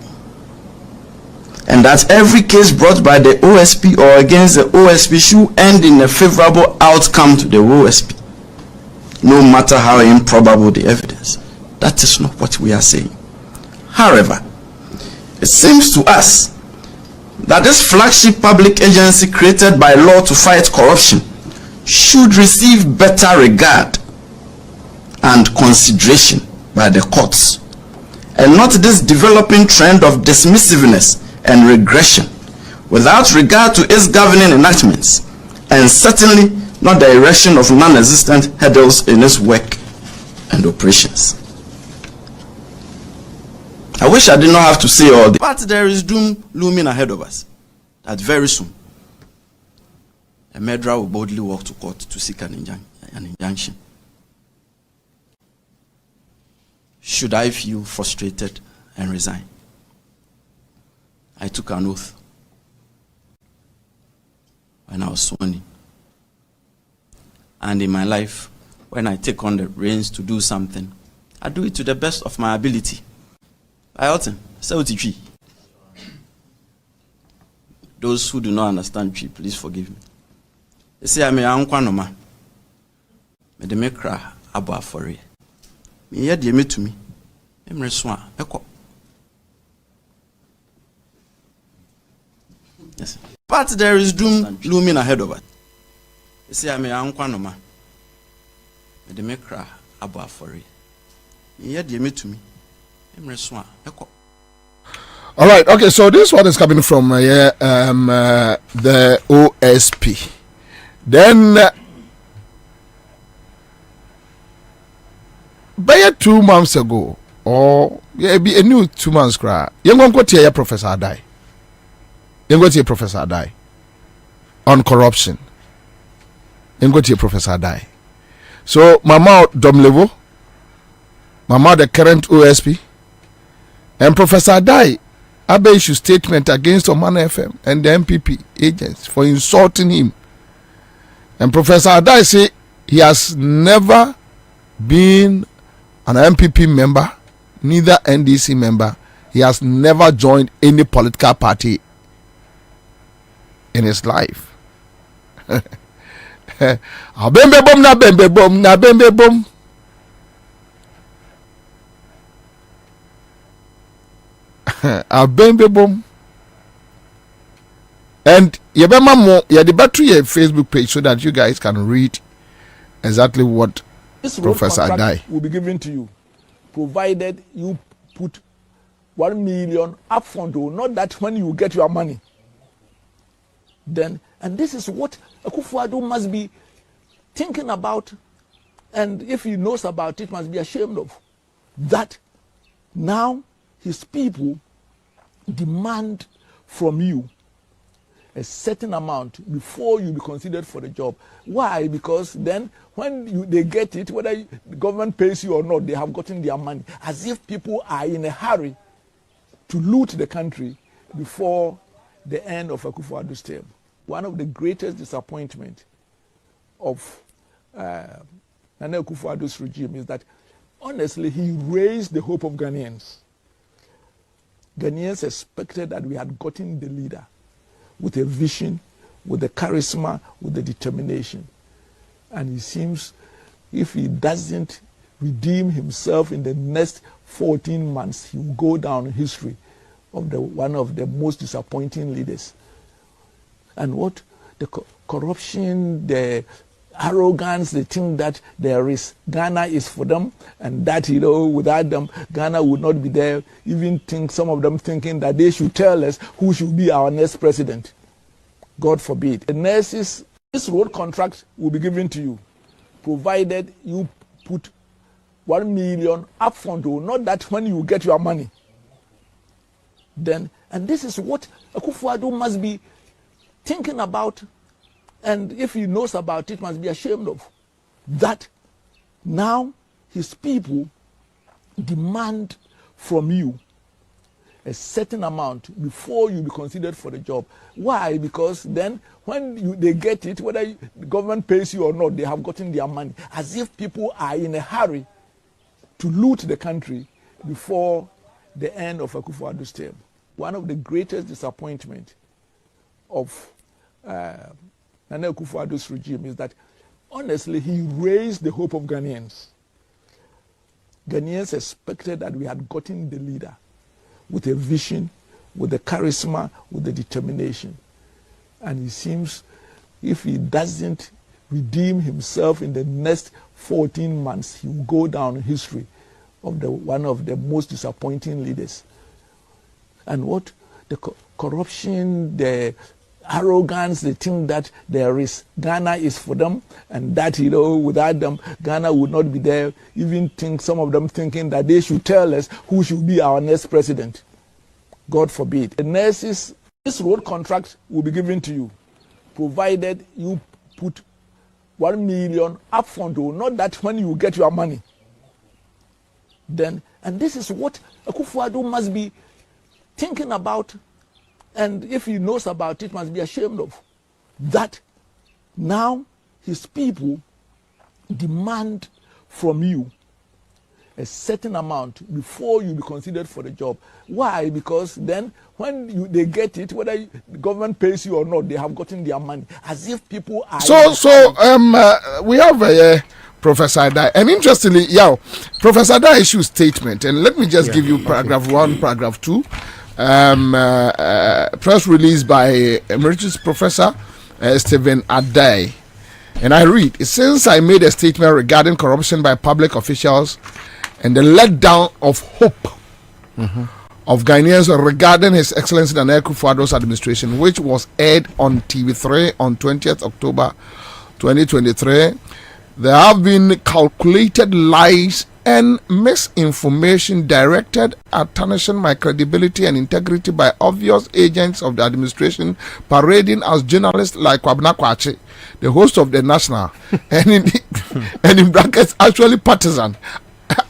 [SPEAKER 3] and that every case brought by the OSP or against the OSP should end in a favorable outcome to the OSP, no matter how improbable the evidence. That is not what we are saying. However, it seems to us that this flagship public agency created by law to fight corruption should receive better regard and consideration by the courts, and not this developing trend of dismissiveness and regression without regard to its governing enactments, and certainly not the erection of non-existent hurdles in its work and operations. I wish I did not have to say all this, but there is doom looming ahead of us, that very soon a murderer will boldly walk to court to seek an injunction. Should I feel frustrated and resign? I took an oath when I was sworn in. And in my life, when I take on the reins to do something, I do it to the best of my ability. Those who do not understand tree, please forgive me. They say I'm a unkwanoma. Me de me cry abo afore. Me ye de me to me. Emre so a ekọ. Yes. But there is doom looming ahead of us. They say I'm a unkwanoma. Me de me cry abo afore. Me ye de me to me. Emre so a ekọ.
[SPEAKER 12] All right, okay, so this one is coming from the OSP. Then, by 2 months ago, or be a new 2 months cry, you're going to go to Professor Adai. You're going to hear Professor Adai on corruption. You're going to hear Professor Adai. So, Mama Domlevo, Mama the current OSP, and Professor Adai Abe issued statement against Oman FM and the MPP agents for insulting him. And Professor Adai say he has never been an MPP member, neither NDC member. He has never joined any political party in his life. Abembe bom na bembe bom na bembe bom. Abembebom. And yebema mo the battery Facebook page so that you guys can read exactly what
[SPEAKER 4] this
[SPEAKER 12] Professor Adai
[SPEAKER 4] will be given to you, provided you put 1 million upfront, or not that when you get your money. Then, and this is what Akufo-Addo must be thinking about, and if he knows about it, must be ashamed of that. Now his people demand from you a certain amount before you be considered for the job. Why? Because then when they get it, whether the government pays you or not, they have gotten their money. As if people are in a hurry to loot the country before the end of Akufo-Addo's term. One of the greatest disappointment of Nana Akufo-Addo's regime is that, honestly, he raised the hope of Ghanaians. Ghanaians expected that we had gotten the leader with a vision, with the charisma, with the determination. And it seems if he doesn't redeem himself in the next 14 months, he will go down in history of one of the most disappointing leaders. And what the corruption, the arrogance, they think that there is Ghana is for them, and that, you know, without them Ghana would not be there. Even think some of them thinking that they should tell us who should be our next president. God forbid. The nurses, this road contract will be given to you, provided you put 1 million upfront, or not that when you get your money. Then, and this is what Akufo-Addo must be thinking about, and if he knows about it, must be ashamed of that. Now his people demand from you a certain amount before you be considered for the job. Why? Because then when they get it, whether the government pays you or not, they have gotten their money. As if people are in a hurry to loot the country before the end of Akufo-Addo's term. One of the greatest disappointment of Nana Akufo-Addo's regime is that, honestly, he raised the hope of Ghanaians. Ghanaians expected that we had gotten the leader with a vision, with the charisma, with the determination. And it seems if he doesn't redeem himself in the next 14 months, he will go down in history of one of the most disappointing leaders. And what the corruption, the arrogance, they think that there is Ghana is for them, and that without them Ghana would not be there. Even some of them thinking that they should tell us who should be our next president. God forbid. The nurses, this road contract will be given to you, provided you put 1 million upfront, or not that when you get your money. Then, and this is what Akufo-Addo must be thinking about, and if he knows about it, must be ashamed of. That now his people demand from you a certain amount before you be considered for the job. Why? Because then when they get it, whether the government pays you or not, they have gotten their money. As if people are...
[SPEAKER 12] we have Professor Adai. And interestingly, Professor Adai issued statement. And let me just give you paragraph 1, paragraph 2. Press release by Emeritus Professor Stephen Adai. And I read, since I made a statement regarding corruption by public officials and the letdown of hope of Ghanaians regarding His Excellency Nana Akufo-Addo's administration, which was aired on TV3 on 20th October 2023, there have been calculated lies and misinformation directed at tarnishing my credibility and integrity by obvious agents of the administration parading as journalists like Kwabena Bobie, the host of the National, and in brackets actually partisan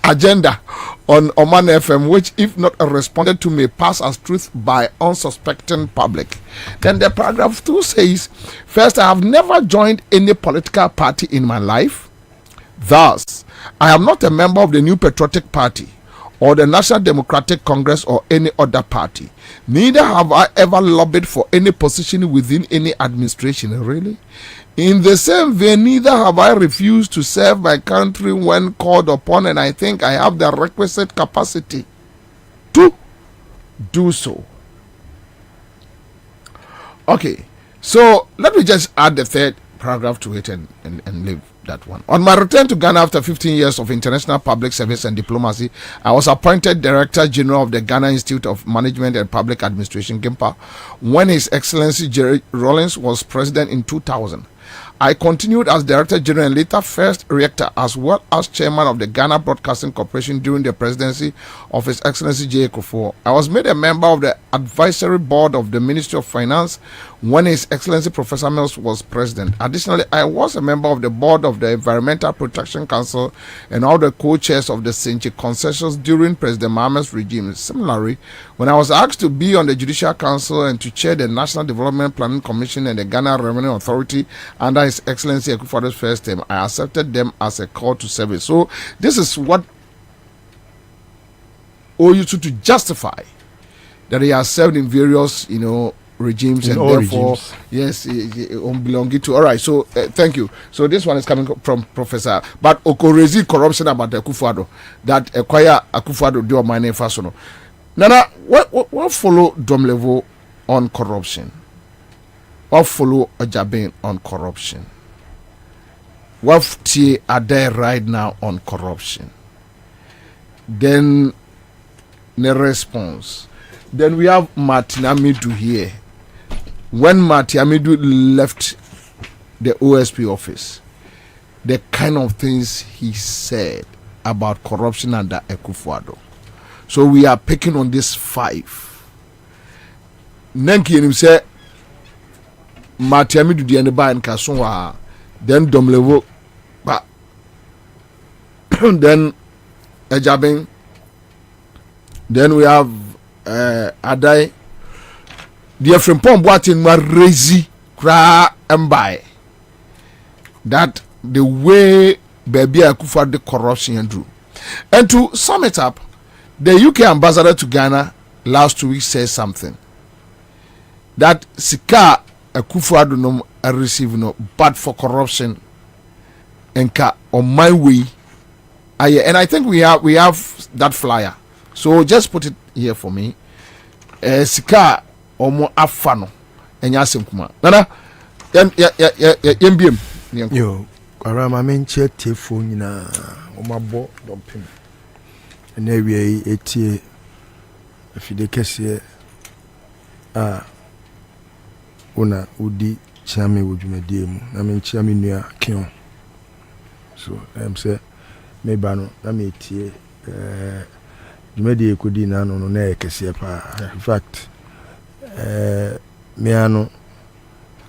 [SPEAKER 12] agenda on Oman FM, which if not responded to may pass as truth by unsuspecting public. Then the paragraph 2 says, first, I have never joined any political party in my life. Thus, I am not a member of the New Patriotic Party or the National Democratic Congress or any other party. Neither have I ever lobbied for any position within any administration. Really? In the same vein, neither have I refused to serve my country when called upon, and I think I have the requisite capacity to do so. Okay, so let me just add the third paragraph to it and leave that one. On my return to Ghana after 15 years of international public service and diplomacy, I was appointed Director General of the Ghana Institute of Management and Public Administration, GIMPA, when His Excellency Jerry Rawlings was president in 2000. I continued as Director General and later First Rector, as well as Chairman of the Ghana Broadcasting Corporation during the presidency of His Excellency J. Kufuor. I was made a member of the Advisory Board of the Ministry of Finance when His Excellency Professor Mills was president. Additionally, I was a member of the board of the Environmental Protection Council and all the co-chairs of the Senchi concessions during President Mahamad's regime. Similarly, when I was asked to be on the Judicial Council and to chair the National Development Planning Commission and the Ghana Revenue Authority under His Excellency Akufo-Addo's first term, I accepted them as a call to service. So this is what OU to justify that he has served in various, regimes, and therefore regimes. Yes, belonging to. All right, so thank you. So this one is coming from Professor, but Okorezi corruption about Akufo-Addo that acquire Akufo-Addo do my name first. Nana, what follow Dom level on corruption? What follow Ajabin on corruption? What are there right now on corruption? Then the response. Then we have Martin Amidu here. When Martin Amidu left the OSP office, the kind of things he said about corruption under Akufo-Addo. So we are picking on this 5. Nenki him say Martin Amidu the Aneba and Kasonwa, then Domlevo, but then Ejabin, then we have Adai, the Frimpon Boatin Marezi Kra Mbai. That the way Baby Akufo-Addo corruption and drew. And to sum it up, the UK ambassador to Ghana last 2 weeks says something that Sika Akufo-Addo no receive no but for corruption and on my way. And I think we have that flyer. So just put it here for me. sika omo afa no enya asem kuma nana yembiem
[SPEAKER 7] yo kwara ma menche tefo nyina omabo dompem na wie etie afide kese una udi chame wodwumadie mu na menche ami nua kion so say me ba no na me tie dwumadie kodi na no na ekese pa in fact me ano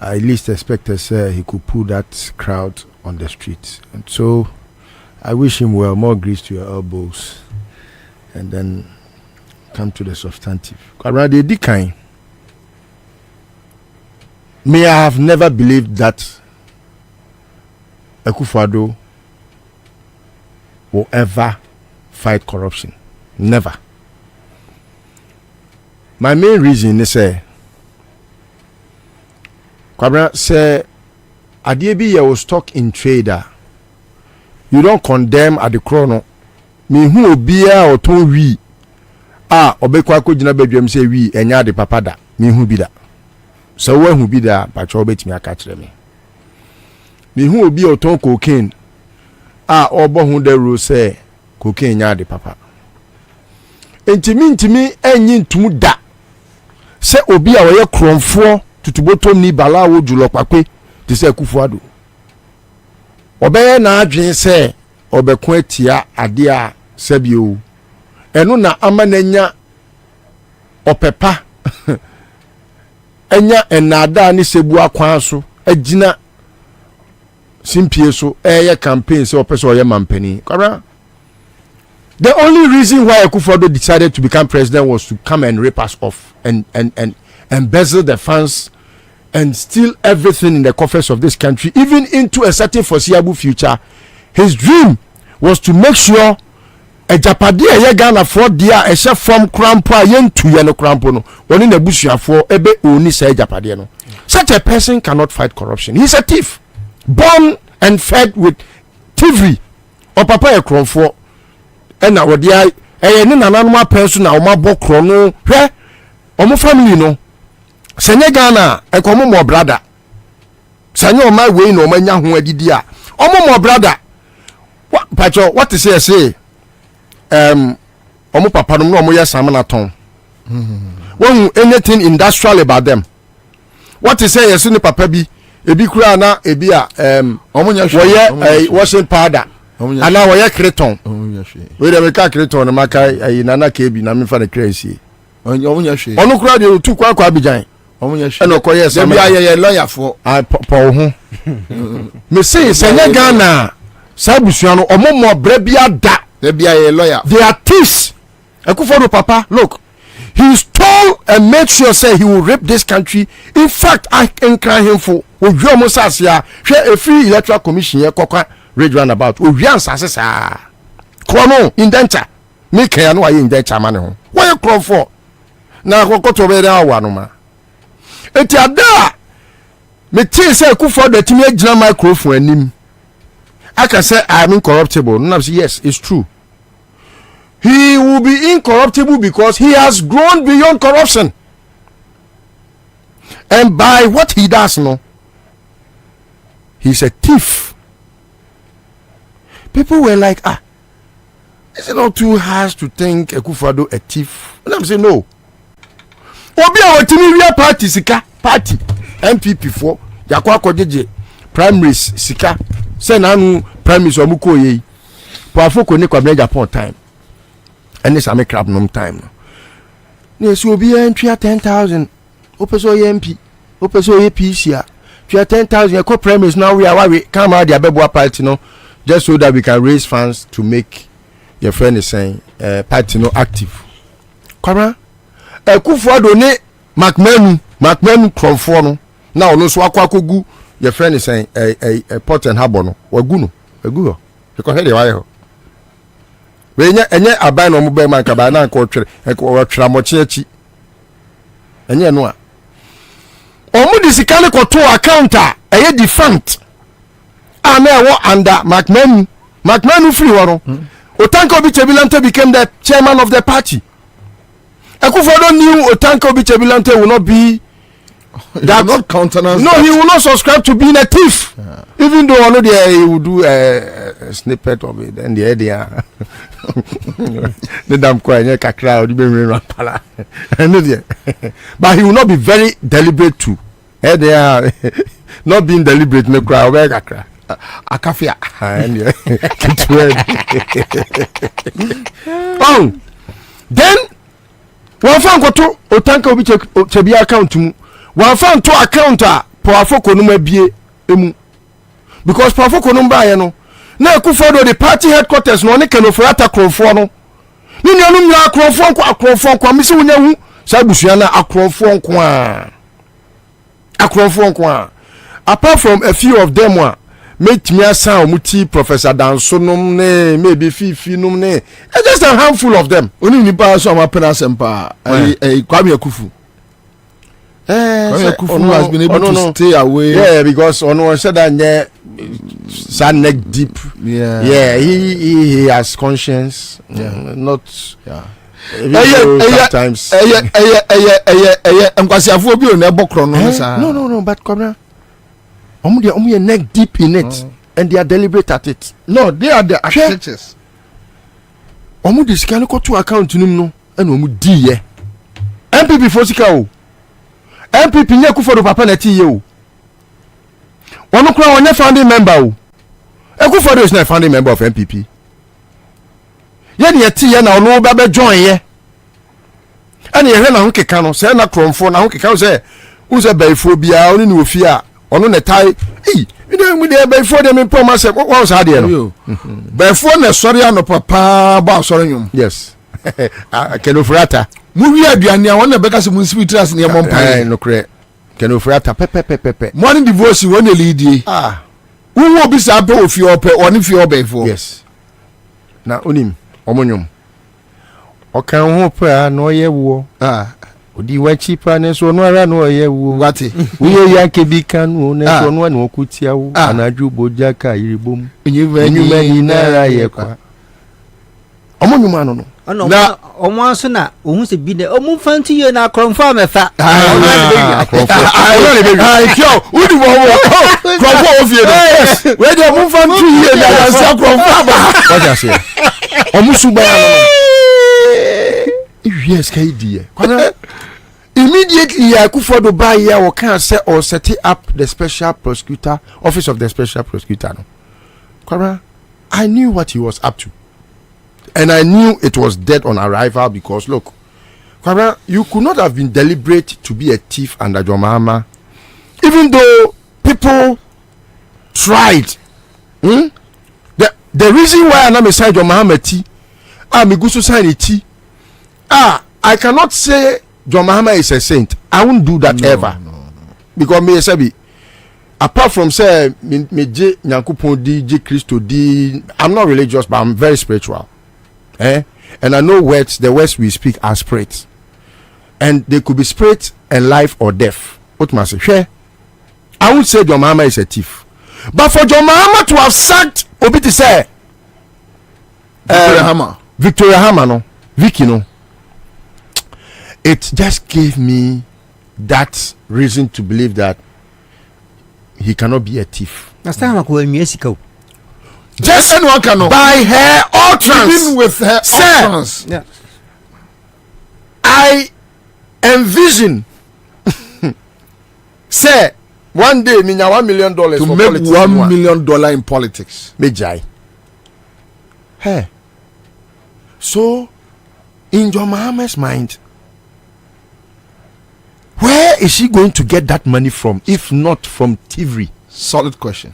[SPEAKER 7] I least expected he could pull that crowd on the streets, and so I wish him well, more grease to your elbows, and then come to the substantive. Me, I have never believed that Akufo-Addo will ever fight corruption. Never. My main reason is Kwabena say adie bi was stock in trader. You don't condemn at the chrono. Me hu obia oton wi obekwa ko gina badwam say wi enya de papada. Me hu bi da. So we hu bi da pa cho betimi aka kire me. Me hu obi oton cocaine obo hu de ro say cocaine nya de papa. Ntimi enyi ntumu da. Se obi a woye kromfo tutuboto ni bala wo julo kwakwe ti se Akufo-Addo obeye na adwen se obekon atia ade a sabio enu na amananya opepa enya enada ni sebu akwan so agina simpie so eye campaign se opese oye mampani kwara. The only reason why Akufo-Addo decided to become president was to come and rip us off and embezzle the funds and steal everything in the coffers of this country, even into a certain foreseeable future. His dream was to make sure a Japadi a Ghana for dia a chef from Krampa yen to Yano Krampono, one in the bush for Ebe only say Japadiano. Such a person cannot fight corruption. He's a thief, born and fed with thievery. Or Papa a Krampo, and now dia a nananuma person, our mabo chrono, where omo family no. Senye Ghana ekomo mo brother senye o my way no manya ho adidi a omo mo brother what is say omo papa no omo yes am na ton won anything industrial about them. What is say yes ni papa bi ebi kura na ebi a omo nya hwe washing powder ana wo ye kreton we dey make kreton na maka nana kebi na me fa the crazy omo nya hwe onu kura de tu kwa abijan eno ko yes am ya lawyer for paul ho me say senye Ghana sabusuano omomo bra bia da bia ya lawyer. They are thieves. Akufo-Addo papa, look, he stole and made sure say he will rape this country. In fact, I can cry him for odwo mo sasia hwe a free electoral commission ye kokwa region about owian sase sa krono indenture me kan no aye indenture ma ne ho why kron for na kokoto be da wa no ma eti ada me tin say Akufo-Addo timi agina microphone anim aka say I am incorruptible. No, say yes, it's true. He will be incorruptible because he has grown beyond corruption. And by what he does no, he's a thief. People were like, is it not too harsh to think Akufo-Addo a thief? And I'm saying no. Obi a watimi wia party sika party MPP for yakwa kojeje primaries sika say nanu primaries omuko ye poafoko ni Kwabena Japan time and this ame crab nom time no yes obi entry 10,000 opeso ye MP opeso ye PC a 10,000 ko primaries now we are come out the abebo party no just so that we can raise funds to make your friend is saying party no active. Kwabena Akufo-Addo ne Macmenu Kromfo no na ono so akwakogu your friend is saying a pot and harbor no wagu no agu ho because he dey why ho we enye aban no mo be man ka ba na nko twere twera mo chiachi enye no a omo disikale ko to account a eye defunct na e wo under Macmenu free woro otanko bi chebilanto became the chairman of the party. Akufo-Addo knew Otanko Bichebilante will not be that
[SPEAKER 12] not countenance.
[SPEAKER 7] No, he will not subscribe to being a thief. Even though I know he will do a snippet of it, and the idea the damn quiet kakra but he will not be very deliberate too. They are not being deliberate in the crowd. Akafia. Oh, then one fan go to Otanka Obi Chebi account mu. One fan to account powerful konuma bie emu. Because powerful konumba ye no. Na Akufo-Addo the party headquarters no ne kenofrata kronfo no. Ni nuanu nya akronfo nko misi wonya hu sa busua na akronfo nko a. Apart from a few of them make me sound muti Professor Danso nom ne maybe Fifi nom ne just a handful of them.
[SPEAKER 12] Oni ni pa so am pena sempa Kwame Akufu.
[SPEAKER 7] Kwame
[SPEAKER 12] Akufu has been able to stay away.
[SPEAKER 7] Yeah, because on said that neck deep. Yeah, he has conscience. Not sometimes.
[SPEAKER 12] Nkwasiafo bi o na bokro no sa.
[SPEAKER 7] No, but Kwame omu neck deep in it and they are deliberate at it.
[SPEAKER 12] No, they are the architects.
[SPEAKER 7] Omu de sika no to account nim no and omu di ye. MPP for sika o. MPP nye Akufo-Addo papa na ti ye o. Onu kura wonye founding member o. Akufo-Addo is not a founding member of MPP. Ye ne ti ye na onu ba be join ye. Ani ye na ho keka no se na kromfo na ho keka se unse baifo bia oni ni ofia ono ne tai we dey baifo dem in promise what was had here no
[SPEAKER 12] baifo na sori ano papa ba sori nyum.
[SPEAKER 7] Yes. Kenofrata
[SPEAKER 12] mu wi aduane a wona beka se mu sweetras ne mo mpa
[SPEAKER 7] no kre Kenofrata pepe
[SPEAKER 12] morning devotion wona leadie wo obi sa be ofi ope oni fi obaifo.
[SPEAKER 7] Yes. Na onim omonyum okan ho pa na oye wo odi wachi pa ne so no ara no oye wo
[SPEAKER 12] wate
[SPEAKER 7] uye yanke bi kanu ne so no na okutia wo anaju boja ka yiribom enyuma ni nara ye kwa omonyum ano no
[SPEAKER 15] na omo na ohun se bi ne omu fanti ye na kromfo amefa
[SPEAKER 12] udi wo kromfo ofie no we dey omu fanti ye na yansia kromfo aba
[SPEAKER 7] what you say omu suba no yes kaidi immediately Akufo-Addo buy here or can say or set up the special prosecutor office of the special prosecutor no Kwara, I knew what he was up to and I knew it was dead on arrival because look Kwara, you could not have been deliberate to be a thief under John Mahama even though people tried. The reason why I'm beside John Mahama me go so sign it I cannot say John Mahama is a saint. I won't do that ever. Because me say apart from say me je Nyankopon di je Christo di, I'm not religious but I'm very spiritual. And I know the words we speak are spirits. And they could be spirit and life or death. What must I say? I won't say John Mahama is a thief. But for John Mahama to have sacked Obi to say Victoria Hammer no Vicky no, it just gave me that reason to believe that he cannot be a thief.
[SPEAKER 15] Just
[SPEAKER 12] anyone cannot
[SPEAKER 7] by her utterance,
[SPEAKER 12] even with her utterance.
[SPEAKER 7] Yeah. I envision say one day me $1 million
[SPEAKER 12] to make $1 million in politics.
[SPEAKER 7] Me jai. Hey. So in John Mahama's mind, where is he going to get that money from if not from thievery?
[SPEAKER 12] Solid question.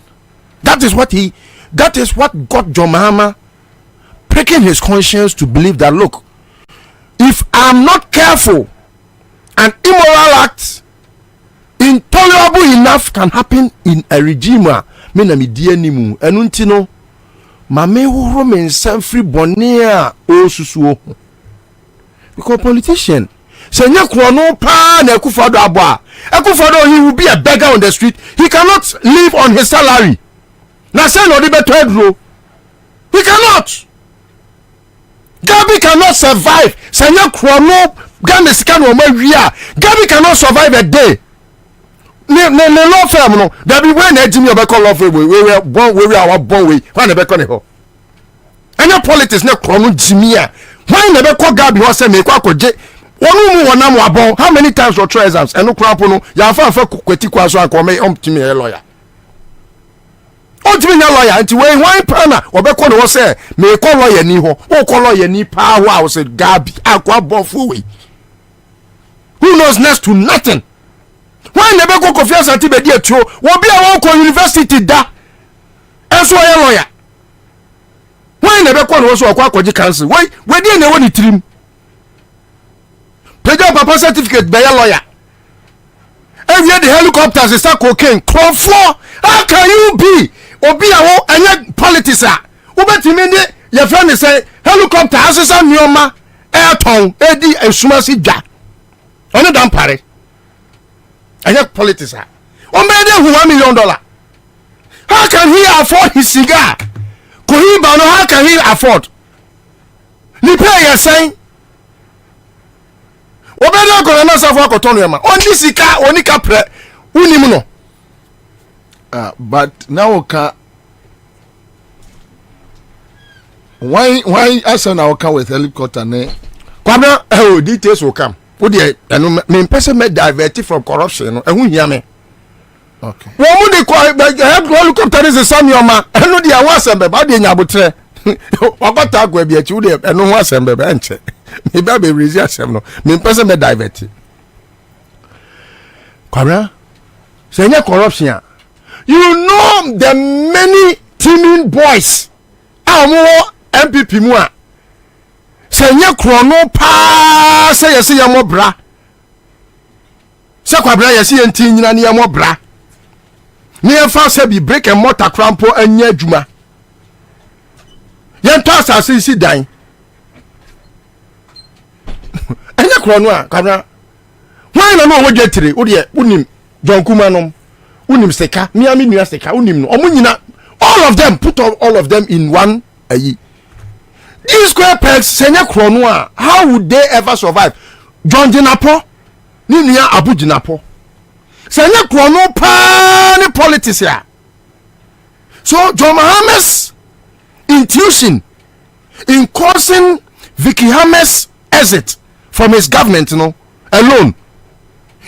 [SPEAKER 7] That is what got John Mahama pricking his conscience to believe that look, if I'm not careful, an immoral act intolerable enough can happen in a regime me na me die nimu enunti no mame horo men san free bonia o susuo because politician senya krono pa na Akufo-Addo abo Akufo-Addo he will be a beggar on the street. He cannot live on his salary. Na say no dey better row. He cannot. Gabi cannot survive. Senya krono Ghana sika no ma wia Gabi cannot survive a day ne law firm no that be when ejimi obekọ law firm we our born we when ebekọ ne ho any politics ne kro no jimi a when ebekọ Gabi ho say me kwa koje onu mu wona mu abon how many times for trial exams eno krampo no ya fa kwati kwa so anko me omtimi e lawyer omtimi na lawyer nti we one pana obekọ no say me call lawyer ni ho o call lawyer ni pa ho a say Gabi akwa bonfo we who knows next to nothing. Why never go confess at Tibet yet? Will be a local university da. As why a lawyer. Why never go also a quack council? Why didn't know any trim? Pledge papa certificate by a lawyer. Every year the helicopters is a cocaine. Club floor. How can you be? Or be a young politician? Ubetimini, your friend say helicopter has a Nioma, air tongue, Eddie, and Sumasi Jack. On a damn party. I have politics. On made $1 million. How can he afford his cigar? Kohibano, how can he afford? Ni pay a saying. Obeda go na sa for kotonema. On this cigar, onika pre unimuno.
[SPEAKER 12] But now why asa na oka with helicopter ne?
[SPEAKER 7] Kwabena details will come. Odi me person me divert from corruption no ehun hia me.
[SPEAKER 12] Okay.
[SPEAKER 7] Wo mu de helicopter is Samuel eno de awa sembe ba de nyabotre. Wakota agwa bi achi wo de eno ho asembe ba enche. Me ba be raise asem no. Me person me divert. Kwabena say corruption. You know the many teaming boys. Awo MPP mu a senye krono pa se yesi ya mobra se Kwabena yesi enti nyina ne ya mobra ne fa se bi break and mortar crampo anya adwuma ye to asase si dan enye krono a Kwabena why na no wodwetire wo de unim jonkuma nom unim seka miami nua seka unim no omunyina all of them put all of them in one ayi. These square pegs senya krono how would they ever survive? John Dinapo ni nia Abu Dinapo senya krono pa ni politics here. So John Mahama's intuition in causing Vicky Hamer's exit from his government alone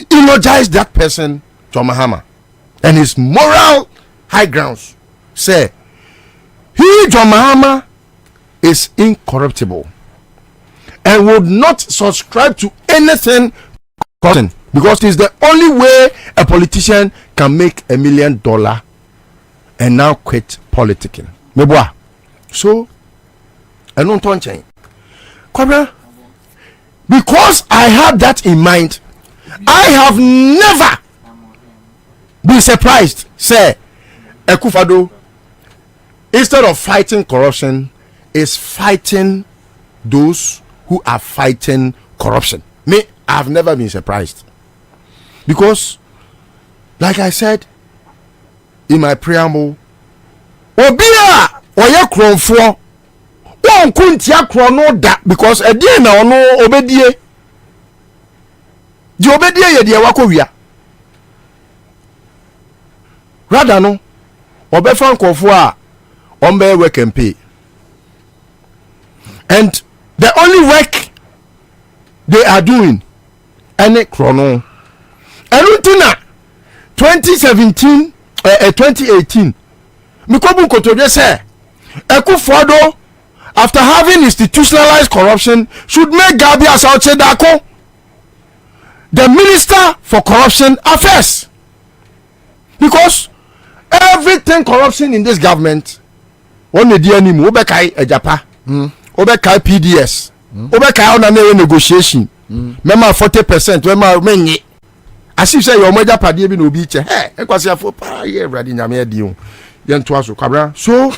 [SPEAKER 7] eulogized that person, John Mahama, and his moral high grounds. Say he, John Mahama, is incorruptible and would not subscribe to anything because it's the only way a politician can make $1 million and now quit politicking. Meboa. So I don't touch it. Because I had that in mind, I have never been surprised. Say Akufo-Addo, instead of fighting corruption, is fighting those who are fighting corruption. Me, I've never been surprised. Because, like I said in my preamble, Obia oye kronfo won kuntia krono da because e dey na ono obedie. Di obedie ye de wakowia. Rather no, obefa nkofo a ombe work and pay. And the only work they are doing any chrono erutina 2018 mikobu kotodwe say Akufo-Addo after having institutionalized corruption should make Gabi Ansah the Minister for Corruption Affairs, because everything corruption in this government one the animu obekai ejapa obekai PDS obekai on a negotiation mema 40% mema menye as if say your major party bi no bi che ekwase afo pa ye bradi nyame adi o ye nto aso Kwabena. So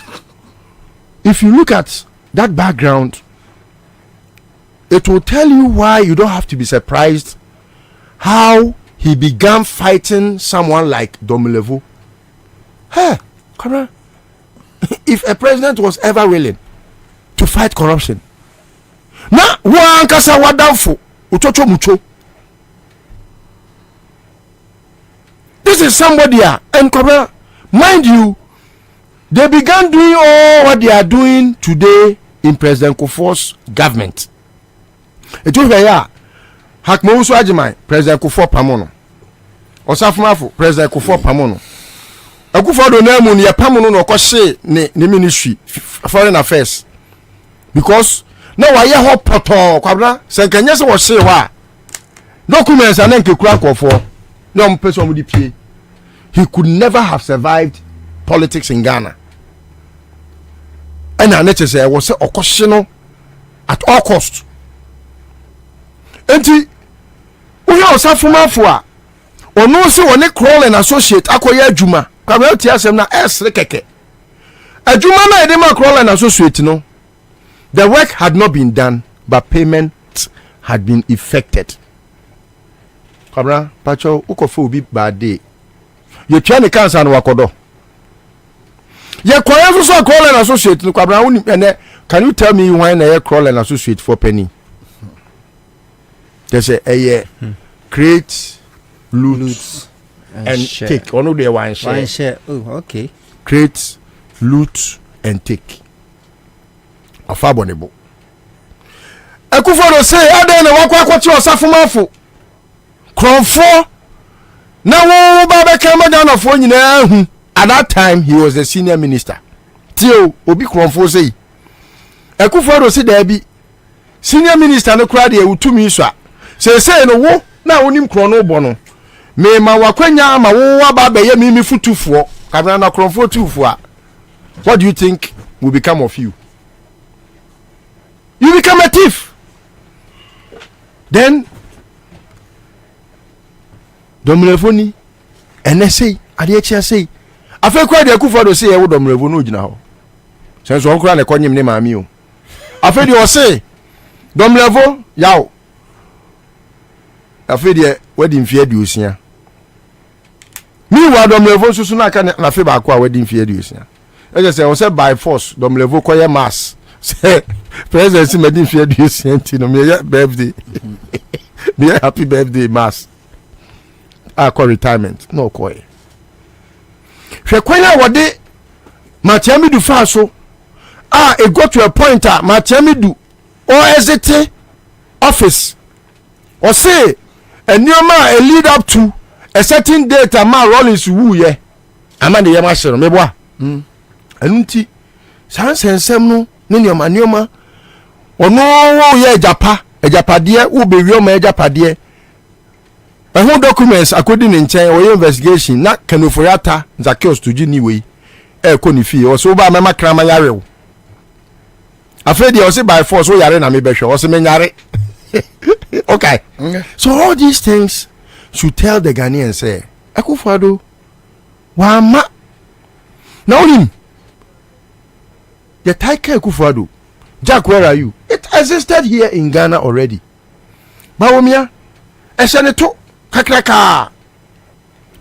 [SPEAKER 7] if you look at that background, it will tell you why you don't have to be surprised how he began fighting someone like Domilevu. Kwabena, if a president was ever willing to fight corruption, na wankasa wadamfo uchocho mucho. This is somebody and Kwabena, mind you, they began doing all what they are doing today in President Kufuor's government. It was here. Hakmousu Ajimai, President Kufuor Pamono. Osafumafo, President Kufuor Pamono. Kufuor do name on your Pamono no kose ne ministry foreign affairs. Because now I hear hot poto Kwabena, Senkanyese was say wa. Documents and then Kekura Kufuor. No person with the PA. He could never have survived politics in Ghana. And I nature say I was occasional at all costs. Enti we are safuma for or no so one crawl and associate akoya juma. Kwabena tiasem na esre keke. Ajuma na edema crawl and associate no. The work had not been done, but payment had been effected. Kwabena pacho ukofo obi bad day. You try to cancel and wakodo. You so call and associate. Can you tell me why I crawl and associate for penny? They say a create, loot, and take. One of the one share.
[SPEAKER 15] Oh, okay.
[SPEAKER 7] Create, loot, and take. A fabonable. I could follow say, I don't know what you are suffering. Crown 4. Now, Baba came down of one year. At that time, he was the senior minister. Tio Obi Kronfo say, Akufo-Addo say there be senior minister no crowd here to me so. Say no wo na onim krono bono. Me ma wakwanya ma wo aba be ye mi futufuo. Kabra na Kronfo tufuo. What do you think will become of you? You become a thief. Then Domrevoni NSA ade say afa kwa de Akufo-Addo say e wo Domrevo no gina ho. Senso onkura na konyim ne maami o. Afa de o say Domrevo yawo. Afa de wadi mfie aduosia. Mi wa Domrevo susu na aka na fe ba kwa wadi mfie aduosia. E just say o say by force Domrevo koye mass. Say president si madi mfie aduosia ntino me birthday. Me happy birthday mass. Call retirement no koye. Hwe kwanya wode Matiami du faso it got to a point Matiami du or exit office or say a new man a lead up to a certain date man Rollins woo ye amande ye ma hye me boa anunti sansensem no ne nyoma ono wo ye ejapade wo be wi o ma ejapade who documents according in chain or investigation na Kenofoyata Zacchaeus to Gini way koni fi o so ba mema krama yare afedi o say by force o yare na me behwe o say me nyare. Okay. So all these things should tell the Ghanaians say Akufo-Addo wa ma na onim the title Akufo-Addo Jack, where are you? It existed here in Ghana already. Bawumia eseneto kakraka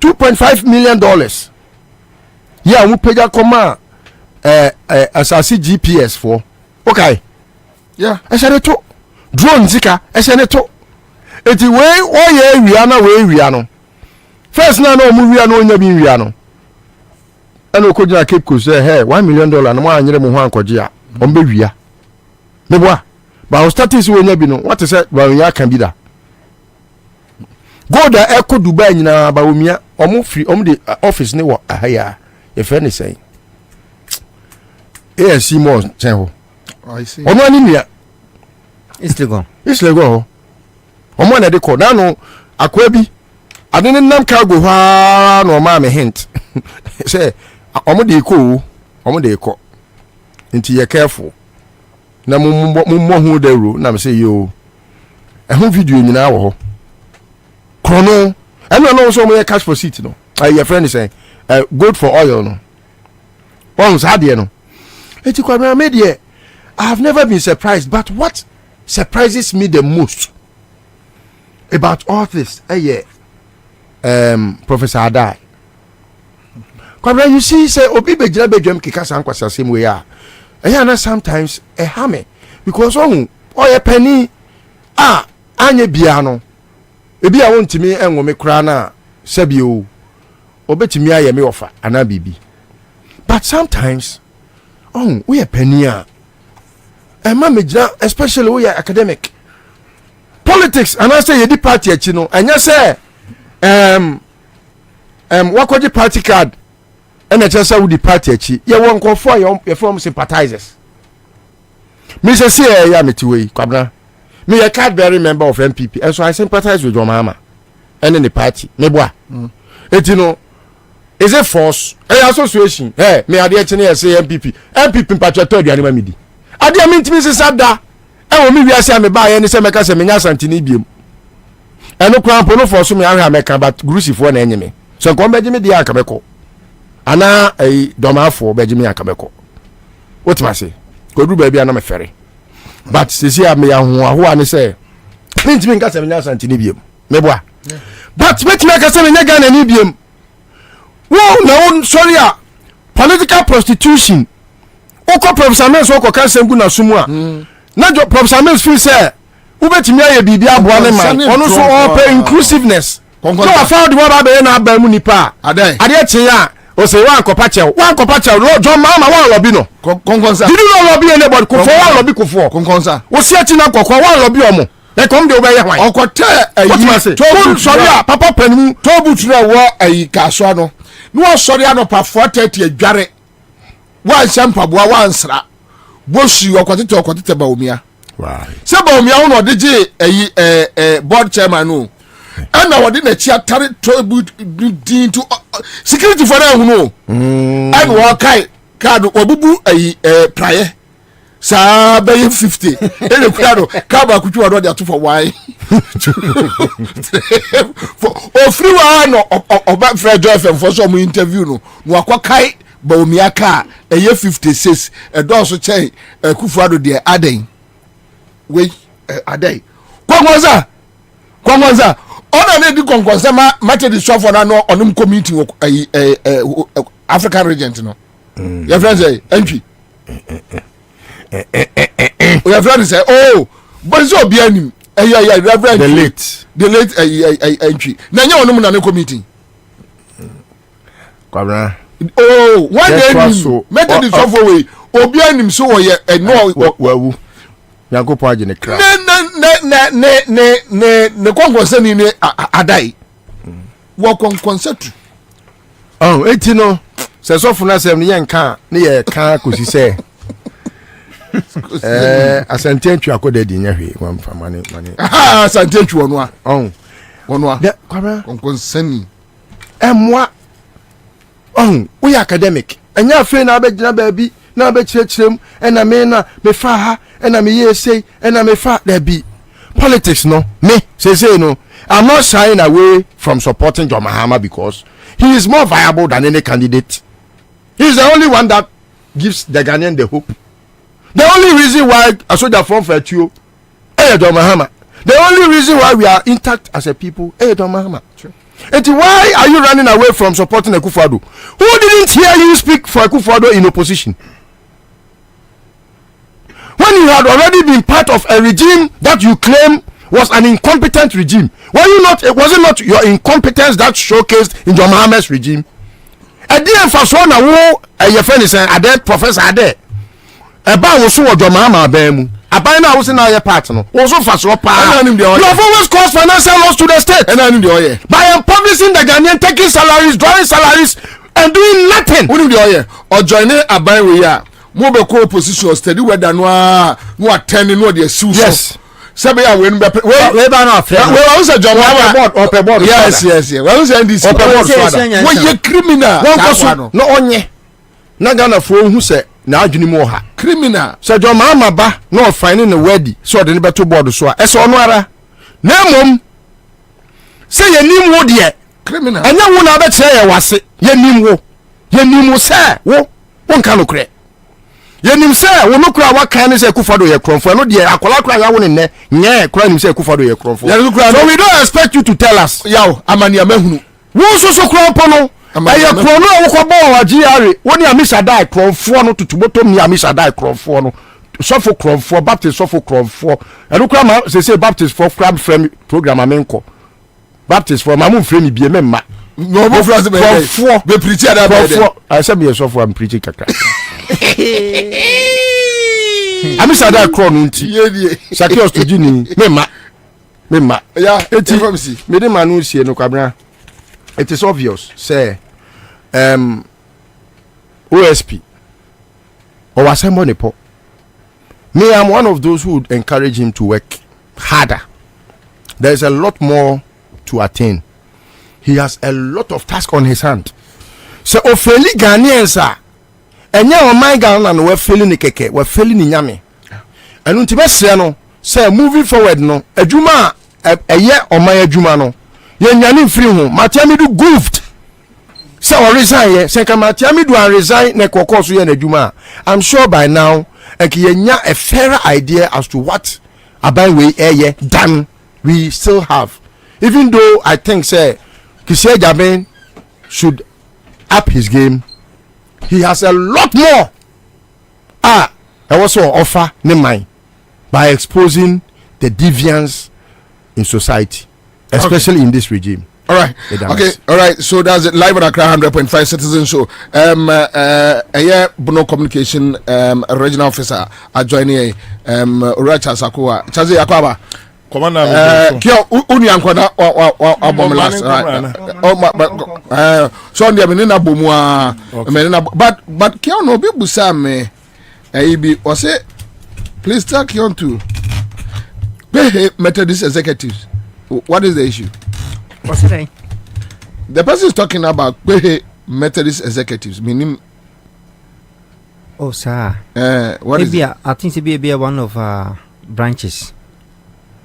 [SPEAKER 7] $2.5 million. Yeah, we pay that command asasi GPS for. Okay. Yeah, eseneto drone zika eseneto. Eti we oye area no. First na no mu wia no nya bi wia no. Ana okojina Cape Coast say hey $1 million na mo anyere mo ho ankoje a ombe wia. Meboa. Ba o status we nya bi no. What is it? Ba wia kan bi da. Go there Echo Dubai nyina ba omia omo free omo de office ne wo ahaya. Ye friend is saying. ANC more chen ho.
[SPEAKER 12] I see.
[SPEAKER 7] Omo ani mia.
[SPEAKER 15] It's legal.
[SPEAKER 7] It's legal. Omo na de ko na no akwa bi ade ne nam cargo ha no ma me hint. Say omo de ko nti ye careful na mo hu de ro na me say yo ehun video nyina wo ho chrono eno no so mo ye cash for seat no your friend is saying good for oil no once had you no eti Kwabena media I have never been surprised, but what surprises me the most about all this Professor Adai Kwabena, you see say obi bejira bedwam kika sankwasa same way na sometimes hame because oh your penny anye bia no ebi a wontimi enwome kra na sebio obetimi aye me ofa ana bibi but sometimes we are penia ema mejira especially we are academic politics and I say yedi party achi no anya say wakoje party card ena chesa wo di party achi ye won nkofo ye from sympathizers me say ya metiwe Kwabena me a card-bearing member of MPP and so I sympathize with your mama and in the party me boa you know is a force association me ade chene say MPP patrioto aduane ma medi ade am ntimi sisada e wo me wiase am ba ye ne se meka se menya santini biem eno krampo no force me ahwa meka but grusifo na enye me so kon beje me dia akabeko ana domafo beje me akabeko what ma say kodu ba bia na me fere but sisi a me yaho ani say ntimi nka se menya santini biem me boa but wetin make say menya Ghana ni biem wo na won sorry a political prostitution oko Professor Mills oko kan semgu na sumu a na jo Professor Mills feel say wo betimi aye bibia boa ne man ono so all pay inclusiveness so I found what ba na ba mu nipa ade chen ya o say wan kopa chew John mama wan lobby no konkonsa did you know lobby anybody ko for wan lobby ko for konkonsa wo si achi na kokko wan lobby omo e kom de obeye hwan okote to sorry a papa panimu to butura wo ayi kaso no no sorry no pa 430 adware wan champa boa wan sra boshi okote ba omia right se ba omia wo no de je ayi board chairman no ana wodi na chi atare to din to security for na hunu and wo kai card obubu ayi praye sa be 50 ene kwado ka ba kutwa do de for why for free wa no oba Fred FM for some interview no akokai ba omia ka eye 56 e do so chen kufuado de aden we aden kwangwaza ona ne di konkonse mate di sofo na no onum committee African region no your friend say entry your friend say oh but so be anim reverend the late entry na nya onum na ne committee Kwabena
[SPEAKER 12] oh one day so mate di sofo we obi anim so wo ye no
[SPEAKER 7] wawu Yankopo aje ne kra
[SPEAKER 12] ne konkonse ni ne adai wo konkonse tu
[SPEAKER 7] eti no se sofu na sem ne yenka ne ye ka kosi se asantentwi akoda di nya hwe wamfa mane
[SPEAKER 12] asantentwi wono a
[SPEAKER 7] de Kwabena
[SPEAKER 12] konkonse ni
[SPEAKER 7] emwa we academic enya afi na abegina baabi na be chirechirem ena me na me fa ha ena me yesei ena me fa there be politics no me say no I'm not shying away from supporting John Mahama because he is more viable than any candidate. He is the only one that gives the Ghanaian the hope. The only reason why a soldier from Fetio John Mahama, the only reason why we are intact as a people John Mahama. And why are you running away from supporting Akufo-Addo? Who didn't hear you speak for Akufo-Addo in opposition? When you had already been part of a regime that you claim was an incompetent regime, was it not your incompetence that showcased in John Mahama's regime? And then for so now, your friend is a dead professor there. About also John Mahama bemu. About now was in our partner. Also for so you have always caused financial loss to the state. By publishing the Ghanaian taking salaries, drawing salaries, and doing nothing.
[SPEAKER 12] Or joining a buy we are. Mobile co-opposition steady whether no attending no the suit. Yes. Sabe ya win be we ba na afre. We also John board. Yes. We also this board. We ye criminal.
[SPEAKER 7] No onye. Na Ghana fo hu se na adwini mu ha.
[SPEAKER 12] Criminal.
[SPEAKER 7] So John Mahama ba no finding the ready so de ne beto board so a. Ese ono ara. Na mom say ye nim wo de
[SPEAKER 12] criminal.
[SPEAKER 7] Anya wo na be kire ye wase. Ye nim wo. Ye nim say wo wonka no kire. Yenim say wo no kura wa kan say Akufo-Addo ye kronfo no de akola kura ya wo ne nye kura nim say Akufo-Addo ye kronfo. So we don't expect you to tell us.
[SPEAKER 12] Yaw amani amahunu.
[SPEAKER 7] Wo so kronfo no aye krono wo ko bo wa GRA wo ni amisa dai kronfo no tutuboto mi amisa dai kronfo no suffer crop for Baptist suffer crop for and look at say Baptist for crab frame program amenko Baptist for my move frame be memma
[SPEAKER 12] no more friends for be preacher that
[SPEAKER 7] for I said me so for I'm preaching kakra I miss that crown unti Sakios to Jini memma
[SPEAKER 12] yeah
[SPEAKER 7] eti me dey manu sie no Kwabena it is obvious say OSP or assembly po me I'm one of those who would encourage him to work harder. There is a lot more to attain. He has a lot of task on his hand. So ofeli Ghanaians are enya o my Ghana no we failing ni keke we failing ni nyame enu nti be se no say moving forward no adwuma eye o my adwuma no ye nyane free ho Matiami do goofed say o resign ye say ka Matiami do resign na kokko so ye na adwuma I'm sure by now yenya a fairer idea as to what about we done we still have, even though I think say Kise Jaben should up his game. He has a lot more I also offer ne mind by exposing the deviance in society, especially in this regime.
[SPEAKER 12] All right. Okay. All right. So that's it. Live on Accra 100.5 Citizen Show. Bono Communication Regional Officer joining Uracha Sakua. Chazi Akwaba.
[SPEAKER 14] Commander.
[SPEAKER 12] Kyo uni ankwada abomelas. So ndi amenina bomwa amenina but kyo no bi busa me ibi o say please talk on to pay Methodist executives. What is the issue?
[SPEAKER 15] What's it?
[SPEAKER 12] The person is talking about Methodist executives, meaning.
[SPEAKER 15] Oh, sir.
[SPEAKER 12] What is it?
[SPEAKER 15] I think it be one of branches.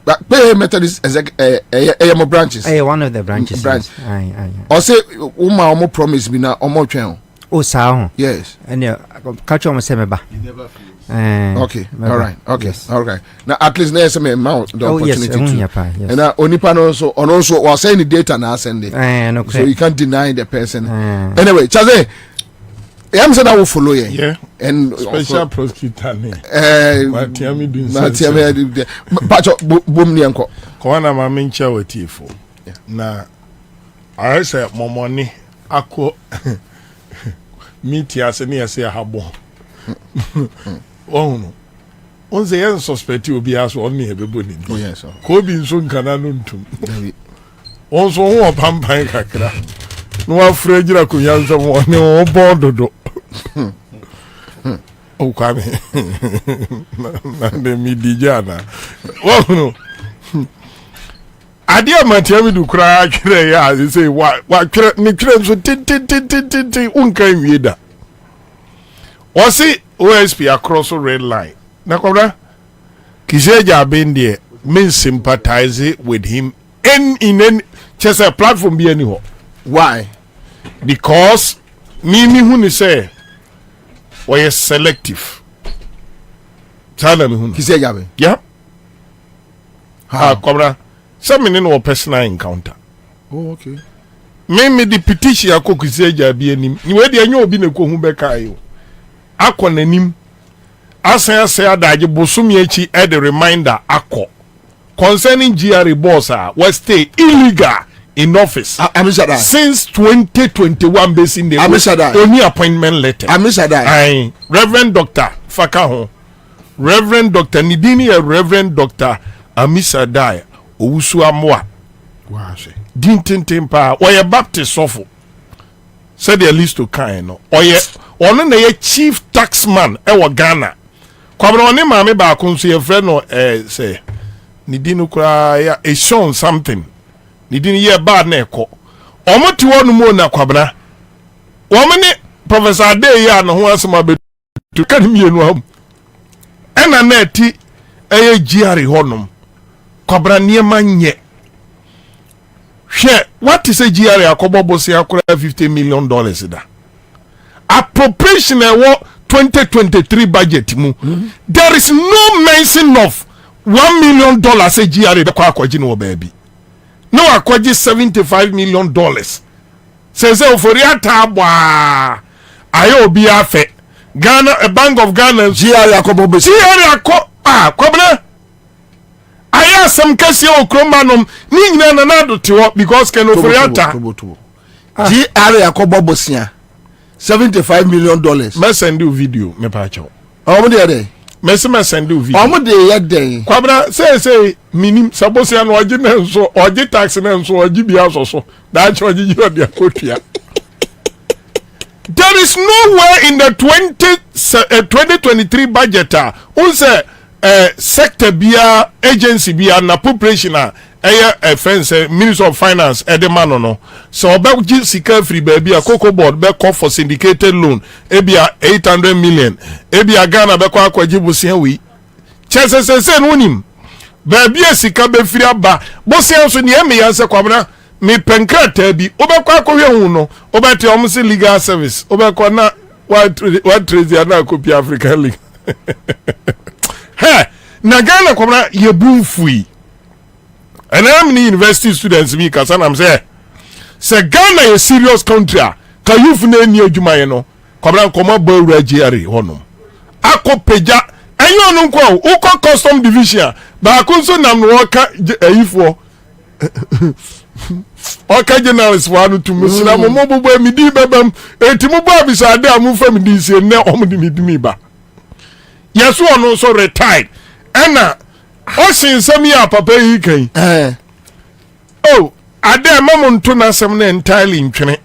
[SPEAKER 12] But Methodist branches.
[SPEAKER 15] One of the branches.
[SPEAKER 12] Branch.
[SPEAKER 15] Aye.
[SPEAKER 12] Or say, Uma promise me now, channel.
[SPEAKER 15] Oh, sir.
[SPEAKER 12] Yes.
[SPEAKER 15] And catch on Semeba.
[SPEAKER 12] Okay. All right. Okay.
[SPEAKER 15] Yes.
[SPEAKER 12] All right. Now at least there's some amount the opportunity
[SPEAKER 15] yes.
[SPEAKER 12] And now only pan also was saying the data now send it.
[SPEAKER 15] Okay.
[SPEAKER 12] So you can't deny the person. Anyway, Chaze, I'm saying I will follow you.
[SPEAKER 14] Yeah.
[SPEAKER 12] And
[SPEAKER 14] special prosecutor me. Matiami doing
[SPEAKER 12] Matiami Pacho boom ni anko.
[SPEAKER 14] Kwana mamincha wetifo. Na I say momoni ako meet as any as a habo. Oh no. On the end suspect you be as only a baby.
[SPEAKER 12] Oh yes, sir.
[SPEAKER 14] Kobi soon cananuntum. Also, one pampa kakra. No afraid you could answer one no bordo. Oh, come here. The midijana. Oh no. Adia Matiami do cry, yeah, they say, what, Nickram so tin, unkaim yeda. Was it OSP across a red line? Nakobra Kiseja been there means sympathize with him in any just a platform be anyhow.
[SPEAKER 12] Why?
[SPEAKER 14] Because Mimi Huni say we selective. Tell me Huni.
[SPEAKER 12] Kiseja be.
[SPEAKER 14] Yeah. Kobra. Some in no personal encounter.
[SPEAKER 12] Oh, okay.
[SPEAKER 14] Mimi the petition ako Kiseja be any. Ni we dey anyo obi na ko hu beka yo. Akọ nanim asan say adaje bosumi echi e the reminder akọ concerning GRA boss we stay illegal in office since 2021 based in the only appointment letter. Reverend Dr. Fakaho, Reverend Dr. Nidini, Reverend Dr. Amisadai Owusu Amwa. Dintintimpa or Baptist sofo. Said the list to kind no or ono na ye chief taxman e Ghana. Kwabena oni maame ba konso ye friend no say nidinu kura ya e shown something. Nidinu ye bad na ekọ. Omo ti wonu mo na Kwabena. Omo ni Professor Ade ya no ho asema be to kan mienu am. Ena na ti eye GRA honom. Kwabena niema nye. What is a GRA akobobosi akura $50 million da? Appropriation what 2023 budget mu. There is no mention of $1 million a GRA be kwa kwaji no baby. No akwaji $75 million. Says ofori ata abwa. Ayo obi afe.
[SPEAKER 12] Ghana, a Bank of Ghana, Kwabena. I asked some Casio Cromanum, Nina Nanado to because Ken Ofriata.
[SPEAKER 5] $75 million.
[SPEAKER 12] Me send you video, me pacho.
[SPEAKER 5] How many are they?
[SPEAKER 12] Me send you video.
[SPEAKER 5] How many are they?
[SPEAKER 12] Kwabena say minim suppose ya no oje so oje tax na so oje bia so that oje you dey kotua. There is nowhere in the 2023 budget unse sector bia agency bia na population friends Minister of Finance edemano no so obe sika free baby a cocoa board be call for syndicated loan ebia 800 million ebia Ghana be kwa akwaji busia wi chesese no nim baby sika be free aba busia so ne eme yanse kwabena me penkrata bi obe kwa akwa hu no obe te omse legal service obe kwa na what trade na copy African League na Ghana kwabena ye bumfui. And I'm the university students me cause I'm say Ghana is a serious country. Can you find any juma you know? Kwabena koma boy Judiciary hono. Ako peja enyo no kwa uko custom division ba kunso nam no ka ayifo. Okay journalist wanu to musina mo bobo mi di bebam enti mo bo abisa de amu fam di se ne omdi ni dimi ba. Yeso ono so retired. Ena Osin sami ya papa yi kan. Oh, ade mamuntu na sem na entirely ntwene.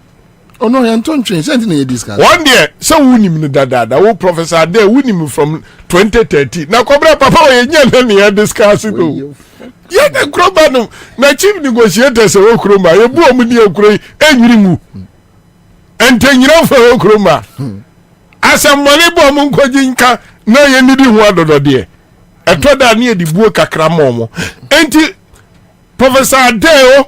[SPEAKER 5] Oh no, ya ntwene sent na ye discuss.
[SPEAKER 12] One day, so wunim ne dada, wo professor ade wunim from 2030. Na kobra papa wo yenya na ne ya discuss it o. Ye na kroba no, na chief negotiator se wo kroma, ye bu omudi ekuro enwiri mu. Entenyira fa wo kroma. Asam moni bu omu nkoji nka na ye nidi hu adodo de. Etoda ni edibuo kakra momo enti Professor Adeo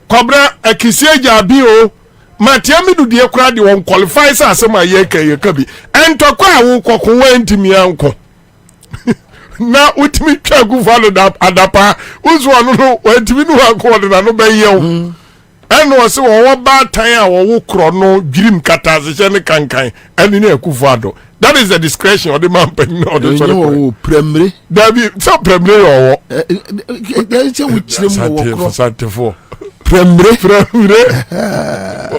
[SPEAKER 12] Kwabena Akisieja abi o Matiami du de kura de won qualify sa asema ye ka bi entokwa awu kokon wantimi anko na utimi twagu follow that adapa uzo anu no wantimi nu anko de na no be yew eno se wo ba tan a wo kro no dwirim katase ne kankan eni na akufado. That is the discretion of the man penny or the
[SPEAKER 5] primary.
[SPEAKER 12] Dabi so primary or
[SPEAKER 5] what?
[SPEAKER 12] Primary.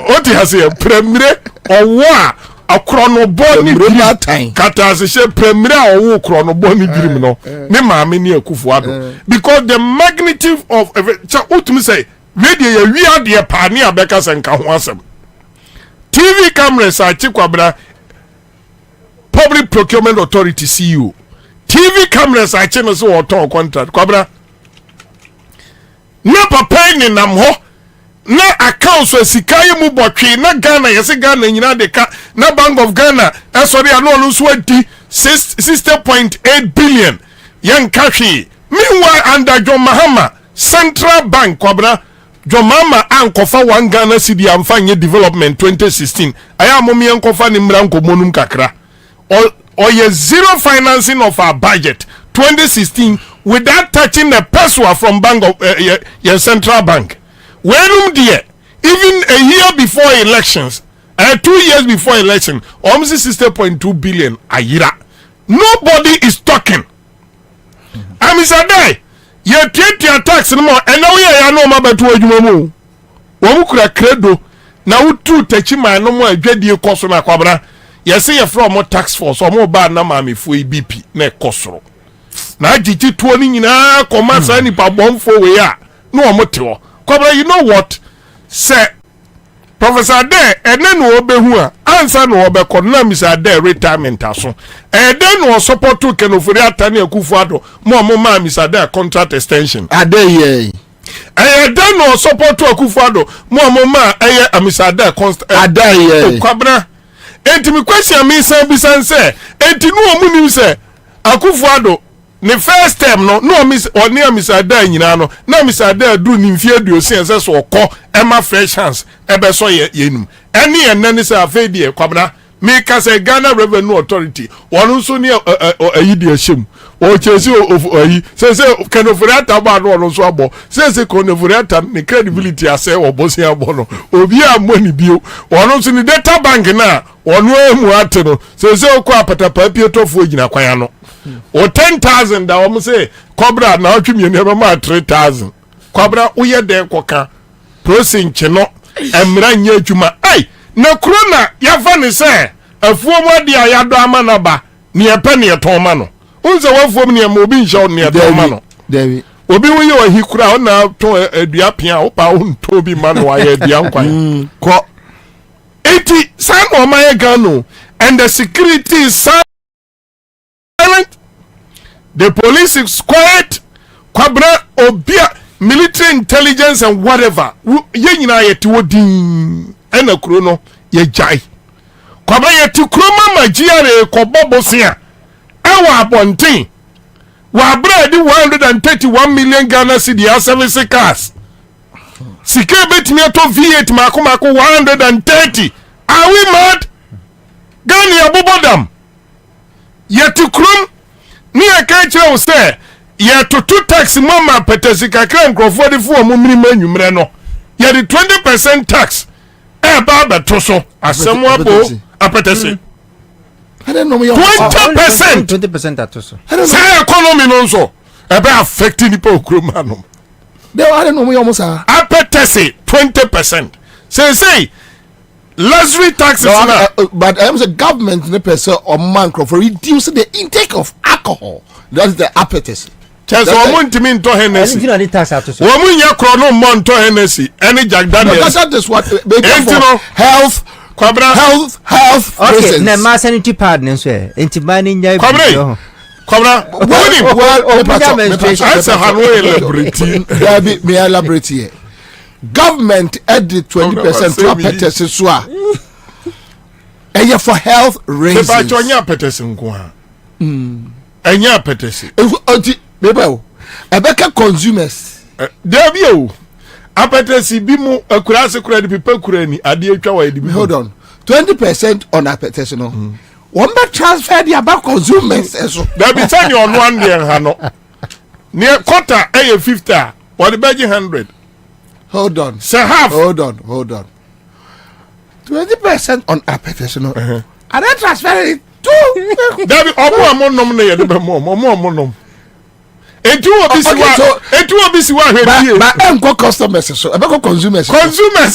[SPEAKER 12] What he has here? Primary or what? A chronobony time. Katashe primary or chronobony dream no. Ne mama ni akufuado. Because the magnitude of what me say, radio we are the pioneer bekas and kahwasem. TV cameras are Kwabena Public Procurement Authority CEO. TV cameras are channels or talk contract. Kwabena. Na papa ni nam ho. Na accounts we sikaye mu botwe na Ghana yesi Ghana nyina de ka na Bank of Ghana sorry anu no so adi 60.8 billion yan kashi. Meanwhile under John Mahama Central Bank Kwabena John Mahama ankofa 1 Ghana cedi amfanye development 2016 aya momi ankofa ni mra nkomonum kakra. Or ye zero financing of our budget 2016 without touching the peso from Bank of your Central Bank. When dear, even a year before elections, 2 years before election, almost 60.2 billion a year. Nobody is talking. I mean, say, you take your tax no more, and now you know about what you know. When we credo, now two techima no more, get your cost on a Kwabena. Yes, you from more tax force or more bad na mami for BP ne kosoro. Na jiti 20 na commerce any pa bomb for we ya. No moto. Kwabena, you know what? Say Professor Ade ene no obehu a answer no obekọ na Mr. Ade retirement aso. Ede no support to Kenofori Atani Akufo-Addo mo ma Mr. Ade contract extension.
[SPEAKER 5] Ade ye.
[SPEAKER 12] Ede no support to Akufo-Addo mo ma Mr. Ade contract.
[SPEAKER 5] Ade ye.
[SPEAKER 12] Kwabena enti mi question mi san bi san say enti no omunim say Akufo-Addo ne first time no miss oni Mr. Ade nyina no na Mr. Ade du ni mfie aduosi say so okọ ema fresh chance ebe so yenum eni enani say afedie Kwabena me ka say Ghana Revenue Authority wonu so ni ayidi ahyem o chesi oyi say kenofuriata ba no so abo say kenofuriata ne credibility ase obosi abo no obi amoni bio ono so ni data bank na ono emu ate no say okwa apatapa pietofo gina kwan no o 10,000 da o say cobra na otwemi ne be ma 3,000 cobra uye de koka prosinche no emra nya adwuma ai na krona ya fa ne say afuo modi ayado ama na ba ne epe ne eton no unze wafuom ne obi nshaw ne eton ma no
[SPEAKER 21] David
[SPEAKER 12] obi wo ye ohi kura o na to adua pia o pa o nto bi ma no aye adua nkwan ko eti san o ma ye gano and the security is silent, the police is quiet. Kwabena obia military intelligence and whatever ye nyina ye ti wodin ena kuro no ye jai kwabena ye ti kuro mama giare ko bobosia ewa abontin wa bredi 131 million Ghana cedi service cars sike betimi to V8 mako 130. Are we mad? Gani abobodam ye ti kuro ni akache o say ye to two tax mama petesi kakra nkrofo de fu omo minima anwumre no ye the 20% tax e ba beto so asem abo apetesi
[SPEAKER 15] 20% atoso
[SPEAKER 12] say economy no so e be affect ni pa okroma no
[SPEAKER 21] they are no mo sa
[SPEAKER 12] apetesi 20%. say luxury taxes now.
[SPEAKER 21] But I am the government ne person or man for reduce the intake of alcohol. That's the appetite.
[SPEAKER 12] Chance o ntimi nto Hennessy.
[SPEAKER 15] Anything on the tax atoso.
[SPEAKER 12] Wo munya kro no mo nto Hennessy. Any Jack Daniels.
[SPEAKER 21] That's just what health.
[SPEAKER 12] Kwabena
[SPEAKER 21] health.
[SPEAKER 15] Okay, na ma sanity pad nso e. Entiba ni nya bi.
[SPEAKER 12] Kwabena answer hanwe celebrity.
[SPEAKER 21] There be me celebrity here. Government added 20% to appetite so a for health reasons.
[SPEAKER 12] But you appetite nko ha. Enya appetite.
[SPEAKER 21] Oti bebe ebeka consumers.
[SPEAKER 12] There be o. Appetite bi mu akura se kura di people kura ni ade atwa wa di.
[SPEAKER 21] Hold on. 20% on appetite no. One be transfer the about consumers so.
[SPEAKER 12] There be tell you on one there ha no. Near quarter 50 or the budget 100.
[SPEAKER 21] Hold on.
[SPEAKER 12] Say half.
[SPEAKER 21] Hold on. 20% on appetite no. And then transfer it to
[SPEAKER 12] Dabi omo amonom na ye de be mo amonom. Etu obi si wa hwe
[SPEAKER 21] but enko customers so ebeko consumers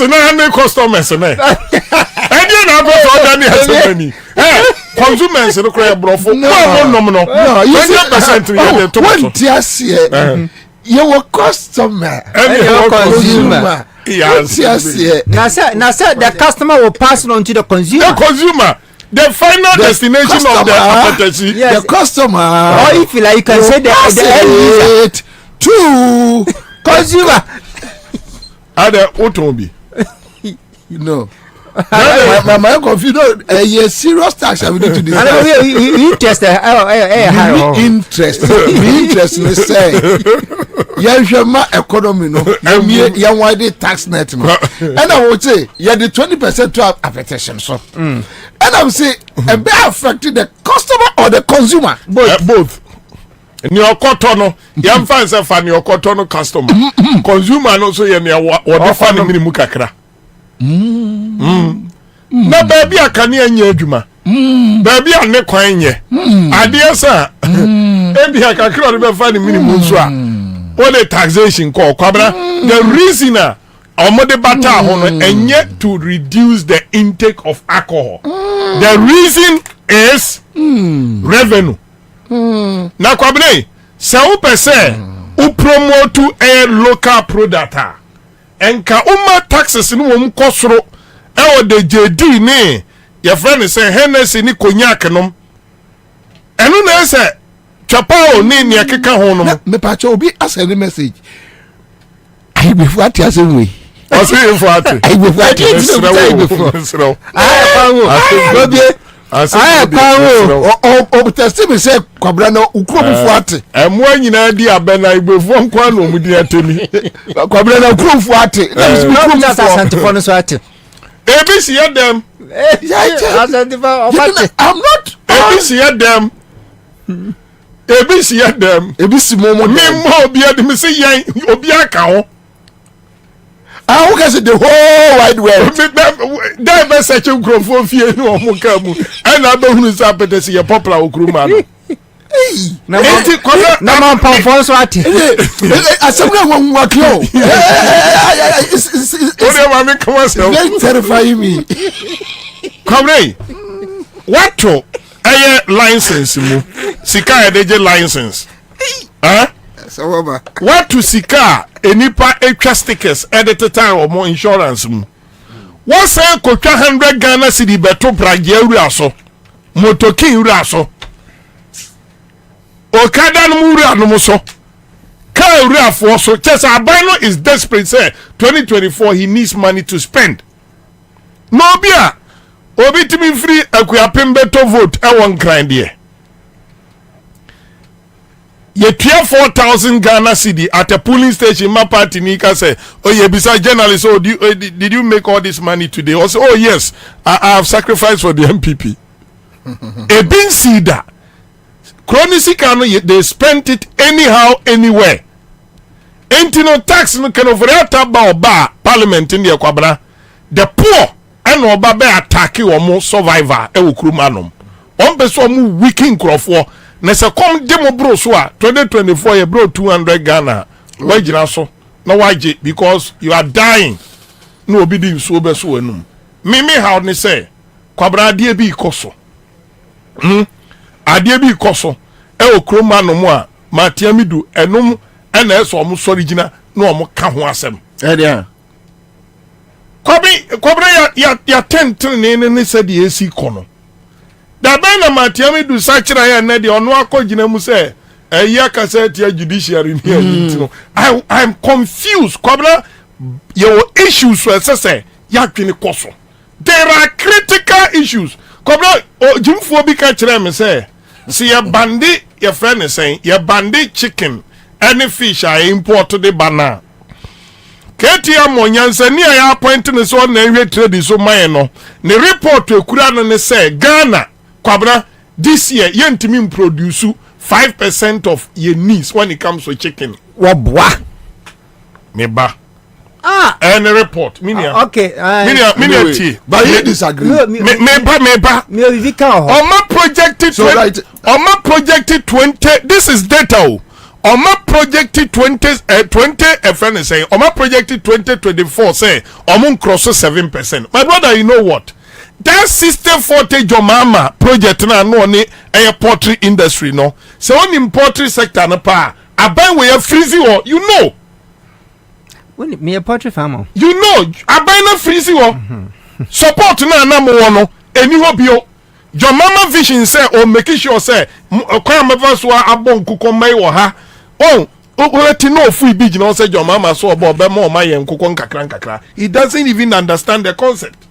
[SPEAKER 12] na na customers na e dey na go so dani asemani consumers no kra brofo amonom no 20% ye de to
[SPEAKER 21] one tias you were customer
[SPEAKER 15] and you consumer.
[SPEAKER 21] Yes.
[SPEAKER 15] Now say the customer will pass it on to the consumer.
[SPEAKER 12] The consumer, the final destination
[SPEAKER 21] customer,
[SPEAKER 12] of the appetite.
[SPEAKER 21] Yes. The customer,
[SPEAKER 15] or if you like, you can say the end user
[SPEAKER 21] to consumer.
[SPEAKER 12] Ada otobi.
[SPEAKER 21] No. My confused. Yes, serious tax. I will need to decide.
[SPEAKER 15] Interest.
[SPEAKER 21] Interest. Let's say. Yashama economy no. You want the tax net no. And I would say, yeah, the 20% to appetition so. And I would say, a bit affecting the customer or the consumer.
[SPEAKER 12] Both. Ni okoto no yam fan se fa ni okoto no customer consumer no so ye ne wo de fa ni minimu kakra na baby akane anya adwuma baby ane kwan nye ade esa ebi akakra no be fa ni minimu so a o the taxation call Kwabena the reason omode bata ho no enye to reduce the intake of alcohol the reason is revenue. Na Kwabena se wo pese u promote a local product enka umma taxes ni wo mkosoro e wo de JD ni ye friend say Hennessy ni cognac nom enu na se chapao ni akeka ho nom
[SPEAKER 21] me pa cho obi asend message I be for at as we
[SPEAKER 12] o say for at
[SPEAKER 21] I be for at o test me say Kwabena no ukrobu fu ate
[SPEAKER 12] emu anyina di abena igbefu nkwa na omudi atemi
[SPEAKER 21] Kwabena na ukrobu fu ate
[SPEAKER 15] ukrobu fu asantifo no so ate
[SPEAKER 12] ebisi ya dem
[SPEAKER 21] I'm not
[SPEAKER 12] ebisi ya dem ebisi ya dem
[SPEAKER 21] ebisi momo
[SPEAKER 12] me mo obi adem say yan obi aka ho
[SPEAKER 21] I will say the whole wide world.
[SPEAKER 12] That be such a grown for fear no mo ka mu and I don't know say better say popular okruma no
[SPEAKER 15] na man pon so ati
[SPEAKER 21] asabra won work yo
[SPEAKER 12] ore ma me come say
[SPEAKER 21] don't terrify me
[SPEAKER 12] come what to aye license mu sika e deje license
[SPEAKER 21] so
[SPEAKER 12] what to sika enipa etwa stickers edit time or more insurance mu what say ko twa 100 Ghana cedi beto brage awura so motokin awura so okada no wura no so ka awura for so chess abano is desperate say 2024 he needs money to spend no bia obi timi free akuapem beto vote e won kran de ye 4,000 Ghana cedi at a polling station. My party nika say, oh yeah, besides journalists, oh did you make all this money today? Also, oh yes, I have sacrificed for the MPP. A bin see that Chronicity they spent it anyhow, anywhere. Ain't no tax no can over bar parliament in the Kwabena. The poor and oba be attack or more survivor e ukrumanum. On be so mu weaking crop na se kom demo bro so a 2024 ye bro 200 Ghana wajina so na waje because you are dying no obi di so be so enum me how ne say Kwabena ade bi ikoso ade bi ikoso e okroma no mu a matiamidu enum ena eso omo sori gina na omo ka ho asem
[SPEAKER 21] e dia
[SPEAKER 12] Kwabena ya tentin ne se de esi kono da ben na matiami du sachira ya na de ono akogina mu se eya cassette ya judiciary ni antino I'm confused Kwabena your issues so say ya twini koso there are critical issues Kwabena jimfo bi ka kire me say see ya bandi your friend is saying ya bandi chicken any fish are import the bana Ketia monyansa ni ya appoint ne so na ehwe trade so man no ne report ekura no ne say Ghana Kwabena this year yentimi produce 5% of your needs when it comes to chicken.
[SPEAKER 15] Wabwa.
[SPEAKER 12] Meba. And a report. Minia.
[SPEAKER 15] Okay.
[SPEAKER 12] Minia T.
[SPEAKER 21] But you disagree.
[SPEAKER 12] Meba. Oma projected
[SPEAKER 21] so right.
[SPEAKER 12] Oma projected 20. This is data. Oma projected 20 FN say. Oma projected 2024 say. Oma cross 7%. My brother, you know what? That system fortage mama project na no ni a poultry industry no so on in poultry sector na pa aban we freezy or you know
[SPEAKER 15] when me a poultry farmer
[SPEAKER 12] you know aban na freezy or support na mo no eni ho bio your mama vision say o make sure say kwa mava so abon kuko mai wo ha oh ti no fu bi gina say your mama so obo be mo ma yen kuko nkakra he doesn't even understand the concept.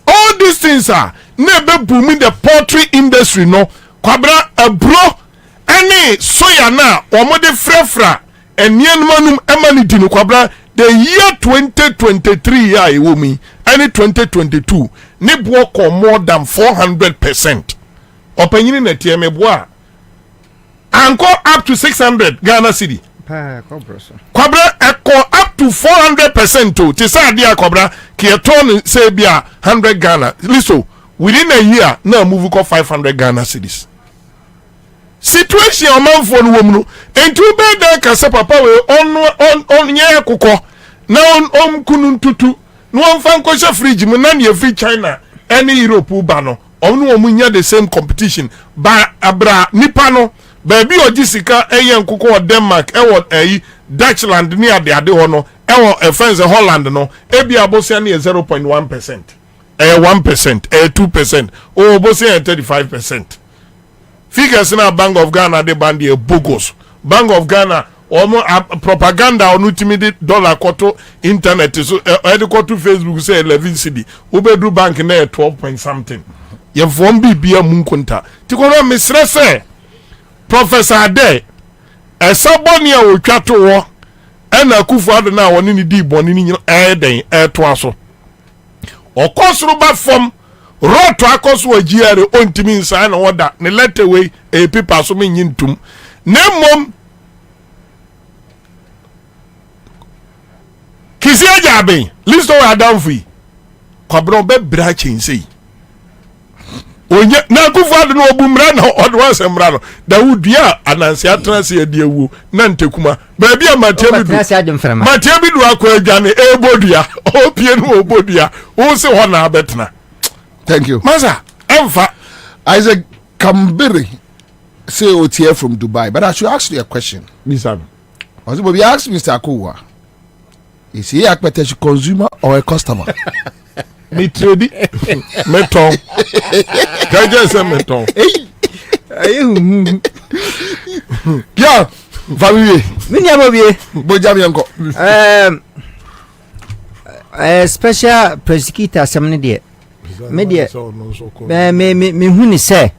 [SPEAKER 12] All these things are never booming the poultry industry no Kwabena abro any soya na omode frefra enien manum emaniti no Kwabena the year 2023 ya ewomi any 2022 ne bo ko more than 400%. Opanyini na tie me bo a anko up to 600 Ghana cedi. Kwabena echo up to 400% to ti sa dia Kwabena ki turn say bia 100 Ghana listen within a year now move ko 500 Ghana cedis situation amanfo no wom no entu be da ka se papa we on nye kokko na on kunu ntutu no on fan ko she fridge mu na ne free China any Europe ba no on no nya the same competition ba abra nipa no baby ogisika eyen kokko Denmark e Dutchland ni ade ho no e friends Holland no ebi abosia na 0.1%. 1%, 2%, oh bosia 35%. Figures na Bank of Ghana de bandi bogus. Bank of Ghana omo propaganda on ultimate dollar koto internet so e koto Facebook say 11 cedi. Ubedu bank na 12 point something. Ye from bibia munkunta. Tikono misre say Professor Ade esabonia o twato wo ena Akufo-Addo na woni ni di boni ni den to aso okosoro ba fom road to akɔso wɔ GRA ontimi nsan na wɔda ne letter way e paper so me nyintum na mmom kisi ajabe list of adam fi kwabro be bra chense onye na kufa de no obumra na odwa semra no dawudua anansi atranse adiawu na ntekuma ba bia matia bi do akwa adwane ebodua opie no obodua wo se ho na abetena.
[SPEAKER 1] Thank you
[SPEAKER 12] masa emfa
[SPEAKER 1] Isaac Kambiri say OTF from Dubai, but I should ask you a question.
[SPEAKER 12] Listen,
[SPEAKER 1] was it ask Mr. Akowa, is he a potential consumer or a customer?
[SPEAKER 12] Me trade meton. Can you say meton?
[SPEAKER 1] Yeah, family.
[SPEAKER 15] Minya Bobie.
[SPEAKER 1] Bojami uncle.
[SPEAKER 15] Special prosecutor something there. Media. Me huni say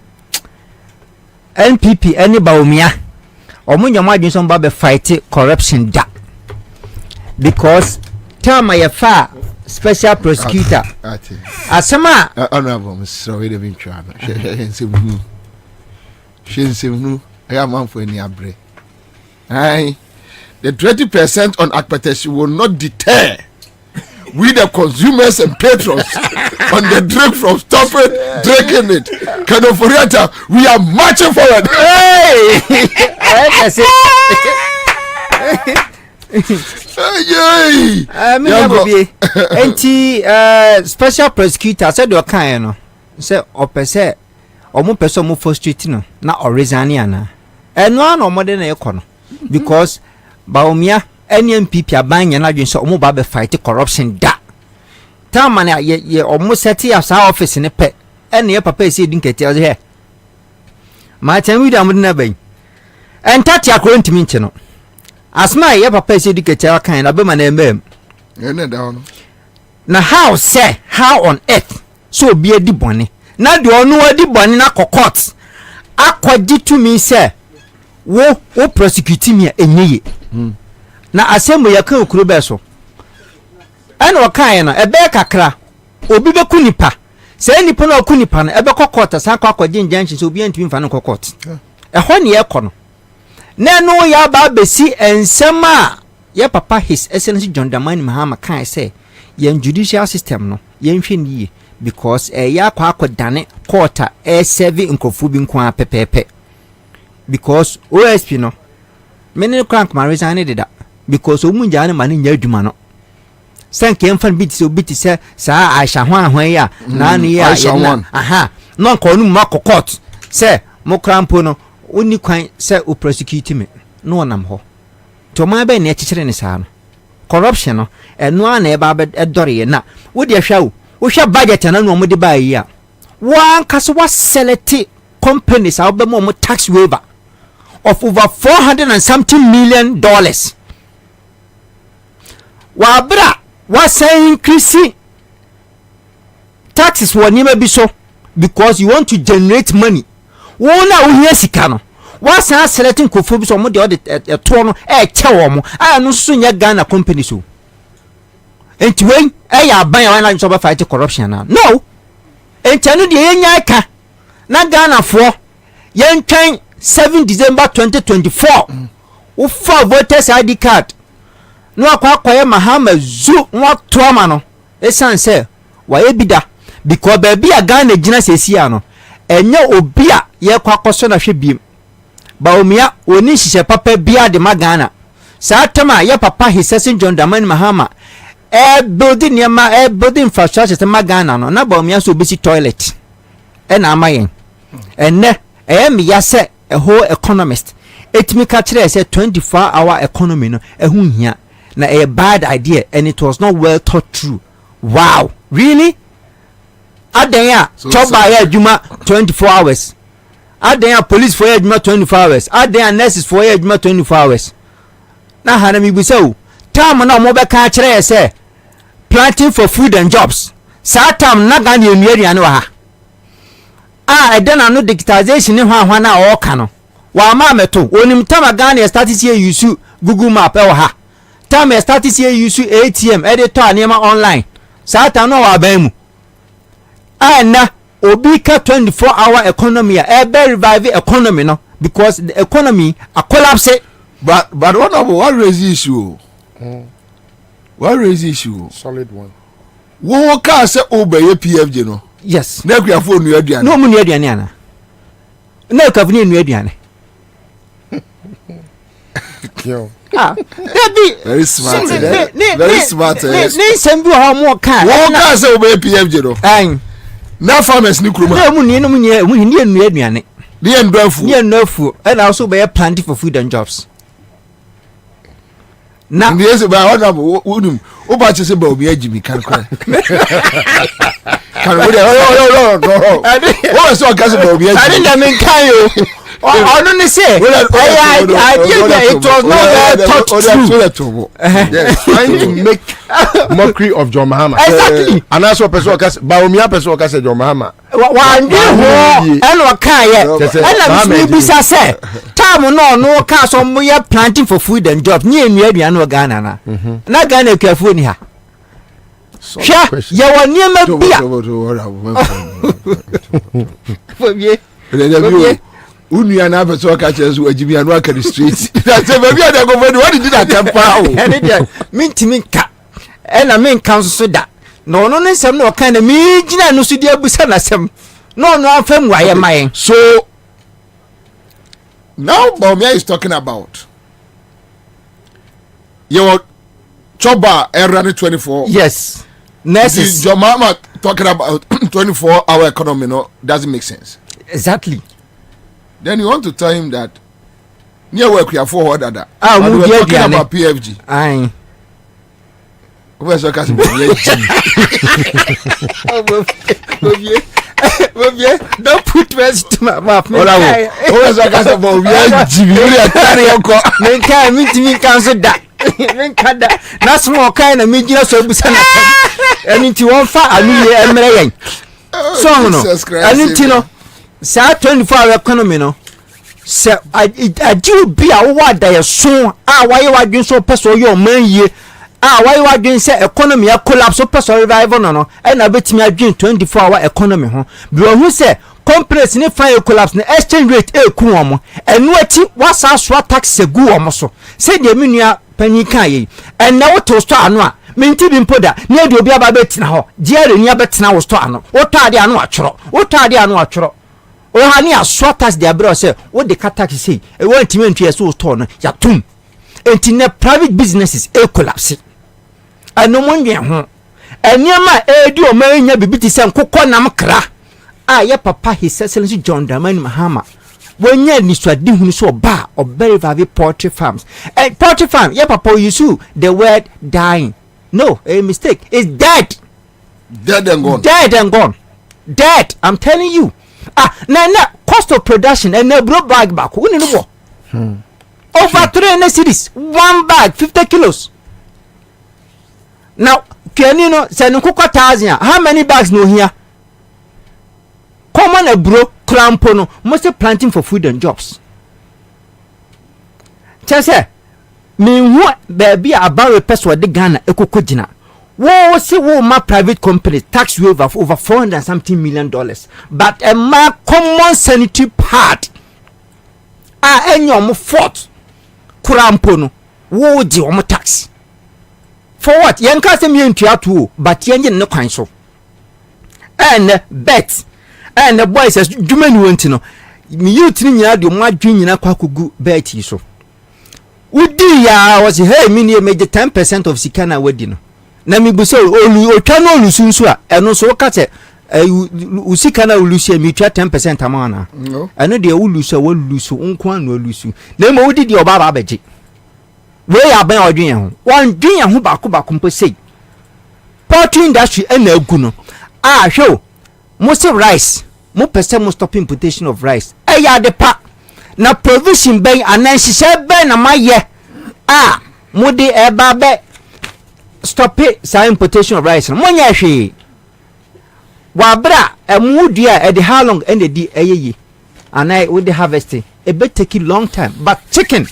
[SPEAKER 15] NPP any baumia. Omunya madwin so ba be fight corruption da. Because time my fa special prosecutor. Asema
[SPEAKER 1] honorable Mr. Wede Vintra. Shensemnu I am man for any abre. Aye. The 20% on akpetesi will not deter we the consumers and patrons on the drink from stopping drinking it. Kanoforiata, we are marching forward. Hey!
[SPEAKER 15] Special prosecutor said you can no. Say opese omo person mo frustrate no na orizani ana. Eno no mo de na ekono because baomia NPP abanya na dwen so omo ba be fight corruption da. Time na ye omo set as office ne pe. Ene ye papa esi din kete oze he. Ma chan wi da mo na ban. Entati akoro ntimi nche no. Asma ye papa esi din kete akan na be ma na emem.
[SPEAKER 1] Ene da no.
[SPEAKER 15] Na how on earth so be edi bone. Na de onu edi bone na court. Akwaji to me say wo prosecute me enyeye. Na asemu ya kan okuro be so ene o kan na ebe kakra obi be kunipa se nipa na okunipa na ebe kokota san kwa kwaje njanchi so obi antimi fa no kokot ho ne ye kono na no ya ba besi ensema ye papa his essence John Dramani Mahama kan say ye judicial system no ye nhwe niye because ya kwa akodane court serve nkofu bi nko apepepe because OSP no many crank ma resign did that because omunja na mani nya adwuma no sanke emfa bi ti obi ti se sa aisha hwan ya na no ya aha no ko nu ma court se mo crampo no oni kwan se o prosecute me no nam ho to ma be na ekikire ne sa no corruption no eno ana e ba be dore na wo de hwa wo hwa budget na no mo de ba yi a wan kaso wa select companies a be mo tax waiver of over $400 and something million. Wabra was increasing taxes were never be so because you want to generate money. Wona wo sika no. Was selecting kofobi so mo de to no che mo. Ah no so nya Ghana company so. Enti wen ya ban ya na so ba fight corruption na. No. Enti no de nya ka na Ghana fo yen twen 7 December 2024 wo for voters ID card no akwaye Mahama zu no to ama no esan se wa ebida because baby a Ghana gina sesi ano enye obi a ye kwakoso na hwe biem baomia oni hihye papa bia de magana sa tama ye papa hisesin John Dramani Mahama building infrastructure te magana no na baomia so obisi toilet na amayen enne me ya se a whole economist it me catch say 24-hour economy no ehun hia na a bad idea and it was not well thought through. Wow, really? Adenya choba ya juma 24 hours. Adenya police for ya juma 24 hours. Adenya nurses for ya juma 24 hours. Na hana mi bisa time na mo be ka kire say planting for food and jobs. Sa time na ga na enuari ane wa ha. Edena no digitalization ni hwa na o ka no wa ma meto onim tama Ghana start see use Google map e wa ha tama start see use ATM editor anema online sa ta no wa ban mu na obika 24-hour economy ebe revive economy no because the economy a collapse.
[SPEAKER 12] But what raise issue? What raise issue?
[SPEAKER 7] Solid one.
[SPEAKER 12] Wo ka say obey PFJ no?
[SPEAKER 15] Yes.
[SPEAKER 12] Na ku afo nu aduane.
[SPEAKER 15] No mu nu aduane ana. Na ka funi nu aduane.
[SPEAKER 7] Yo.
[SPEAKER 12] Very smart. Very smart.
[SPEAKER 15] Ni sembi ho mo ka.
[SPEAKER 12] Wo ka say obey PFJ no?
[SPEAKER 15] Ai.
[SPEAKER 12] Na farmers ni kuruma.
[SPEAKER 15] Na mu ni nu aduane.
[SPEAKER 12] Ni endoafu.
[SPEAKER 15] Ni endoafu. And also be planting for food and jobs. Na
[SPEAKER 12] ndi ese ba wana wonum wo ba chese ba obi agimi kan kan wo so gas ba obi agimi
[SPEAKER 15] I didn't mean kan yo ono ni say it was not
[SPEAKER 12] true.
[SPEAKER 7] Yes, trying to make mockery of John Mahama.
[SPEAKER 15] Exactly.
[SPEAKER 7] And also person gas ba omi person gas John Mahama
[SPEAKER 15] wa ndi ho eno kan ye ena mi bisa say time no ka so mo ye planting for food and jobs ni enu aduane no Ghana na na Ghana ekafo ni ha hwa ye woni ma bia fobie
[SPEAKER 12] unua na person ka chesu agimi anu aka the street that say baby ada go for what did that tempa o
[SPEAKER 15] ene dia mintimi ka ena men kan so da no no nsem no kan na mi gina no so dia busa na sem no afam wa ye mayen.
[SPEAKER 12] So now Bawumia is talking about your Choba running 24.
[SPEAKER 15] Yes. Nurses.
[SPEAKER 12] Your mama talking about 24-hour economy, no, doesn't make sense.
[SPEAKER 15] Exactly.
[SPEAKER 12] Then you want to tell him that near work we are forward that.
[SPEAKER 15] We're
[SPEAKER 12] talking about PFG.
[SPEAKER 15] Aye.
[SPEAKER 12] Where's your cousin?
[SPEAKER 15] Don't put words to my mouth.
[SPEAKER 12] Where's your cousin?
[SPEAKER 15] Me cancel that. Na small kind of media so busana. And into one far I so no. And into no. Say 24-hour economy no. Say I do be a word that so why you are doing so person your man ye. Why you are doing say economy a collapse so person revival no and I bet me a dream 24-hour economy ho. But who say companies ni find collapse na exchange rate ku omo enu ati wasa so tax egu omo so. Say the menua panika yi and na what to store anu a minti bi mpoda na de obi aba betina ho diare ni abetina wo store anu wo to ade anu atworo o ha ni aso tax de abro say wo de tax say e wo ntimi ntu yeso store no ya tum enti na private businesses collapse anu mo nwe ho eniama edi o ma nya bibiti se nkokọ nam kra ye papa his excellency John Dramani Mahama when you niswadi hunu so ba or very poultry farms and poultry farm papa use the word dying. No, a mistake. It's dead and gone. I'm telling you. Na cost of production and na bro bag back who ni no over 300 cities, one bag 50 kilos. Now can you know say no 1,000 how many bags no here common a bro crampono mostly planting for food and jobs. Chase me what baby about a person de Ghana ekokojina. Wo see wo ma private company tax waiver of over $400 million. But a ma common sanitary part enyo mo fort crampono wo di o mo tax. For what? Yanka se me ntua to but yenye no kwan so. And bet and the boy says jumani wenti no me youth ni nyina de mo adwen nyina kwakogu bet so udi ya was hey me ne meje 10% of sikana wadi no na me buso olu otwa no olu sunsu a eno so ka te usikana olusu me twa 10% amana no eno de olusu wolusu nko an olusu na me wodi de oba ba beje we ya ban odwen ho wan dwen ho ba ko mpo sei poultry industry ena agu no hwe most rice mo pese mo stop importation of rice ya de pa na provision ben ananhye ben na maye mo de eba be stop sa importation of rice mo nya hwe wa bra emudua e de how long and the eyeye and I with the harvesting it be take long time but chicken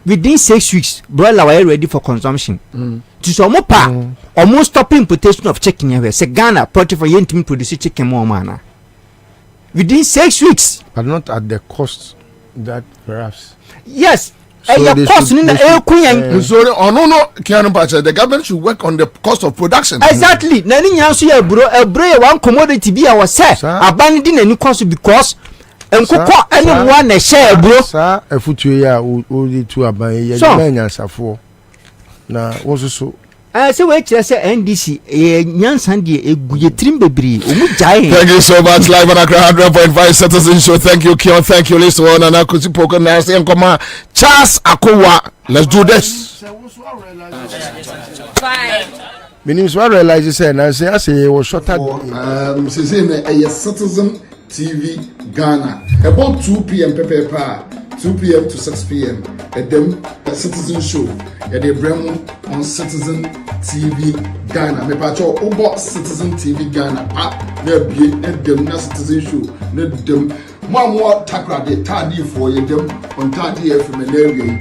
[SPEAKER 15] within 6 weeks broiler were ready for consumption to so mo pa almost stop importation of chicken here. Say Ghana poultry for yentim produce chicken more mana. Within 6 weeks.
[SPEAKER 12] But not at the cost that perhaps.
[SPEAKER 15] Yes.
[SPEAKER 12] So
[SPEAKER 15] the cost in the
[SPEAKER 12] the government should work on the cost of production.
[SPEAKER 15] Exactly. Nani nyanso ya ebro one commodity bi a say abandon any cost because enkoko anyone na share bro.
[SPEAKER 12] Sa efutu ya o di tu aban ya nyansafo. Na wo so
[SPEAKER 15] say we kire say NDC nyansan de eguye trim bebri omu jai.
[SPEAKER 12] Thank you so much live on Accra 100.5 Citizen Show. Thank you Kion, thank you listen one and akusi poko na say nkoma Charles Akowa. Let's do this. Minimum so realize say na say was shorter
[SPEAKER 1] say a Citizen TV Ghana about 2 p.m. 2 p.m. to 6 p.m. at them Citizen Show at the Bremo on Citizen TV Ghana. Me pacho obo Citizen TV Ghana app na be at them na Citizen Show na them more takra de tadi for them on tadi FM area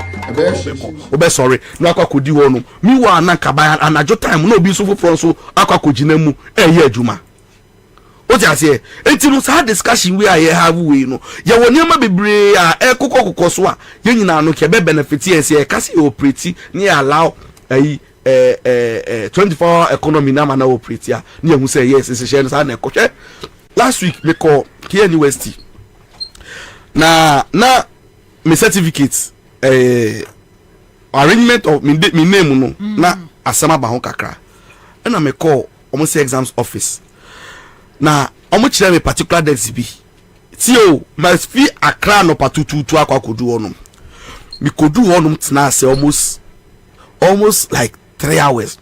[SPEAKER 11] obe sorry no akakodi ho no mi wa na kaba anajo time no obi so foforo so akakogina mu eye adwuma o ti ase enti no sa discussion we aye have we no ye woni ma bebre a ekokokoko so a ye nyina no ke be benefit yes ye kasi operate ni allow 24-hour economy na mana operate a ni ehun say yes se share sa na ekohwe last week me call here university na me certificate arrangement of me name no na asama ba ho kakra na me call almost exams office na omo kire me particular dates bi ti o must fi Accra no patututu akwakodu honum mi kodu honum tna say almost like 3 hours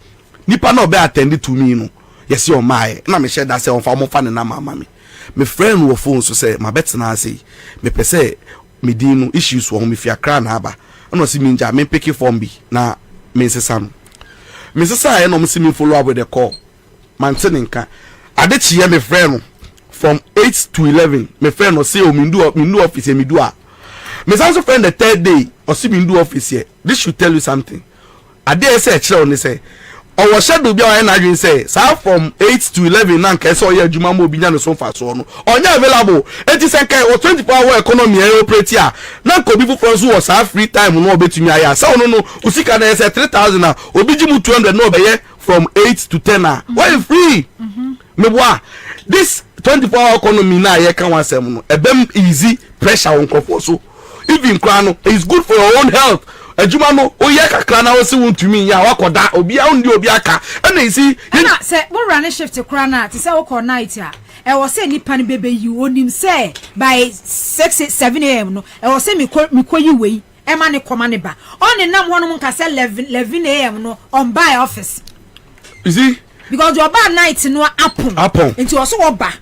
[SPEAKER 11] nipa na obe attend to me no yes o my na me share that say on fa mo fa na mama me friend wo phone so say ma betna say me pese me din no issues wo me fi Accra na aba no si me nja me pick form bi na me nsesa no me nsesa e no me si me follow up with the call man teninka adechi me friend from 8 to 11 me friend no say o me do office me do a me also friend the third day o see me do office here. This should tell you something. Ade say kire on say o wo schedule bi o na adwin say sa from 8 to 11 na nka say o ya adwuma ma obi nya no so fa so no onya available eti say kai o 24-hour economy e operate a na nka obi fufro so wo sa free time no obetumi aya sa no usika na say 3000 na obi ji mu 200 no obeye from 8 to 10 na why free me boa this 24-hour economy na ye kan wasem no ebem easy pressure on kofo so even krano is good for your own health adwuma no oye kakra na wose wontumi ya wakoda obi a ndi obi aka na isi
[SPEAKER 2] na se mo run shift krana ti se wo ko night a e wo se nipa ne bebe yi onim se by 6-7 am no e wo se mi ko yi wei e ma ne koma ne ba on nam hono nka se 11 am no on by office
[SPEAKER 11] you see
[SPEAKER 2] because your bad night no happen into also oba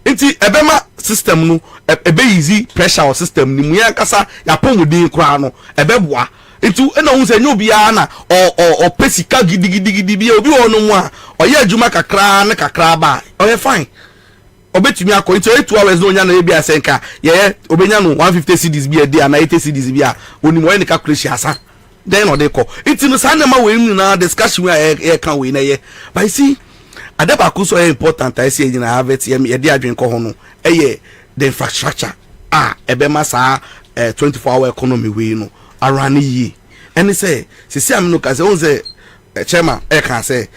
[SPEAKER 11] enti ebema system no ebe easy pressure system ni mu ya kasa ya pomudin kra no ebeboa enti ena hu se nyobi ya na o pesika gidigidi bi obi wonu mu a oye adwuma kakra na kakra ba oye fine obetumi akọ enti 2 hours no nya na ebi asenka ye obenya no 150 cedis bi e dey na 80 cedis bi a oni mo ye calculation asa then no dey call enti no sa na ma we na discussion we e kan we na ye but see adaba ko so important I say na have it ye dey adwen ko ho no eye the infrastructure ebema sa 24-hour economy we no arani yi eni say se am no ka say on say chairman e kan say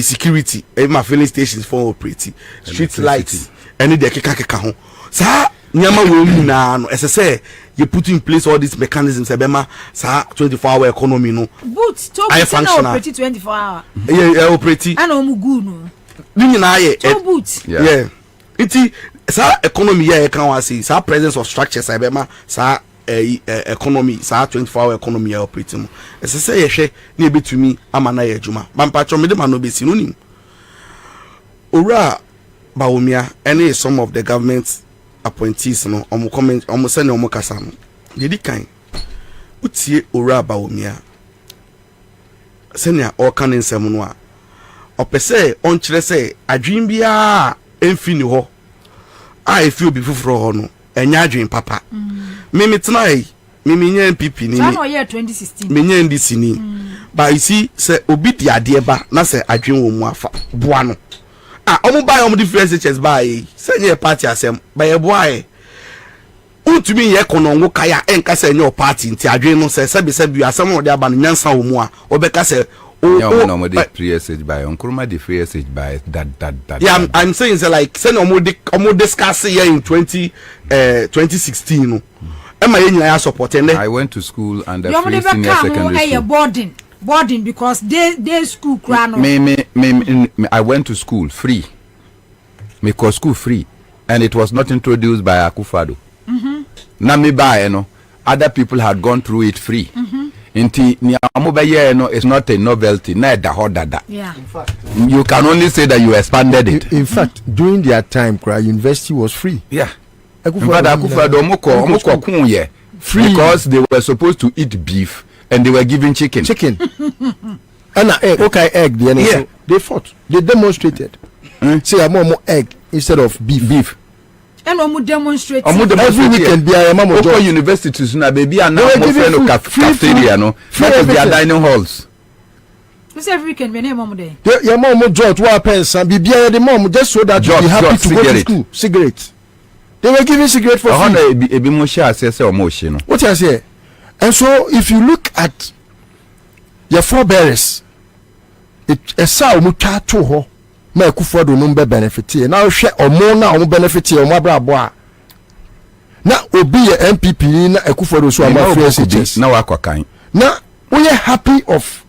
[SPEAKER 11] security ma filling stations for operating street lights any de keka ho sa nyama we mu na no ese say you put in place all these mechanisms ebema sa 24-hour economy no
[SPEAKER 2] but to operate 24 hour
[SPEAKER 11] operate
[SPEAKER 2] ana o mu gu no
[SPEAKER 11] ni na ye
[SPEAKER 2] yeah
[SPEAKER 11] iti sa economy ya kan wa say sa presence of structures ebema sa economy sa 24-hour economy ya operate mo ese say ye hwe na ebetumi ama na ye adwuma bampacho me de ma no be sinu nim ora bawumia any some of the government appointees no omo comment omo send omo kasa no dedi kan utie ora bawumia senia o kan nsem no a opese on kire say adwin bia enfini ho a efi obi fufuro ho no enya adwin papa me tena Minya MPP ni.
[SPEAKER 2] So no year 2016.
[SPEAKER 11] Minya NDC ni. But you see, say obi di ade ba na say adwen wo mu afa boa no. Omo buy omo different churches buy. Say nye party asem, buy e boa e. Untumi ye kono ngo kaya enka say nye party nti adwen no say sebi asem wo de aba no nyansa wo mu a obeka say
[SPEAKER 6] no the free message by Nkrumah the free message by that.
[SPEAKER 11] Yeah, I'm saying say like say omo discuss here in 2016 no. Emma ye nyina support and
[SPEAKER 6] I went to school and the free senior secondary school.
[SPEAKER 2] Boarding because they school crown.
[SPEAKER 6] I went to school free. Because school free and it was not introduced by Akufo-Addo. Na me buy other people had gone through it free. Inti ni amobaye it's not a novelty na da hodada.
[SPEAKER 2] Yeah.
[SPEAKER 6] In fact, you can only say that you expanded it.
[SPEAKER 7] In fact, during their time, university was free.
[SPEAKER 6] Yeah. In fact, Akufo-Addo omoko kunye free because they were supposed to eat beef and they were given chicken.
[SPEAKER 7] And egg, egg. Yeah. They fought. They demonstrated. Say more egg instead of beef.
[SPEAKER 2] And omu demonstrate
[SPEAKER 7] every weekend. Be a mama
[SPEAKER 6] job. Universities na baby and now cafeteria no. That is their dining halls.
[SPEAKER 2] This every weekend be na mama there.
[SPEAKER 7] Your mom George wa pens and be the mom just so that you be happy to go to school. Cigarette. They were giving cigarette for free. What I say? And so if you look at your forebearers, it a saw mucha to ho. Ma Akufo-Addo no be benefit na hwe omo na omo benefit omo abrabo na obi ye MPP ni na Akufo-Addo so ama free
[SPEAKER 6] na wakwakan
[SPEAKER 7] na we are happy of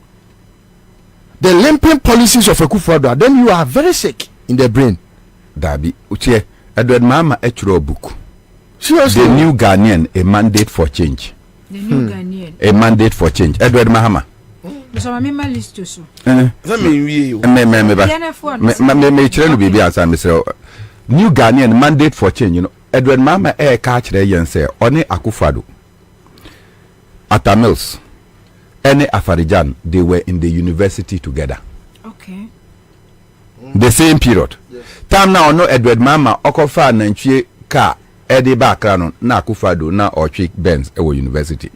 [SPEAKER 7] the limping policies of Akufo-Addo, then you are very sick in the brain.
[SPEAKER 6] Dabi uche Edward Mama etro book.
[SPEAKER 7] Seriously,
[SPEAKER 6] the new Ghanaian, a mandate for change.
[SPEAKER 2] The new Ghanaian,
[SPEAKER 6] a mandate for change. Edward Mahama.
[SPEAKER 2] So I my list to so.
[SPEAKER 11] That mean we
[SPEAKER 6] me chire no bibi ansa me say new Ghanaian mandate for change, you know. Edward Mama ka kire yen say oni Akufo-Addo Atta Mills any Afarijan, they were in the university together.
[SPEAKER 2] Okay.
[SPEAKER 6] The same period. Yes. Time now no Edward Mama okofa nantwie ka edi bakra no na Akufo-Addo na Ochik Benz e university.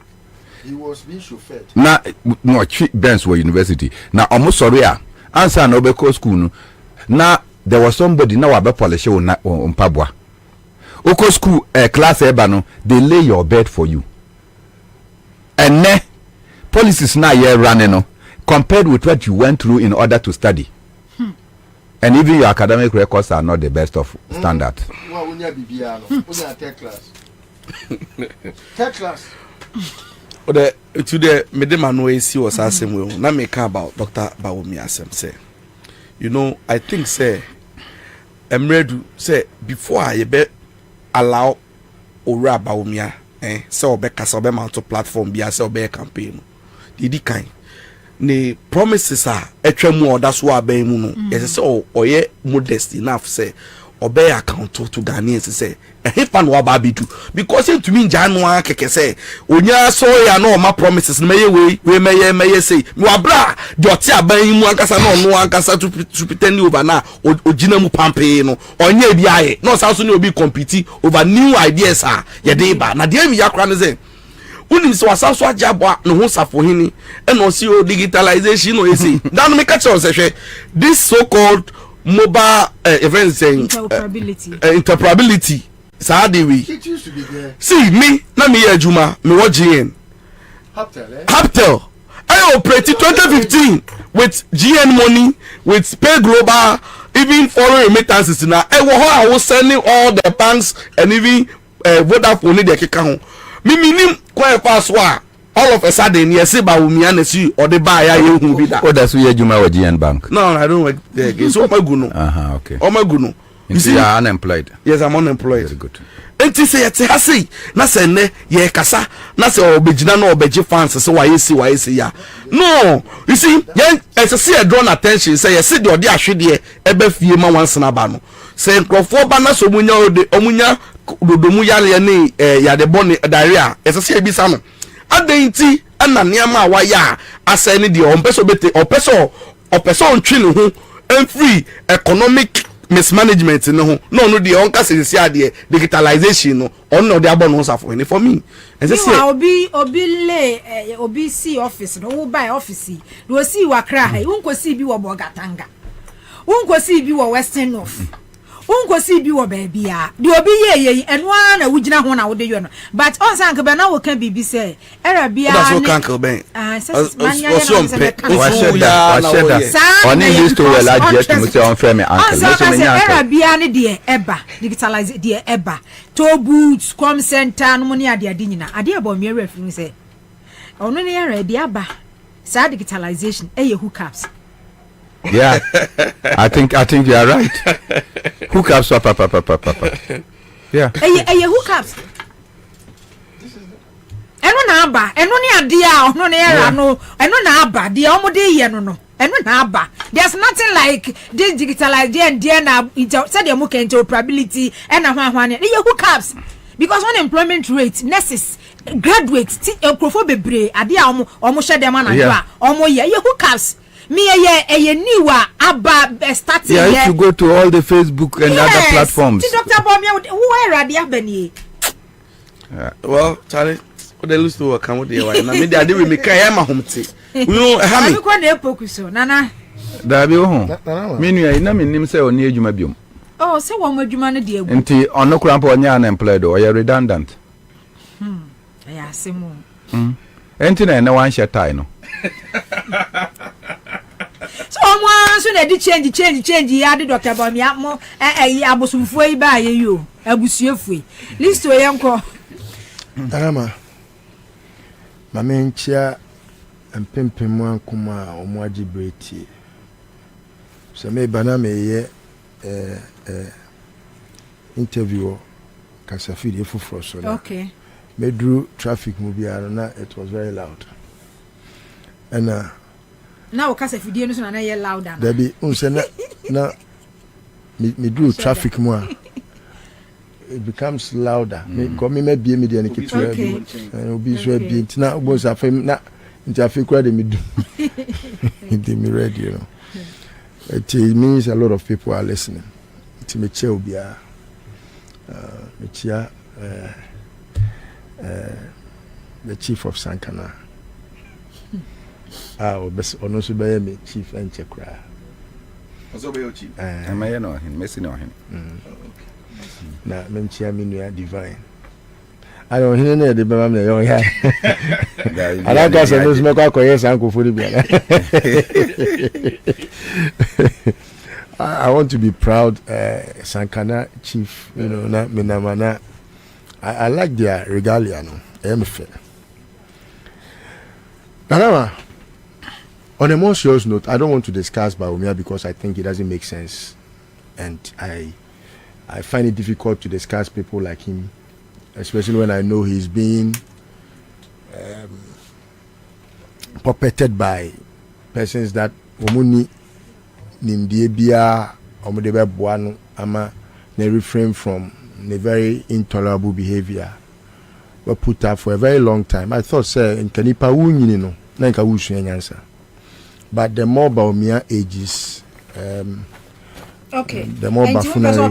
[SPEAKER 7] He was being chauffeured.
[SPEAKER 6] Na no Benz were university. Na omo sorry a answer na obeko school no. Na there was somebody na wabe polish na mpabwa. Oko school class eba no, they lay your bed for you. And ne policies na ye running no compared with what you went through in order to study. And even your academic records are not the best of standard.
[SPEAKER 7] Well, we need BBA no. We need third class. Third class.
[SPEAKER 11] The today medema no esi was asem we na make about Dr. Bobie Ansah say. You know, I think say Emredu say before I be allow Ora Bobie say obeka say obe mount platform bi say obe campaign. Didi kan ne promises are etwemu oda so aban mu no yes say oye modest enough say obey account to Ghanaians say if no aba bidu because to me January keke say onya so ya no ma promises no meye we meye say me wabra joti aban mu ankasa no ankasa to pretend over na ogina mu pampe no onye bi aye no so so ne obi compete over new ideas ye dey ba na dey mi yakra ne say unim so asaso ajabo no ho safo hini e no see digitalization no esi dan me catch us say this so called mobile events saying interoperability so the way
[SPEAKER 7] it used to be there.
[SPEAKER 11] See me na me adwuma me wo GN Haptel I operated 2015 with GN money with Pay Global even foreign remittances na I was sending all the banks and even Vodafone de keka ho me minim kwa fast wa all of a sudden yes ba umi anesi or the buy ya hu bi da.
[SPEAKER 6] What does we adwuma with GN Bank?
[SPEAKER 11] No, I don't work there again. So maguno.
[SPEAKER 6] Okay.
[SPEAKER 11] O maguno.
[SPEAKER 6] You see, you are unemployed.
[SPEAKER 11] Yes, I'm unemployed.
[SPEAKER 6] Very good.
[SPEAKER 11] Enti say yete hase na se ne ye kasa na se obegina na obeji fans se wa yesi ya. No, you see, yen see a drawn attention say yes the odi ahwede ebe fie ma once na ba no. Say nkrofo ba na so munya ode omunya dodomu yale ne ya de bone diarrhea. See ebisa no. Adenti ana niama wa ya asani de ompeso bete opeso ntwi ne ho free economic mismanagement no the on ka say ade digitalization no on no the abon no safo for me and say
[SPEAKER 2] obi see office no wo buy office no see wakra ha unko see bi wo bogatanga unko see bi wo western north unko see bi wo baabia de obi ye eno na wugina ho na wo de yo no but on san ka be na wo kan bibi say era bia
[SPEAKER 11] that's what can ben
[SPEAKER 6] on this to well adjust to say on frame uncle
[SPEAKER 2] so me era bia ne de eba digitalize de eba to boots com center no ne ade nyina ade eba me era firi say ono ne era de aba sa digitalization hookups.
[SPEAKER 6] Yeah, I think you are right. Hookups, papa. Yeah.
[SPEAKER 2] Hookups. Eno na aba, eno ni ade a ono na era no, eno na aba, de omo de ye no. Eno na aba. There's nothing like this digitalization there na said the muka interoperability and hwan hookups. Because unemployment rate, nurses, graduates, profo bebre, ade a omo hye dem na do omo ye hookups. Me a newer aba starting
[SPEAKER 6] here. Yeah, if you go to all the Facebook and other platforms.
[SPEAKER 2] Dr. Bobie, who are the Abeni?
[SPEAKER 11] Well, Charlie, they lose to come with the one. I mean, they will make a home tea. You know, how many
[SPEAKER 2] Nana?
[SPEAKER 6] Dabi ho. Meanwhile, na me nim say oni adwuma biom.
[SPEAKER 2] Oh, say one adwuma no de egu.
[SPEAKER 6] Enti ono krampo onya unemployed or you redundant.
[SPEAKER 2] Yeah, semo.
[SPEAKER 6] Enti na wan share tie no.
[SPEAKER 2] So one so na di change ya de Dr. Bobie mo abosumfo yi ba ye yo abusuefo list o yenko
[SPEAKER 5] Tarama mamenchia empempemu ankoma omo agibreti so me bana me ye interview kasafiri efufro so na
[SPEAKER 2] okay
[SPEAKER 5] medru traffic mu biara na it was very loud and
[SPEAKER 2] now kasafiri no so na ye louder
[SPEAKER 5] Debbie unse na me do traffic mu it becomes louder me come me be me dey kitu obi so be ntina obo sa fam na ntia fe kura dey me do dey me ready, you know. It means a lot of people are listening. It me che obi a me chia the chief of Sankana ono so be me chief and chekra
[SPEAKER 11] also be your chief
[SPEAKER 6] am I no him messi no him
[SPEAKER 5] na me chia me nua divine I don't hear na de be ma me yo ya ala ga se no me kwa koye sanko fori bia I want to be proud Sankana chief, you know, na minamana I like their regalia no am fair. Now, on a more serious note, I don't want to discuss Bawumia because I think it doesn't make sense, and I find it difficult to discuss people like him, especially when I know he's being puppeted by persons that omuni nimdiebia omudebe buanu ama ne refrain from a very intolerable behavior were put up for a very long time. I thought, sir, in Kanipa Wunyini no, Nanka Wushu answer. But the more Bawumia ages,
[SPEAKER 2] okay,
[SPEAKER 5] the more Bafunari.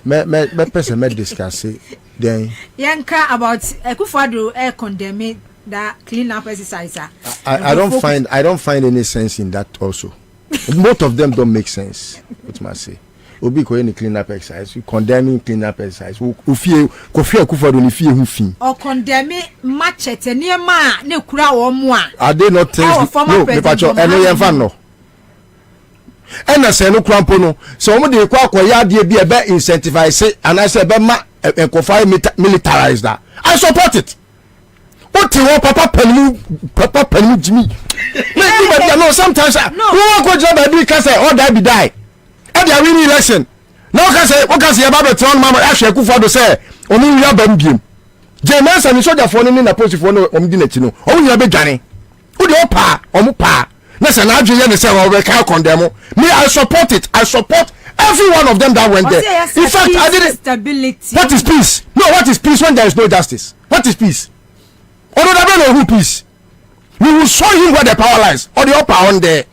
[SPEAKER 5] Me person me discuss it. Then
[SPEAKER 2] Yanka about Akufo-Addo condemning that clean up exercise.
[SPEAKER 5] I don't find any sense in that also. Both of them don't make sense. What must say? Obi ko any clean up exercise, condemning clean up exercise. Kofi Akufo-Addo ni fie hu fi.
[SPEAKER 2] Or condemning machete niema ne kura wo mo a.
[SPEAKER 5] Are they not things? No, me pacho eno yen fan no. Ena se no krampo no. So omo de kwa akoya de bi e be incentivize and I say be ma enkofa militarize that. I support it. What you want, Papa Penny Jimmy? No, sometimes no. Who want to job baby can say, oh, that be die. And they are winning election. Now can say, what can say about the town mama? Actually, Akufo-Addo say, only we are bambim. James and soldier for in a post for no omdinetino. Oh, you are be Johnny. Who the opa, omupa. Listen, I just say, well, we can't condemn. Me, I support it. I support every one of them that went there. In fact, I didn't. Stability. What is peace? No, what is peace when there is no justice? What is peace? Although I don't know who peace. We will show him where the power lies. Or the upper on there.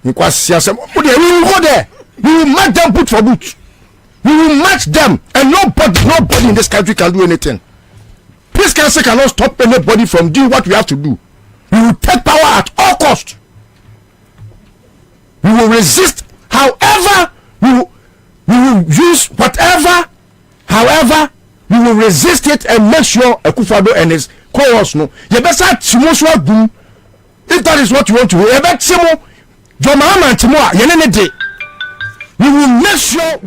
[SPEAKER 7] Because we will go there. We will match them boot for boot. We will match them, and nobody in this country can do anything. Peace Council cannot stop anybody from doing what we have to do. We will take power at all cost. We will resist. However, we will use whatever. However, we will resist it and make sure Akufo-Addo and his cohorts know. If that is what you want to do, we will make sure.